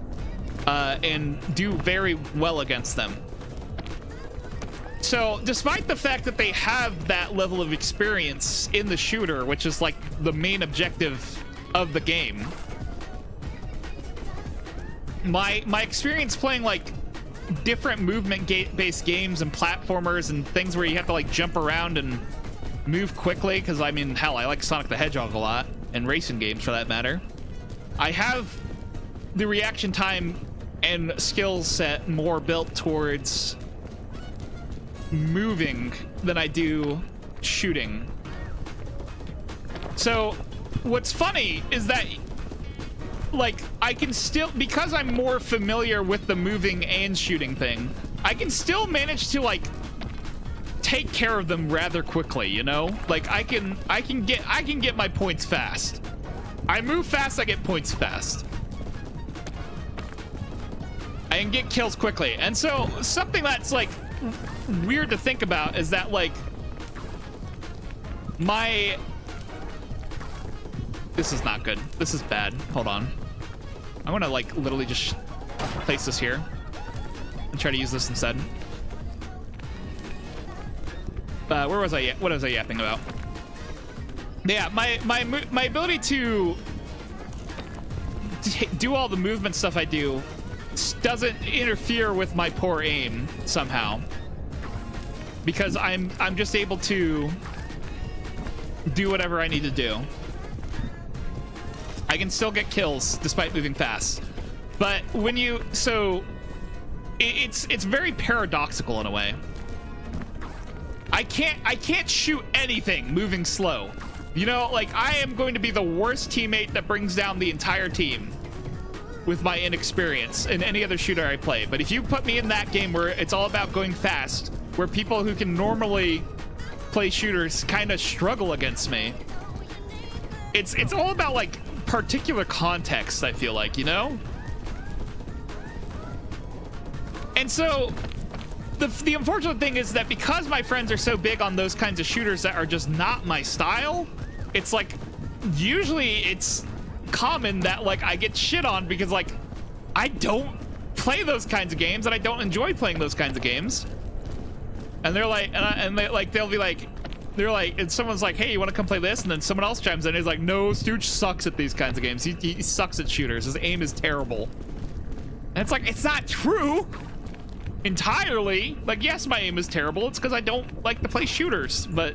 and do very well against them. So despite the fact that they have that level of experience in the shooter, which is like the main objective of the game, my experience playing like different movement based games and platformers and things where you have to like jump around and move quickly, because I mean, hell, I like Sonic the Hedgehog a lot, and racing games for that matter. I have the reaction time and skill set more built towards moving than I do shooting. So what's funny is that like I can still, because I'm more familiar with the moving and shooting thing, I can still manage to like take care of them rather quickly, you know? Like I can get my points fast. I move fast, I get points fast. I can get kills quickly. And so something that's like weird to think about is that like this is not good. This is bad. Hold on. I'm gonna like literally just place this here and try to use this instead. Where was I? What was I yapping about? Yeah, my ability to do all the movement stuff I do doesn't interfere with my poor aim somehow, because I'm just able to do whatever I need to do. I can still get kills despite moving fast. But when you it's very paradoxical in a way. I can't shoot anything moving slow. You know, like, I am going to be the worst teammate that brings down the entire team with my inexperience in any other shooter I play. But if you put me in that game where it's all about going fast, where people who can normally play shooters kind of struggle against me, it's all about like particular context, I feel like, you know? And so the unfortunate thing is that because my friends are so big on those kinds of shooters that are just not my style, it's like usually it's common that like I get shit on because like I don't play those kinds of games and I don't enjoy playing those kinds of games. And they're like, they'll be like, they're like, and someone's like, hey, you want to come play this? And then someone else chimes in and he's like, no, Stooge sucks at these kinds of games. He sucks at shooters. His aim is terrible. And it's like, it's not true entirely. Like, yes, my aim is terrible. It's because I don't like to play shooters, but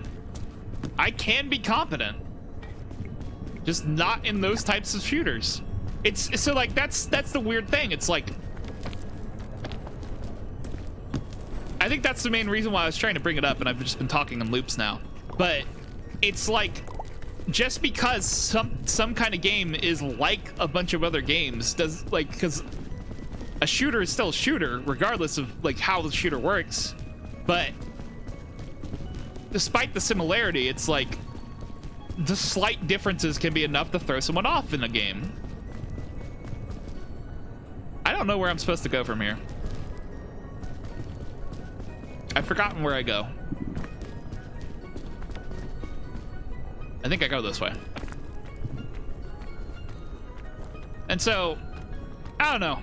I can be competent. Just not in those types of shooters. It's so like that's the weird thing. It's like, I think that's the main reason why I was trying to bring it up, and I've just been talking in loops now. But it's like, just because some kind of game is like a bunch of other games does, like, because a shooter is still a shooter regardless of like how the shooter works. But despite the similarity, it's like the slight differences can be enough to throw someone off in a game. I don't know where I'm supposed to go from here. I've forgotten where I go. I think I go this way. And so, I don't know.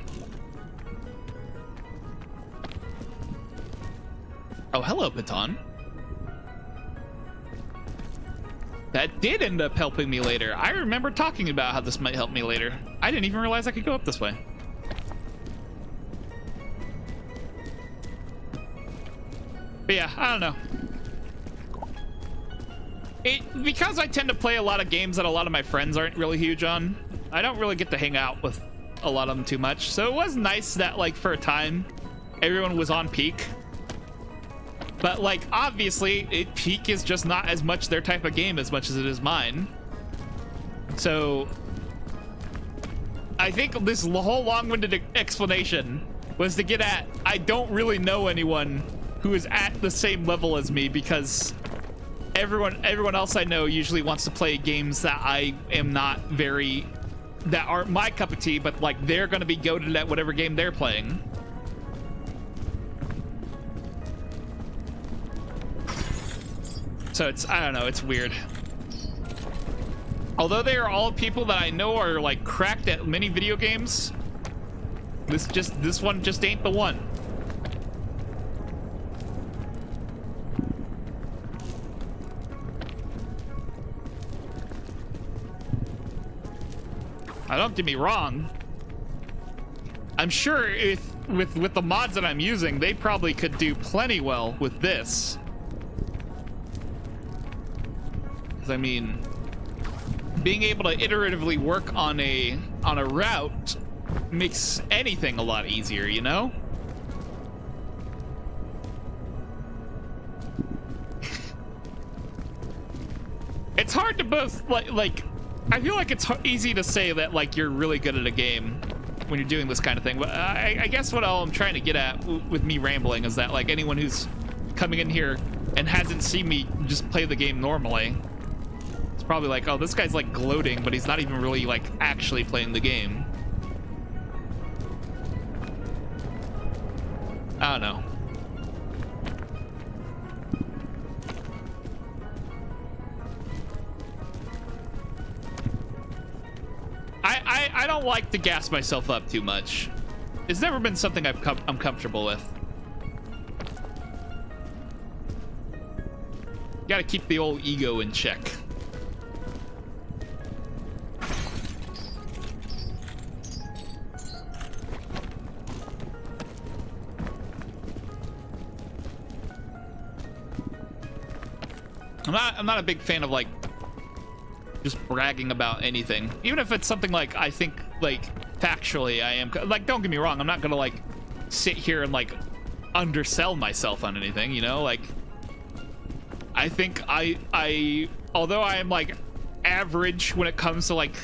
Oh, hello, Baton. That did end up helping me later. I remember talking about how this might help me later. I didn't even realize I could go up this way. But yeah, I don't know. Because I tend to play a lot of games that a lot of my friends aren't really huge on, I don't really get to hang out with a lot of them too much. So it was nice that, like, for a time, everyone was on peak. But, like, obviously, peak is just not as much their type of game as much as it is mine. So I think this whole long-winded explanation was to get at, I don't really know anyone who is at the same level as me, because everyone else I know usually wants to play games that I am not very, that aren't my cup of tea, but like they're gonna be goated at whatever game they're playing. So it's, I don't know, it's weird. Although they are all people that I know are like cracked at many video games, this one just ain't the one. Don't get me wrong. I'm sure if with the mods that I'm using, they probably could do plenty well with this. 'Cause I mean, being able to iteratively work on a route makes anything a lot easier, you know? It's hard to both like I feel like it's easy to say that like you're really good at a game when you're doing this kind of thing, but I guess what all I'm trying to get at with me rambling is that like anyone who's coming in here and hasn't seen me just play the game normally, it's probably like, oh, this guy's like gloating, but he's not even really like actually playing the game. I don't know. I don't like to gas myself up too much. It's never been something I'm comfortable with. Gotta keep the old ego in check. I'm not a big fan of like just bragging about anything, even if it's something like I think like factually I am like, don't get me wrong, I'm not gonna like sit here and like undersell myself on anything, you know, like I think I although I am like average when it comes to like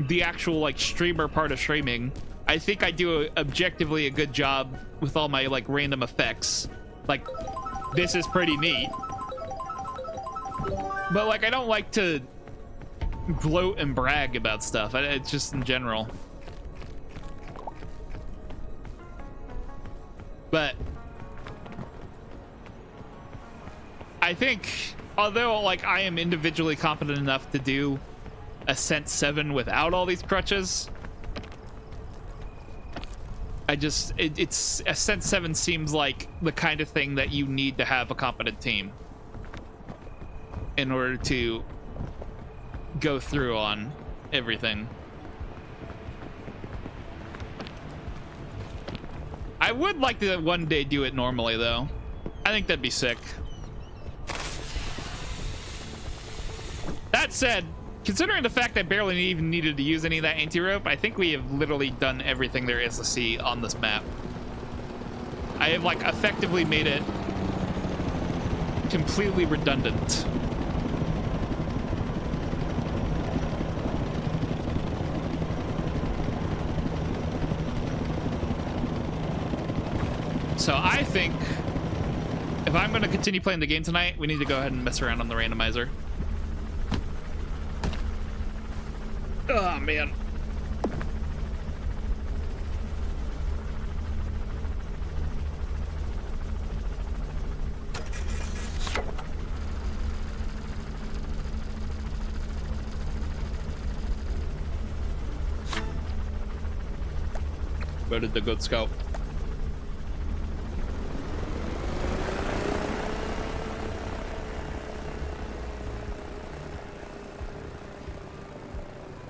the actual like streamer part of streaming, I think I do objectively a good job with all my like random effects. Like, this is pretty neat. But like, I don't like to gloat and brag about stuff. It's just in general. But I think, although like I am individually competent enough to do Ascent 7 without all these crutches, it's Ascent 7 seems like the kind of thing that you need to have a competent team in order to go through on everything. I would like to one day do it normally though. I think that'd be sick. That said, considering the fact I barely even needed to use any of that anti-rope, I think we have literally done everything there is to see on this map. I have like effectively made it completely redundant. So I think if I'm going to continue playing the game tonight, we need to go ahead and mess around on the randomizer. Oh, man. Where did the good scout?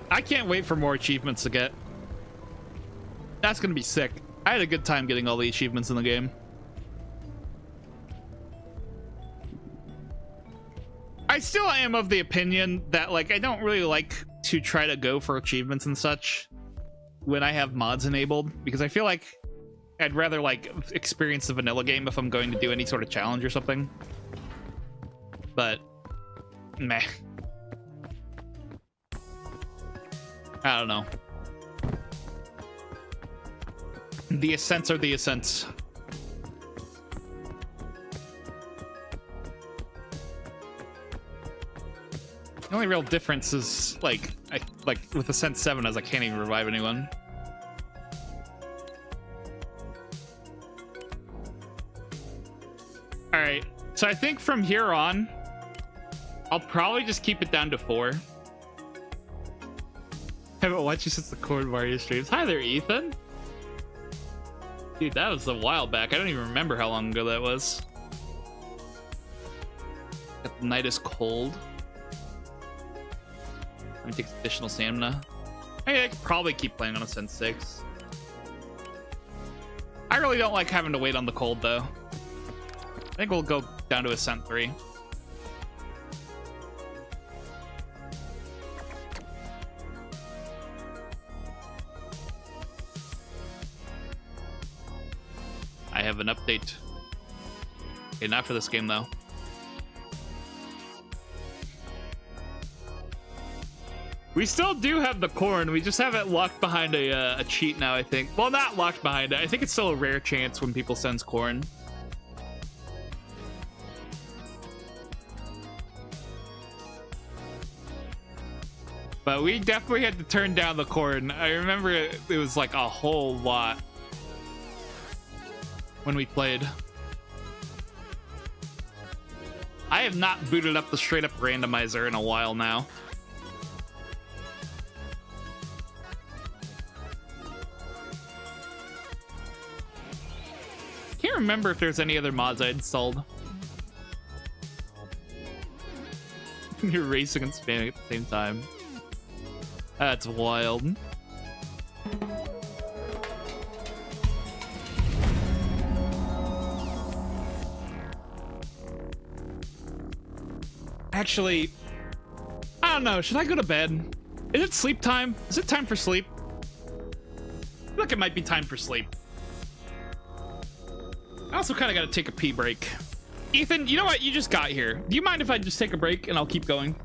I can't wait for more achievements to get. That's gonna be sick. I had a good time getting all the achievements in the game. I still am of the opinion that like I don't really like to try to go for achievements and such when I have mods enabled, because I feel like I'd rather like experience the vanilla game if I'm going to do any sort of challenge or something. But meh. I don't know. The ascents are the ascents. The only real difference is like with Ascent 7 is I can't even revive anyone. All right, so I think from here on, I'll probably just keep it down to 4. Haven't watched you since the Corn Mario streams. Hi there, Ethan. Dude, that was a while back. I don't even remember how long ago that was. The night is cold. Let me take additional stamina. I could probably keep playing on Ascent 6. I really don't like having to wait on the cold, though. I think we'll go down to Ascent 3. I have an update. Okay, not for this game, though. We still do have the corn. We just have it locked behind a cheat now, I think. Well, not locked behind it. I think it's still a rare chance when people sense corn. But we definitely had to turn down the corn. I remember it was like a whole lot when we played. I have not booted up the straight up randomizer in a while now. Can't remember if there's any other mods I installed. You're racing and spamming at the same time. That's wild. Actually, I don't know. Should I go to bed? Is it sleep time? Is it time for sleep? I feel like it might be time for sleep. I also kind of got to take a pee break. Ethan, you know what? You just got here. Do you mind if I just take a break and I'll keep going?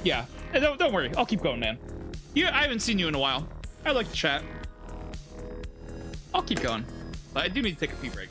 Yeah. Don't worry. I'll keep going, man. I haven't seen you in a while. I'd like to chat. I'll keep going. But I do need to take a pee break.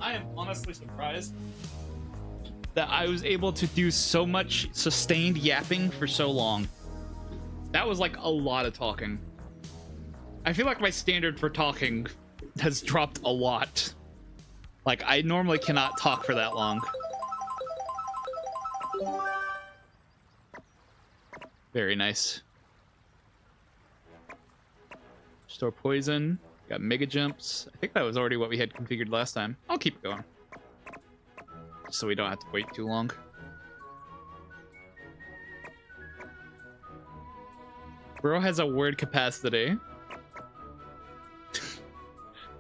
I am honestly surprised that I was able to do so much sustained yapping for so long. That was like a lot of talking. I feel like my standard for talking has dropped a lot. Like, I normally cannot talk for that long. Very nice. Store poison. Got mega jumps. I think that was already what we had configured last time. I'll keep going. So we don't have to wait too long. Bro has a word capacity.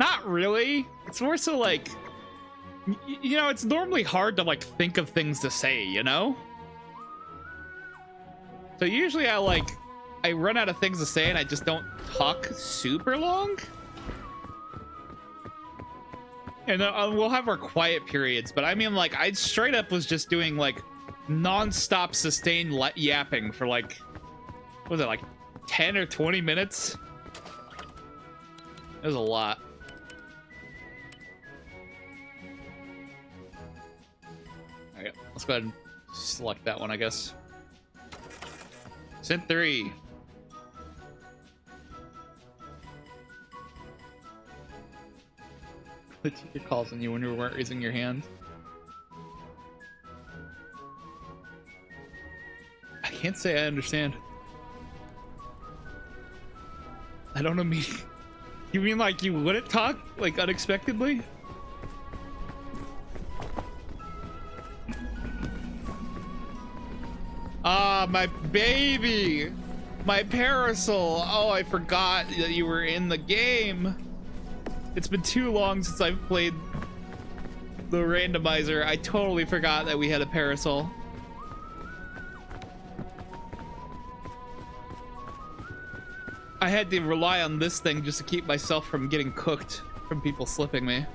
Not really. It's more so like, you know, it's normally hard to like think of things to say, you know? So usually I run out of things to say and I just don't talk super long. And we'll have our quiet periods, but I mean, like, I straight up was just doing like non-stop sustained yapping for like, what was it, like 10 or 20 minutes? It was a lot. All right, let's go ahead and select that one, I guess. Synth 3. The teacher calls on you when you weren't raising your hand. I can't say I understand. I don't know. You mean like you wouldn't talk like unexpectedly? Ah, my baby, my parasol. Oh, I forgot that you were in the game. It's been too long since I've played the randomizer. I totally forgot that we had a parasol. I had to rely on this thing just to keep myself from getting cooked from people slipping me.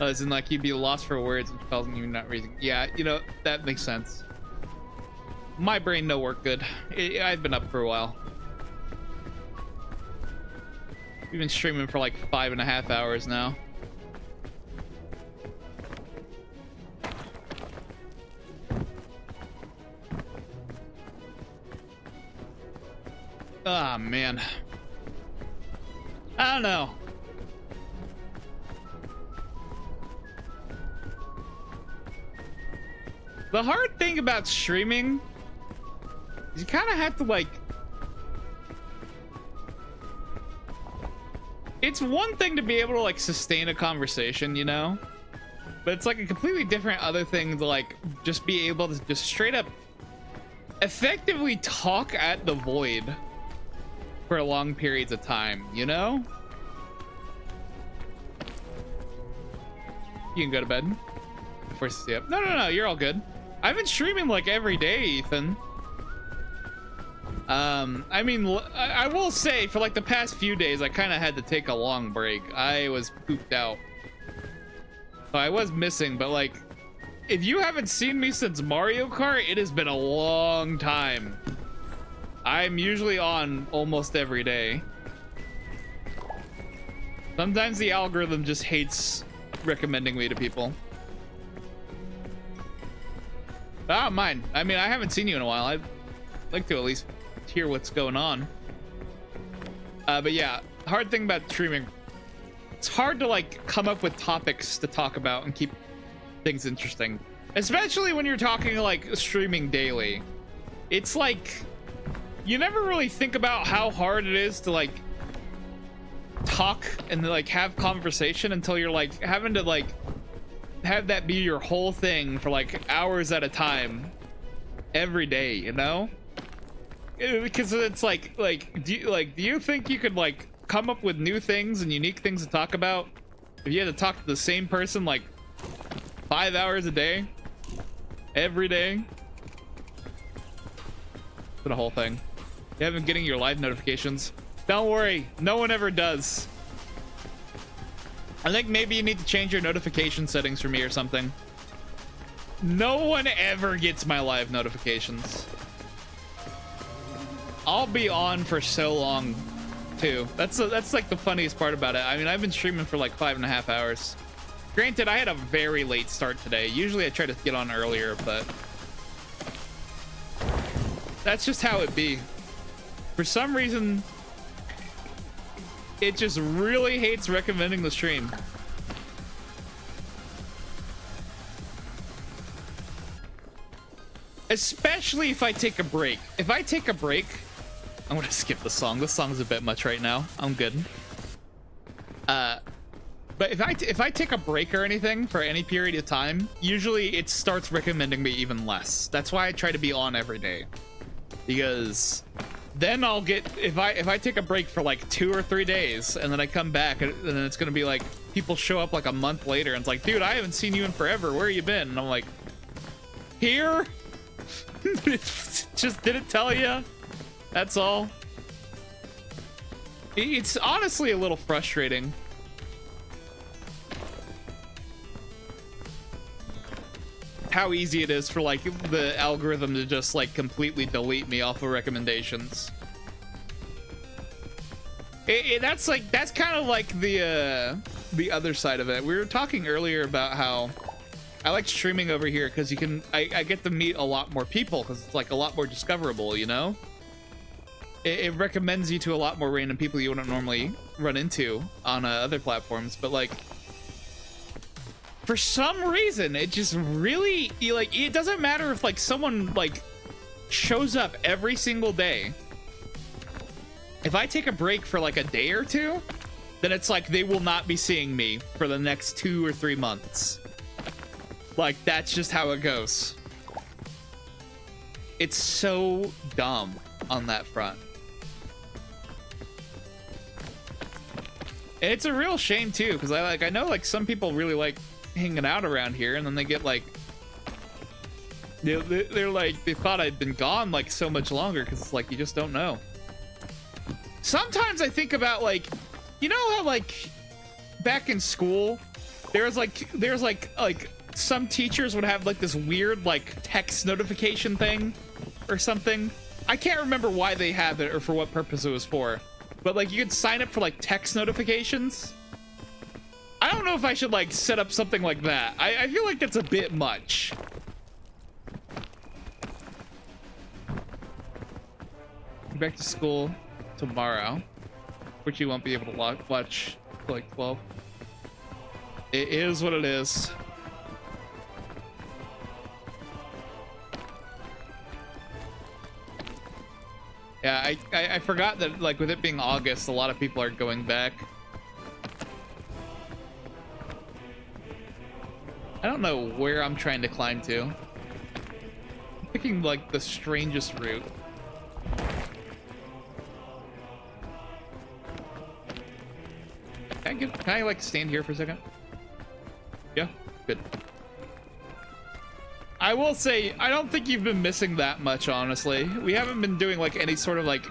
As in, like, you'd be lost for words and telling you not raising. Yeah, you know, that makes sense. My brain no work good. I've been up for a while. We've been streaming for like 5.5 hours now. Ah, man. I don't know. The hard thing about streaming is you kind of have to like... It's one thing to be able to like sustain a conversation, you know? But it's like a completely different other thing to like just be able to just straight up effectively talk at the void for long periods of time, you know? You can go to bed before you stay up. No, you're all good. I've been streaming like every day, Ethan. I mean, I will say for like the past few days, I kind of had to take a long break. I was pooped out. So I was missing, but like, if you haven't seen me since Mario Kart, it has been a long time. I'm usually on almost every day. Sometimes the algorithm just hates recommending me to people. But I don't mind. I mean, I haven't seen you in a while. I'd like to at least hear what's going on. But yeah, hard thing about streaming, it's hard to like come up with topics to talk about and keep things interesting, especially when you're talking like streaming daily. It's like you never really think about how hard it is to like talk and like have conversation until you're like having to like have that be your whole thing for like hours at a time every day, you know? Because it's like do you think you could like come up with new things and unique things to talk about if you had to talk to the same person like 5 hours a day every day? For the whole thing. You haven't been getting your live notifications. Don't worry, no one ever does. I think maybe you need to change your notification settings for me or something. No one ever gets my live notifications. I'll be on for so long too. That's like the funniest part about it. I mean, I've been streaming for like 5.5 hours. Granted, I had a very late start today. Usually I try to get on earlier, but that's just how it be. For some reason, it just really hates recommending the stream. Especially if I take a break. If I take a break, I'm gonna skip the song. This song's a bit much right now. I'm good. But if I take a break or anything for any period of time, usually it starts recommending me even less. That's why I try to be on every day, because then I'll get, if I take a break for like 2 or 3 days and then I come back and then it's gonna be like people show up like a month later and it's like, dude, I haven't seen you in forever. Where you been? And I'm like, here. Just didn't tell you. That's all. It's honestly a little frustrating. How easy it is for like the algorithm to just like completely delete me off of recommendations. That's kind of like the other side of it. We were talking earlier about how I like streaming over here because I get to meet a lot more people because it's like a lot more discoverable, you know? It recommends you to a lot more random people you wouldn't normally run into on other platforms, but like for some reason it just really, like, it doesn't matter if like someone like shows up every single day. If I take a break for like a day or two, then it's like they will not be seeing me for the next 2 or 3 months. Like, that's just how it goes. It's so dumb on that front. And it's a real shame too, because I know like some people really like hanging out around here, and then they get like they're like, they thought I'd been gone like so much longer, because it's like you just don't know. Sometimes I think about like, you know how like back in school there's like some teachers would have like this weird like text notification thing or something. I can't remember why they have it or for what purpose it was for, but like you could sign up for like text notifications. I don't know if I should like set up something like that. I feel like that's a bit much. Back to school. tomorrow, which you won't be able to watch till like 12. It is what it is. Yeah, I forgot that, like, with it being August, a lot of people are going back. I don't know where I'm trying to climb to. I'm picking, like, the strangest route. Can I like stand here for a second? Yeah, good. I will say, I don't think you've been missing that much, honestly. We haven't been doing like any sort of like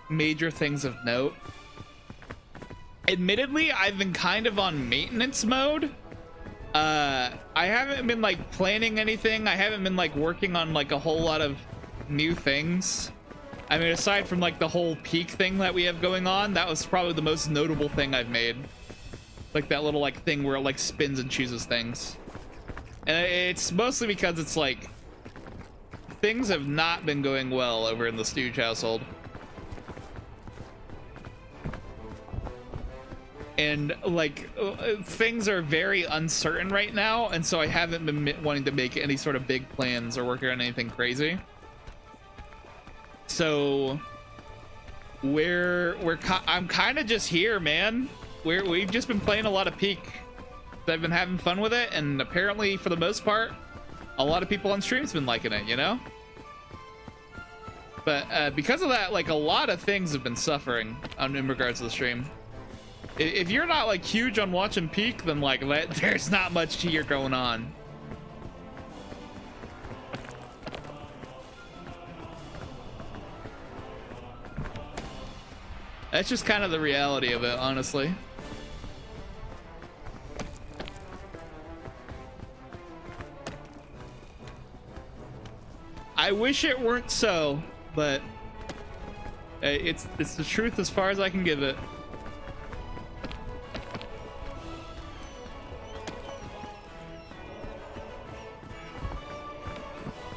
major things of note. Admittedly, I've been kind of on maintenance mode. I haven't been like planning anything. I haven't been like working on like a whole lot of new things. I mean, aside from like the whole peak thing that we have going on, that was probably the most notable thing I've made. Like that little like thing where it like spins and chooses things. And it's mostly because it's like things have not been going well over in the Stooge household. And like things are very uncertain right now, and so I haven't been wanting to make any sort of big plans or work on anything crazy. So I'm kind of just here, man. We've just been playing a lot of Peak. I've been having fun with it, and apparently for the most part a lot of people on stream's been liking it, you know. But because of that, like a lot of things have been suffering in regards to the stream. If you're not like huge on watching Peak, then like there's not much here going on. That's just kind of the reality of it, honestly. I wish it weren't so, but it's the truth as far as I can give it.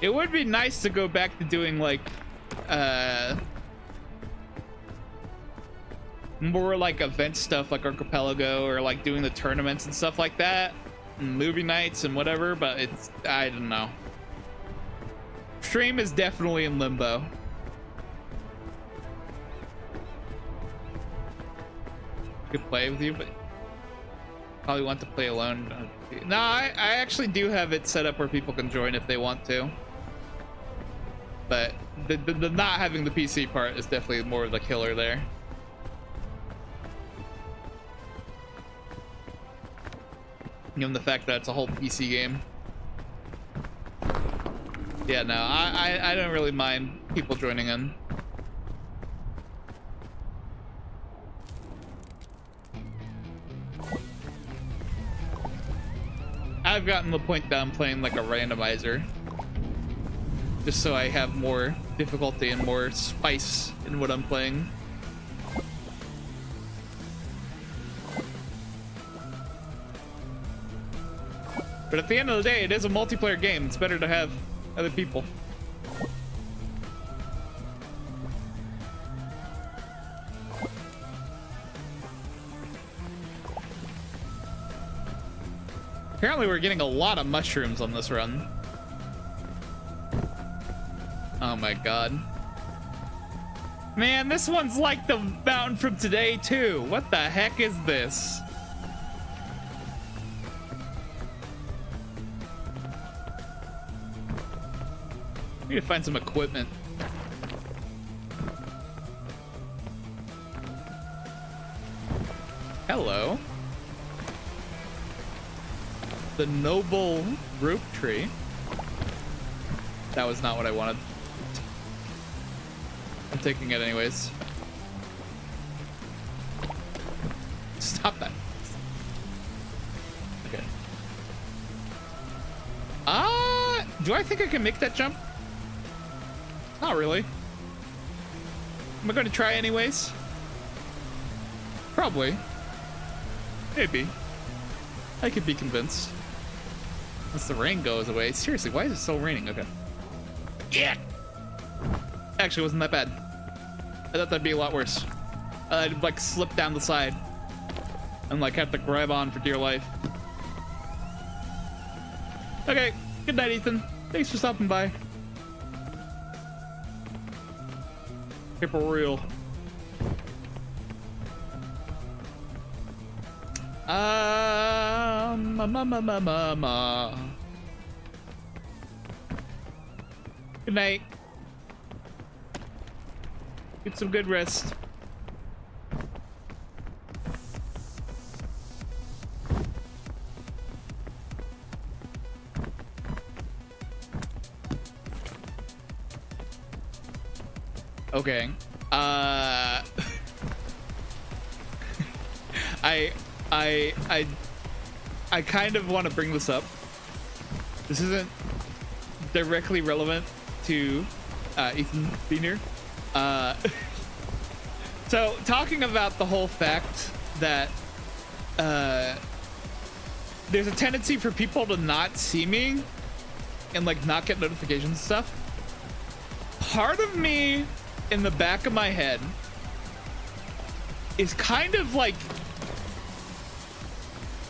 It would be nice to go back to doing like more like event stuff like Archipelago, or like doing the tournaments and stuff like that, and movie nights and whatever, but it's, I don't know. Stream is definitely in limbo. Could play with you, but probably want to play alone. No, I actually do have it set up where people can join if they want to. But the not having the PC part is definitely more of the killer there. Given the fact that it's a whole PC game. Yeah, no, I don't really mind people joining in. I've gotten to the point that I'm playing like a randomizer, just so I have more difficulty and more spice in what I'm playing. But at the end of the day, it is a multiplayer game. It's better to have other people. Apparently we're getting a lot of mushrooms on this run. Oh my god. Man, this one's like the mountain from today too. What the heck is this? I need to find some equipment. Hello. The noble rope tree. That was not what I wanted. I'm taking it anyways. Stop that. Okay. Do I think I can make that jump? Not really. Am I going to try anyways? Probably. Maybe. I could be convinced. Once the rain goes away. Seriously, why is it still raining? Okay. Yeah! Actually, wasn't that bad. I thought that'd be a lot worse. I'd like slip down the side and like have to grab on for dear life. Okay, good night, Ethan. Thanks for stopping by. Here for real. Good night. Get some good rest. Okay. I kind of want to bring this up. This isn't directly relevant to Ethan being here. So talking about the whole fact that there's a tendency for people to not see me and like not get notifications and stuff. Part of me in the back of my head is kind of like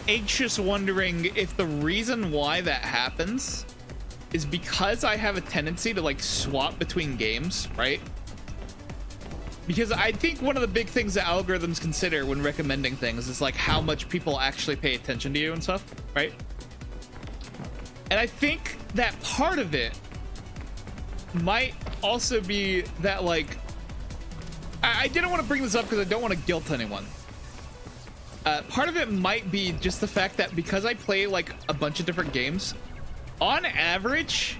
anxious, wondering if the reason why that happens is because I have a tendency to like swap between games, right? Because I think one of the big things that algorithms consider when recommending things is like how much people actually pay attention to you and stuff, right? And I think that part of it might also be that like I didn't want to bring this up because I don't want to guilt anyone. Part of it might be just the fact that because I play like a bunch of different games, on average,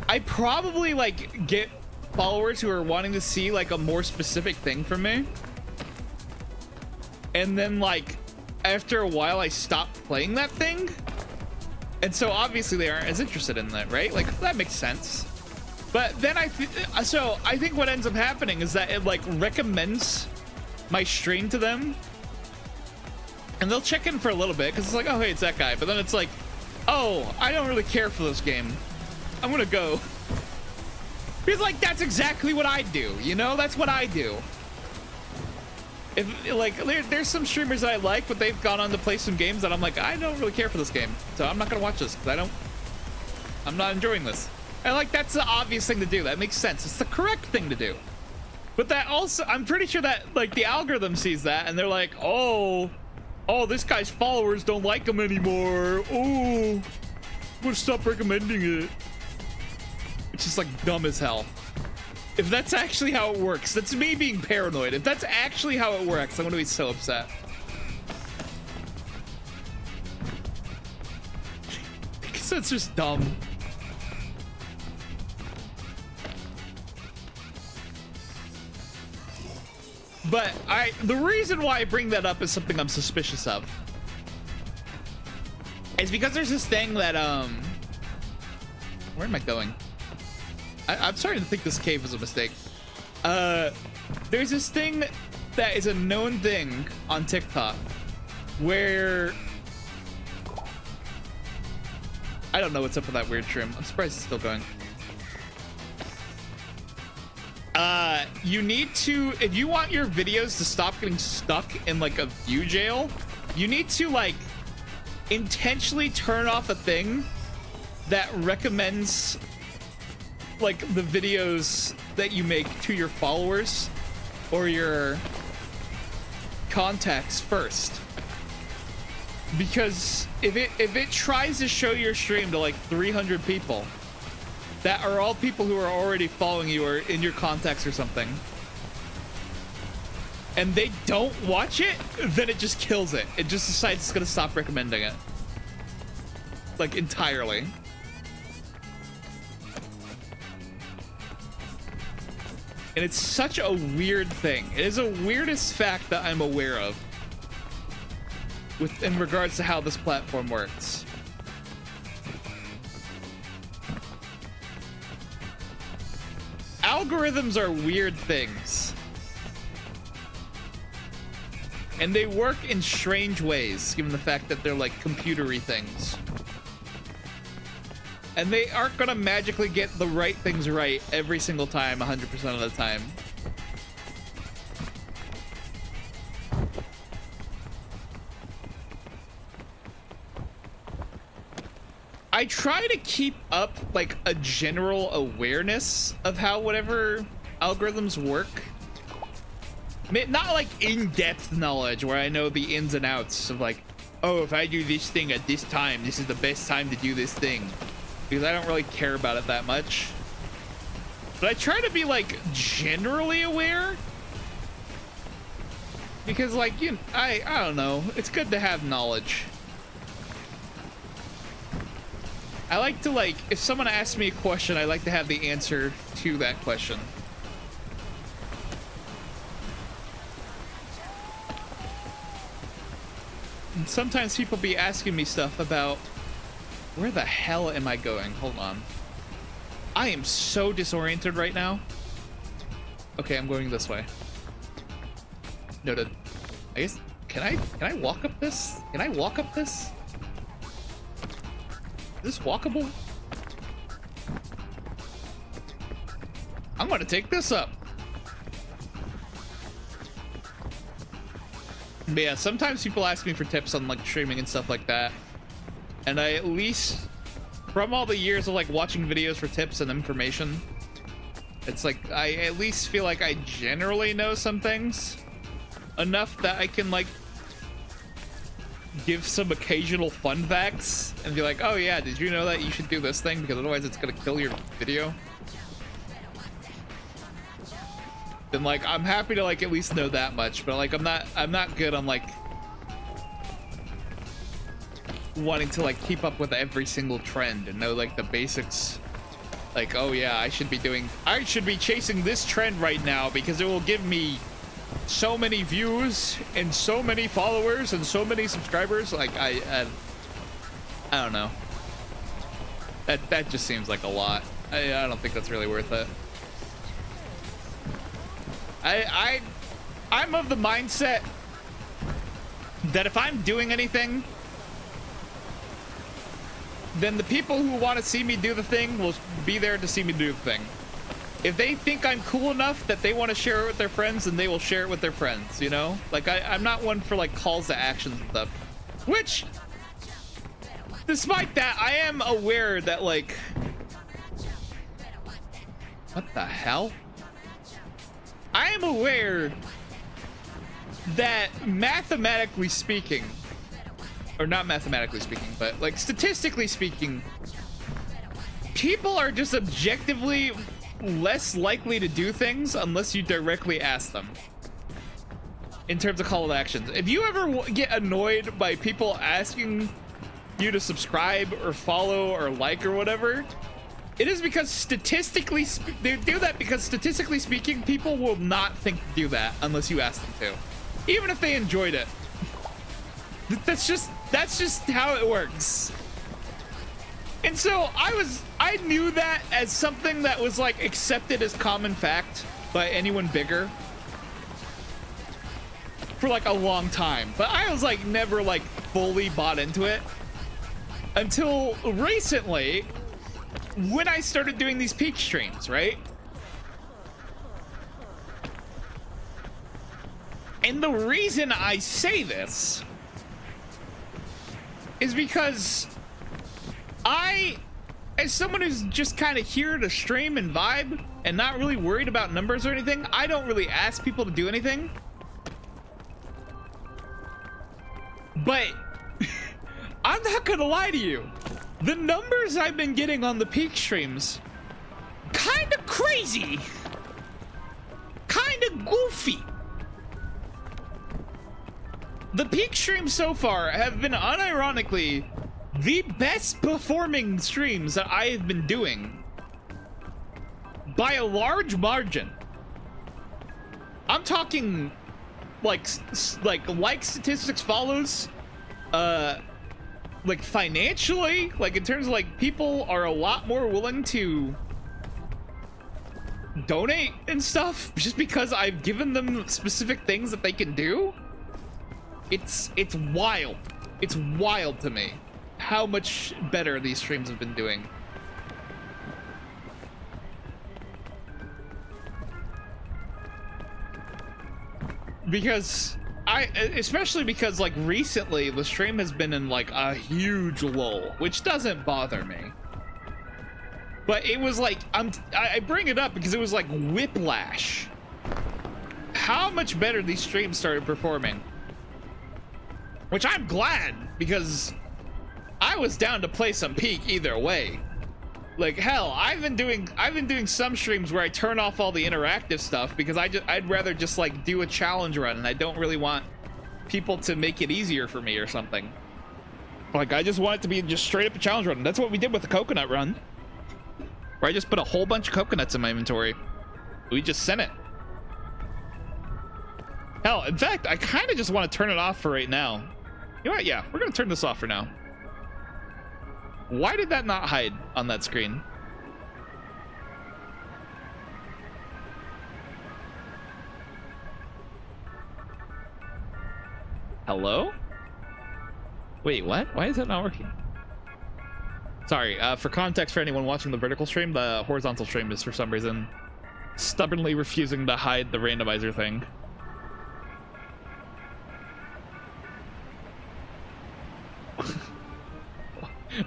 I probably like get followers who are wanting to see like a more specific thing from me. And then like after a while, I stop playing that thing. And so obviously they aren't as interested in that, right? Like that makes sense. But then I think what ends up happening is that it like recommends my stream to them. And they'll check in for a little bit because it's like, oh, hey, it's that guy. But then it's like, oh, I don't really care for this game. I'm going to go. Because, like, that's exactly what I do. You know, that's what I do. If, like, there's some streamers that I like, but they've gone on to play some games that I'm like, I don't really care for this game. So I'm not going to watch this because I'm not enjoying this. And, like, that's the obvious thing to do. That makes sense. It's the correct thing to do. But that also, I'm pretty sure that, like, the algorithm sees that and they're like, oh, this guy's followers don't like him anymore. Oh, I'm gonna stop recommending it. It's just like dumb as hell. If that's actually how it works, that's me being paranoid. If that's actually how it works, I'm gonna be so upset. Because that's just dumb. But the reason why I bring that up is something I'm suspicious of. It's because there's this thing that, where am I going? I'm starting to think this cave was a mistake. There's this thing that is a known thing on TikTok where, I don't know what's up with that weird trim. I'm surprised it's still going. You need to, if you want your videos to stop getting stuck in like a view jail, you need to like intentionally turn off a thing that recommends like the videos that you make to your followers or your contacts first. Because if it tries to show your stream to like 300 people that are all people who are already following you or in your contacts or something, and they don't watch it, then it just kills it. It just decides it's gonna stop recommending it. Like, entirely. And it's such a weird thing. It is the weirdest fact that I'm aware of in regards to how this platform works. Algorithms are weird things. And they work in strange ways, given the fact that they're like computery things. And they aren't gonna magically get the right things right every single time, 100% of the time. I try to keep up like a general awareness of how whatever algorithms work. Not like in-depth knowledge where I know the ins and outs of like, oh, if I do this thing at this time, this is the best time to do this thing. Because I don't really care about it that much. But I try to be like generally aware. Because like, you know, I don't know. It's good to have knowledge. I like to like, if someone asks me a question, I like to have the answer to that question. And sometimes people be asking me stuff about, where the hell am I going? Hold on. I am so disoriented right now. Okay, I'm going this way. Noted. I guess, can I walk up this? Can I walk up this? Is this walkable? I'm gonna take this up. But yeah, sometimes people ask me for tips on like streaming and stuff like that. And I at least, from all the years of like watching videos for tips and information, it's like I at least feel like I generally know some things enough that I can like give some occasional fun facts and be like, oh yeah, did you know that you should do this thing because otherwise it's gonna kill your video? Then like I'm happy to like at least know that much, but like I'm not good on like wanting to like keep up with every single trend and know like the basics. Like, oh yeah, I should be chasing this trend right now because it will give me so many views and so many followers and so many subscribers. Like I don't know. That just seems like a lot. I don't think that's really worth it. I'm of the mindset that if I'm doing anything, then the people who want to see me do the thing will be there to see me do the thing. If they think I'm cool enough that they want to share it with their friends, then they will share it with their friends, you know? Like, I'm not one for, like, calls to action and stuff. Which, despite that, I am aware that, like... What the hell? I am aware that mathematically speaking, or not mathematically speaking, but like statistically speaking, people are just objectively less likely to do things unless you directly ask them. In terms of call to actions, if you ever get annoyed by people asking you to subscribe or follow or like or whatever, it is because statistically they do that because statistically speaking, people will not think to do that unless you ask them to, even if they enjoyed it. That's just how it works. And so I knew that as something that was like accepted as common fact by anyone bigger for like a long time, but I was like never like fully bought into it until recently when I started doing these peak streams, right? And the reason I say this is because I, as someone who's just kind of here to stream and vibe and not really worried about numbers or anything, I don't really ask people to do anything. But I'm not gonna lie to you. The numbers I've been getting on the peak streams, kind of crazy, kind of goofy. The peak streams so far have been unironically the best performing streams that I have been doing by a large margin. I'm talking like statistics follows, like financially, like in terms of like people are a lot more willing to donate and stuff just because I've given them specific things that they can do. It's wild. It's wild to me how much better these streams have been doing. Because especially because like recently the stream has been in like a huge lull, which doesn't bother me. But it was like, I bring it up because it was like whiplash. How much better these streams started performing. Which I'm glad, because I was down to play some Peak either way. Like hell, I've been doing some streams where I turn off all the interactive stuff because I'd rather just like do a challenge run, and I don't really want people to make it easier for me or something. Like I just want it to be just straight up a challenge run. That's what we did with the coconut run, where I just put a whole bunch of coconuts in my inventory. We just sent it. Hell, in fact, I kind of just want to turn it off for right now. You know what? Yeah, we're gonna turn this off for now. Why did that not hide on that screen? Hello? Wait, what? Why is that not working? Sorry, for context for anyone watching the vertical stream, the horizontal stream is for some reason stubbornly refusing to hide the randomizer thing.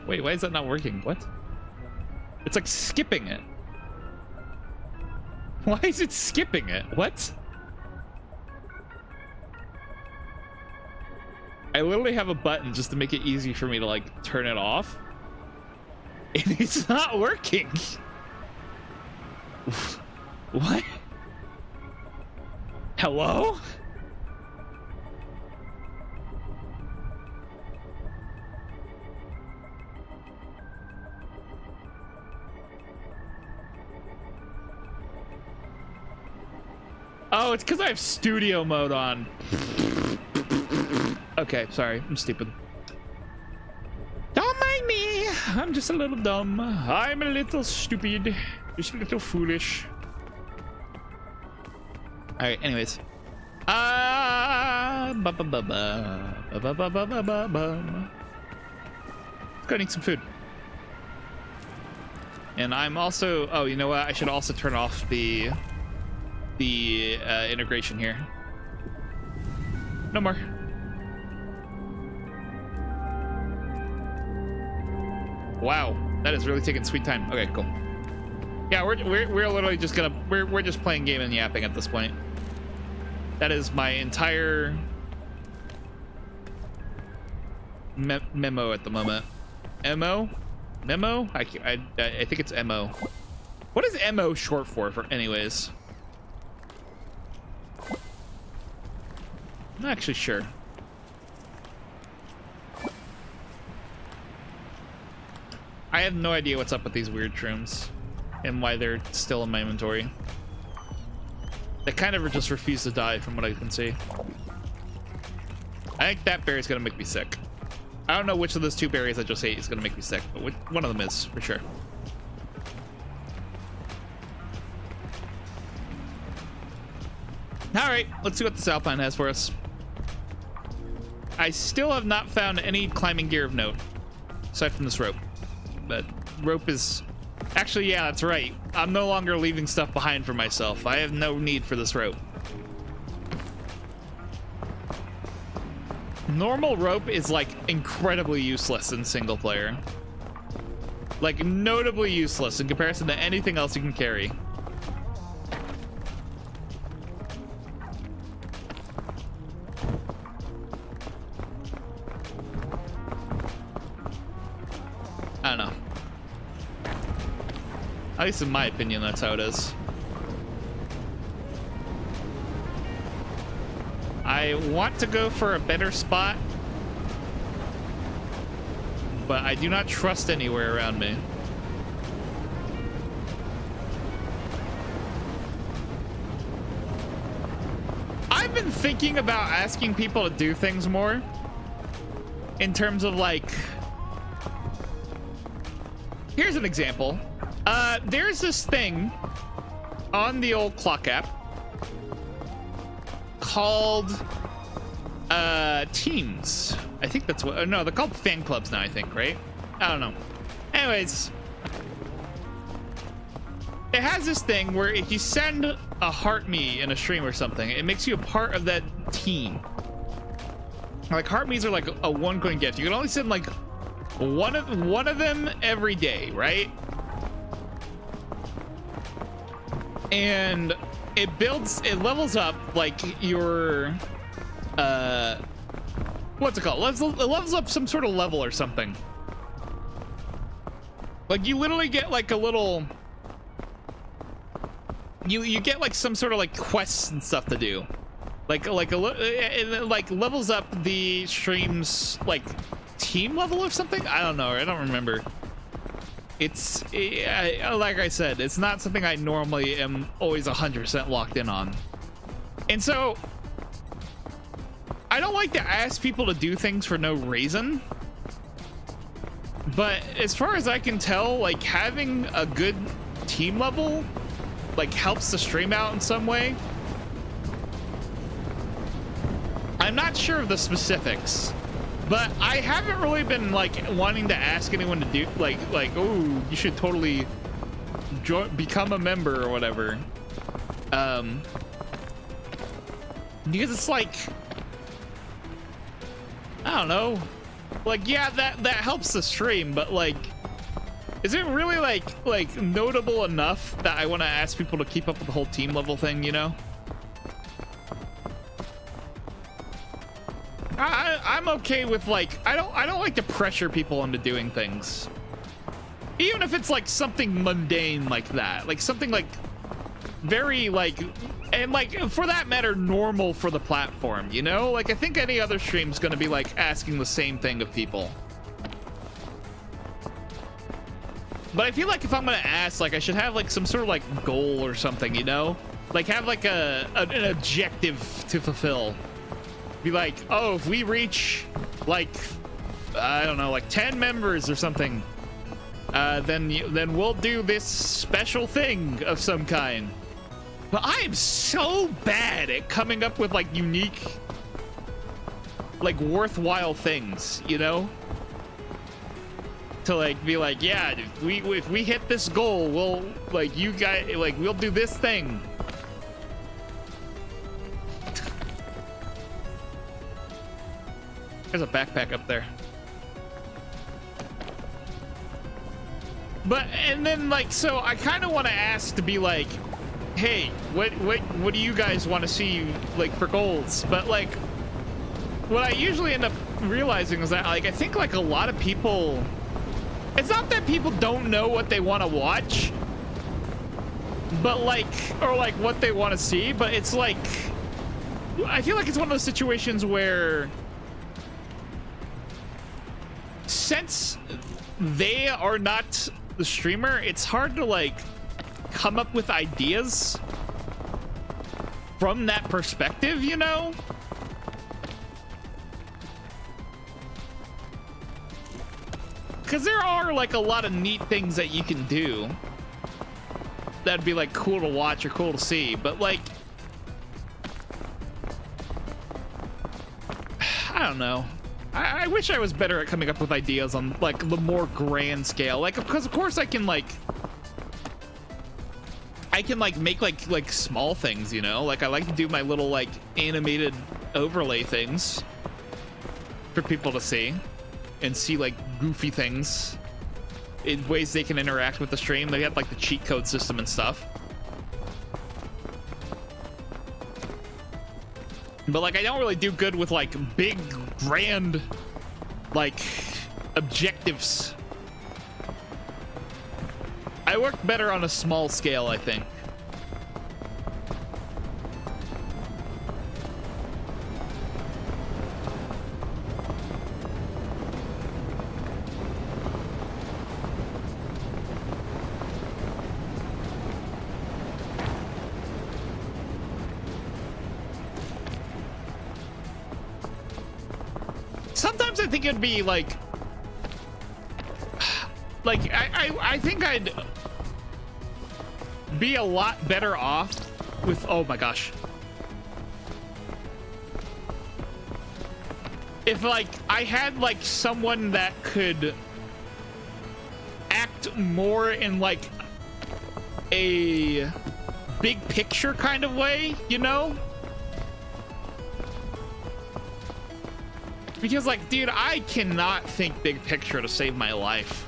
Wait, why is that not working? What? It's like skipping it. Why is it skipping it? What? I literally have a button just to make it easy for me to like turn it off. And it's not working. What? Hello? Oh, it's because I have studio mode on. Okay, sorry. I'm stupid. Don't mind me. I'm just a little dumb. I'm a little stupid. Just a little foolish. Alright, anyways. Let's go eat some food. And I'm also... Oh, you know what? I should also turn off the integration here. No more. Wow, that is really taking sweet time. Okay, cool. Yeah, we're literally just gonna we're just playing game and yapping at this point. That is my entire memo at the moment. Memo? I think it's mo. What is mo short for anyways? I'm not actually sure. I have no idea what's up with these weird shrooms and why they're still in my inventory. They kind of just refuse to die from what I can see. I think that berry's gonna make me sick. I don't know which of those two berries I just ate is gonna make me sick, but one of them is for sure. All right, let's see what this Alpine has for us. I still have not found any climbing gear of note, aside from this rope. But rope is... Actually, yeah, that's right. I'm no longer leaving stuff behind for myself. I have no need for this rope. Normal rope is, like, incredibly useless in single player. Like, notably useless in comparison to anything else you can carry. I don't know. At least in my opinion, that's how it is. I want to go for a better spot, but I do not trust anywhere around me. I've been thinking about asking people to do things more in terms of like... Here's an example. There's this thing on the old clock app called teams. I think that's what... No, they're called fan clubs now, I think, right? I don't know. Anyways, it has this thing where if you send a heart me in a stream or something, it makes you a part of that team. Like heart meats are like a 1 coin gift. You can only send like one of them every day, right? And it levels up like your what's it called? It levels up some sort of level or something. Like you literally get like a little you get like some sort of like quests and stuff to do. It like levels up the stream's like team level or something. I don't know. I don't remember. It's like I said, it's not something I normally am always 100% locked in on. And so I don't like to ask people to do things for no reason. But as far as I can tell, like having a good team level like helps the stream out in some way. I'm not sure of the specifics, but I haven't really been like wanting to ask anyone to do like oh, you should totally become a member or whatever. Because it's like, I don't know, like yeah, that helps the stream, but like, is it really like notable enough that I want to ask people to keep up with the whole team level thing, you know? I'm okay with like, I don't like to pressure people into doing things, even if it's like something mundane like that, like something like very like, and like for that matter normal for the platform, you know? Like I think any other stream's gonna be like asking the same thing of people. But I feel like if I'm gonna ask, like I should have like some sort of like goal or something, you know? Like have like an objective to fulfill. Be like, oh, if we reach like, I don't know, like 10 members or something, then we'll do this special thing of some kind. But I am so bad at coming up with like unique, like worthwhile things, you know? To like be like, yeah, if we hit this goal, we'll like, you guys, like we'll do this thing. There's a backpack up there. But and then like, so I kind of want to ask to be like, hey, what do you guys want to see like for goals? But like, what I usually end up realizing is that like I think like a lot of people, it's not that people don't know what they want to watch, but like, or like what they want to see, but it's like, I feel like it's one of those situations where since they are not the streamer, it's hard to like come up with ideas from that perspective, you know? Because there are like a lot of neat things that you can do that'd be like cool to watch or cool to see, but like, I don't know. I wish I was better at coming up with ideas on like the more grand scale, like because of course I can like make like small things, you know, like I like to do my little like animated overlay things for people to see and see like goofy things in ways they can interact with the stream. They have like the cheat code system and stuff. But like I don't really do good with like big grand like objectives. I work better on a small scale, I think. Sometimes I think it'd be like I think I'd be a lot better off with, oh my gosh, if like I had like someone that could act more in like a big picture kind of way, you know? Because, like, dude, I cannot think big picture to save my life.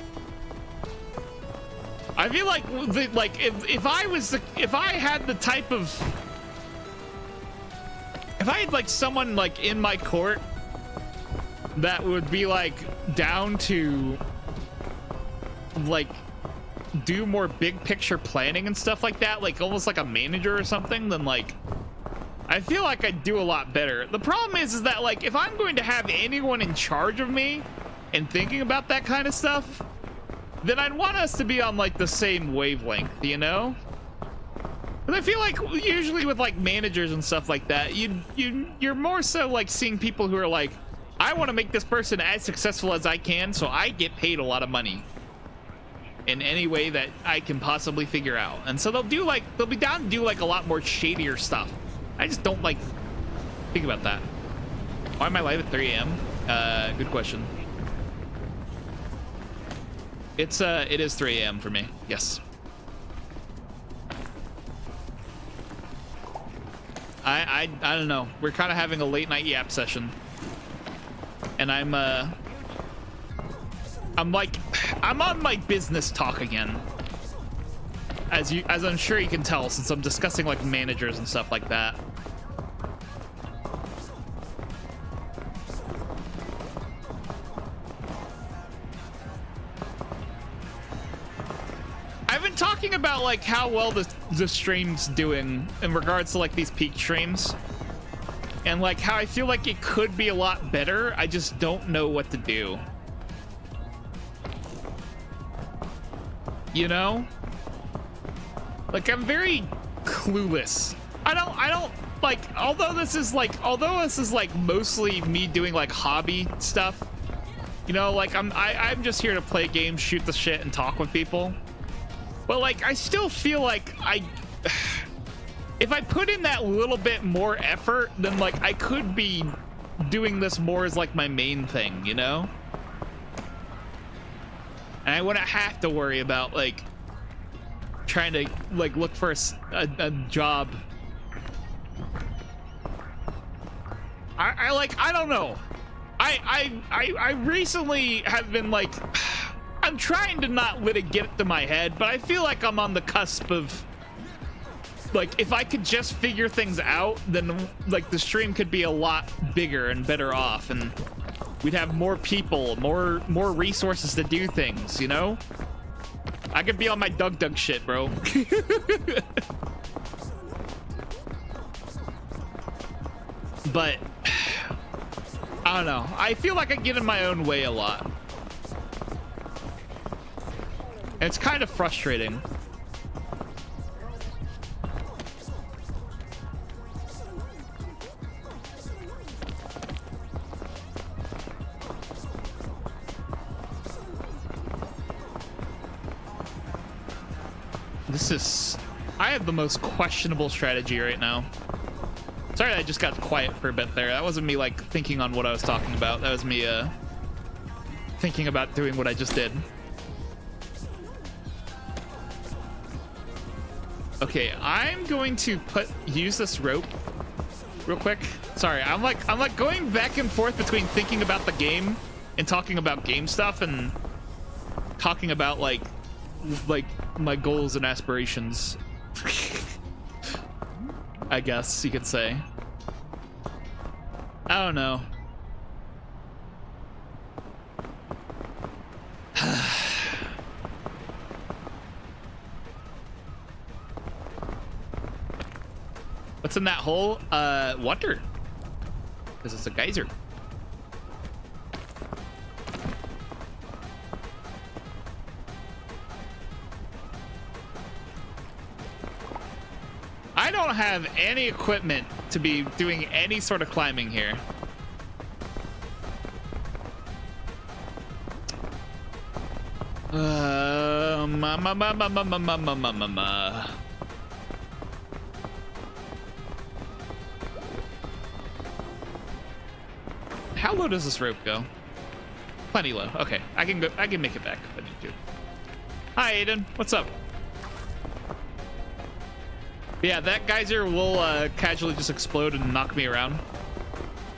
I feel like, if I had the type of, if I had like someone like in my court that would be like down to like do more big picture planning and stuff like that, like almost like a manager or something, then like I feel like I'd do a lot better. The problem is that like if I'm going to have anyone in charge of me and thinking about that kind of stuff, then I'd want us to be on like the same wavelength, you know? But I feel like usually with like managers and stuff like that, you're more so like seeing people who are like, I want to make this person as successful as I can, so I get paid a lot of money in any way that I can possibly figure out. And so they'll be down to do like a lot more shadier stuff. I just don't like think about that. Why am I live at 3 a.m.? Good question. It is 3 a.m. for me. Yes. I don't know. We're kind of having a late night yap session, and I'm on my business talk again, as I'm sure you can tell, since I'm discussing like managers and stuff like that. I've been talking about like how well the stream's doing in regards to like these peak streams, and like how I feel like it could be a lot better. I just don't know what to do. You know? Like I'm very clueless. I don't like, although this is like mostly me doing like hobby stuff, you know, like I'm just here to play games, shoot the shit, and talk with people. But like, I still feel like if I put in that little bit more effort, then like I could be doing this more as like my main thing, you know? And I wouldn't have to worry about like trying to like look for a job. I don't know. I recently have been like, I'm trying to not let it get to my head, but I feel like I'm on the cusp of like, if I could just figure things out, then like the stream could be a lot bigger and better off, and we'd have more people, more resources to do things, you know? I could be on my Doug shit, bro. But I don't know. I feel like I get in my own way a lot. It's kind of frustrating. I have the most questionable strategy right now. Sorry, I just got quiet for a bit there. That wasn't me like thinking on what I was talking about. That was me thinking about doing what I just did. Okay, I'm going to use this rope real quick. Sorry, I'm like going back and forth between thinking about the game and talking about game stuff and talking about like my goals and aspirations. I guess you could say. I don't know. What's in that hole? Water. Because it's a geyser. I don't have any equipment to be doing any sort of climbing here. How low does this rope go? Plenty low. Okay, I can make it back if I need to. Hi, Aiden. What's up? Yeah, that geyser will casually just explode and knock me around.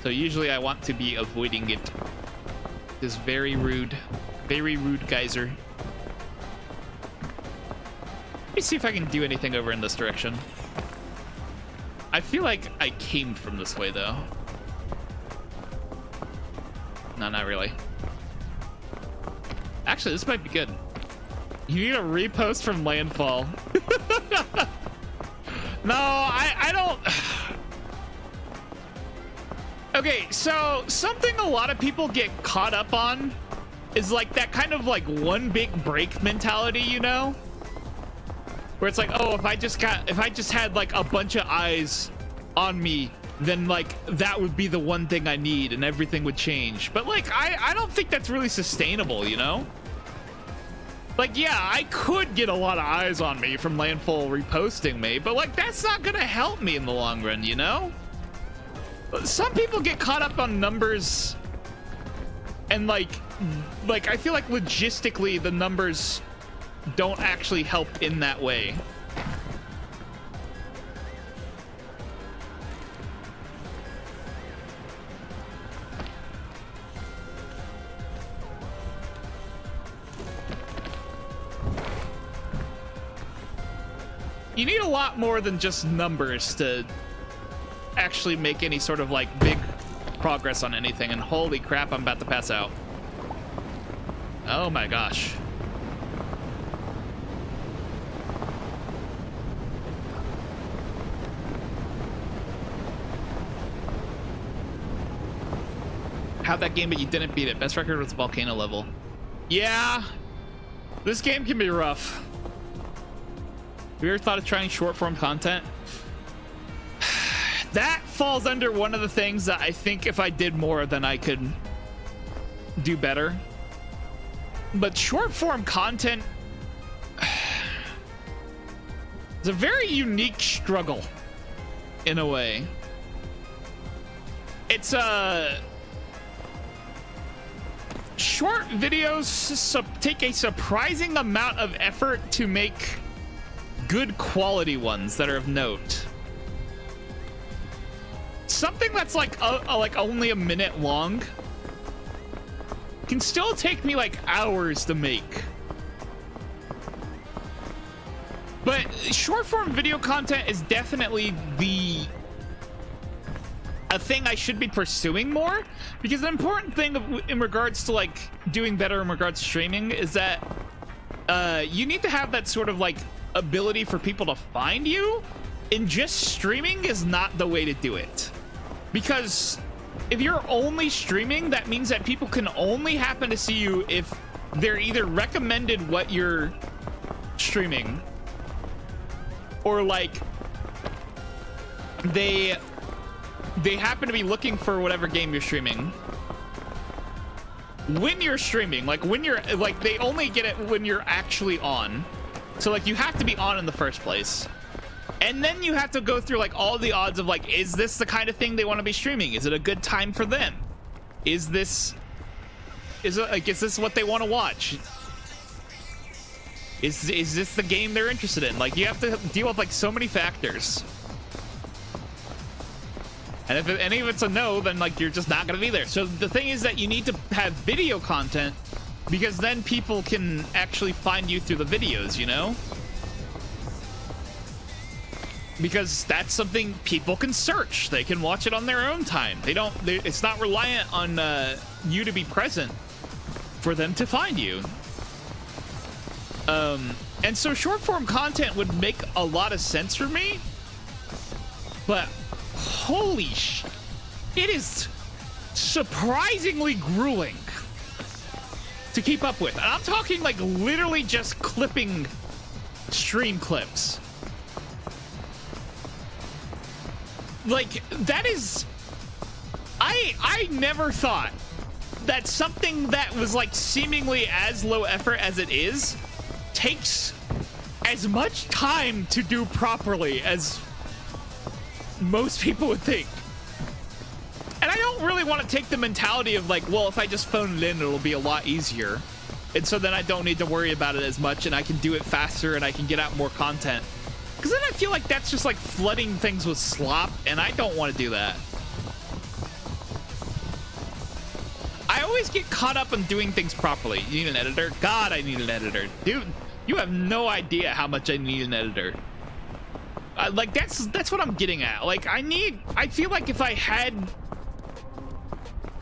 So usually I want to be avoiding it. This very rude geyser. Let me see if I can do anything over in this direction. I feel like I came from this way though. No, not really. Actually, this might be good. You need a repost from Landfall. No, I don't. Okay, so something a lot of people get caught up on is like that kind of like one big break mentality, you know? Where it's like, oh, if I just had like a bunch of eyes on me, then like that would be the one thing I need and everything would change. But like, I don't think that's really sustainable, you know? Like, yeah, I could get a lot of eyes on me from Landfall reposting me, but like, that's not gonna help me in the long run, you know? Some people get caught up on numbers and like I feel like logistically the numbers don't actually help in that way. You need a lot more than just numbers to actually make any sort of like big progress on anything. And holy crap, I'm about to pass out. Oh my gosh. How'd that game, but you didn't beat it? Best record was volcano level. Yeah, this game can be rough. Have you ever thought of trying short form content? That falls under one of the things that I think if I did more, then I could do better. But short form content is a very unique struggle in a way. It's short videos take a surprising amount of effort to make good quality ones that are of note. Something that's like only a minute long can still take me like hours to make. But short form video content is definitely a thing I should be pursuing more, because the important thing in regards to like doing better in regards to streaming is that you need to have that sort of like ability for people to find you, and just streaming is not the way to do it. Because if you're only streaming, that means that people can only happen to see you if they're either recommended what you're streaming, or like they happen to be looking for whatever game you're streaming when you're streaming. Like when you're like, they only get it when you're actually on. So like you have to be on in the first place. And then you have to go through like all the odds of like, is this the kind of thing they want to be streaming? Is it a good time for them? Is this what they want to watch? Is this the game they're interested in? Like you have to deal with like so many factors. And if any of it's a no, then like you're just not gonna be there. So the thing is that you need to have video content, because then people can actually find you through the videos, you know? Because that's something people can search. They can watch it on their own time. It's not reliant on you to be present for them to find you. And so short form content would make a lot of sense for me, but holy it is surprisingly grueling to keep up with. And I'm talking like literally just clipping stream clips. Like that is, I never thought that something that was like seemingly as low effort as it is takes as much time to do properly as most people would think. And I don't really want to take the mentality of like, well, if I just phone it in, it'll be a lot easier, and so then I don't need to worry about it as much, and I can do it faster, and I can get out more content. Because then I feel like that's just like flooding things with slop, and I don't want to do that. always get caught up on doing things properly. You need an editor? God, I need an editor. Dude, you have no idea how much I need an editor. Like, that's what I'm getting at. Like, I feel like if I had,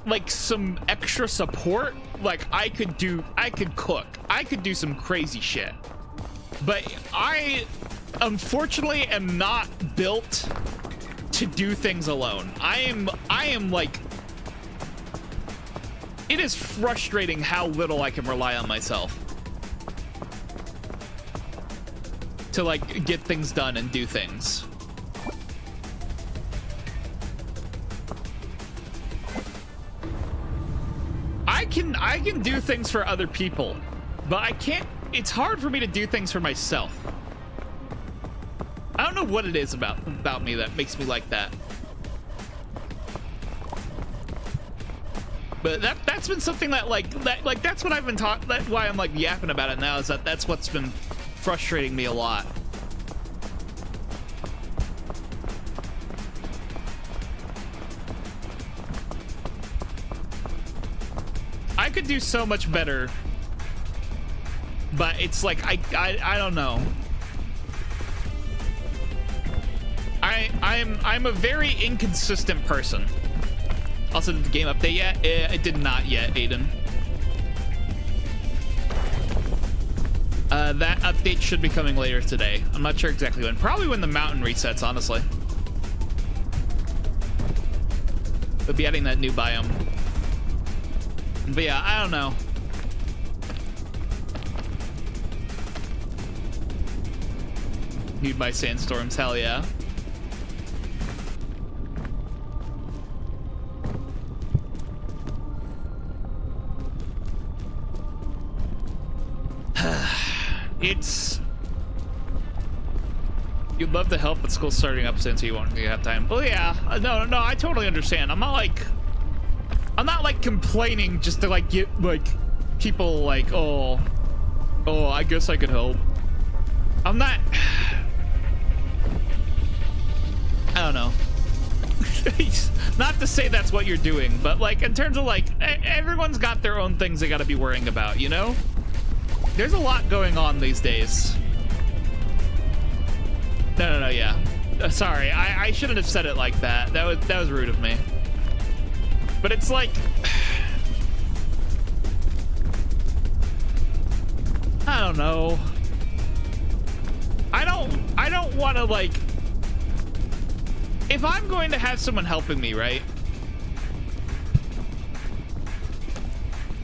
like, some extra support, like, I could cook. I could do some crazy shit. But I, unfortunately, am not built to do things alone. I am like, it is frustrating how little I can rely on myself to like get things done and do things. I can do things for other people, but I can't. It's hard for me to do things for myself. I don't know what it is about me that makes me like that. But that's been something that that's what I've been taught. That's why I'm like yapping about it now, is that's what's been frustrating me a lot. I could do so much better, but it's like I don't know. I'm a very inconsistent person. Also, did the game update yet? It did not yet, Aiden. That update should be coming later today. I'm not sure exactly when. Probably when the mountain resets, honestly. They'll be adding that new biome. But yeah, I don't know. Need my sandstorms, hell yeah. It's... You'd love to help, but school's starting up since you won't have time. Well, yeah, no, I totally understand. I'm not like complaining just to like get like people like, oh, I guess I could help. I'm not. I don't know. Not to say that's what you're doing, but like in terms of like everyone's got their own things they got to be worrying about, you know? There's a lot going on these days. No, yeah. Sorry, I shouldn't have said it like that. That was rude of me. But it's like, I don't know. I don't want to like, if I'm going to have someone helping me, right?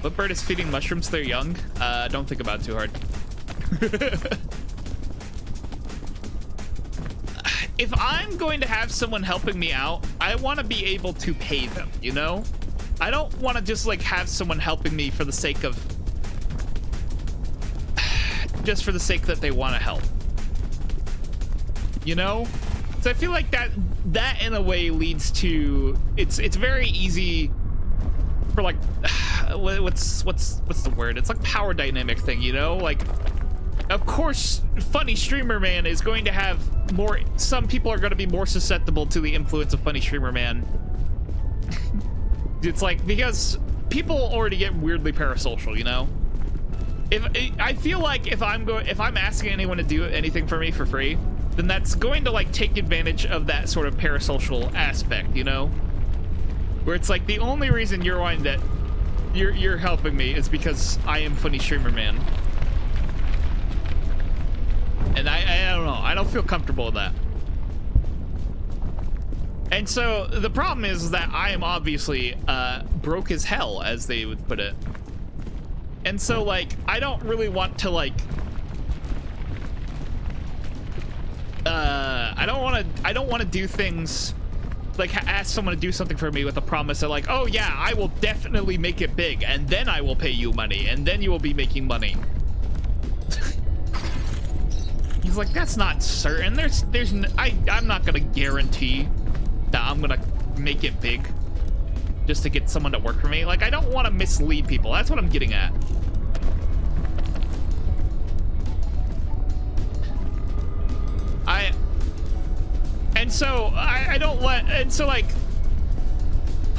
What bird is feeding mushrooms to their young? Don't think about it too hard. If I'm going to have someone helping me out, I want to be able to pay them, you know? I don't want to just like have someone helping me for the sake of, just for the sake that they want to help, you know? So I feel like that in a way leads to, it's very easy for like, what's the word? It's like power dynamic thing, you know? Like, of course, Funny Streamer Man is going to have more, some people are going to be more susceptible to the influence of Funny Streamer Man. It's like, because people already get weirdly parasocial, you know? I feel like if I'm asking anyone to do anything for me for free, then that's going to like take advantage of that sort of parasocial aspect, you know? Where it's like the only reason you're wanting that you're helping me is because I am Funny Streamer Man. And I don't know, I don't feel comfortable with that. And so the problem is that I am obviously broke as hell, as they would put it. And so like I don't really want to like I don't want to do things like ask someone to do something for me with the promise that like, oh yeah, I will definitely make it big and then I will pay you money and then you will be making money. He's like, that's not certain. I'm not gonna guarantee that I'm gonna make it big just to get someone to work for me. Like, I don't want to mislead people. That's what I'm getting at. And so like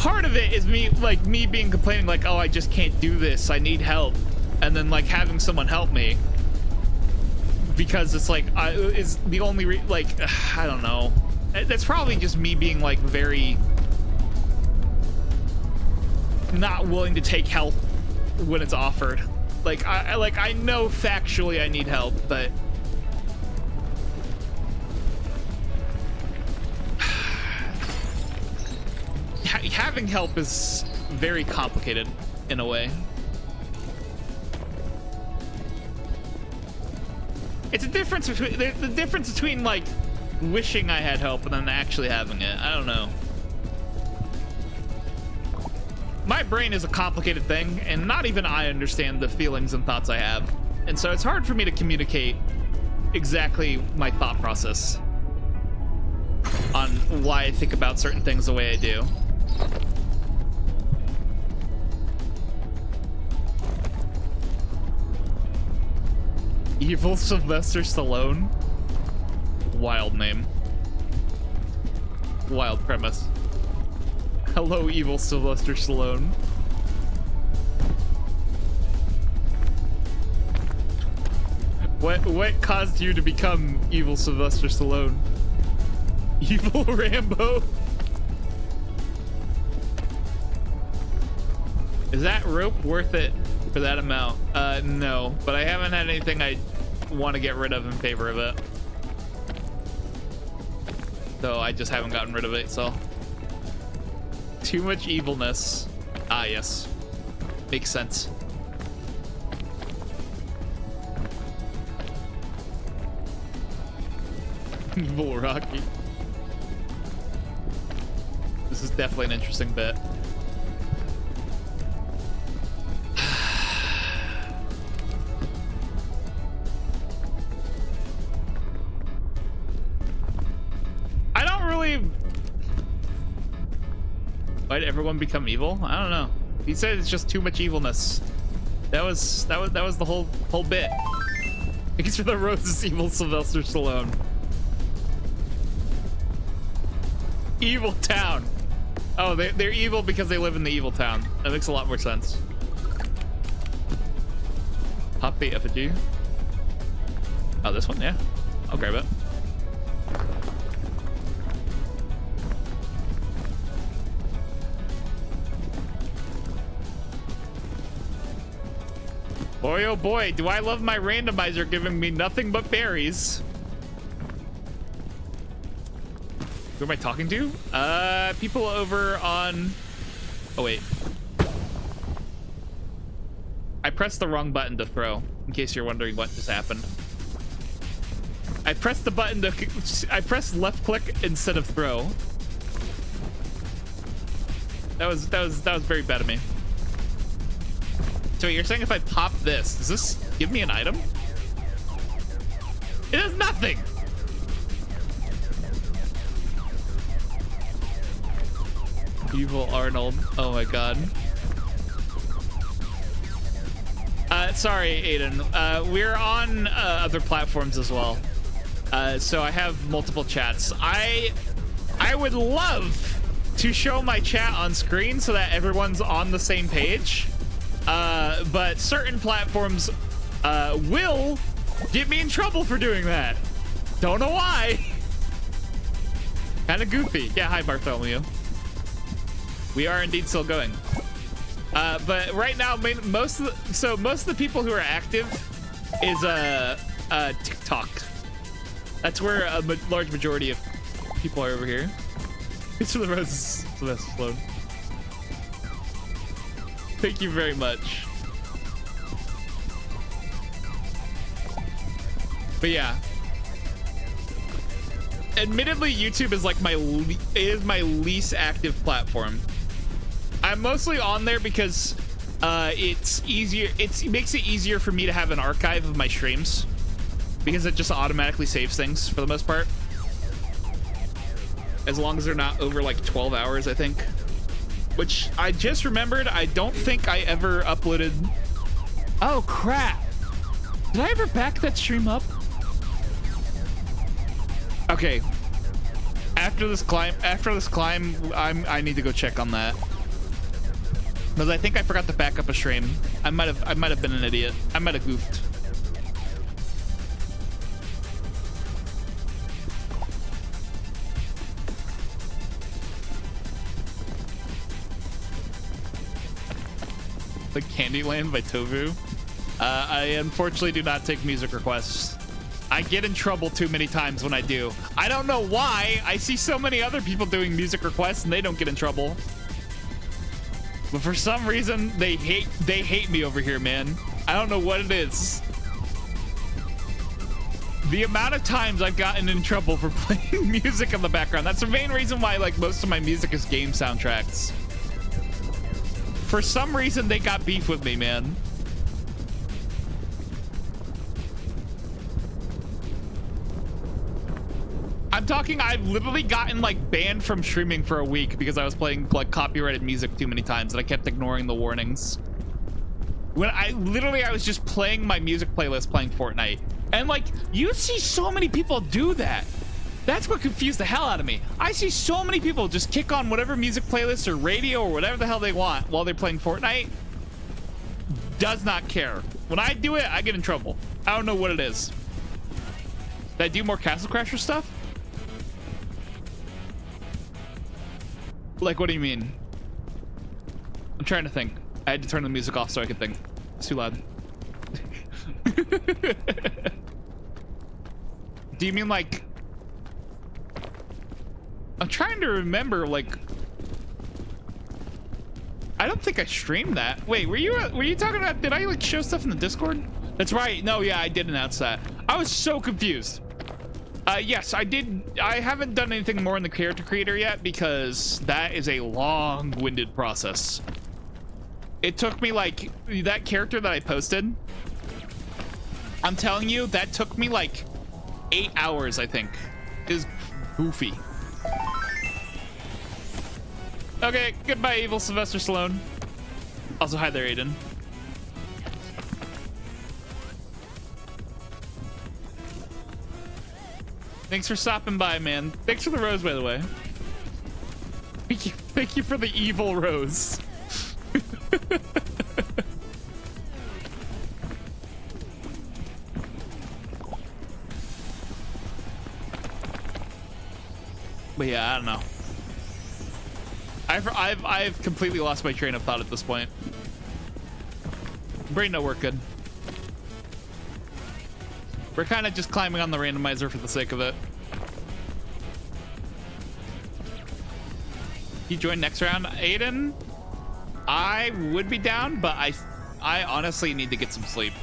part of it is me being complaining like, oh, I just can't do this, I need help, and then like having someone help me, because it's like is the only I don't know. That's probably just me being like very not willing to take help when it's offered. Like I know factually I need help, but having help is very complicated in a way. It's a difference between the difference between like wishing I had help and then actually having it. I don't know. My brain is a complicated thing, and not even I understand the feelings and thoughts I have. And so it's hard for me to communicate exactly my thought process on why I think about certain things the way I do. Evil Sylvester Stallone? Wild name. Wild premise. Hello, evil Sylvester Stallone. What caused you to become evil Sylvester Stallone? Evil Rambo? Is that rope worth it for that amount? No, but I haven't had anything I want to get rid of in favor of it. So I just haven't gotten rid of it, so. Too much evilness. Ah, yes. Makes sense. Evil Rocky. This is definitely an interesting bit. I don't really... Why'd everyone become evil? I don't know. He said it's just too much evilness. That was the whole bit. Thanks for the roses, evil Sylvester Stallone. Evil town. Oh, they're evil because they live in the evil town. That makes a lot more sense. Poppy effigy. Oh, this one? Yeah. I'll grab it. Boy, oh boy, do I love my randomizer giving me nothing but berries. Who am I talking to? People over on... Oh, wait. I pressed the wrong button to throw, in case you're wondering what just happened. I pressed the button to... I pressed left click instead of throw. That was very bad of me. So you're saying if I pop this, does this give me an item? It does nothing! Evil Arnold. Oh my god. Sorry, Aiden. We're on other platforms as well. So I have multiple chats. I would love to show my chat on screen so that everyone's on the same page. But certain platforms will get me in trouble for doing that. Don't know why. Kind of goofy. Yeah, hi Bartholomew. We are indeed still going. But right now, most of the people who are active is TikTok. That's where a large majority of people are over here. Thanks for the roses, Sylvester Stallone. Thank you very much. But yeah. Admittedly, YouTube is like my least active platform. I'm mostly on there because it's easier. It makes it easier for me to have an archive of my streams because it just automatically saves things for the most part. As long as they're not over like 12 hours, I think. Which I just remembered, I don't think I ever uploaded. Oh crap! Did I ever back that stream up? Okay. After this climb, I need to go check on that. Because I think I forgot to back up a stream. I might have been an idiot. I might have goofed. The Candyland by Tovu. I unfortunately do not take music requests. I get in trouble too many times when I do. I don't know why. I see so many other people doing music requests and they don't get in trouble. But for some reason, they hate me over here, man. I don't know what it is. The amount of times I've gotten in trouble for playing music in the background. That's the main reason why like most of my music is game soundtracks. For some reason, they got beef with me, man. I'm talking, I've literally gotten like banned from streaming for a week because I was playing like copyrighted music too many times and I kept ignoring the warnings. When I was just playing my music playlist playing Fortnite. And like, you see so many people do that. That's what confused the hell out of me. I see so many people just kick on whatever music playlist or radio or whatever the hell they want while they're playing Fortnite. Does not care. When I do it, I get in trouble. I don't know what it is. Did I do more Castle Crasher stuff? Like, what do you mean? I'm trying to think. I had to turn the music off so I could think. It's too loud. Do you mean like... I'm trying to remember, like... I don't think I streamed that. Wait, were you talking about... Did I like show stuff in the Discord? That's right. No, yeah, I did announce that. I was so confused. Yes, I did. I haven't done anything more in the character creator yet because that is a long-winded process. It took me like that character that I posted. I'm telling you, that took me like 8 hours, I think. Is goofy. Okay, goodbye, evil Sylvester Stallone. Also, hi there, Aiden. Thanks for stopping by, man. Thanks for the rose, by the way. Thank you for the evil rose. But yeah, I don't know. I've completely lost my train of thought at this point. Brain don't work good. We're kind of just climbing on the randomizer for the sake of it. You join next round, Aiden? I would be down, but I honestly need to get some sleep.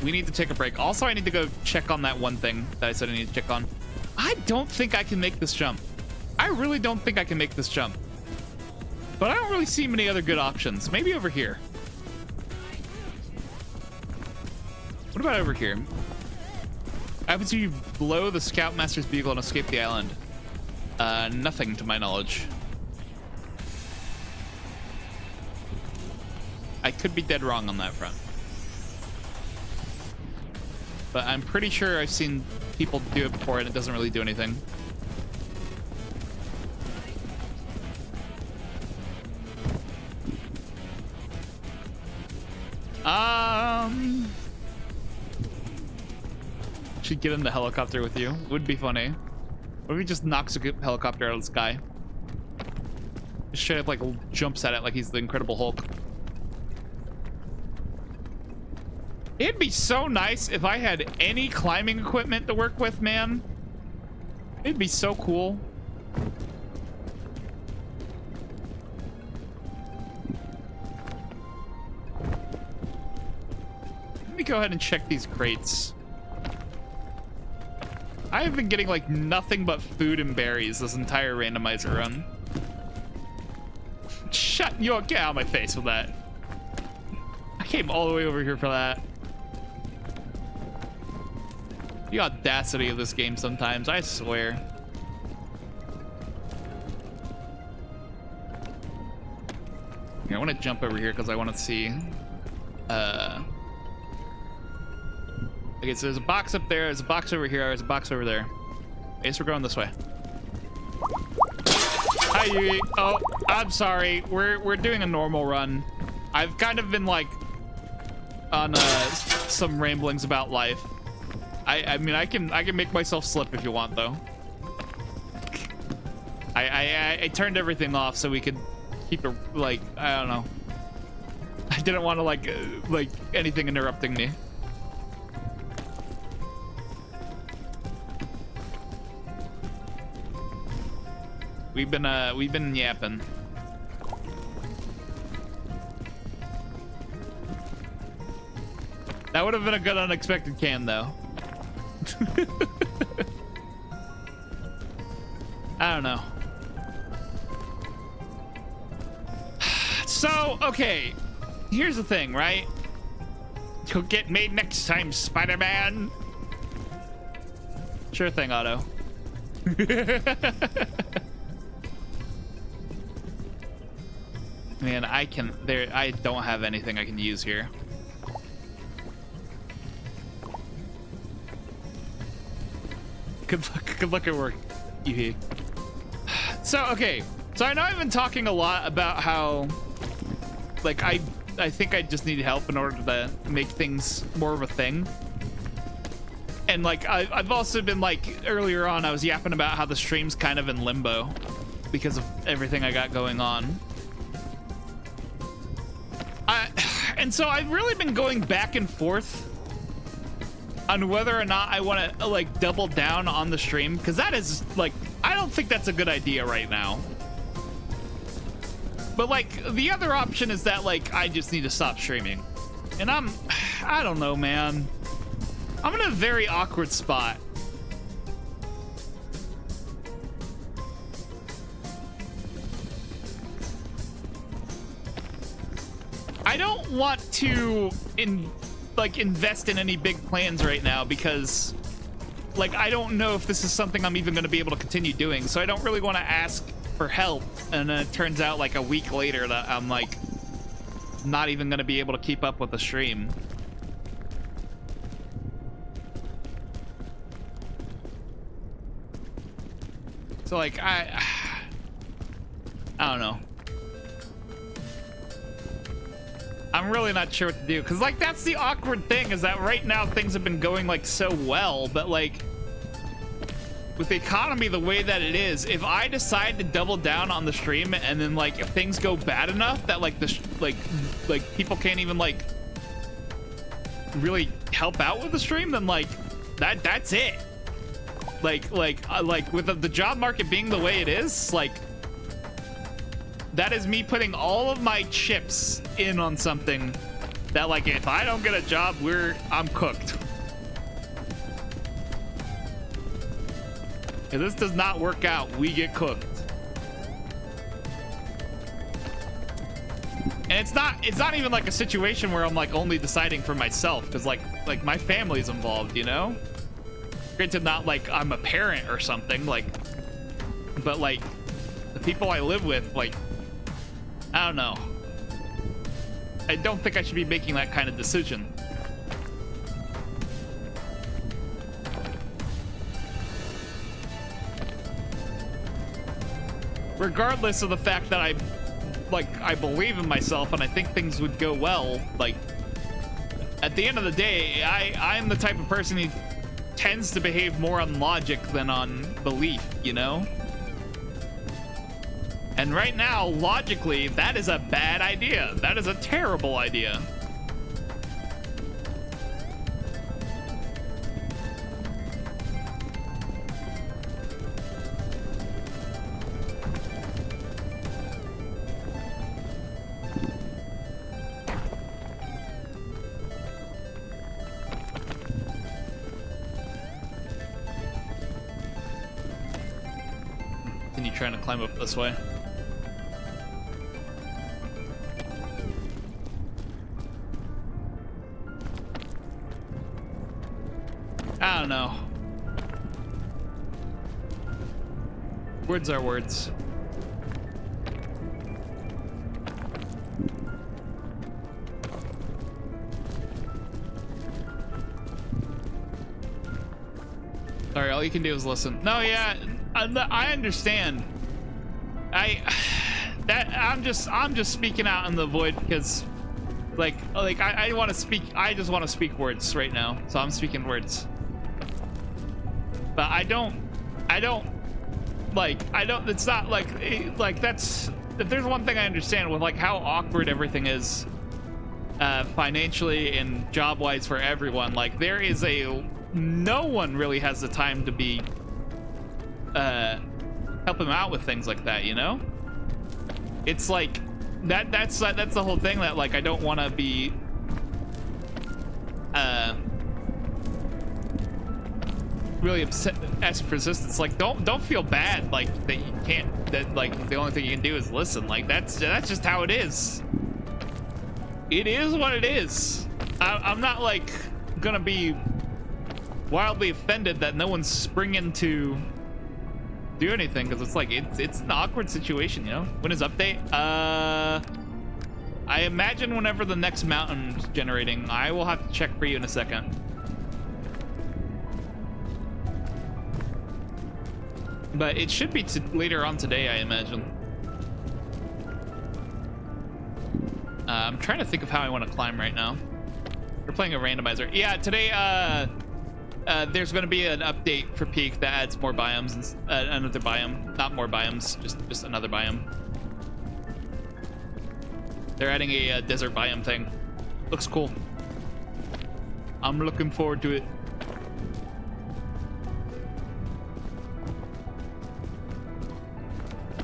We need to take a break. Also, I need to go check on that one thing that I said I need to check on. I don't think I can make this jump. I really don't think I can make this jump. But I don't really see many other good options. Maybe over here. What about over here? Happens if you blow the Scoutmaster's Beagle and escape the island. Nothing to my knowledge. I could be dead wrong on that front. But I'm pretty sure I've seen people do it before and it doesn't really do anything. Should get in the helicopter with you. Would be funny. What if he just knocks a helicopter out of the sky? Just straight up like jumps at it like he's the Incredible Hulk. It'd be so nice if I had any climbing equipment to work with, man. It'd be so cool. Let me go ahead and check these crates. I have been getting like nothing but food and berries this entire randomizer run. Shut you up, get out of my face with that. I came all the way over here for that. The audacity of this game sometimes, I swear. Here, I want to jump over here because I want to see. Okay, so there's a box up there, there's a box over here, there's a box over there. I guess we're going this way. Hi, Yui. Oh, I'm sorry. We're doing a normal run. I've kind of been like on some ramblings about life. I mean, I can make myself slip if you want, though. I turned everything off so we could keep it, like, I don't know. I didn't want to like anything interrupting me. We've been yapping. That would have been a good unexpected can, though. I don't know. So, okay. Here's the thing, right? You'll get made next time, Spider-Man. Sure thing, Otto. Man, I don't have anything I can use here. Good luck at work, Evie. So, okay. So I know I've been talking a lot about how, like, I think I just need help in order to make things more of a thing. And, like, I've also been, like, earlier on, I was yapping about how the stream's kind of in limbo because of everything I got going on. And so I've really been going back and forth on whether or not I want to, like, double down on the stream, because that is, like, I don't think that's a good idea right now. But, like, the other option is that, like, I just need to stop streaming. And I don't know, man. I'm in a very awkward spot. I don't want to invest in any big plans right now because, like, I don't know if this is something I'm even going to be able to continue doing. So I don't really want to ask for help, and then it turns out like a week later that I'm like not even going to be able to keep up with the stream. So, like, I don't know. I'm really not sure what to do, because, like, that's the awkward thing, is that right now things have been going, like, so well, but, like, with the economy the way that it is, if I decide to double down on the stream and then, like, if things go bad enough that, like, like people can't even, like, really help out with the stream, then, like, that's it. Like with the job market being the way it is, like, that is me putting all of my chips in on something that, like, if I don't get a job, I'm cooked. If this does not work out, we get cooked. And it's not even like a situation where I'm, like, only deciding for myself, because like my family's involved, you know? Granted, not like I'm a parent or something, like, but, like, the people I live with, like, I don't know. I don't think I should be making that kind of decision. Regardless of the fact that I believe in myself and I think things would go well, like, at the end of the day, I'm the type of person who tends to behave more on logic than on belief, you know? And right now, logically, that is a bad idea. That is a terrible idea. Continue trying to climb up this way. I don't know. Words are words. Sorry, all you can do is listen. No, yeah, I understand. I'm just speaking out in the void because I want to speak. I just want to speak words right now, so I'm speaking words. But I don't. It's not like that's. If there's one thing I understand with like how awkward everything is, financially and job-wise for everyone, like there is no one really has the time to be help him out with things like that, you know? It's like that's the whole thing, that like I don't want to be really upset asking for assistance. Like don't feel bad like that you can't, that like the only thing you can do is listen. Like that's just how it is. It is what it is. I'm not like gonna be wildly offended that no one's springing to do anything, because it's like it's an awkward situation, you know. When is update? I imagine whenever the next mountain's generating. I will have to check for you in a second. But it should be later on today, I imagine. I'm trying to think of how I want to climb right now. We're playing a randomizer. Yeah, today there's going to be an update for Peak that adds more biomes, and another biome. Not more biomes, just another biome. They're adding a desert biome thing. Looks cool. I'm looking forward to it.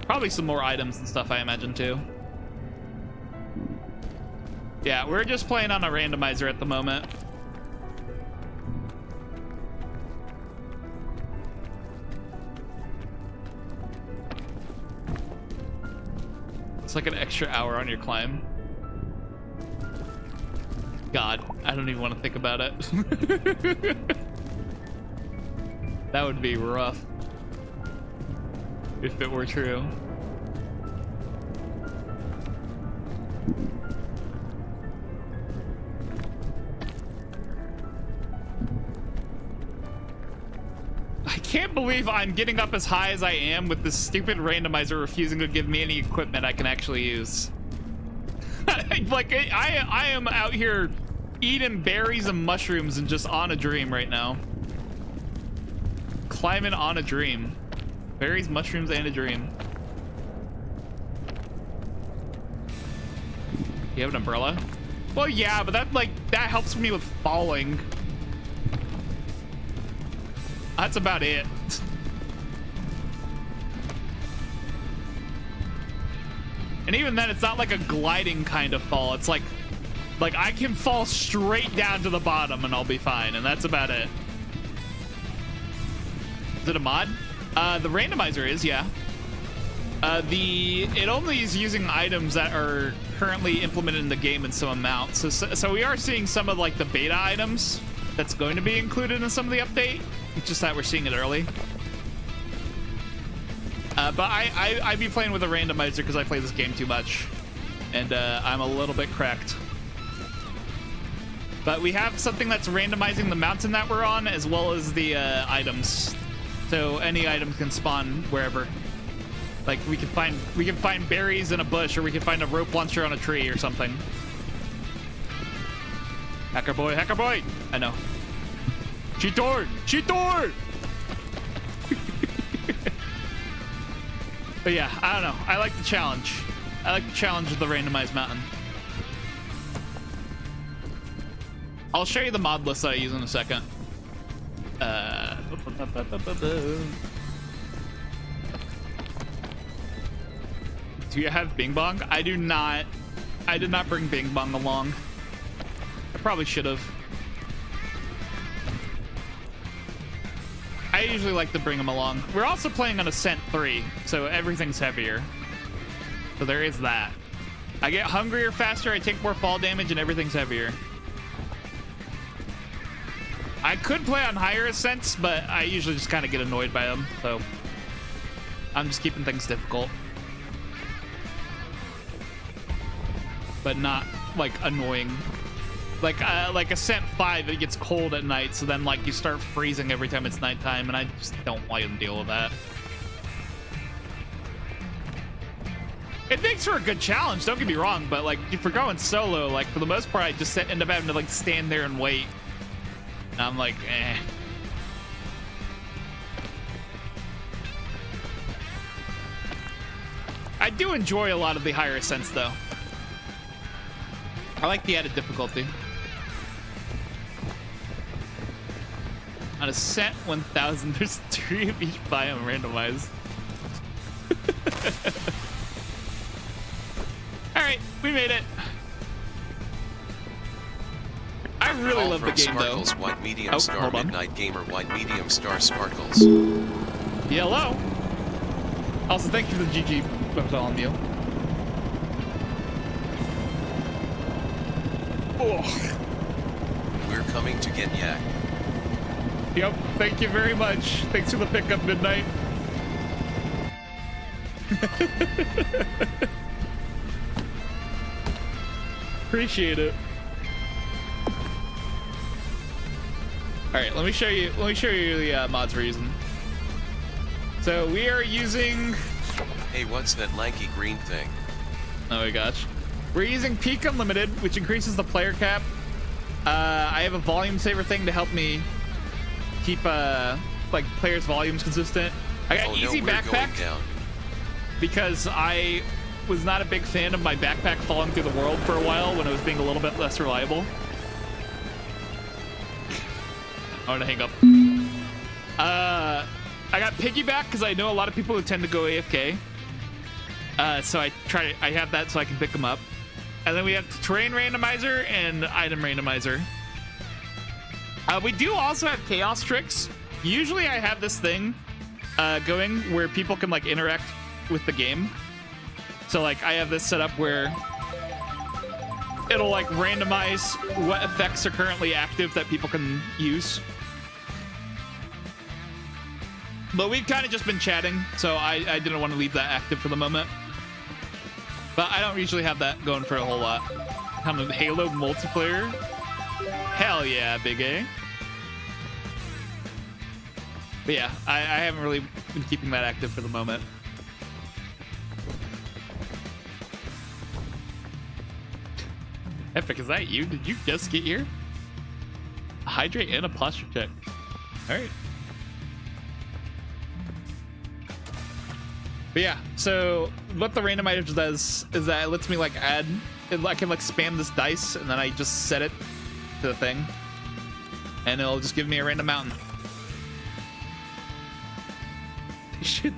Probably some more items and stuff, I imagine, too. Yeah, we're just playing on a randomizer at the moment. It's like an extra hour on your climb. God, I don't even want to think about it. That would be rough if it were true. I can't believe I'm getting up as high as I am with this stupid randomizer refusing to give me any equipment I can actually use. Like, I am out here eating berries and mushrooms and just on a dream right now. Climbing on a dream. Berries, mushrooms, and a dream. You have an umbrella? Well, yeah, but that helps me with falling. That's about it. And even then, it's not like a gliding kind of fall. It's like I can fall straight down to the bottom and I'll be fine, and that's about it. Is it a mod? The randomizer is, yeah. It only is using items that are currently implemented in the game in some amount. So we are seeing some of like the beta items that's going to be included in some of the update. It's just that we're seeing it early. But I be playing with a randomizer because I play this game too much, and I'm a little bit cracked. But we have something that's randomizing the mountain that we're on, as well as the items. So any item can spawn wherever. Like we can find berries in a bush, or we can find a rope launcher on a tree or something. Hacker boy, hacker boy! I know. Cheater! Cheater! But yeah, I don't know. I like the challenge. I like the challenge of the randomized mountain. I'll show you the mod list that I use in a second. Do you have Bing Bong? I do not. I did not bring Bing Bong along. I probably should have. I usually like to bring them along. We're also playing on Ascent 3, so everything's heavier. So there is that. I get hungrier faster, I take more fall damage, and everything's heavier. I could play on higher ascents, but I usually just kind of get annoyed by them, so I'm just keeping things difficult. But not, like, annoying. Like Ascent 5, it gets cold at night, so then, like, you start freezing every time it's nighttime, and I just don't want to deal with that. It makes for a good challenge, don't get me wrong, but like if we're going solo, like for the most part I just end up having to like stand there and wait. And I'm like, eh. I do enjoy a lot of the higher ascents though. I like the added difficulty. On Ascent 1000, there's 3 of each biome randomized. All right, we made it. I really love the game Sparkles, though. White Medium Star Midnight Gamer White Medium Star Sparkles. Hello. Also, thank you for the GG Bartholomew. Oh. We're coming to get yak. Yep, thank you very much. Thanks for the pickup, Midnight. Appreciate it. All right, let me show you the mods we're using. So we are using. Hey, what's that lanky green thing? Oh my gosh, we're using Peak Unlimited, which increases the player cap. I have a volume saver thing to help me keep like players' volumes consistent. I got easy backpack because I was not a big fan of my backpack falling through the world for a while when it was being a little bit less reliable. I want to hang up. I got piggyback because I know a lot of people who tend to go AFK. So I have that so I can pick them up. And then we have terrain randomizer and item randomizer. We do also have chaos tricks. Usually I have this thing going where people can like interact with the game. So like I have this set up where it'll like randomize what effects are currently active that people can use. But we've kind of just been chatting, so I didn't want to leave that active for the moment. But I don't usually have that going for a whole lot. Halo multiplayer? Hell yeah, Big A. But yeah, I haven't really been keeping that active for the moment. Epic, is that you? Did you just get here? A hydrate and a posture check. All right. But yeah, so what the randomizer does is that it lets me like add, I can like spam this dice and then I just set it to the thing and it'll just give me a random mountain.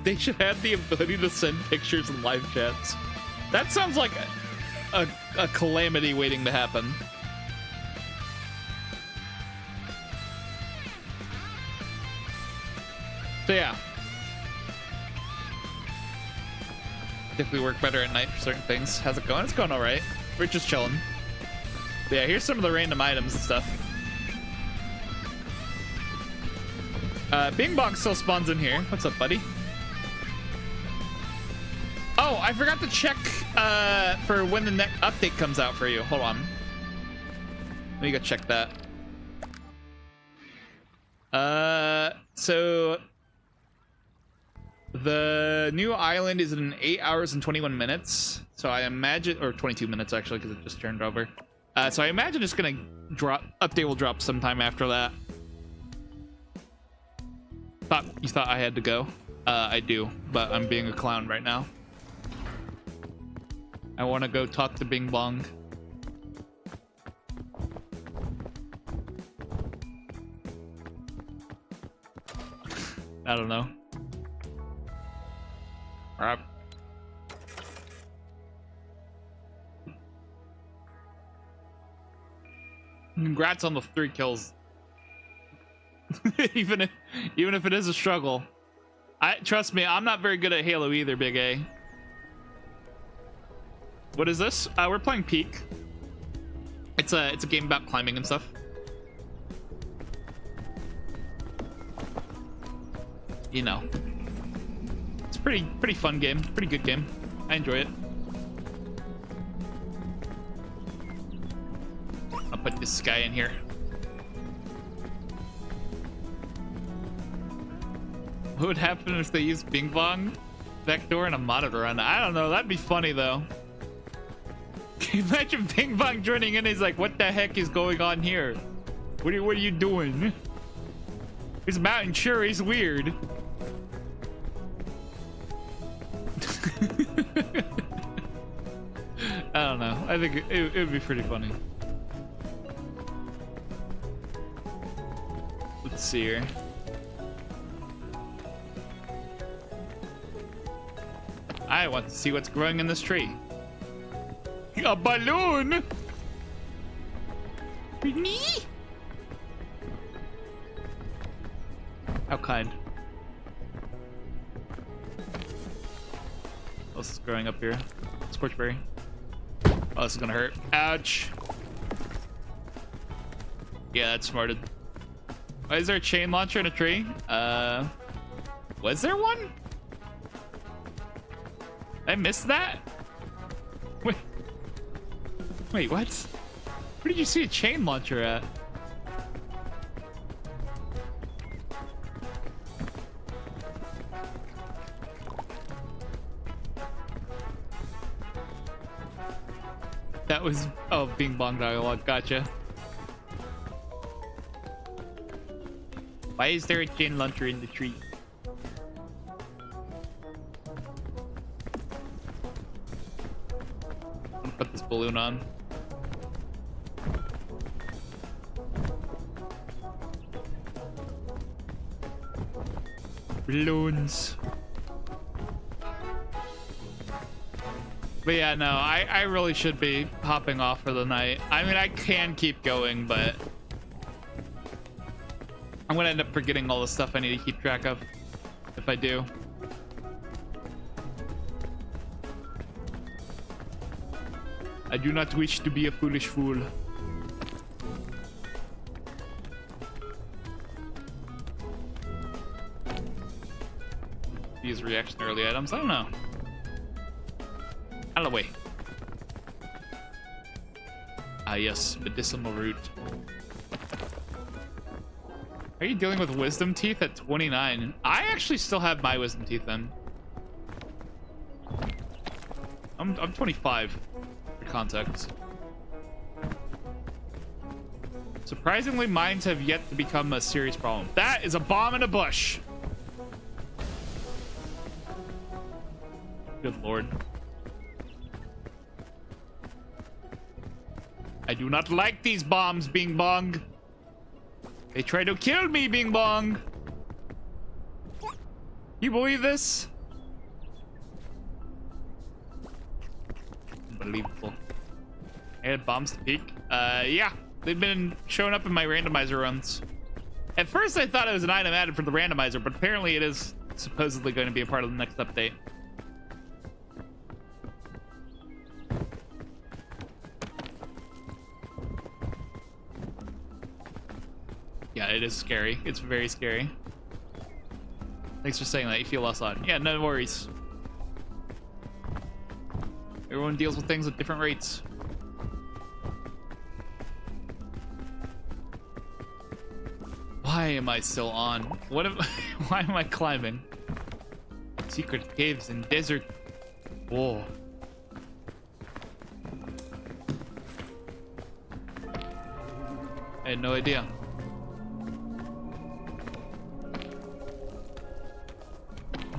They should have the ability to send pictures in live chats. That sounds like a calamity waiting to happen. So yeah. Typically work better at night for certain things. How's it going? It's going all right. We're just chilling. But yeah, here's some of the random items and stuff. Bing Bong still spawns in here. What's up, buddy? Oh, I forgot to check for when the next update comes out for you. Hold on. Let me go check that. So the new island is in 8 hours and 21 minutes. So I imagine, or 22 minutes actually, because it just turned over. So I imagine it's gonna update will drop sometime after that. You thought I had to go? I do, but I'm being a clown right now. I want to go talk to Bing Bong. I don't know. All right. Congrats on the 3 kills. even if it is a struggle. Trust me, I'm not very good at Halo either, Big A. What is this? We're playing Peak. It's a game about climbing and stuff. You know. It's pretty fun game. Pretty good game. I enjoy it. I'll put this guy in here. What would happen if they used Bing Bong? Vector and a monitor run. I don't know. That'd be funny though. Imagine Ping Pong joining in. He's like, "What the heck is going on here? What are you doing? This mountain sure is weird." I don't know. I think it would be pretty funny. Let's see here. I want to see what's growing in this tree. A balloon? Me? How kind. What else is growing up here? Scorchberry. Oh, this is gonna hurt. Ouch. Yeah, that's smarted. Why is there a chain launcher in a tree? Was there one? I missed that? Wait, what? Where did you see a chain launcher at? That was, oh, Bing Bong dialogue, gotcha. Why is there a chain launcher in the tree? I'm gonna put this balloon on. Balloons. But yeah, no, I really should be hopping off for the night. I mean, I can keep going, but I'm gonna end up forgetting all the stuff I need to keep track of if I do. I do not wish to be a foolish fool. These reaction early items, I don't know. Out of the way. Ah, yes, medicinal root. Are you dealing with wisdom teeth at 29? I actually still have my wisdom teeth then. I'm 25 for context. Surprisingly, mines have yet to become a serious problem. That is a bomb in a bush. Good lord. I do not like these bombs, Bing Bong. They try to kill me, Bing Bong. You believe this? Unbelievable. Add bombs to peak. Yeah. They've been showing up in my randomizer runs. At first I thought it was an item added for the randomizer, but apparently it is supposedly going to be a part of the next update. Yeah, it is scary. It's very scary. Thanks for saying that. You feel less odd. Yeah, no worries. Everyone deals with things at different rates. Why am I still on? What am why am I climbing? Secret caves in desert. Whoa. I had no idea.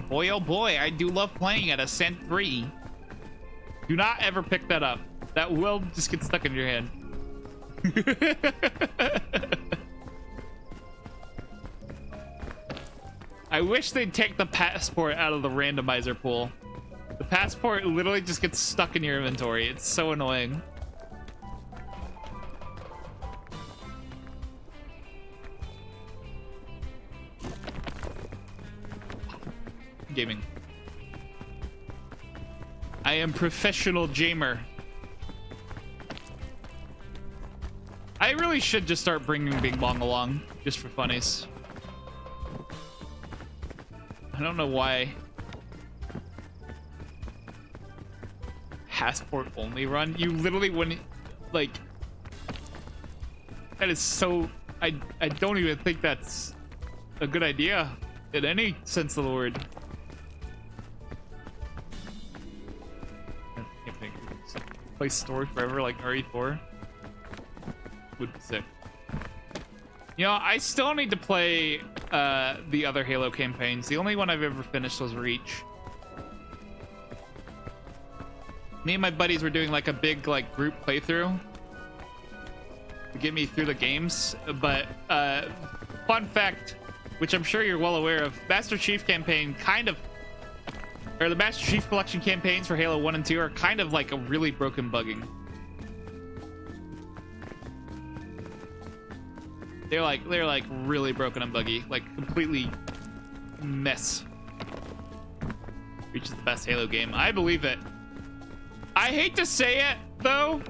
Boy, oh boy, I do love playing at Ascent 3. Do not ever pick that up. That will just get stuck in your hand. I wish they'd take the passport out of the randomizer pool. The passport literally just gets stuck in your inventory. It's so annoying. Gaming. I am professional gamer. I really should just start bringing Bing Bong along, just for funnies. I don't know why. Passport only run? You literally wouldn't, like, that is so, I don't even think that's a good idea in any sense of the word. play story forever like RE4 would be sick. You know, I still need to play the other Halo campaigns. The only one I've ever finished was Reach. Me and my buddies were doing like a big like group playthrough to get me through the games. But fun fact, which I'm sure you're well aware of, Master Chief campaign or the Master Chief Collection campaigns for Halo 1 and 2 are kind of like a really broken bugging. They're like really broken and buggy, like completely mess. Reach is the best Halo game. I believe it. I hate to say it though,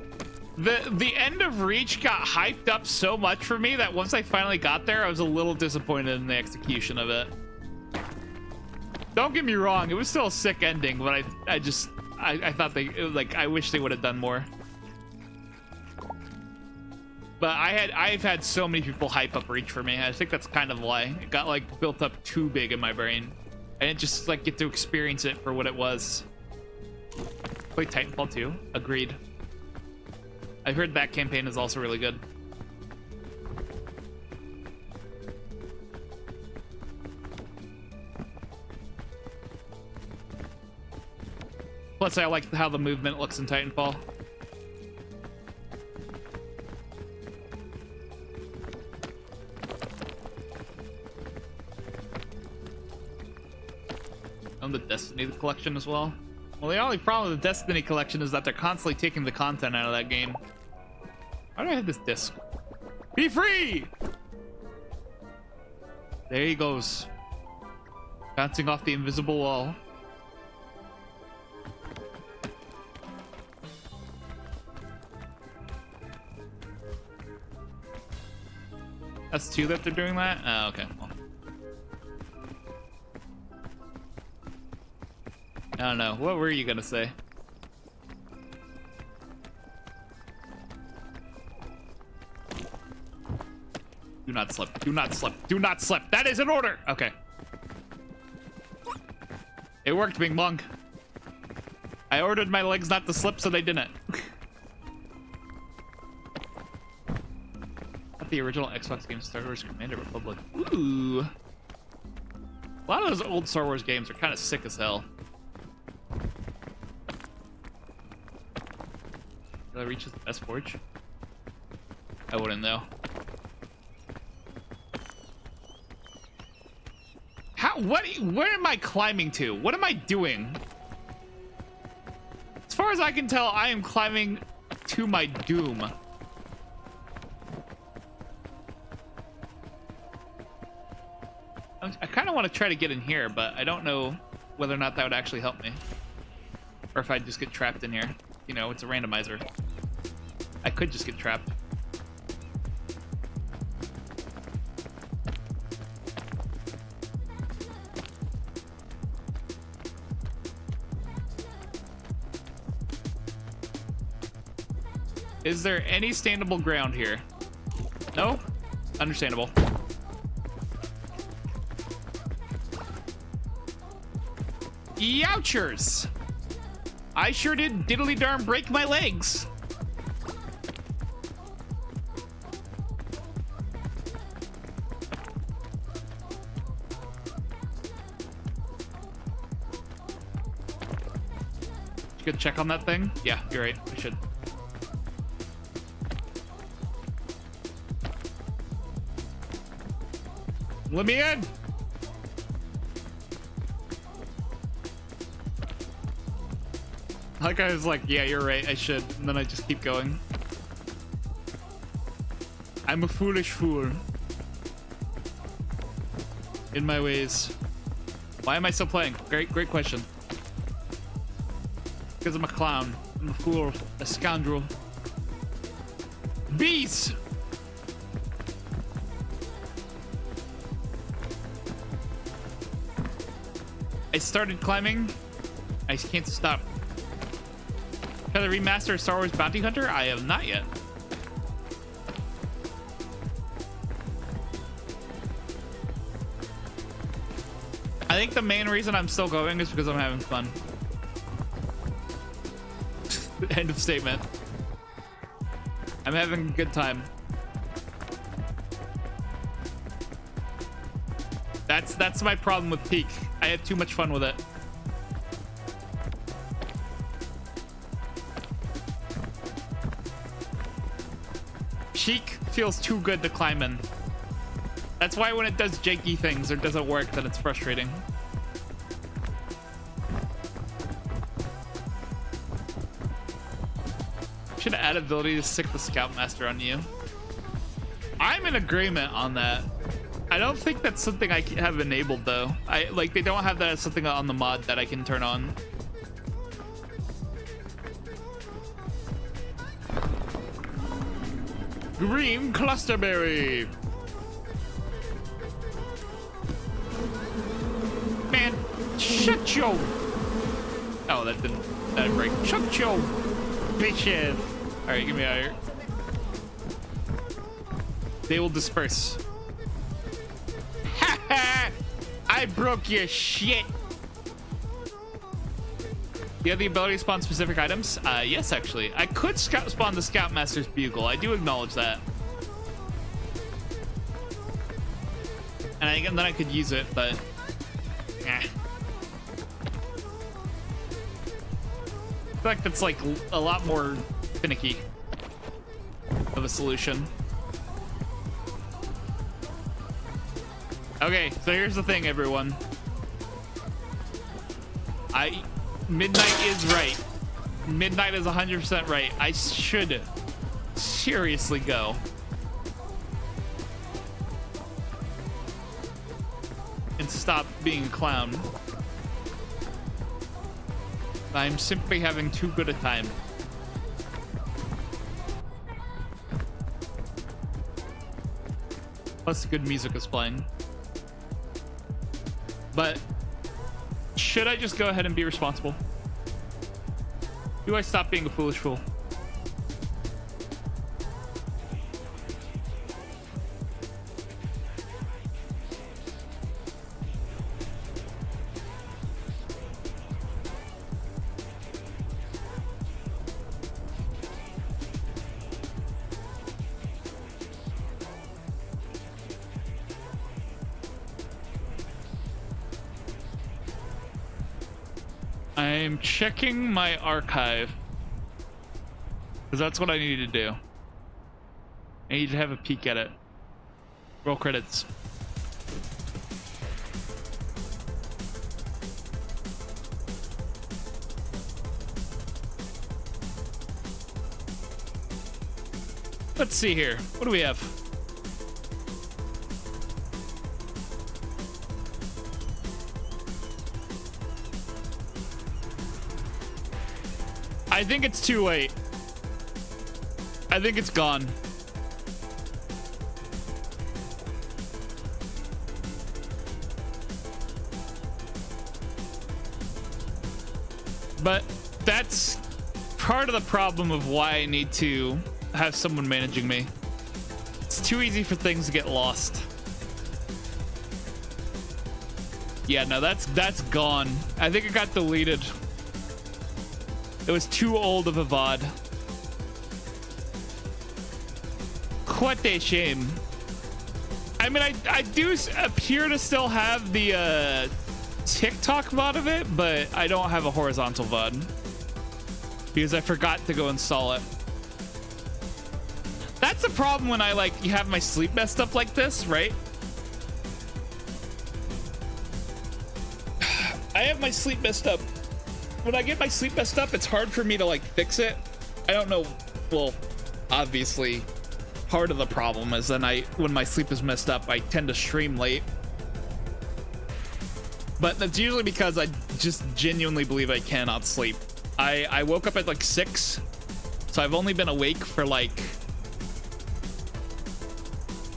the end of Reach got hyped up so much for me that once I finally got there, I was a little disappointed in the execution of it. Don't get me wrong, it was still a sick ending, but I thought I wish they would have done more. But I've had so many people hype up Reach for me. I think that's kind of why it got like built up too big in my brain. I didn't just like get to experience it for what it was. Play Titanfall 2. Agreed. I've heard that campaign is also really good. Plus, I like how the movement looks in Titanfall. On the Destiny collection as well. Well, the only problem with the Destiny collection is that they're constantly taking the content out of that game. Why do I have this disc? Be free! There he goes. Bouncing off the invisible wall. That's two that they're doing that? Oh, okay. Well. I don't know. What were you gonna say? Do not slip. Do not slip. Do not slip. That is an order. Okay. It worked, Bing Bong. I ordered my legs not to slip, so they didn't. Not the original Xbox game, Star Wars Commander Republic. Ooh. A lot of those old Star Wars games are kind of sick as hell. Did I reach the best forge? I wouldn't know. Where am I climbing to? What am I doing? As far as I can tell, I am climbing to my doom. I kind of want to try to get in here, but I don't know whether or not that would actually help me. Or if I'd just get trapped in here. You know, it's a randomizer. I could just get trapped. Is there any standable ground here? No? Understandable. Youchers! I sure did diddly darn break my legs. You could check on that thing? Yeah, you're right. I should. Let me in. Like I was like, yeah, you're right, I should. And then I just keep going. I'm a foolish fool. In my ways. Why am I still playing? Great question. Because I'm a clown. I'm a fool. A scoundrel. Bees! I started climbing. I can't stop. Have I remastered Star Wars Bounty Hunter? I have not yet. I think the main reason I'm still going is because I'm having fun. End of statement. I'm having a good time. That's my problem with Peak. I had too much fun with it. Peak feels too good to climb in. That's why when it does janky things or doesn't work, then it's frustrating. Should add ability to stick the Scoutmaster on you. I'm in agreement on that. I don't think that's something I have enabled though. They don't have that as something on the mod that I can turn on. Green clusterberry. Man, shut your. Oh, that didn't break. Shut your bitches. All right, get me out of here. They will disperse. Ha ha! I broke your shit. You have the ability to spawn specific items? Yes, actually. I could spawn the Scoutmaster's Bugle. I do acknowledge that. And then I could use it, but... eh. I feel like that's like a lot more finicky of a solution. Okay, so here's the thing, everyone. Midnight is right. Midnight is 100% right. I should seriously go. And stop being a clown. I'm simply having too good a time. Plus good music is playing. But should I just go ahead and be responsible? Do I stop being a foolish fool? I'm checking my archive because that's what I need to do. I need to have a peek at it. Roll credits. Let's see here. What do we have? I think it's too late. I think it's gone. But that's part of the problem of why I need to have someone managing me. It's too easy for things to get lost. Yeah, no, that's gone. I think it got deleted. It was too old of a VOD. What a shame. I mean, I do appear to still have the TikTok VOD of it, but I don't have a horizontal VOD because I forgot to go install it. That's the problem when you have my sleep messed up like this, right? I have my sleep messed up. When I get my sleep messed up, it's hard for me to fix it. I don't know. Well, obviously, part of the problem is then when my sleep is messed up, I tend to stream late. But that's usually because I just genuinely believe I cannot sleep. I woke up at 6, so I've only been awake for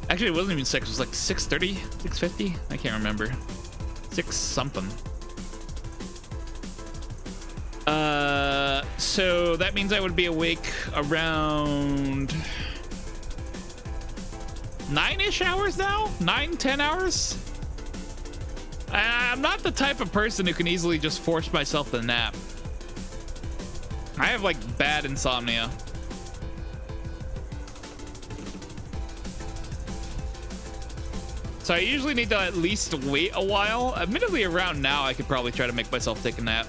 actually it wasn't even 6. It was 6:30, 6:50. I can't remember. 6 something. So that means I would be awake around 9-ish hours now? 9-10 hours? I'm not the type of person who can easily just force myself to nap. I have like bad insomnia. So I usually need to at least wait a while. Admittedly, around now, I could probably try to make myself take a nap.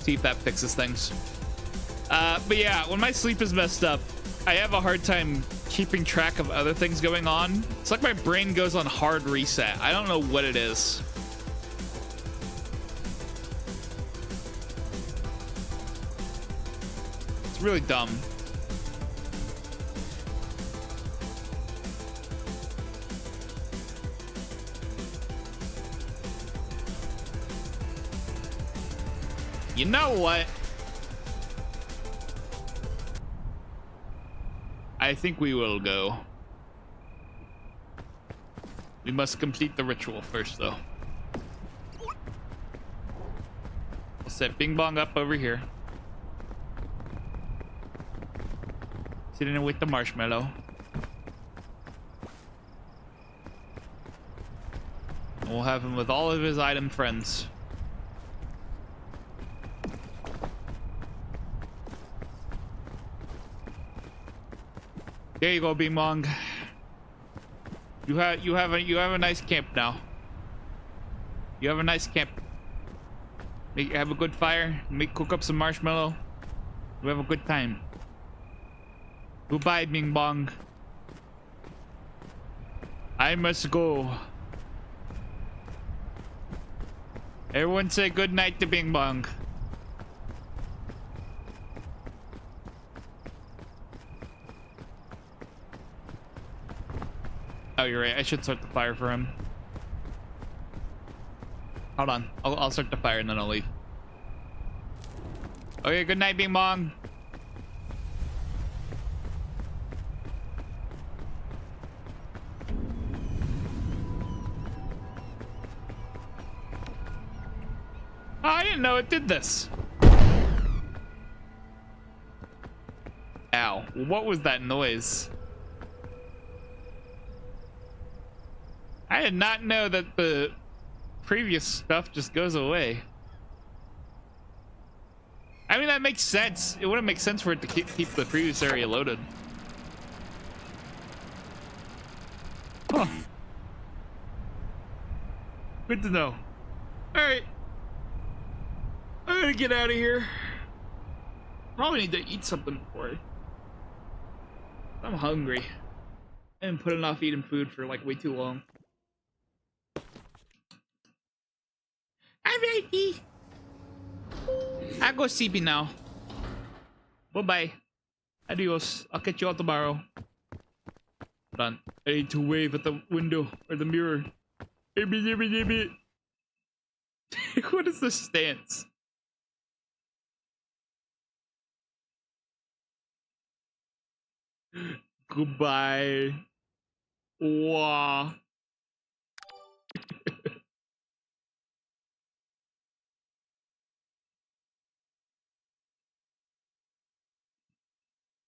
See if that fixes things. But yeah, when my sleep is messed up, I have a hard time keeping track of other things going on. It's like my brain goes on hard reset. I don't know what it is. It's really dumb. You know what? I think we will go. We must complete the ritual first, though. I'll set Bing Bong up over here. Sitting with the marshmallow. And we'll have him with all of his item friends. There you go, Bing Bong. You have a nice camp now. You have a nice camp. Have a good fire. Cook up some marshmallow. We have a good time. Goodbye, Bing Bong. I must go. Everyone say good night to Bing Bong. Oh, you're right. I should start the fire for him. Hold on. I'll start the fire and then I'll leave. Okay, good night, Bing Bong. Oh, I didn't know it did this. Ow. What was that noise? I did not know that the previous stuff just goes away. I mean, that makes sense. It wouldn't make sense for it to keep the previous area loaded. Huh. Good to know. Alright. I'm gonna get out of here. Probably need to eat something before I'm hungry. I haven't putting off eating food for like way too long. Alrighty. I'll go sleepy now. Bye-bye. Adios. I'll catch you all tomorrow. Hold on. I need to wave at the window or the mirror. What is the stance? Goodbye. Wah.